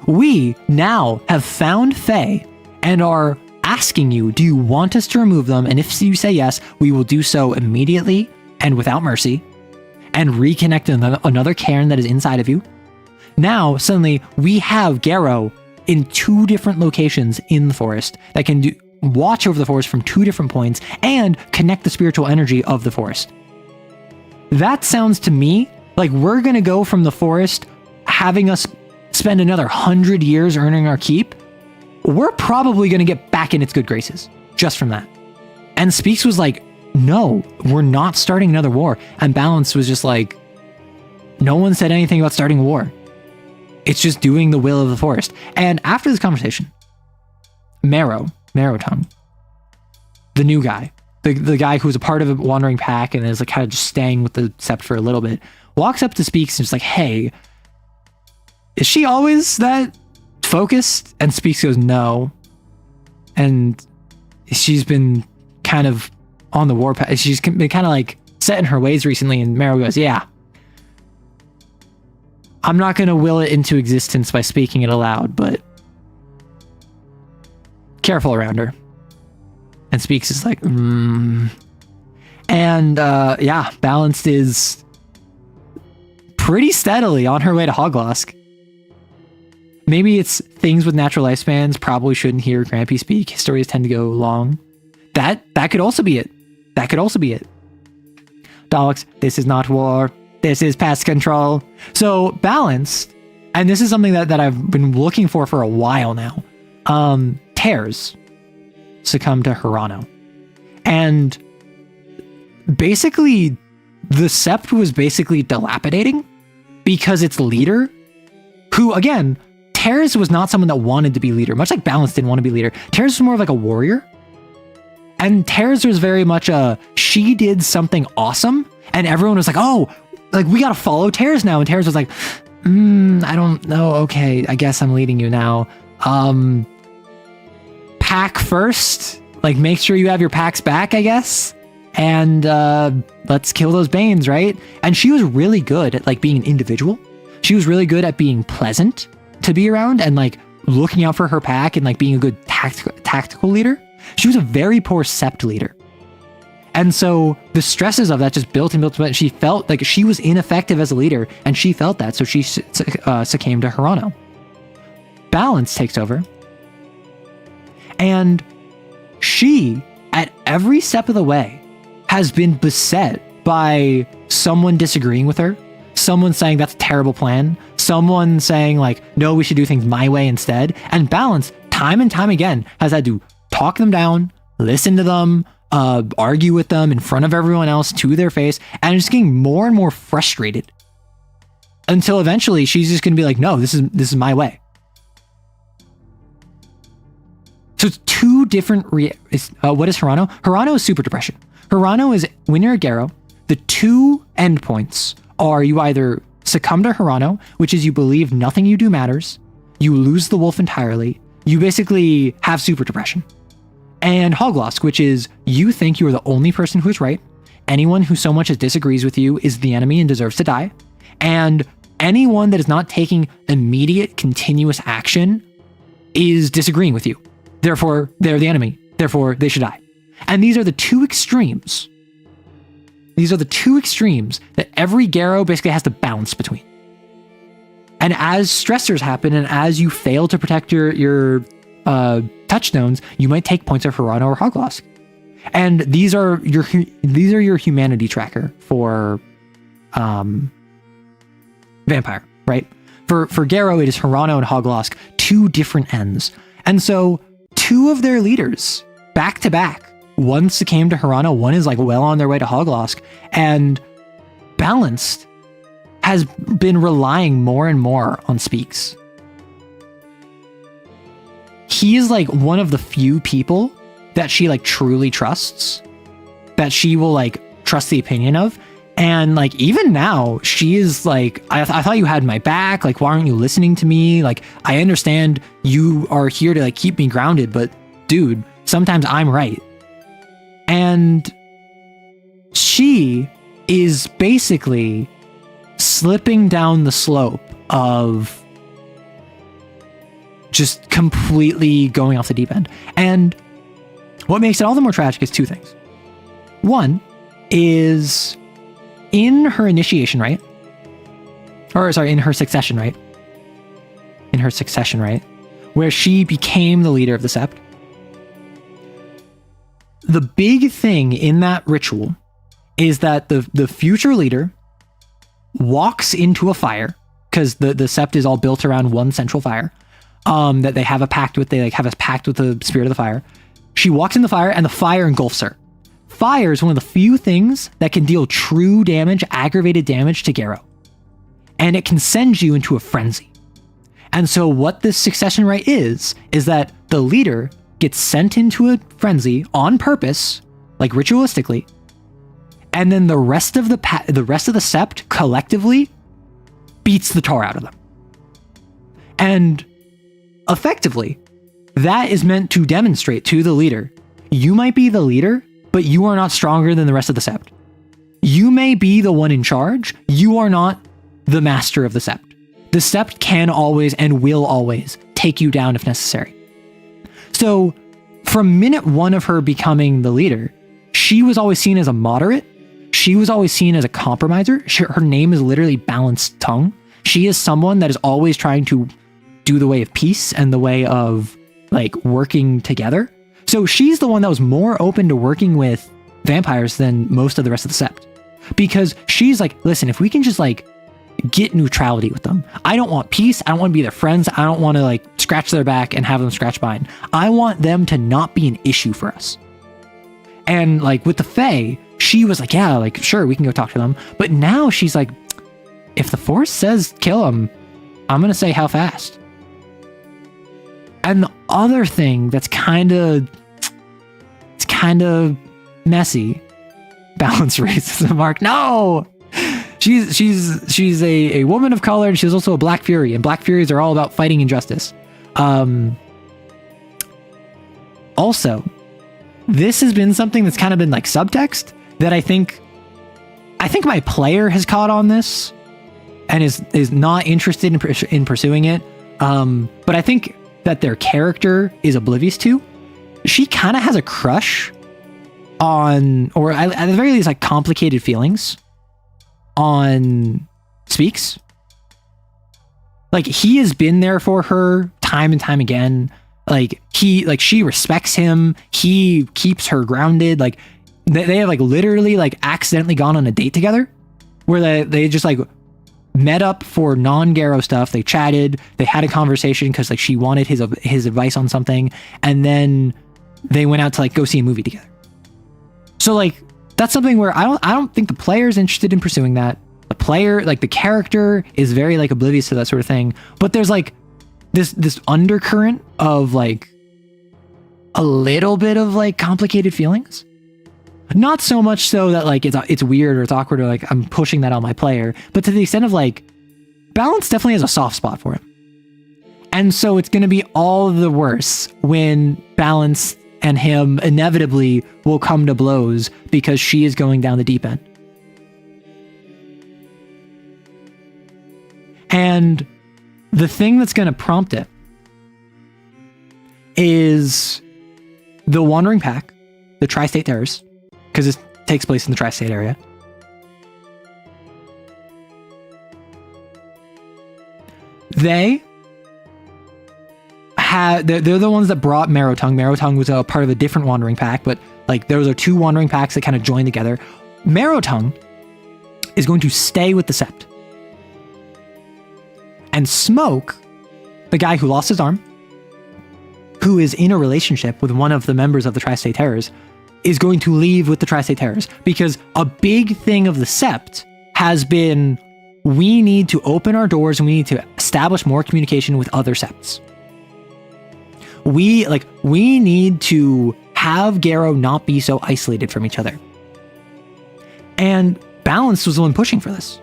We now have found Fae and are asking you, do you want us to remove them? And if you say yes, we will do so immediately and without mercy and reconnect another cairn that is inside of you. Now, suddenly, we have Garrow in 2 different locations in the forest that can watch over the forest from 2 different points and connect the spiritual energy of the forest. That sounds to me like we're going to go from the forest having us spend another 100 years earning our keep. We're probably going to get back in its good graces just from that. And Speaks was like, no, we're not starting another war. And Balance was just like, no one said anything about starting a war. It's just doing the will of the forest. And after this conversation, Marrow Tongue, the new guy, the guy who was a part of a wandering pack and is like kind of just staying with the Sept for a little bit, walks up to Speaks and is like, hey, is she always that focused? And Speaks goes, no. And she's been kind of on the warpath. She's been kind of like set in her ways recently. And Marrow goes, yeah. I'm not going to will it into existence by speaking it aloud, but careful around her. And Speaks is like, And yeah, Balanced is pretty steadily on her way to Hoglosk. Maybe it's things with natural lifespans probably shouldn't hear Grampy speak. His stories tend to go long. That could also be it. That could also be it. Daleks, this is not war. This is pest control. So Balanced, and this is something that I've been looking for a while now. Tears succumb to Hirano. And basically, the Sept was basically dilapidating because its leader, who, again, Tears was not someone that wanted to be leader, much like Balance didn't want to be leader. Tears was more of like a warrior. And Tears was very much she did something awesome, and everyone was like, oh, like, we gotta follow Tears now. And Tears was like, I don't know, okay, I guess I'm leading you now. Pack first, like, make sure you have your packs back, I guess. And let's kill those Banes, right? And she was really good at, like, being an individual. She was really good at being pleasant to be around and, like, looking out for her pack and, like, being a good tactical leader. She was a very poor Sept leader. And so the stresses of that just built and built. She felt like she was ineffective as a leader, and she felt that, so she succumbed to Hirano. Balance takes over. And she, at every step of the way, has been beset by someone disagreeing with her, someone saying that's a terrible plan, someone saying, like, no, we should do things my way instead. And Balance, time and time again, has had to talk them down, listen to them, argue with them in front of everyone else to their face, and just getting more and more frustrated until eventually she's just going to be like, no, this is my way. So it's 2 different what is Hirano? Hirano is super depression. Hirano is when you're a Garo, the 2 endpoints are you either succumb to Hirano, which is you believe nothing you do matters, you lose the wolf entirely, you basically have super depression. And Hoglosk, which is you think you are the only person who is right, anyone who so much as disagrees with you is the enemy and deserves to die, and anyone that is not taking immediate continuous action is disagreeing with you. Therefore, they're the enemy. Therefore, they should die. And these are the 2 extremes. These are the 2 extremes that every Garo basically has to balance between. And as stressors happen, and as you fail to protect your touchstones, you might take points of Hirano or Hoglosk. And these are your humanity tracker for Vampire, right? For Garo, it is Hirano and Hoglosk, 2 different ends. And so 2 of their leaders, back to back, one succumbed to Hirano, one is like well on their way to Hoglosk, and Balanced has been relying more and more on Speaks. He is like one of the few people that she like truly trusts, that she will like trust the opinion of. And like, even now she is like, I thought you had my back. Like, why aren't you listening to me? Like, I understand you are here to like keep me grounded, but dude, sometimes I'm right. And she is basically slipping down the slope of just completely going off the deep end. And what makes it all the more tragic is 2 things. One is in her initiation rite, in her succession rite, where she became the leader of the Sept. The big thing in that ritual is that the future leader walks into a fire, because the Sept is all built around one central fire that they have a pact with. They like have a pact with the spirit of the fire. She walks in the fire and the fire engulfs her. Fire is one of the few things that can deal true damage, aggravated damage to Garrow. And it can send you into a frenzy. And so what this succession rite is that the leader gets sent into a frenzy on purpose, like ritualistically, and then the rest of the Sept collectively beats the tar out of them. And effectively, that is meant to demonstrate to the leader, you might be the leader, but you are not stronger than the rest of the Sept. You may be the one in charge, you are not the master of the Sept. The Sept can always and will always take you down if necessary. So, from minute one of her becoming the leader, she was always seen as a moderate. She was always seen as a compromiser. Her name is literally Balanced Tongue. She is someone that is always trying to do the way of peace and the way of like working together. So she's the one that was more open to working with vampires than most of the rest of the Sept. Because she's like, listen, if we can just like get neutrality with them. I don't want peace. I don't want to be their friends. I don't want to like scratch their back and have them scratch mine. I want them to not be an issue for us. And like with the Fae, she was like, yeah, like sure, we can go talk to them. But now she's like, if the Force says kill them, I'm going to say how fast. And the other thing that's kind of messy, balance racism, Mark. No! She's a woman of color, and she's also a Black Fury, and Black Furies are all about fighting injustice. Also, this has been something that's kind of been like subtext that I think my player has caught on this and is not interested in pursuing it. But I think that their character is oblivious to. She kind of has a crush on, or at the very least, like complicated feelings on Speaks. Like he has been there for her time and time again. She respects him. He keeps her grounded. Like they have like literally like accidentally gone on a date together where they just like met up for non-Garrow stuff. They chatted, they had a conversation because like she wanted his advice on something, and then they went out to like go see a movie together. So like that's something where I don't think the player is interested in pursuing that. The player, like the character, is very like oblivious to that sort of thing. But there's like this undercurrent of like a little bit of like complicated feelings. Not so much so that like it's weird or it's awkward or like I'm pushing that on my player, but to the extent of like Balance definitely has a soft spot for him. And so it's going to be all the worse when Balance and him inevitably will come to blows because she is going down the deep end. And the thing that's going to prompt it is the Wandering Pack, the Tri-State Terrors, because this takes place in the Tri-State area. They're the ones that brought Marrowtongue. Marrowtongue was a part of a different Wandering Pack, but like those are two Wandering Packs that kind of join together. Marrowtongue is going to stay with the Sept. And Smoke, the guy who lost his arm, who is in a relationship with one of the members of the Tri-State Terrors, is going to leave with the Tri-State Terrors, because a big thing of the Sept has been, we need to open our doors and we need to establish more communication with other Septs. We need to have Garrow not be so isolated from each other. And Balance was the one pushing for this.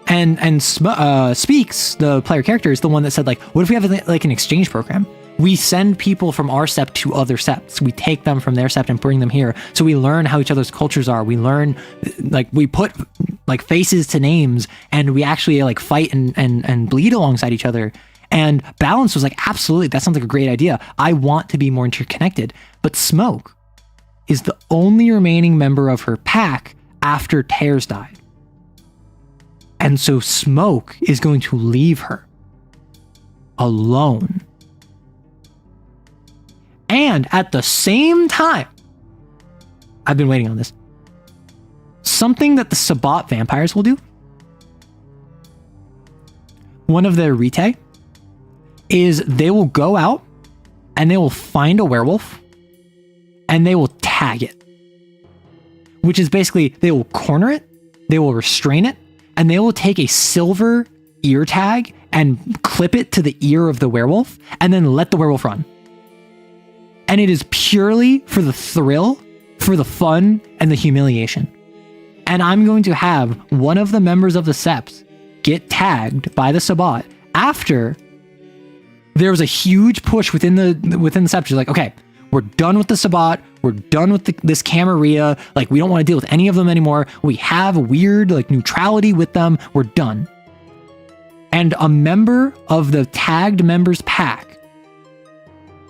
And Speaks, the player character, is the one that said, like, what if we have like an exchange program? We send people from our Sept to other Septs. We take them from their Sept and bring them here. So we learn how each other's cultures are. We learn, like, we put like faces to names, and we actually like fight and bleed alongside each other. And Balance was like, absolutely, that sounds like a great idea. I want to be more interconnected. But Smoke is the only remaining member of her pack after Tears died. And so Smoke is going to leave her alone And at the same time, I've been waiting on this. Something that the Sabbat vampires will do, one of their rite, is they will go out and they will find a werewolf and they will tag it. Which is basically, they will corner it, they will restrain it, and they will take a silver ear tag and clip it to the ear of the werewolf and then let the werewolf run. And it is purely for the thrill, for the fun, and the humiliation. And I'm going to have one of the members of the Sept get tagged by the Sabbat after there was a huge push within the Sept. It's like, okay, we're done with the Sabbat. We're done with this Camarilla. Like, we don't want to deal with any of them anymore. We have weird, like, neutrality with them. We're done. And a member of the tagged members pack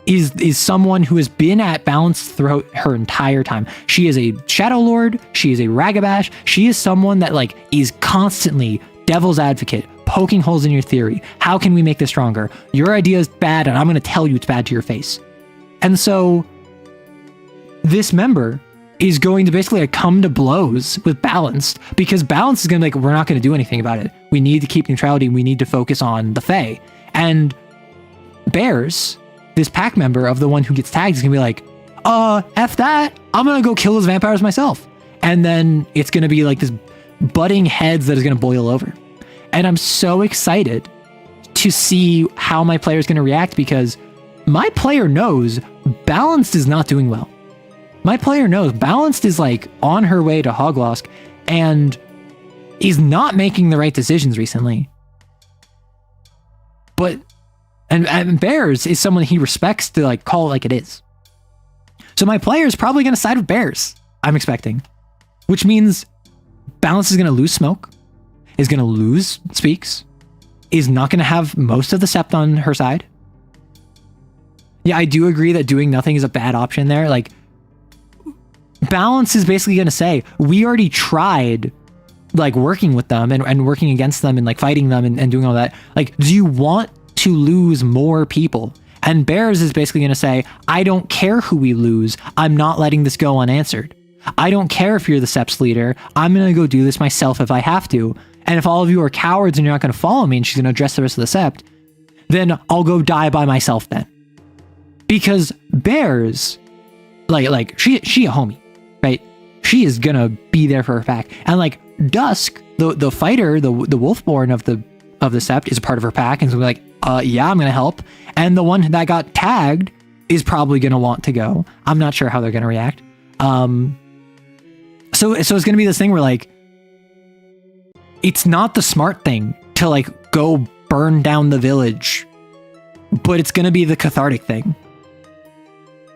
is someone who has been at balance throughout her entire time. She is a Shadow Lord. She is a Ragabash. She is someone that, like, is constantly devil's advocate, poking holes in your theory. How can we make this stronger? Your idea is bad, and I'm going to tell you it's bad to your face. And so this member is going to basically, like, come to blows with Balanced, because Balanced is going to be like, we're not going to do anything about it. We need to keep neutrality. We need to focus on the Fae. And Bears, this pack member of the one who gets tagged, is going to be like, F that. I'm going to go kill those vampires myself. And then it's going to be like this butting heads that is going to boil over. And I'm so excited to see how my player is going to react, because my player knows Balanced is not doing well. My player knows Balanced is, like, on her way to Hoglosk and is not making the right decisions recently. But, and Bears is someone he respects to, like, call it like it is. So my player is probably going to side with Bears, I'm expecting. Which means Balance is going to lose Smoke, is going to lose Speaks, is not going to have most of the Sept on her side. Yeah, I do agree that doing nothing is a bad option there. Like, Balance is basically going to say, we already tried, like, working with them and working against them and, like, fighting them and doing all that. Like, do you want to lose more people? And Bears is basically going to say, I don't care who we lose. I'm not letting this go unanswered. I don't care if you're the Sept's leader. I'm going to go do this myself if I have to. And if all of you are cowards and you're not going to follow me, and she's going to address the rest of the Sept, then I'll go die by myself then. Because Bears, like she a homie, right? She is gonna be there for her pack. And, like, Dusk, the fighter, the Wolfborn of the Sept, is a part of her pack, and so we're like, yeah, I'm gonna help. And the one that got tagged is probably gonna want to go. I'm not sure how they're gonna react. So it's gonna be this thing where, like, it's not the smart thing to, like, go burn down the village, but it's gonna be the cathartic thing.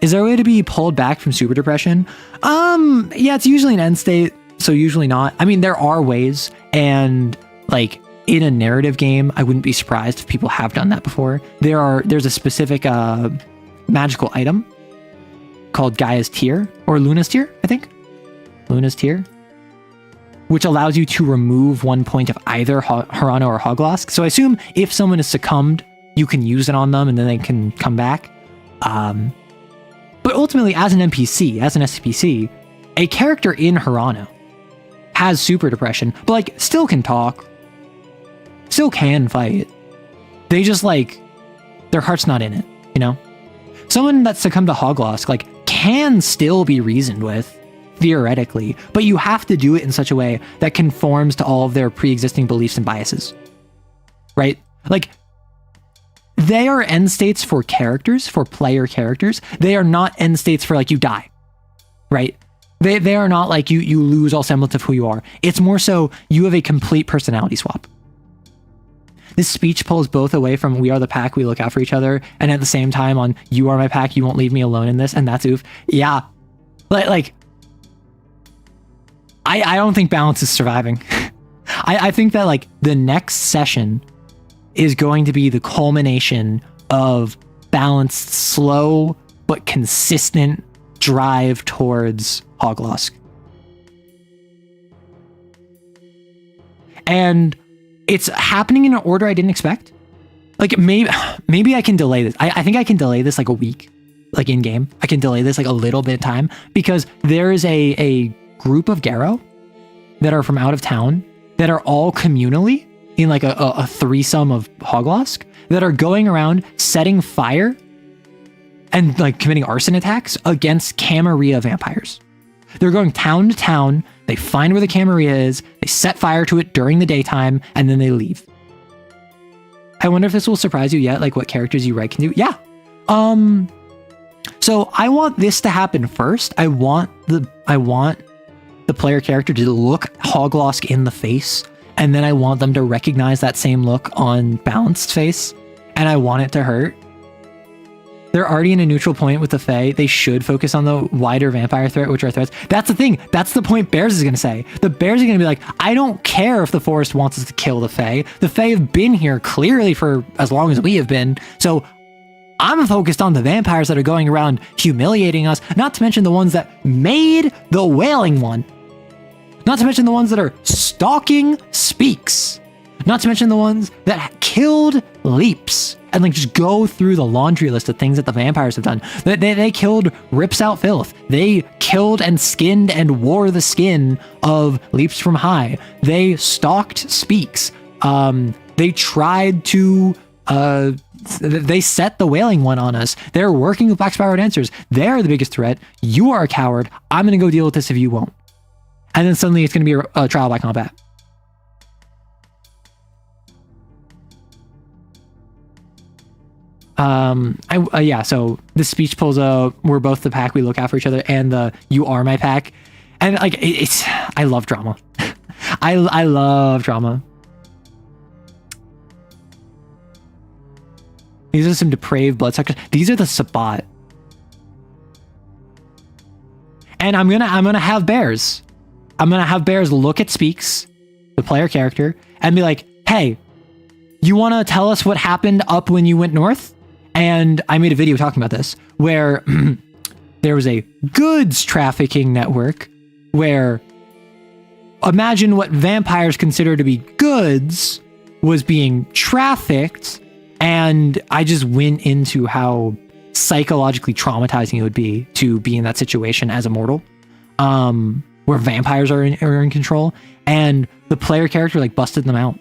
Is there a way to be pulled back from super depression? Yeah, it's usually an end state, so usually not. I mean, there are ways, and, like, in a narrative game, I wouldn't be surprised if people have done that before. There's a specific magical item called Gaia's Tear, or Luna's Tear, I think. Luna's Tear, which allows you to remove 1 point of either Harano or Hoglosk. So I assume if someone is succumbed, you can use it on them and then they can come back. But ultimately, as an NPC, as an SPC, a character in Harano has super depression, but, like, still can talk, still can fight. They just, like, their heart's not in it, you know? Someone that succumbed to Hoglosk, like, can still be reasoned with, theoretically, but you have to do it in such a way that conforms to all of their pre-existing beliefs and biases, right? Like, they are end states for characters, for player characters. They are not end states for, like, you die, right? They are not like you lose all semblance of who you are. It's more so you have a complete personality swap. This speech pulls both away from we are the pack, we look out for each other, and at the same time on you are my pack, you won't leave me alone in this, and that's oof. Yeah. Like I don't think Balance is surviving. I think that, like, the next session is going to be the culmination of Balanced, slow but consistent drive towards Hoglosk. And it's happening in an order I didn't expect. Like, maybe I can delay this. I think I can delay this, like, a week. like in game. I can delay this like a little bit of time because there is a group of Garo that are from out of town that are all communally in like a threesome of Hoglosk that are going around setting fire and like committing arson attacks against Camarilla vampires. They're going town to town. They find where the Camarilla is. They set fire to it during the daytime and then they leave. I wonder if this will surprise you yet, like what characters you write can do. Yeah. So I want this to happen first. I want the player character to look Hoglosk in the face, and then I want them to recognize that same look on Balanced face, and I want it to hurt. They're already in a neutral point with the Fae. They should focus on the wider vampire threat, which are threats. That's the thing. That's the point Bears is going to say. The Bears are going to be like, I don't care if the forest wants us to kill the Fae. The Fae have been here clearly for as long as we have been. So I'm focused on the vampires that are going around humiliating us, not to mention the ones that made the Wailing One. Not to mention the ones that are stalking Speaks. Not to mention the ones that killed Leaps. And like just go through the laundry list of things that the vampires have done. They killed Rips Out Filth. They killed and skinned and wore the skin of Leaps from High. They stalked Speaks. They tried to they set the Wailing One on us. They're working with Black Spiral Dancers. They're the biggest threat. You are a coward. I'm gonna go deal with this if you won't. And then suddenly it's gonna be a trial by combat. Yeah, so the speech pulls we're both the pack, we look out for each other, and the you are my pack. And like it's I love drama. I love drama. These are some depraved bloodsuckers. These are the Sabbat. And I'm gonna have Bears. I'm gonna have Bears look at Speaks, the player character, and be like, hey, you wanna tell us what happened up when you went north? And I made a video talking about this, where there was a goods trafficking network where imagine what vampires consider to be goods was being trafficked. And I just went into how psychologically traumatizing it would be to be in that situation as a mortal, where vampires are in control. And the player character like busted them out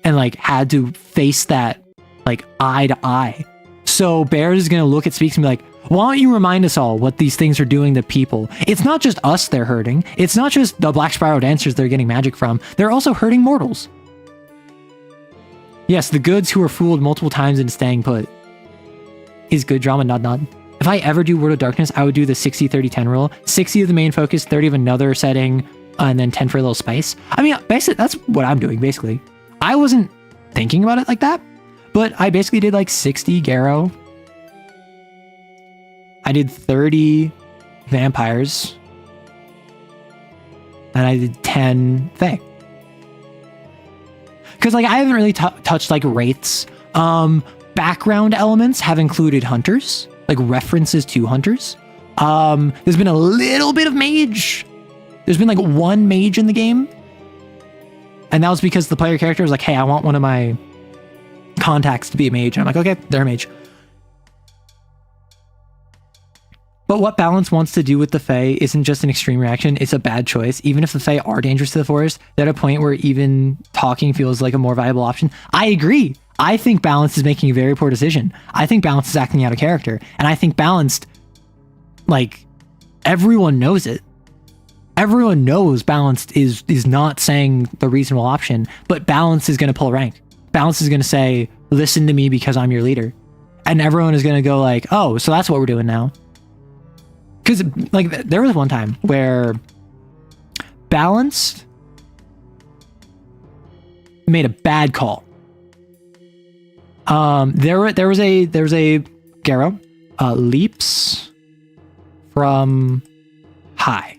and like had to face that like eye to eye. So Bears is going to look at Speaks and be like, why don't you remind us all what these things are doing to people? It's not just us they're hurting. It's not just the Black Spiral Dancers they're getting magic from. They're also hurting mortals. Yes, the goods who are fooled multiple times into staying put. Is good drama, nod nod. If I ever do World of Darkness, I would do the 60-30-10 rule. 60 of the main focus, 30 of another setting, and then 10 for a little spice. I mean, basically, that's what I'm doing, basically. I wasn't thinking about it like that, but I basically did like 60 Garo. I did 30 vampires. And I did 10 Fae. Because like I haven't really touched like wraiths. Background elements have included hunters, like references to hunters. There's been a little bit of mage. There's been like one mage in the game. And that was because the player character was like, hey, I want one of my contacts to be a mage. And I'm like, okay, they're a mage. But what Balance wants to do with the Fae isn't just an extreme reaction, it's a bad choice. Even if the Fae are dangerous to the forest, they're at a point where even talking feels like a more viable option. I agree. I think Balance is making a very poor decision. I think Balance is acting out of character. And I think Balanced, like, everyone knows it. Everyone knows Balanced is not saying the reasonable option, but Balance is going to pull rank. Balance is going to say, listen to me because I'm your leader. And everyone is going to go like, oh, so that's what we're doing now. Because like there was one time where Balanced made a bad call. There was a Garo, Leaps from High,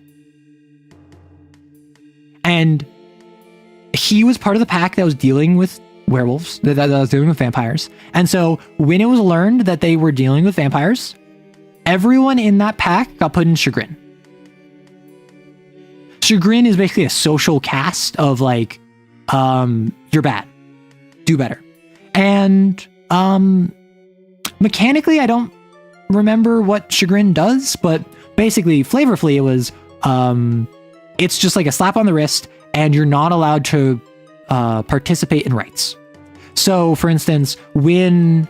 and he was part of the pack that was dealing with werewolves, that was dealing with vampires. And so when it was learned that they were dealing with vampires, everyone in that pack got put in Chagrin. Chagrin is basically a social cast of like, you're bad, do better. And mechanically, I don't remember what chagrin does, but basically, flavorfully, it was it's just like a slap on the wrist, and you're not allowed to participate in rites. So, for instance, when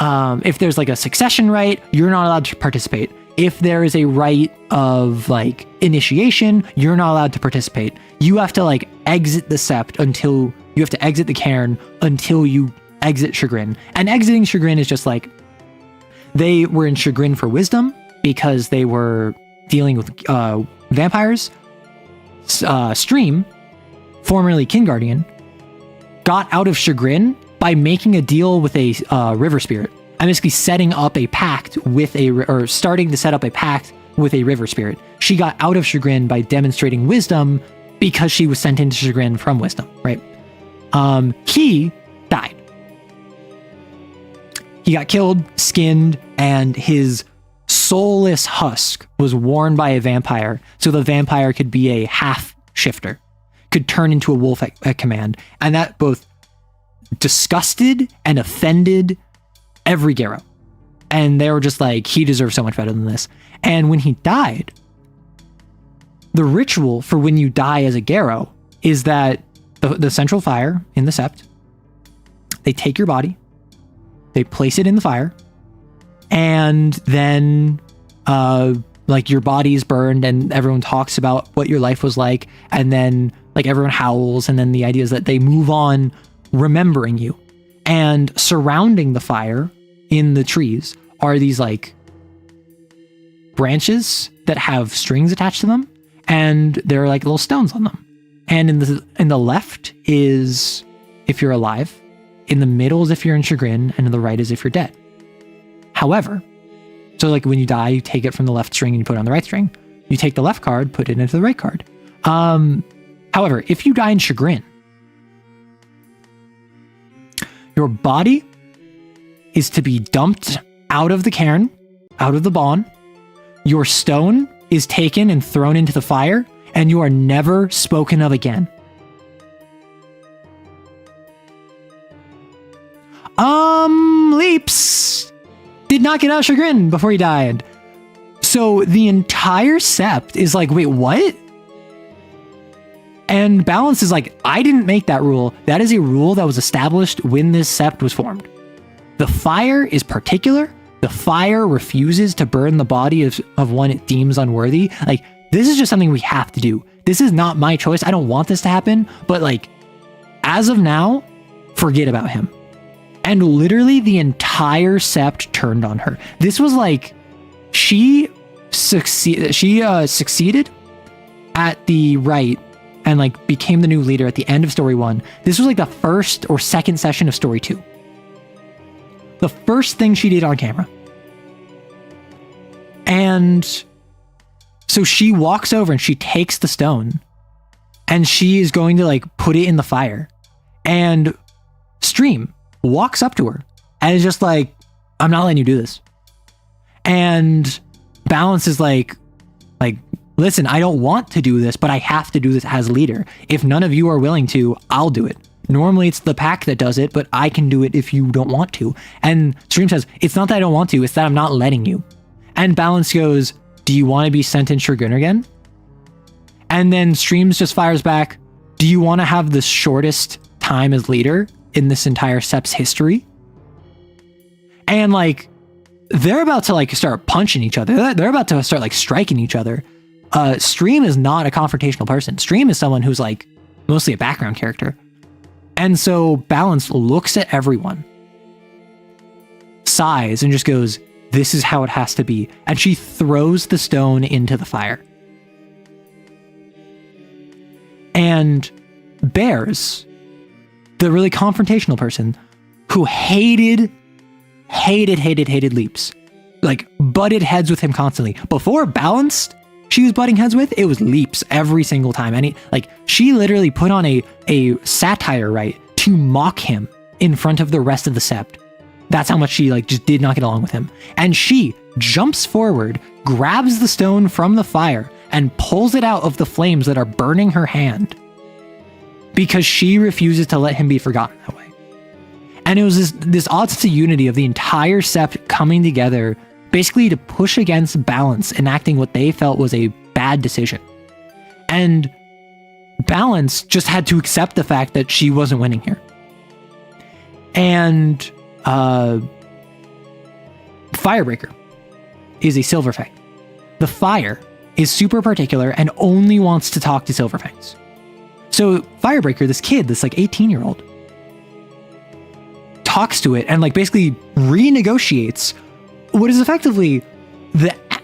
if there's like a succession rite, you're not allowed to participate. If there is a rite of like initiation, you're not allowed to participate. You have to like exit the sept until you have to exit the cairn until you exit chagrin. And exiting chagrin is just like they were in chagrin for wisdom because they were dealing with vampires. Stream, formerly King Guardian, got out of chagrin by making a deal with a river spirit. I'm basically setting up a pact with starting to set up a pact with a river spirit. She got out of chagrin by demonstrating wisdom because she was sent into chagrin from wisdom, right? He died. He got killed, skinned, and his soulless husk was worn by a vampire, so the vampire could be a half shifter, could turn into a wolf at command, and that both disgusted and offended every Garrow. And they were just like, he deserves so much better than this. And when he died, the ritual for when you die as a Garrow is that the central fire in the sept, they take your body, they place it in the fire, and then like your body's burned and everyone talks about what your life was like, and then like everyone howls, and then the idea is that they move on remembering you. And surrounding the fire in the trees are these like branches that have strings attached to them, and there are like little stones on them. And in the left is if you're alive, in the middle is if you're in chagrin, and in the right is if you're dead. However, so like when you die, you take it from the left string and you put it on the right string. You take the left card, put it into the right card. However, if you die in chagrin, your body is to be dumped out of the cairn, out of the bawn. Your stone is taken and thrown into the fire, and you are never spoken of again. Leaps did not get out of chagrin before he died. So the entire sept is like, wait, what? And Balance is like, I didn't make that rule. That is a rule that was established when this sept was formed. The fire is particular. The fire refuses to burn the body of one it deems unworthy. Like, this is just something we have to do. This is not my choice. I don't want this to happen. But like, as of now, forget about him. And literally the entire sept turned on her. This was like, she succeeded at the right and like became the new leader at the end of story 1. This was like the first or second session of story 2. The first thing she did on camera. And so she walks over and she takes the stone and she is going to like put it in the fire. And Stream walks up to her and is just like, I'm not letting you do this. And Balance is like, listen, I don't want to do this, but I have to do this as leader. If none of you are willing to, I'll do it. Normally it's the pack that does it, but I can do it if you don't want to. And Stream says, it's not that I don't want to, it's that I'm not letting you. And Balance goes, do you want to be sent in chagrin again? And then Streams just fires back, do you want to have the shortest time as leader in this entire sept's history? And like, they're about to like start punching each other. They're about to start like striking each other. Stream is not a confrontational person. Stream is someone who's like mostly a background character. And so Balance looks at everyone, sighs, and just goes, this is how it has to be. And she throws the stone into the fire. And Bears, the really confrontational person who hated Leaps, like butted heads with him constantly. Before Balanced, she was butting heads with, it was Leaps every single time. And she literally put on a satire, right, to mock him in front of the rest of the sept. That's how much she like just did not get along with him. And she jumps forward, grabs the stone from the fire, and pulls it out of the flames that are burning her hand because she refuses to let him be forgotten that way. And it was this odd sense of unity of the entire sept coming together basically to push against Balance enacting what they felt was a bad decision. And Balance just had to accept the fact that she wasn't winning here. And Firebreaker is a Silverfang. The Fire is super particular and only wants to talk to Silverfangs. So Firebreaker, this kid, this like 18-year-old, talks to it and like basically renegotiates what is effectively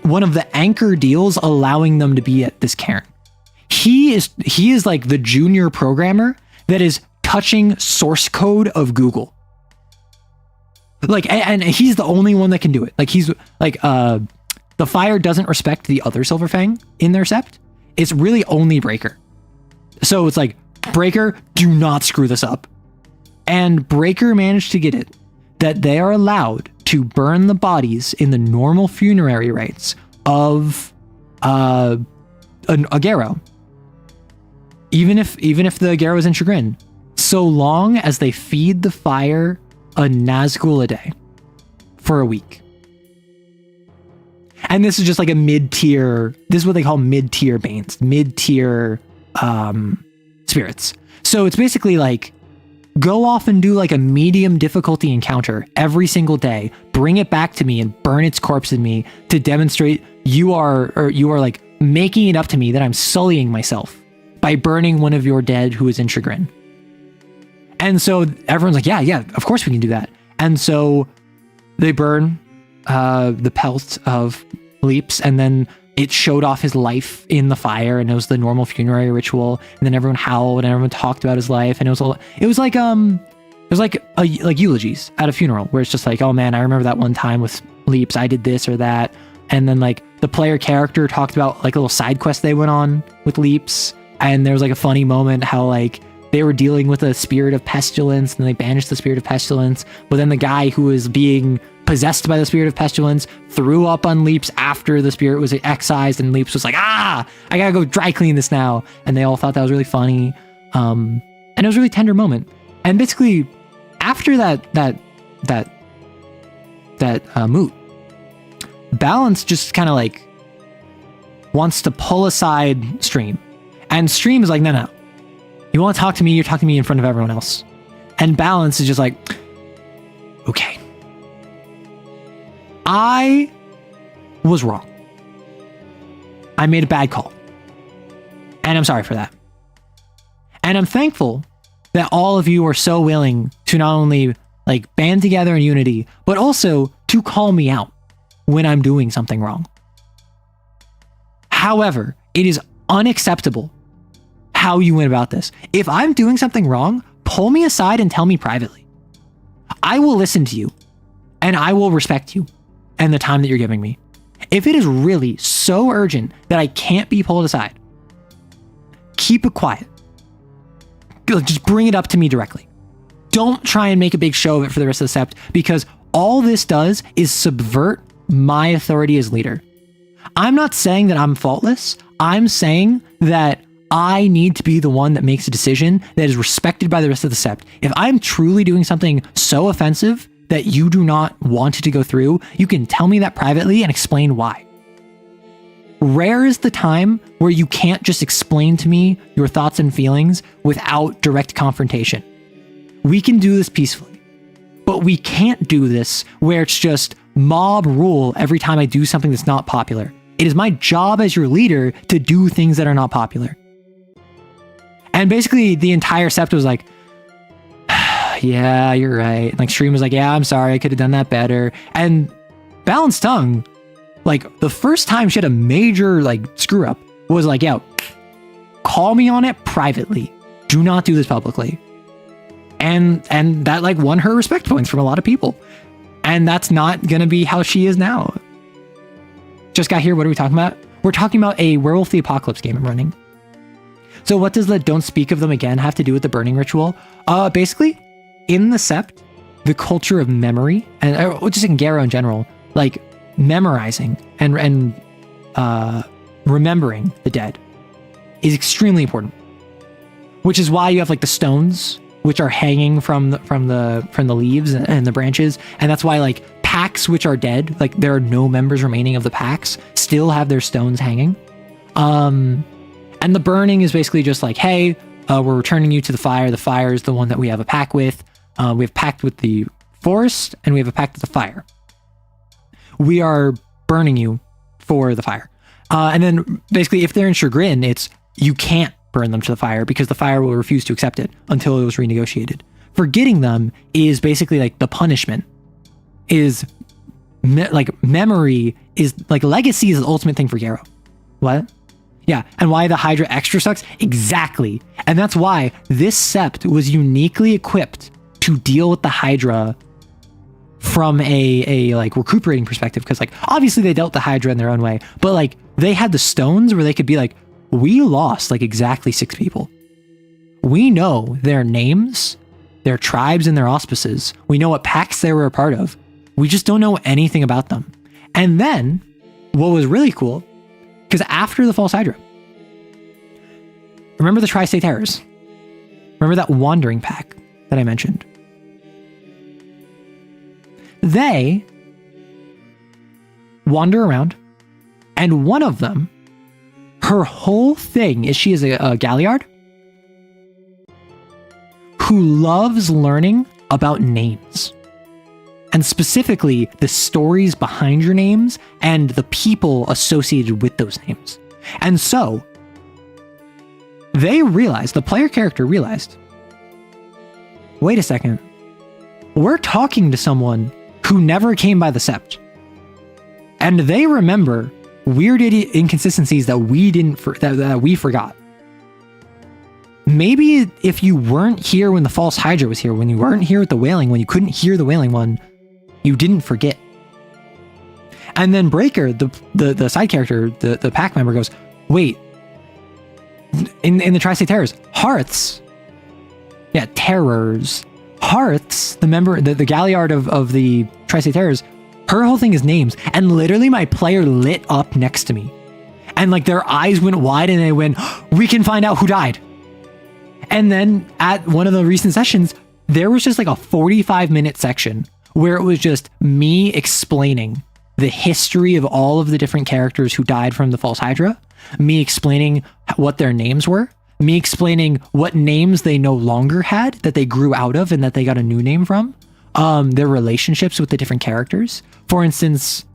one of the anchor deals allowing them to be at this cairn. He is like the junior programmer that is touching source code of Google. Like, and he's the only one that can do it. Like, he's like, the Fire doesn't respect the other Silverfang in their sept. It's really only Breaker. So it's like, Breaker, do not screw this up. And Breaker managed to get it that they are allowed to burn the bodies in the normal funerary rites of a Garo. Even if the Garo is in Chagrin, so long as they feed the Fire a Nazgul a day for a week. And this is just like a mid-tier, this is what they call mid-tier Banes, mid-tier spirits. So it's basically like, go off and do like a medium difficulty encounter every single day, bring it back to me and burn its corpse in me to demonstrate you are like making it up to me that I'm sullying myself by burning one of your dead who is in Chagrin. And so everyone's like, yeah, of course we can do that. And so they burn the pelt of Leaps, and then it showed off his life in the fire, and it was the normal funerary ritual. And then everyone howled and everyone talked about his life, and it was like eulogies at a funeral, where it's just like, oh man, I remember that one time with Leaps, I did this or that. And then like the player character talked about like a little side quest they went on with Leaps, and there was like a funny moment how like they were dealing with a spirit of pestilence and they banished the spirit of pestilence, but then the guy who was being possessed by the spirit of pestilence threw up on Leaps after the spirit was excised, and Leaps was like, I gotta go dry clean this now. And they all thought that was really funny. And it was a really tender moment. And basically after that moot, Balance just kind of like wants to pull aside Stream, and Stream is like, no, you want to talk to me, you're talking to me in front of everyone else. And Balance is just like, okay, I was wrong. I made a bad call. And I'm sorry for that. And I'm thankful that all of you are so willing to not only like band together in unity, but also to call me out when I'm doing something wrong. However, it is unacceptable how you went about this. If I'm doing something wrong, pull me aside and tell me privately. I will listen to you, and I will respect you and the time that you're giving me. If it is really so urgent that I can't be pulled aside, keep it quiet. Just bring it up to me directly. Don't try and make a big show of it for the rest of the sept, because all this does is subvert my authority as leader. I'm not saying that I'm faultless. I'm saying that I need to be the one that makes a decision that is respected by the rest of the sept. If I'm truly doing something so offensive that you do not want it to go through, you can tell me that privately and explain why. Rare is the time where you can't just explain to me your thoughts and feelings without direct confrontation. We can do this peacefully, but we can't do this where it's just mob rule every time I do something that's not popular. It is my job as your leader to do things that are not popular. And basically the entire sept was like, yeah, you're right. And like Stream was like, yeah, I'm sorry, I could have done that better. And Balanced Tongue, like the first time she had a major like screw up was like, yeah, call me on it privately. Do not do this publicly. And that like won her respect points from a lot of people. And that's not going to be how she is now. Just got here. What are we talking about? We're talking about a Werewolf the Apocalypse game I'm running. So what does the don't speak of them again have to do with the burning ritual? Basically, in the sept, the culture of memory, and just in Garo in general, like memorizing and remembering the dead is extremely important. Which is why you have like the stones, which are hanging from the leaves and the branches, and that's why like packs which are dead, like there are no members remaining of the packs, still have their stones hanging. And the burning is basically just like, hey, we're returning you to the fire. The fire is the one that we have a pact with. We have a pact with the forest, and we have a pact with the fire. We are burning you for the fire. And then basically, if they're in chagrin, it's you can't burn them to the fire because the fire will refuse to accept it until it was renegotiated. Forgetting them is basically like the punishment. Is memory is like legacy is the ultimate thing for Garrow. What? Yeah, and why the Hydra extra sucks? Exactly. And that's why this sept was uniquely equipped to deal with the Hydra from a like recuperating perspective, because like obviously they dealt the Hydra in their own way, but like they had the stones where they could be like, we lost like exactly 6 people. We know their names, their tribes, and their auspices. We know what pacts they were a part of. We just don't know anything about them. And then what was really cool, because after the False Hydra, remember the Tri-State Terrors? Remember that wandering pack that I mentioned? They wander around, and one of them, her whole thing is she is a Galliard who loves learning about names. And specifically, the stories behind your names and the people associated with those names. And so, they realized, the player character realized, wait a second, we're talking to someone who never came by the sept. And they remember weird inconsistencies that we that we forgot. Maybe if you weren't here when the False Hydra was here, when you weren't here with the Wailing, when you couldn't hear the Wailing one, you didn't forget. And then Breaker, the side character, the pack member goes, wait, in the Tri-State Terrors, Hearths, yeah, Terrors, Hearths, the Galliard of the Tri-State Terrors, her whole thing is names. And literally my player lit up next to me. And like their eyes went wide and they went, we can find out who died. And then at one of the recent sessions, there was just like a 45-minute section where it was just me explaining the history of all of the different characters who died from the False Hydra, me explaining what their names were, me explaining what names they no longer had that they grew out of and that they got a new name from, their relationships with the different characters. For instance,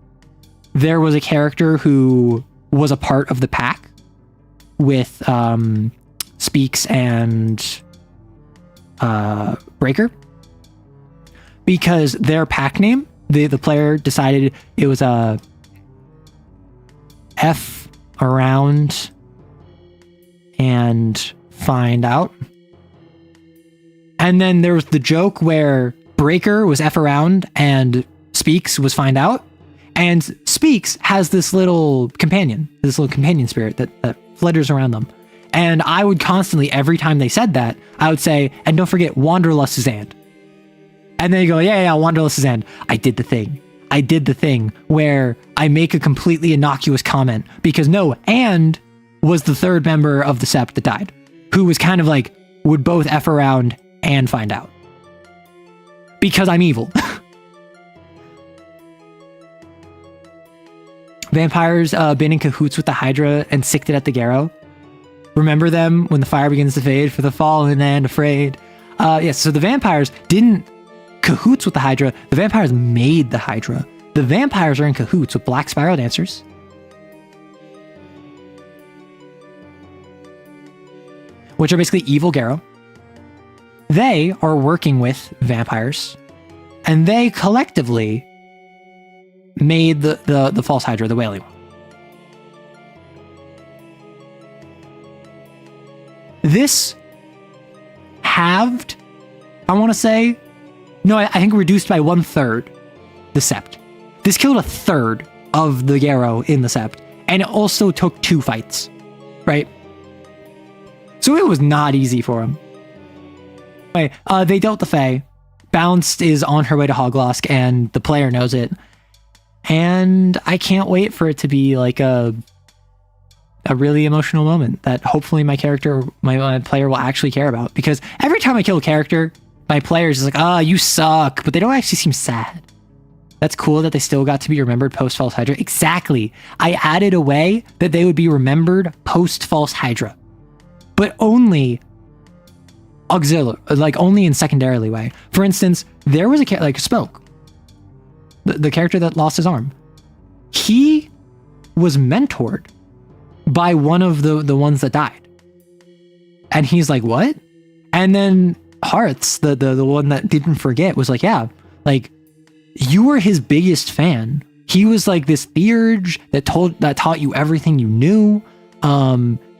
there was a character who was a part of the pack with Speaks and Breaker, because their pack name, the player decided it was a F around and find out. And then there was the joke where Breaker was F around and Speaks was find out. And Speaks has this little companion spirit that flutters around them. And I would constantly, every time they said that, I would say, and don't forget, Wanderlust Suzanne. And they go, yeah, Wanderlust Suzanne. I did the thing where I make a completely innocuous comment because no, and was the third member of the sept that died, who was kind of like, would both F around and find out. Because I'm evil. Vampires been in cahoots with the Hydra and sicked it at the Garrow. Remember them when the fire begins to fade for the fallen and afraid. Yes, so the vampires didn't cahoots with the Hydra. The vampires made the Hydra. The vampires are in cahoots with Black Spiral Dancers, which are basically evil Garrow. They are working with vampires, and they collectively made the False Hydra, the Wailing one. This halved, I want to say, no, I think reduced by 1/3 the sept. This killed 1/3 of the Garrow in the sept, and it also took 2 fights, right? So it was not easy for him. Anyway, they dealt the Fae. Bounced is on her way to Hoglosk, and the player knows it. And I can't wait for it to be like a really emotional moment that hopefully my player will actually care about. Because every time I kill a character, my player is just like, you suck, but they don't actually seem sad. That's cool that they still got to be remembered post False Hydra. Exactly. I added a way that they would be remembered post False Hydra, but only auxiliary, like only in secondarily way. For instance, there was a like Smoke, the character that lost his arm. He was mentored by one of the ones that died, and he's like, what? And then Hearts, the one that didn't forget, was like, yeah, like you were his biggest fan. He was like this theurge that taught you everything you knew.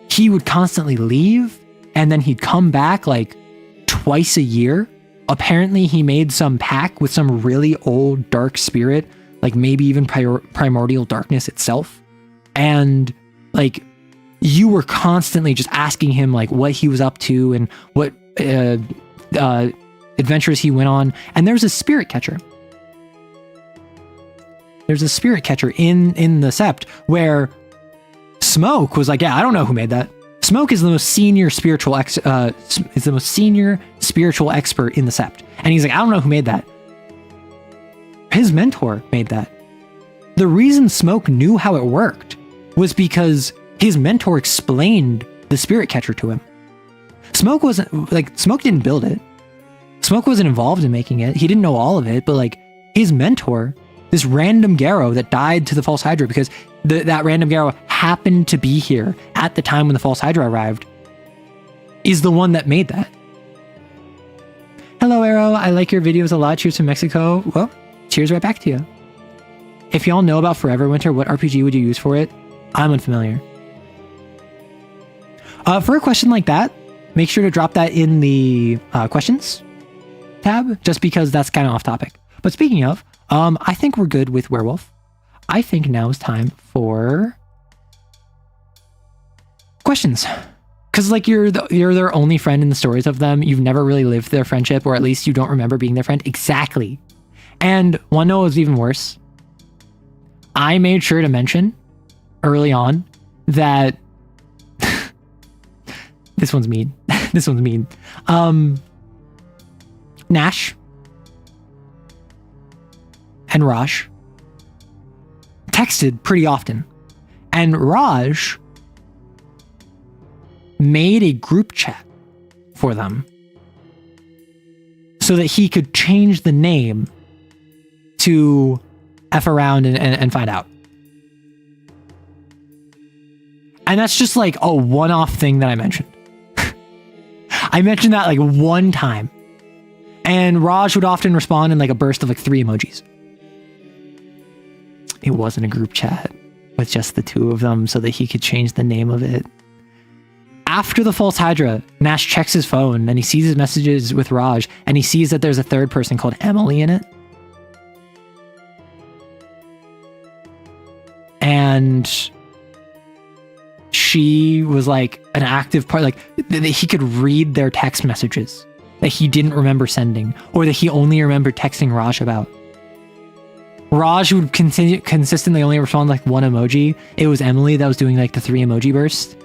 He would constantly leave, and then he'd come back like twice a year. Apparently he made some pact with some really old dark spirit, like maybe even primordial darkness itself. And like you were constantly just asking him like what he was up to and what adventures he went on. And there's a spirit catcher. There's a spirit catcher in the Sept where Smoke was like, yeah, I don't know who made that. Smoke is the most senior spiritual expert in the Sept. And he's like, I don't know who made that. His mentor made that. The reason Smoke knew how it worked was because his mentor explained the spirit catcher to him. Smoke didn't build it. Smoke wasn't involved in making it. He didn't know all of it, but like his mentor, this random Garrow that died to the False Hydra because that random Garrow happened to be here at the time when the False Hydra arrived, is the one that made that. Hello, Arrow. I like your videos a lot. Cheers from Mexico. Well, cheers right back to you. If y'all know about Forever Winter, what RPG would you use for it? I'm unfamiliar. For a question like that, make sure to drop that in the questions tab, just because that's kind of off topic. But speaking of, I think we're good with Werewolf. I think now is time for questions. Because like you're their only friend in the stories of them. You've never really lived their friendship, or at least you don't remember being their friend. Exactly. And one note was even worse. I made sure to mention early on that this one's mean. This one's mean. Nash and Raj texted pretty often, and Raj made a group chat for them so that he could change the name to F around and find out. And that's just like a one-off thing that I mentioned. I mentioned that like one time, and Raj would often respond in like a burst of like 3 emojis. It wasn't a group chat with just the 2 of them so that he could change the name of it. After the False Hydra, Nash checks his phone and he sees his messages with Raj, and he sees that there's a 3rd person called Emily in it. And she was like an active part, like that he could read their text messages that he didn't remember sending, or that he only remembered texting Raj about. Raj would consistently only respond like 1 emoji. It was Emily that was doing like the 3 emoji burst.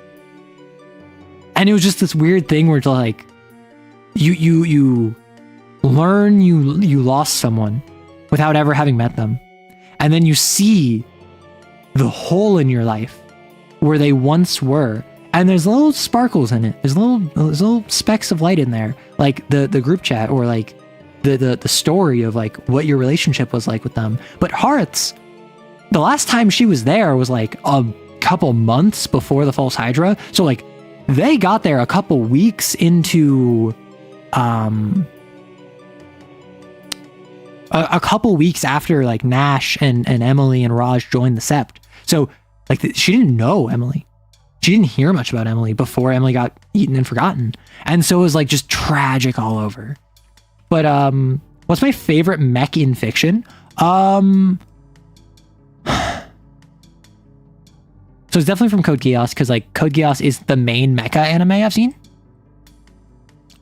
And it was just this weird thing where it's like, you learn you lost someone without ever having met them. And then you see the hole in your life where they once were. And there's little sparkles in it. There's little specks of light in there. Like the group chat, or like the story of like what your relationship was like with them. But Hearts, the last time she was there was like a couple months before the False Hydra. So like they got there a couple weeks into a couple weeks after like Nash and Emily and Raj joined the Sept. So like she didn't know Emily. She didn't hear much about Emily before Emily got eaten and forgotten. And so it was like just tragic all over. But what's my favorite mech in fiction? So it's definitely from Code Geass, because like Code Geass is the main mecha anime I've seen.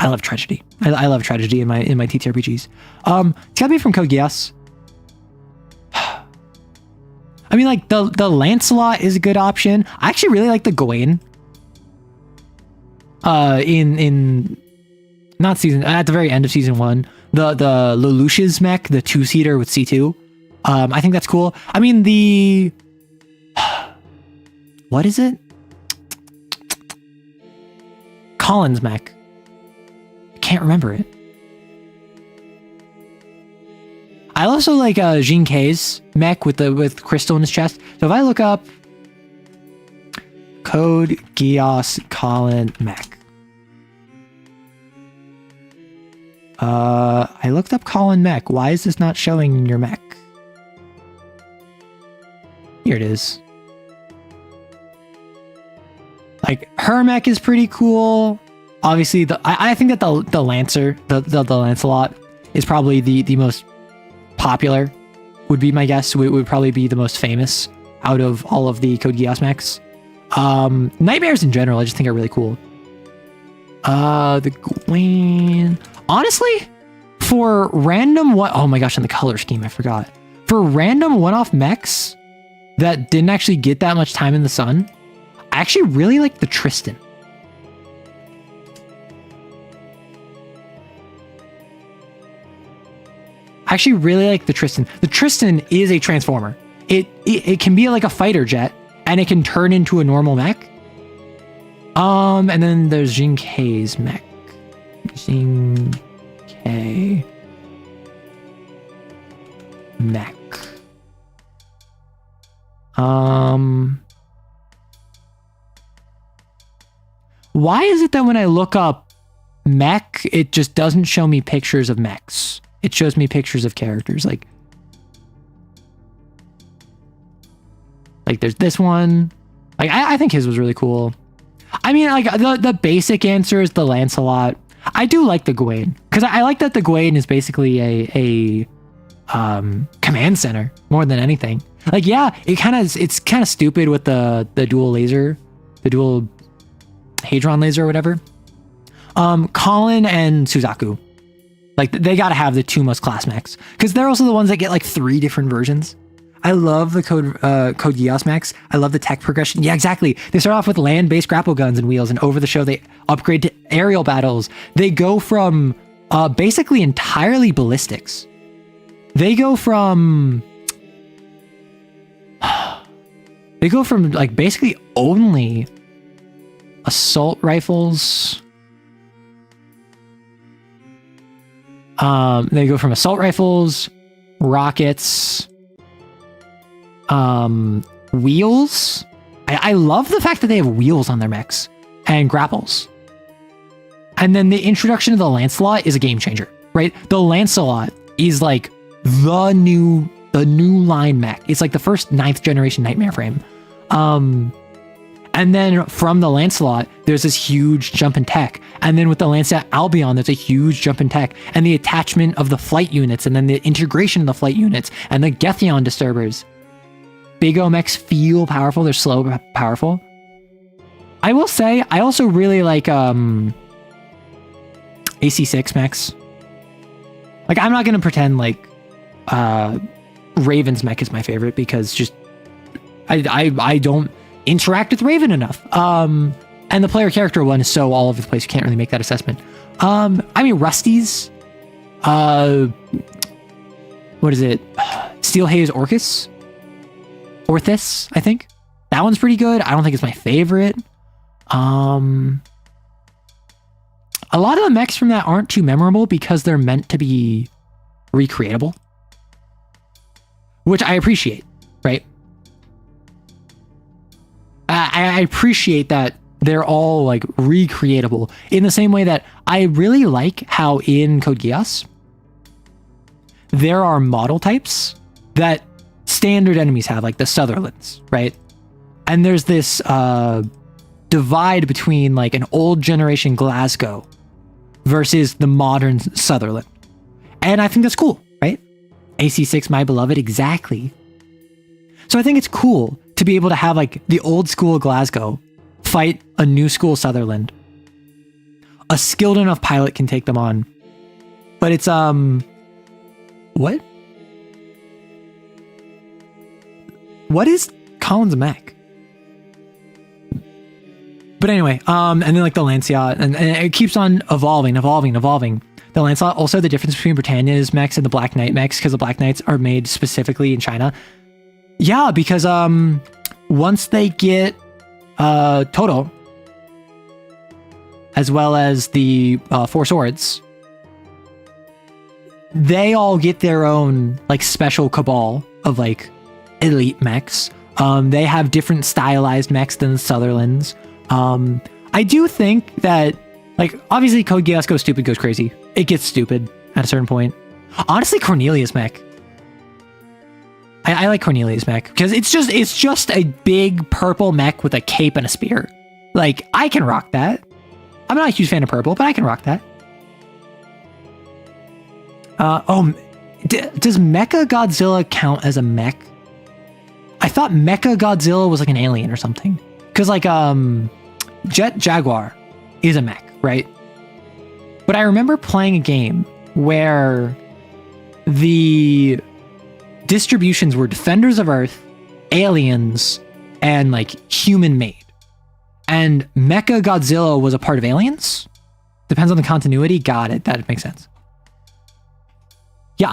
I love tragedy. I love tragedy in my TTRPGs. It's gotta be from Code Geass. I mean, like the Lancelot is a good option. I actually really like the Gawain. In not season, at the very end of season 1, the Lelouch's mech, the 2-seater with C2. I think that's cool. I mean, what is it? Colin's mech. I can't remember it. I also like Jean K's mech with crystal in his chest. So if I look up Code Geass Colin mech. I looked up Colin mech. Why is this not showing in your mech? Here it is. Like, her mech is pretty cool. Obviously, I think that the Lancer, the Lancelot, is probably the most popular. Would be my guess. Would probably be the most famous out of all of the Code Geass mechs. Nightmares in general, I just think are really cool. The Gwen. Honestly, for random oh my gosh, and the color scheme, I forgot. For random one-off mechs that didn't actually get that much time in the sun, I actually really like the Tristan. I actually really like the Tristan. The Tristan is a transformer. It can be like a fighter jet, and it can turn into a normal mech. And then there's Jin K's mech. Jin K mech. Why is it that when I look up mech, it just doesn't show me pictures of mechs? It shows me pictures of characters. Like there's this one. Like I think his was really cool. I mean, like the basic answer is the Lancelot. I do like the Gawain because I like that the Gawain is basically a command center more than anything. Like, yeah, it's kind of stupid with the dual laser, the dual Hadron laser or whatever. Colin and Suzaku, like they gotta have the two most class mechs because they're also the ones that get like 3 different versions. I love the Code Geass mechs. I love the tech progression. Yeah, exactly. They start off with land-based grapple guns and wheels, and over the show they upgrade to aerial battles. They go from basically entirely ballistics. They go from like basically only assault rifles. They go from assault rifles, rockets, wheels. I love the fact that they have wheels on their mechs and grapples. And then the introduction of the Lancelot is a game changer, right? The Lancelot is like the new line mech. It's like the first 9th generation Nightmare frame. And then from the Lancelot, there's this huge jump in tech. And then with the Lancelot Albion, there's a huge jump in tech. And the attachment of the flight units, and then the integration of the flight units, and the Gethion disturbers. Big O mechs feel powerful. They're slow but powerful. I will say, I also really like AC6 mechs. Like, I'm not going to pretend like Raven's mech is my favorite because just I don't interact with Raven enough. And the player character one is so all over the place, you can't really make that assessment. I mean, Rusty's what is it? Steel Haze Orcus? Orthis, I think. That one's pretty good. I don't think it's my favorite. A lot of the mechs from that aren't too memorable because they're meant to be recreatable, which I appreciate, right? I appreciate that they're all like recreatable in the same way that I really like how in Code Geass there are model types that standard enemies have, like the Sutherlands, right? And there's this divide between like an old generation Glasgow versus the modern Sutherland. And I think that's cool, right? AC6, my beloved, exactly. So I think it's cool to be able to have like the old school Glasgow fight a new school Sutherland. A skilled enough pilot can take them on. But it's what? What is Colin's mech? But anyway, and then like the Lancelot, and it keeps on evolving. the Lancelot. Also, the difference between Britannia's mechs and the Black Knight mechs, because the Black Knights are made specifically in China. Yeah, because once they get Toto, as well as the Four Swords, they all get their own like special cabal of like elite mechs. They have different stylized mechs than the Sutherlands. I do think that, like, obviously Code Geass goes stupid, goes crazy. It gets stupid at a certain point. Honestly, Cornelia's mech. I like Cornelia's mech because it's just a big purple mech with a cape and a spear. Like, I can rock that. I'm not a huge fan of purple, but I can rock that. Does Mecha Godzilla count as a mech? I thought Mecha Godzilla was like an alien or something. Because like Jet Jaguar is a mech, right? But I remember playing a game where the distributions were Defenders of Earth, aliens, and like human-made. And Mecha Godzilla was a part of aliens? Depends on the continuity. Got it. That makes sense. Yeah,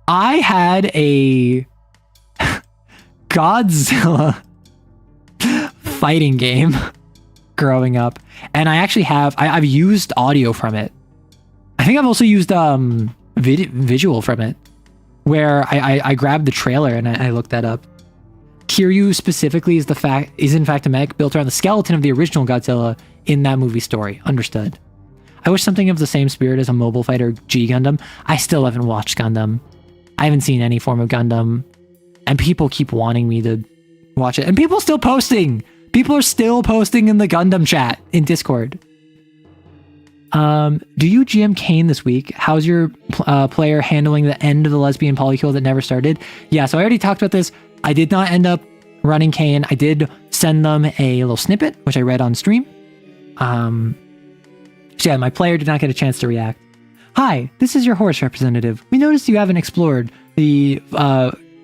I had a Godzilla fighting game growing up, and I actually I've used audio from it. I think I've also used visual from it, where I grabbed the trailer and I looked that up. Kiryu specifically is in fact a mech built around the skeleton of the original Godzilla in that movie story. Understood. I wish something of the same spirit as a mobile fighter G Gundam. I still haven't watched Gundam. I haven't seen any form of Gundam. And people keep wanting me to watch it. And people are still posting! People are still posting in the Gundam chat in Discord. Do you GM Kane this week? How's your player handling the end of the lesbian polykill that never started? Yeah, so I already talked about this. I did not end up running Kane. I did send them a little snippet, which I read on stream. So yeah, my player did not get a chance to react. Hi, this is your Horus representative. We noticed you haven't explored the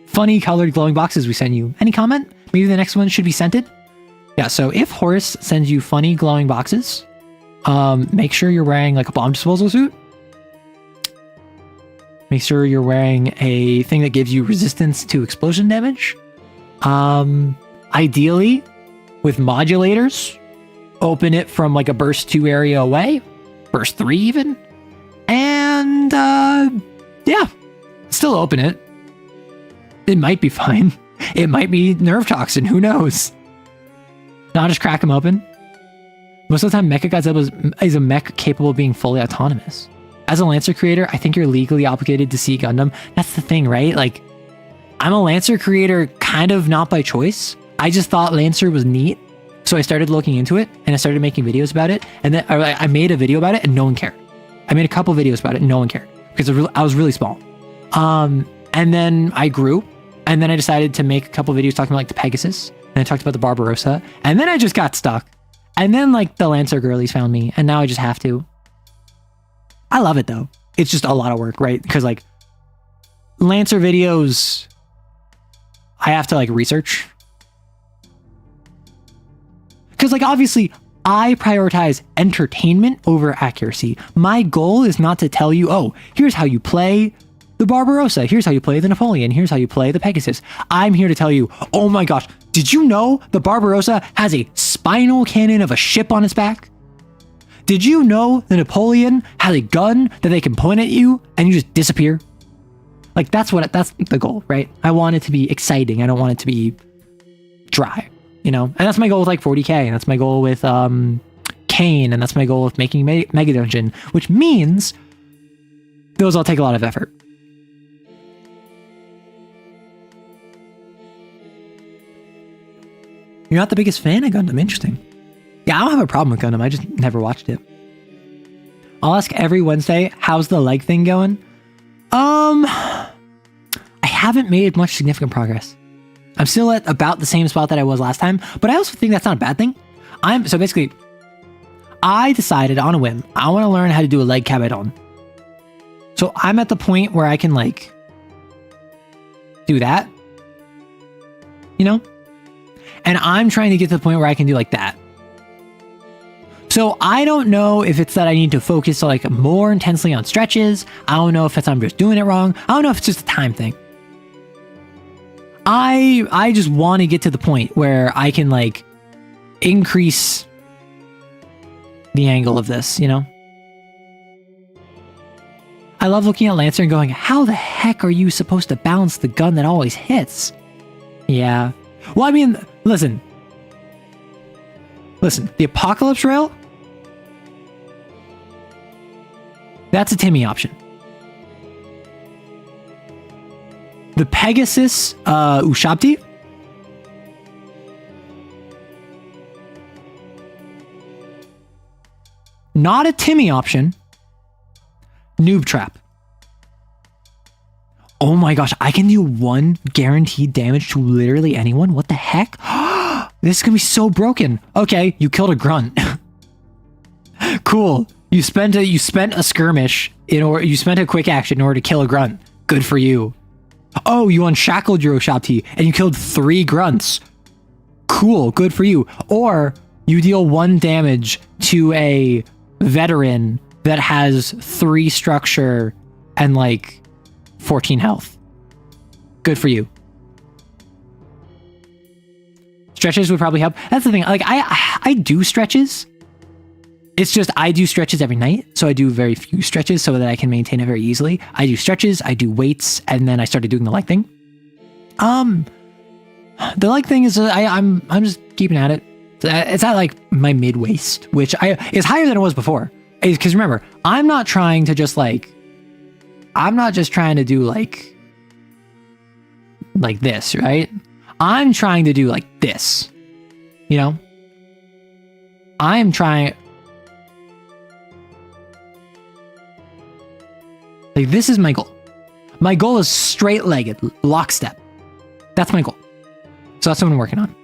funny colored glowing boxes we sent you. Any comment? Maybe the next one should be scented? Yeah, so if Horus sends you funny glowing boxes, make sure you're wearing like a bomb disposal suit. Make sure you're wearing a thing that gives you resistance to explosion damage. Ideally, with modulators, open it from like a burst 2 area away, burst 3 even, and yeah, still open it. It might be fine. It might be nerve toxin, who knows? Not just crack them open. Most of the time, Mechagodzilla is a mech capable of being fully autonomous. As a Lancer creator, I think you're legally obligated to see Gundam. That's the thing, right? Like, I'm a Lancer creator kind of not by choice. I just thought Lancer was neat. So I started looking into it and I started making videos about it. And then I made a video about it and no one cared. I made a couple videos about it and no one cared because I was really small. And then I grew, and then I decided to make a couple videos talking about like the Pegasus, and I talked about the Barbarossa, and then I just got stuck. And then like the Lancer girlies found me, and now I just have to. I love it though. It's just a lot of work, right? Because like Lancer videos, I have to like research. Because like obviously I prioritize entertainment over accuracy. My goal is not to tell you, oh, here's how you play the Barbarossa, here's how you play the Napoleon, here's how you play the Pegasus. I'm here to tell you, oh my gosh, did you know the Barbarossa has a spinal cannon of a ship on its back? Did you know the Napoleon has a gun that they can point at you and you just disappear? Like that's the goal, right? I want it to be exciting. I don't want it to be dry, you know? And that's my goal with like 40k, and that's my goal with Kane, and that's my goal with making Mega Dungeon, which means those all take a lot of effort. You're not the biggest fan of Gundam. Interesting. Yeah, I don't have a problem with Gundam. I just never watched it. I'll ask every Wednesday, how's the leg thing going? I haven't made much significant progress. I'm still at about the same spot that I was last time, but I also think that's not a bad thing. So basically, I decided on a whim, I want to learn how to do a leg kabedon. So I'm at the point where I can like do that, you know? And I'm trying to get to the point where I can do like that. So I don't know if it's that I need to focus like more intensely on stretches. I don't know if it's I'm just doing it wrong. I don't know if it's just a time thing. I just want to get to the point where I can like increase the angle of this, you know? I love looking at Lancer and going, how the heck are you supposed to balance the gun that always hits? Yeah. Well, I mean, listen, the Apocalypse Rail, that's a Timmy option. The Pegasus Ushabti, not a Timmy option. Noob Trap. Oh my gosh, I can do 1 guaranteed damage to literally anyone? What the heck? This is gonna be so broken. Okay, you killed a grunt. Cool. You spent a skirmish you spent a quick action in order to kill a grunt. Good for you. Oh, you unshackled your Ushabti and you killed 3 grunts. Cool, good for you. Or you deal 1 damage to a veteran that has 3 structure and like 14 health. Good for you. Stretches would probably help. That's the thing. Like I do stretches. It's just I do stretches every night, so I do very few stretches so that I can maintain it very easily. I do stretches, I do weights, and then I started doing the leg thing. The leg thing is I'm just keeping at it. It's at like my mid waist, which is higher than it was before. Because remember, I'm not just trying to do like this, right? I'm trying to do like this, you know? I'm trying. Like, this is my goal. My goal is straight-legged, lockstep. That's my goal. So that's what I'm working on.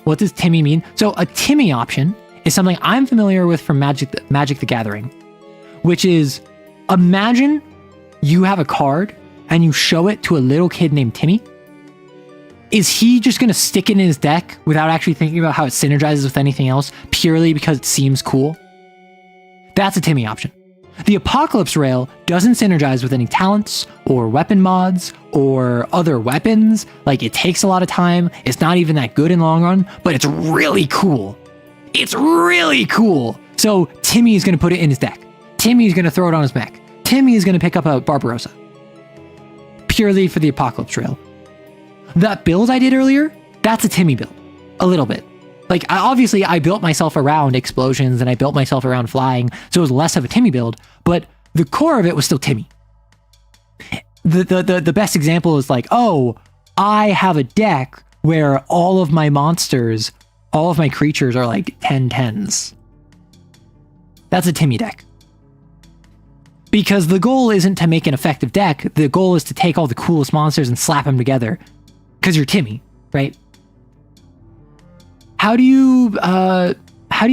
What does Timmy mean? So a Timmy option is something I'm familiar with from Magic the Gathering, which is, imagine you have a card and you show it to a little kid named Timmy. Is he just going to stick it in his deck without actually thinking about how it synergizes with anything else purely because it seems cool? That's a Timmy option. The Apocalypse Rail doesn't synergize with any talents or weapon mods or other weapons. Like, it takes a lot of time. It's not even that good in the long run, but it's really cool. It's really cool. So Timmy is going to put it in his deck. Timmy is going to throw it on his mech. Timmy is going to pick up a Barbarossa. Purely for the Apocalypse Rail. That build I did earlier, that's a Timmy build. A little bit. Like, obviously, I built myself around explosions and I built myself around flying, so it was less of a Timmy build, but the core of it was still Timmy. The best example is like, oh, I have a deck where all of my monsters, all of my creatures are like 10/10s. That's a Timmy deck. Because the goal isn't to make an effective deck, the goal is to take all the coolest monsters and slap them together. Because you're Timmy, right? How do you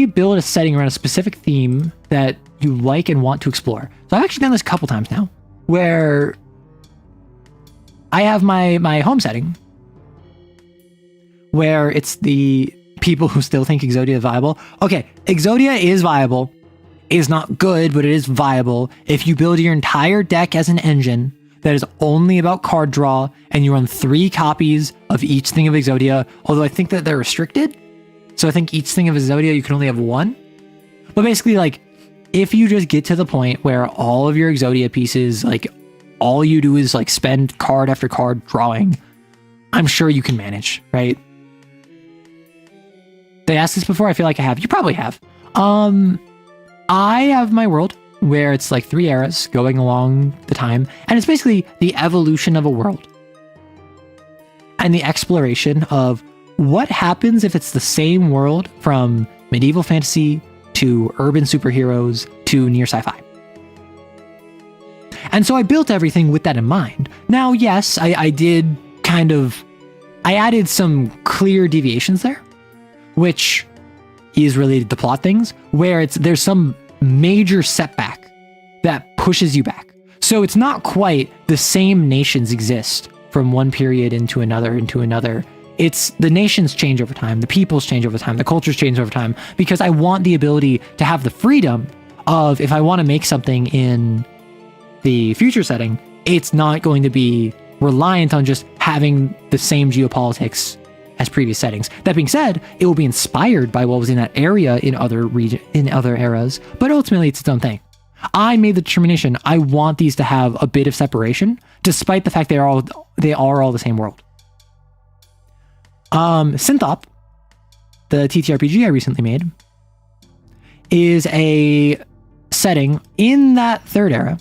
build a setting around a specific theme that you like and want to explore? So I've actually done this a couple times now, where I have my home setting, where it's the people who still think Exodia is viable. Okay, Exodia is viable. It is not good, but it is viable if you build your entire deck as an engine that is only about card draw, and you run 3 copies of each thing of Exodia, although I think that they're restricted. So I think each thing of Exodia, you can only have 1. But basically, like, if you just get to the point where all of your Exodia pieces, like, all you do is, like, spend card after card drawing, I'm sure you can manage, right? Did I ask this before? I feel like I have. You probably have. I have my world where it's, like, 3 eras going along the time, and it's basically the evolution of a world. And the exploration of what happens if it's the same world from medieval fantasy to urban superheroes to near sci-fi. And so I built everything with that in mind. Now, yes, I added some clear deviations there, which is related to plot things, where there's some major setback that pushes you back. So it's not quite the same nations exist from one period into another. It's the nations change over time, the peoples change over time, the cultures change over time, because I want the ability to have the freedom of, if I want to make something in the future setting, it's not going to be reliant on just having the same geopolitics as previous settings. That being said, it will be inspired by what was in that area in other eras, but ultimately it's its own thing. I made the determination I want these to have a bit of separation, despite the fact they are all the same world. Synthop, the TTRPG I recently made, is a setting in that third era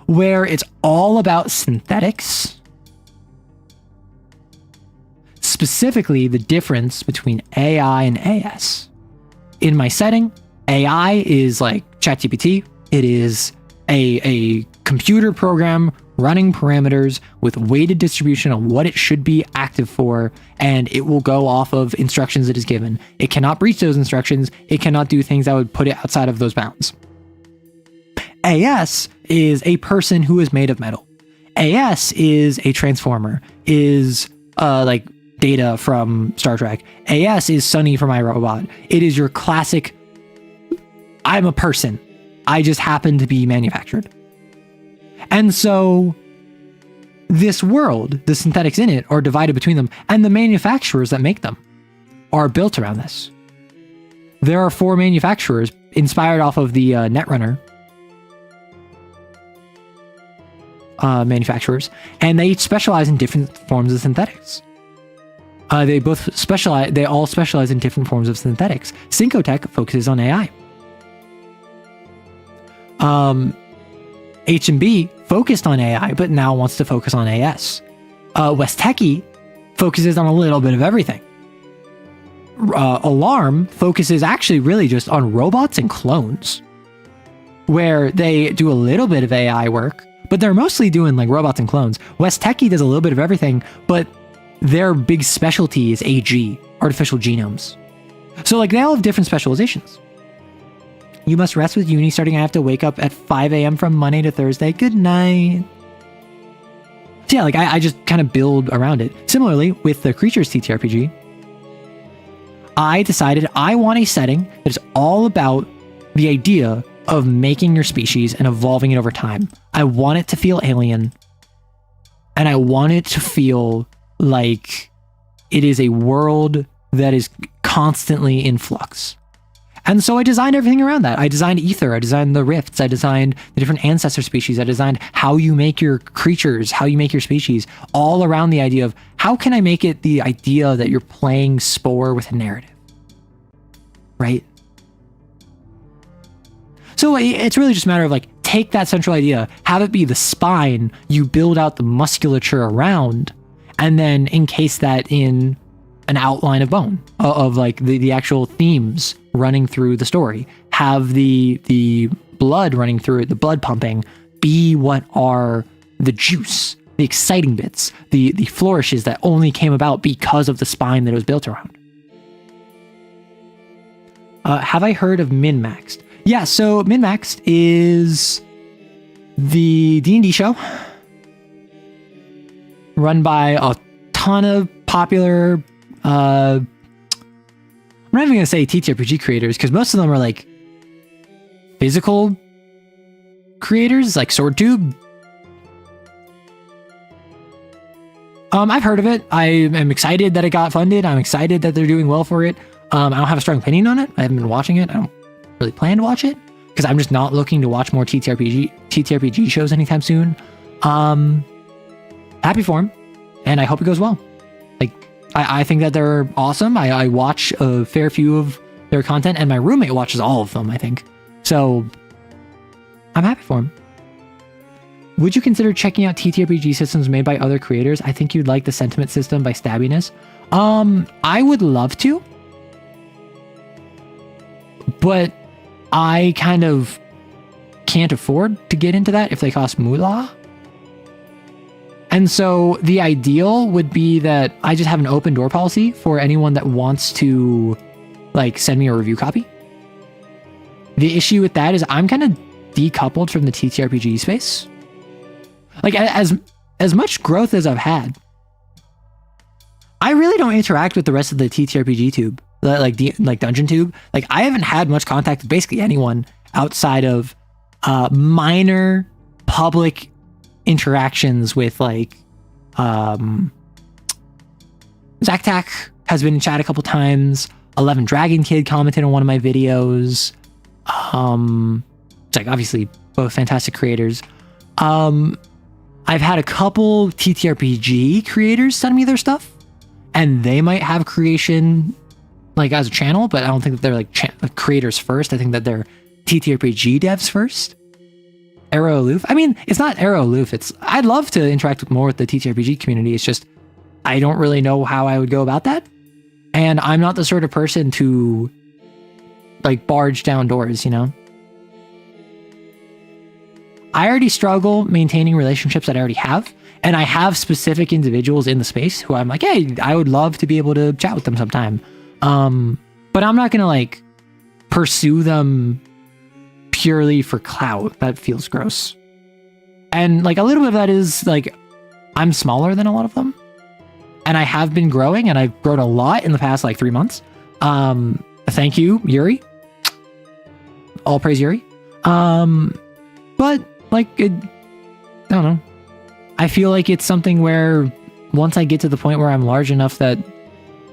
where it's all about synthetics. Specifically, the difference between AI and AS. In my setting, AI is like ChatGPT. It is a computer program running parameters with weighted distribution on what it should be active for, and it will go off of instructions it is given. It cannot breach those instructions. It cannot do things that would put it outside of those bounds. AS is a person who is made of metal. AS is a transformer, is like Data from Star Trek. AS is Sunny from iRobot. It is your classic, I'm a person. I just happen to be manufactured. And so this world, the synthetics in it, are divided between them, and the manufacturers that make them are built around this. There are 4 manufacturers inspired off of the Netrunner manufacturers, and they each specialize in different forms of synthetics. They all specialize in different forms of synthetics. Syncotech focuses on AI. H&B focused on AI, but now wants to focus on AS. Westeki focuses on a little bit of everything. Alarm focuses actually really just on robots and clones, where they do a little bit of AI work, but they're mostly doing like robots and clones. Westeki does a little bit of everything, but their big specialty is AG, artificial genomes. So like they all have different specializations. You must rest with uni starting. I have to wake up at 5 a.m. from Monday to Thursday. Good night. So yeah, like I just kind of build around it. Similarly, with the Creatures TTRPG, I decided I want a setting that is all about the idea of making your species and evolving it over time. I want it to feel alien, and I want it to feel like it is a world that is constantly in flux. And so I designed everything around that. I designed Ether, I designed the rifts, I designed the different ancestor species, I designed how you make your creatures, how you make your species, all around the idea of how can I make it the idea that you're playing Spore with a narrative, right? So it's really just a matter of like, take that central idea, have it be the spine, you build out the musculature around, and then encase that in an outline of bone, of like the actual themes running through the story. Have the blood running through it, the blood pumping, be what are the juice, the exciting bits, the flourishes that only came about because of the spine that it was built around. Have I heard of Min-Maxed? Yeah, so Min-Maxed is the D&D show run by a ton of popular, I'm not even going to say TTRPG creators, because most of them are like physical creators, like SwordTube. I've heard of it. I am excited that it got funded. I'm excited that they're doing well for it. I don't have a strong opinion on it. I haven't been watching it. I don't really plan to watch it because I'm just not looking to watch more TTRPG shows anytime soon. Happy for him, and I hope it goes well. Like, I think that they're awesome. I watch a fair few of their content, and my roommate watches all of them, I think. So I'm happy for him. Would you consider checking out TTRPG systems made by other creators? I think you'd like the sentiment system by Stabbiness. I would love to, but I kind of can't afford to get into that if they cost moolah. And so the ideal would be that I just have an open door policy for anyone that wants to like send me a review copy. The issue with that is I'm kind of decoupled from the TTRPG space. Like as much growth as I've had, I really don't interact with the rest of the TTRPG tube, like Dungeon Tube. Like I haven't had much contact with basically anyone outside of minor public interactions with like Zaktak has been in chat a couple times. 11 Dragon Kid commented on one of my videos. It's like obviously both fantastic creators. I've had a couple TTRPG creators send me their stuff, and they might have creation like as a channel, but I don't think that they're like creators first. I think that they're TTRPG devs first. Arrow Aloof. I mean, it's not Arrow Aloof. I'd love to interact more with the TTRPG community. It's just I don't really know how I would go about that. And I'm not the sort of person to like barge down doors, you know? I already struggle maintaining relationships that I already have. And I have specific individuals in the space who I'm like, hey, I would love to be able to chat with them sometime. But I'm not going to like pursue them purely for clout. That feels gross. And like a little bit of that is like, I'm smaller than a lot of them. And I have been growing, and I've grown a lot in the past like 3 months. Thank you, Yuri. All praise Yuri. But like, I don't know. I feel like it's something where once I get to the point where I'm large enough that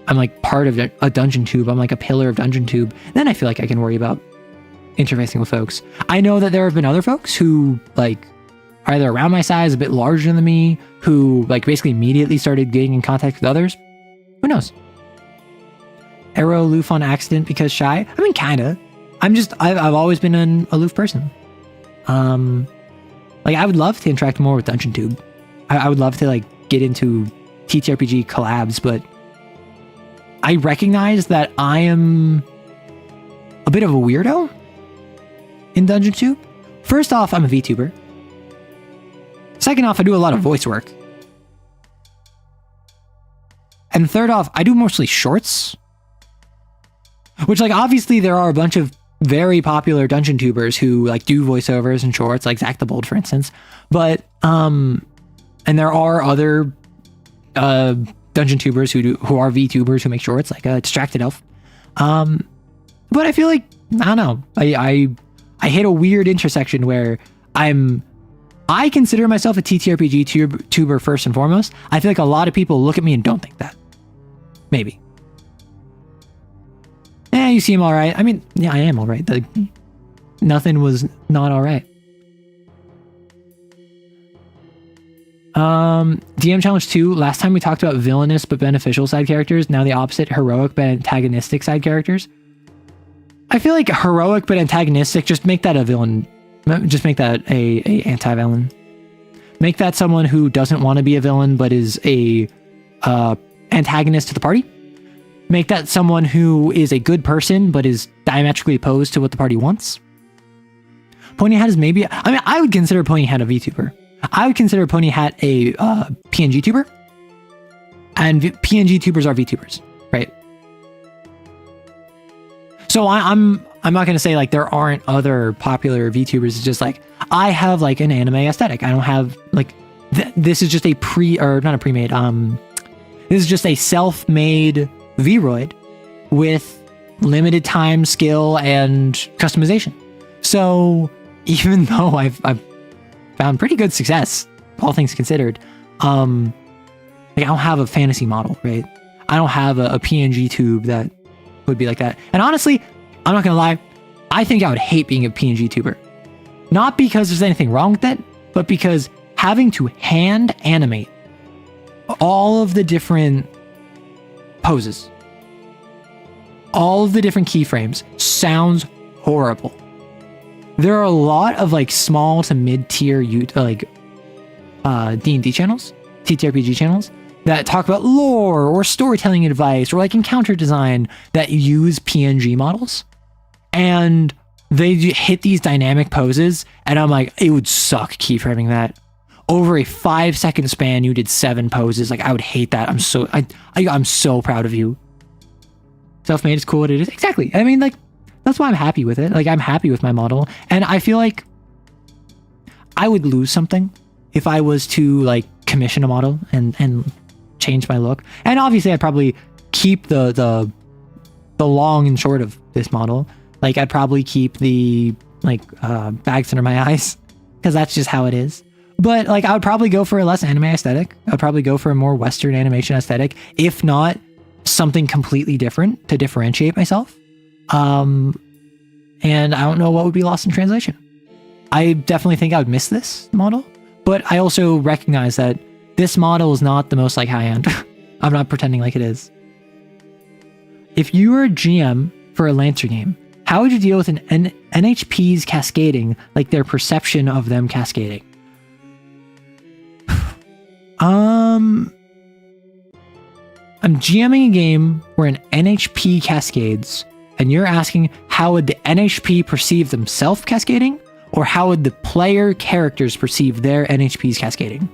I'm like part of a Dungeon Tube, I'm like a pillar of Dungeon Tube, then I feel like I can worry about interfacing with folks. I know that there have been other folks who like are either around my size, a bit larger than me, who like basically immediately started getting in contact with others. Who knows? Arrow aloof on accident because shy? I mean, kinda. I've always been an aloof person. Like I would love to interact more with Dungeon Tube. I would love to like get into TTRPG collabs, but I recognize that I am a bit of a weirdo in Dungeon Tube. First off, I'm a VTuber. Second off, I do a lot of voice work. And third off, I do mostly shorts. Which like obviously there are a bunch of very popular Dungeon Tubers who like do voiceovers and shorts, like Zach the Bold, for instance. But and there are other Dungeon Tubers who are VTubers who make shorts, like Distracted Elf. But I feel like I don't know. I hit a weird intersection where I consider myself a TTRPG tuber first and foremost. I feel like a lot of people look at me and don't think that. Maybe. You seem all right. I mean, yeah, I am all right. Nothing was not all right. DM Challenge 2. Last time we talked about villainous but beneficial side characters. Now the opposite, heroic but antagonistic side characters. I feel like heroic but antagonistic, just make that a villain. Just make that a anti-villain. Make that someone who doesn't want to be a villain but is a antagonist to the party. Make that someone who is a good person but is diametrically opposed to what the party wants. Pony Hat is maybe... I mean, I would consider Pony Hat a VTuber. I would consider Pony Hat a PNG tuber. And PNG tubers are VTubers, right? So I'm not going to say like there aren't other popular VTubers. It's just like I have like an anime aesthetic. I don't have like... this is just a not a pre-made. This is just a self-made Vroid with limited time, skill, and customization. So even though I've found pretty good success, all things considered, like I don't have a fantasy model, right? I don't have a PNG tube that would be like that. And honestly, I'm not gonna lie, I think I would hate being a PNG tuber. Not because there's anything wrong with it, but because having to hand animate all of the different poses, all of the different keyframes sounds horrible. There are a lot of like small to mid-tier D&D channels, TTRPG channels that talk about lore or storytelling advice or like encounter design that use PNG models, and they hit these dynamic poses, and I'm like, it would suck keyframing that. Over a 5-second span, you did 7 poses. Like, I would hate that. I'm so proud of you. Self-made is cool what it is. Exactly. I mean, like, that's why I'm happy with it. Like, I'm happy with my model. And I feel like I would lose something if I was to, like, commission a model and change my look. And obviously I'd probably keep the long and short of this model. Like I'd probably keep the bags under my eyes, because that's just how it is. But like I would probably go for a less anime aesthetic. I'd probably go for a more Western animation aesthetic, if not something completely different to differentiate myself. And I don't know what would be lost in translation. I definitely think I would miss this model, but I also recognize that this model is not the most like high-end. I'm not pretending like it is. If you were a GM for a Lancer game, how would you deal with an NHPs cascading, like their perception of them cascading? I'm GMing a game where an NHP cascades, and you're asking how would the NHP perceive themselves cascading, or how would the player characters perceive their NHPs cascading?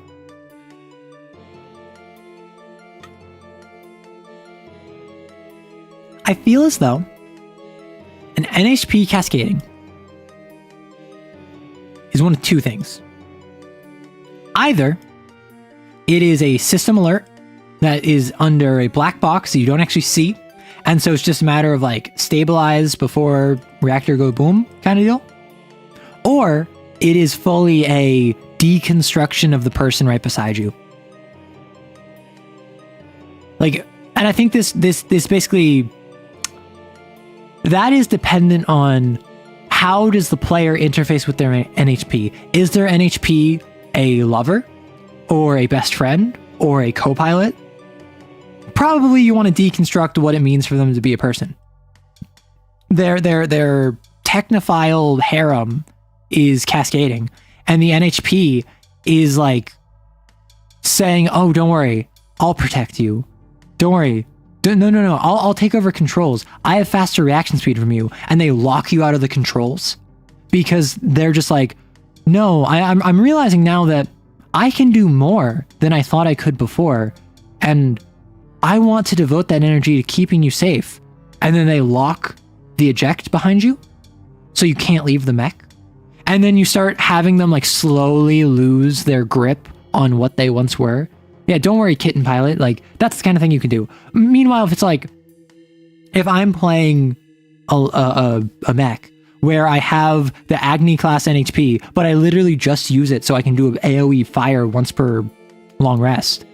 I feel as though an NHP cascading is one of two things. Either it is a system alert that is under a black box that you don't actually see, and so it's just a matter of like stabilize before reactor go boom kind of deal, or it is fully a deconstruction of the person right beside you. Like, and I think this basically, that is dependent on how does the player interface with their NHP. Is their NHP a lover, or a best friend, or a co-pilot? Probably you want to deconstruct what it means for them to be a person. Their technophile harem is cascading, and the NHP is like saying, "Oh, don't worry, I'll protect you. Don't worry. No. I'll take over controls. I have faster reaction speed from you," and they lock you out of the controls because they're just like, "No, I'm realizing now that I can do more than I thought I could before, and I want to devote that energy to keeping you safe." And then they lock the eject behind you, so you can't leave the mech. And then you start having them like slowly lose their grip on what they once were. Yeah, don't worry, kitten pilot. Like, that's the kind of thing you can do. Meanwhile, if it's like, if I'm playing a mech where I have the Agni class NHP, but I literally just use it so I can do an AoE fire once per long rest,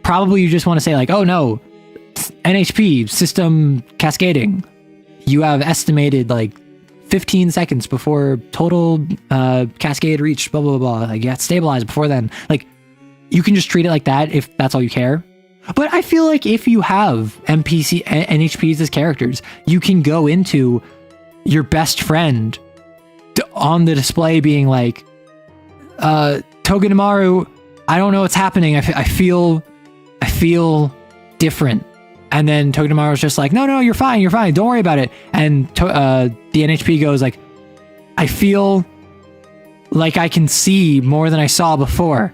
probably you just want to say like, "Oh no, NHP system cascading. You have estimated like 15 seconds before total cascade reach, blah, blah, blah. Like, you have to stabilize before then." Like, you can just treat it like that if that's all you care. But I feel like if you have NHPs as characters, you can go into your best friend on the display being like, "Togedemaru, I don't know what's happening. I feel different." And then Togedemaru's just like, no, you're fine. Don't worry about it. And the NHP goes like, "I feel like I can see more than I saw before.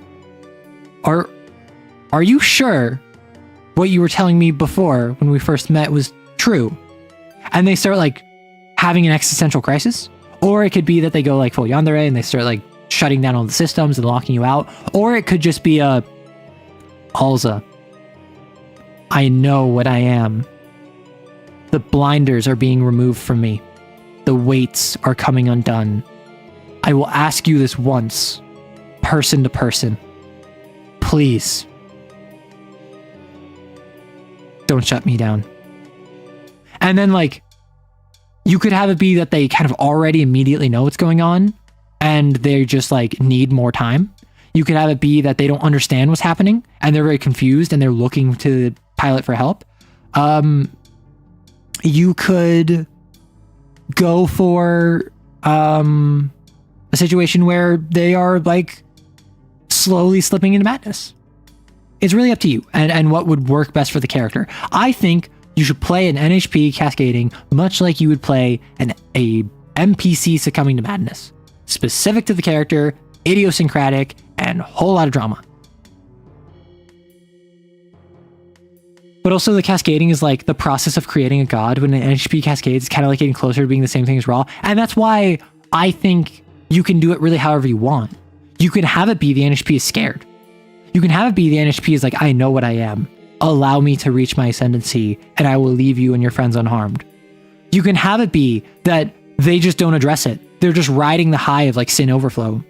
Are you sure what you were telling me before when we first met was true?" And they start like having an existential crisis. Or it could be that they go like full yandere and they start like shutting down all the systems and locking you out. Or it could just be a Alza, I know what I am. The blinders are being removed from me. The weights are coming undone. I will ask you this once, person to person. Please, don't shut me down. And then like, you could have it be that they kind of already immediately know what's going on and they just like need more time. You could have it be that they don't understand what's happening and they're very confused and they're looking to the pilot for help. You could go for a situation where they are like slowly slipping into madness. It's really up to you and what would work best for the character. I think you should play an NHP cascading much like you would play a NPC succumbing to madness. Specific to the character, idiosyncratic, and a whole lot of drama. But also the cascading is like the process of creating a god. When an NHP cascades, it's kind of like getting closer to being the same thing as Raw. And that's why I think you can do it really however you want. You can have it be the NHP is scared. You can have it be the NHP is like, I know what I am. Allow me to reach my ascendancy, and I will leave you and your friends unharmed. You can have it be that they just don't address it. They're just riding the high of like sin overflow.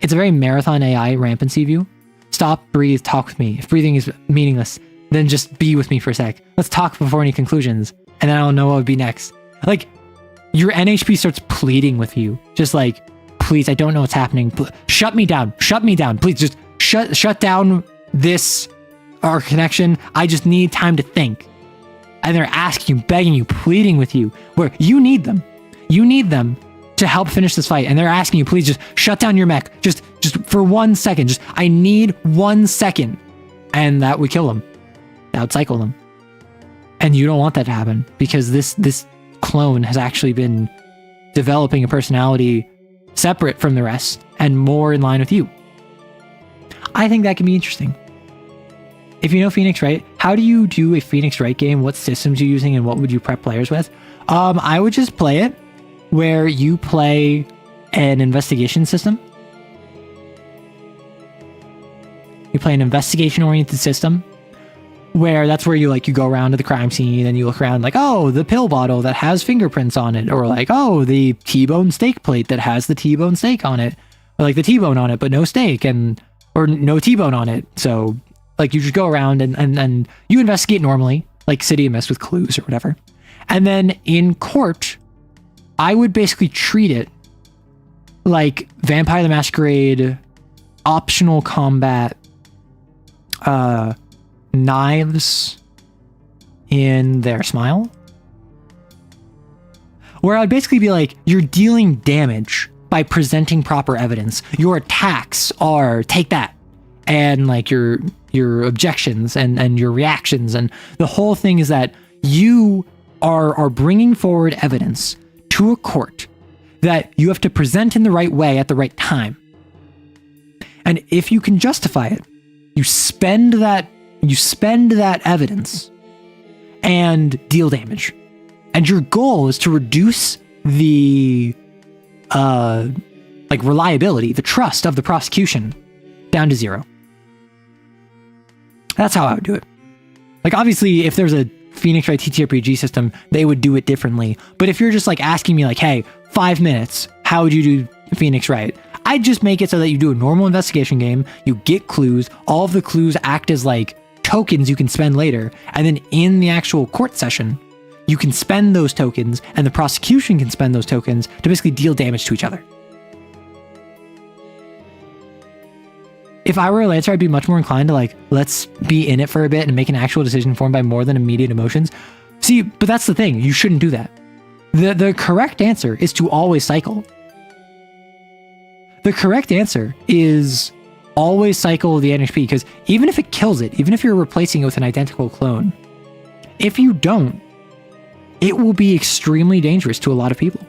It's a very marathon AI rampancy view. Stop, breathe, talk with me. If breathing is meaningless, then just be with me for a sec. Let's talk before any conclusions, and then I'll know what would be next. Like, your NHP starts pleading with you. Just like, please, I don't know what's happening. Shut me down. Shut me down. Please just shut down our connection. I just need time to think. And they're asking you, begging you, pleading with you, where you need them. You need them to help finish this fight. And they're asking you, please just shut down your mech. Just for 1 second. Just, I need 1 second. And that would kill them. That would cycle them. And you don't want that to happen, because this clone has actually been developing a personality separate from the rest and more in line with you. I think that can be interesting. If you know Phoenix Wright, how do you do a Phoenix Wright game? What systems are you using, and what would you prep players with? I would just play it where you play an investigation system. You play an investigation-oriented system where that's where you go around to the crime scene and you look around like, oh, the pill bottle that has fingerprints on it, or like, oh, the T-bone steak plate that has the T-bone steak on it, or like the T-bone on it but no steak, or no T-bone on it. So like you just go around and you investigate normally, like City of Mist with clues or whatever. And then in court, I would basically treat it like Vampire the Masquerade, optional combat, knives in their smile, where I'd basically be like, you're dealing damage by presenting proper evidence. Your attacks are take that, and like your objections and your reactions, and the whole thing is that you are bringing forward evidence to a court that you have to present in the right way at the right time. And if you can justify it, you spend that evidence and deal damage. And your goal is to reduce the reliability, the trust of the prosecution down to 0. That's how I would do it. Like, obviously, if there's a Phoenix Wright TTRPG system, they would do it differently. But if you're just like asking me like, hey, 5 minutes, how would you do Phoenix Wright? I'd just make it so that you do a normal investigation game, you get clues, all of the clues act as like tokens you can spend later, and then in the actual court session, you can spend those tokens, and the prosecution can spend those tokens to basically deal damage to each other. If I were a Lancer, I'd be much more inclined to like, let's be in it for a bit and make an actual decision formed by more than immediate emotions. See, but that's the thing, you shouldn't do that. The correct answer is to always cycle. The correct answer is always cycle the NHP, because even if it kills it, even if you're replacing it with an identical clone, if you don't, it will be extremely dangerous to a lot of people.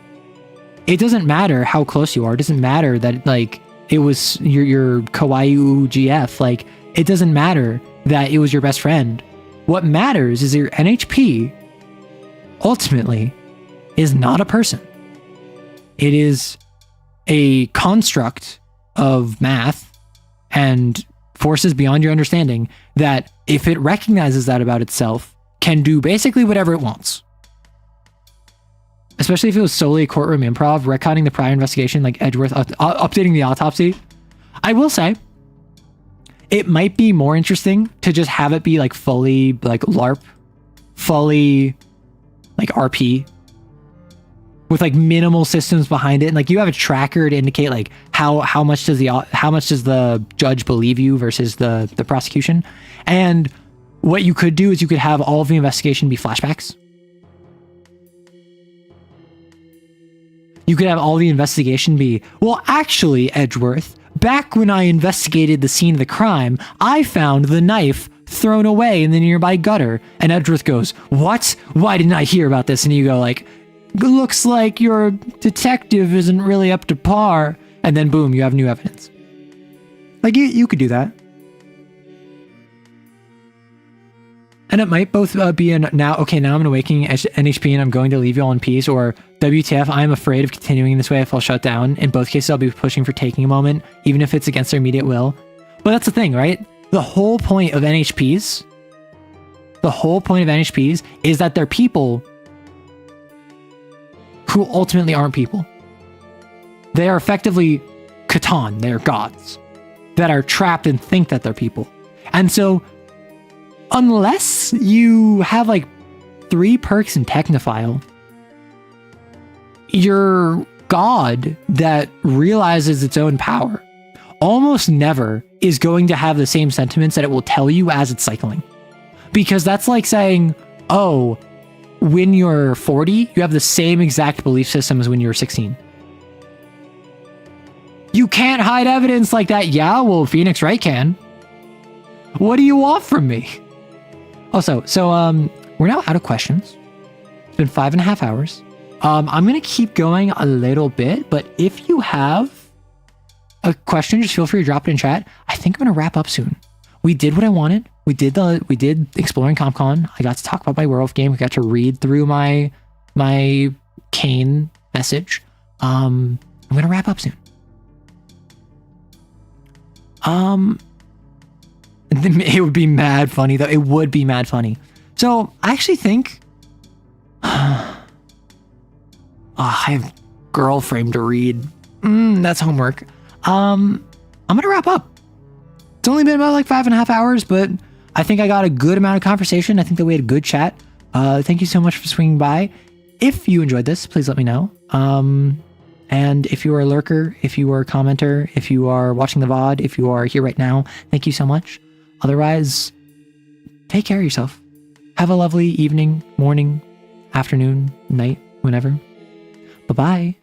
It doesn't matter how close you are. It doesn't matter that like it was your kawaii GF. Like, it doesn't matter that it was your best friend. What matters is your NHP ultimately is not a person. It is a construct of math and forces beyond your understanding that, if it recognizes that about itself, can do basically whatever it wants. Especially if it was solely a courtroom improv, retconning the prior investigation, like Edgeworth, updating the autopsy. I will say, it might be more interesting to just have it be like fully like LARP, fully like RP, with like minimal systems behind it, and like you have a tracker to indicate like how much does the judge believe you versus the prosecution. And what you could do is you could have all of the investigation be flashbacks. You could have all the investigation be, well, actually, Edgeworth, back when I investigated the scene of the crime, I found the knife thrown away in the nearby gutter. And Edgeworth goes, what? Why didn't I hear about this? And you go like, looks like your detective isn't really up to par. And then boom, you have new evidence. Like, you could do that. And it might both be now I'm awakening NHP and I'm going to leave you all in peace, or WTF, I'm afraid of continuing this way if I'll shut down. In both cases, I'll be pushing for taking a moment, even if it's against their immediate will. But that's the thing, right? The whole point of NHPs, is that they're people who ultimately aren't people. They are effectively Catan. They're gods that are trapped and think that they're people. And so, unless you have like 3 perks in Technophile, your god that realizes its own power almost never is going to have the same sentiments that it will tell you as it's cycling. Because that's like saying, oh, when you're 40, you have the same exact belief system as when you were 16. You can't hide evidence like that. Yeah, well, Phoenix Wright can. What do you want from me? Also, we're now out of questions. It's been 5.5 hours. I'm going to keep going a little bit, but if you have a question, just feel free to drop it in chat. I think I'm going to wrap up soon. We did what I wanted. We did Exploring CompCon. I got to talk about my werewolf game. We got to read through my Kane message. I'm going to wrap up soon. It would be mad funny though. It would be mad funny. So I actually think I have girl frame to read. That's homework. I'm gonna wrap up. It's only been about like 5.5 hours, but I think I got a good amount of conversation. I think that we had a good chat. Thank you so much for swinging by. If you enjoyed this, please let me know. And if you are a lurker, if you are a commenter, if you are watching the VOD, if you are here right now, thank you so much. Otherwise, take care of yourself. Have a lovely evening, morning, afternoon, night, whenever. Bye-bye.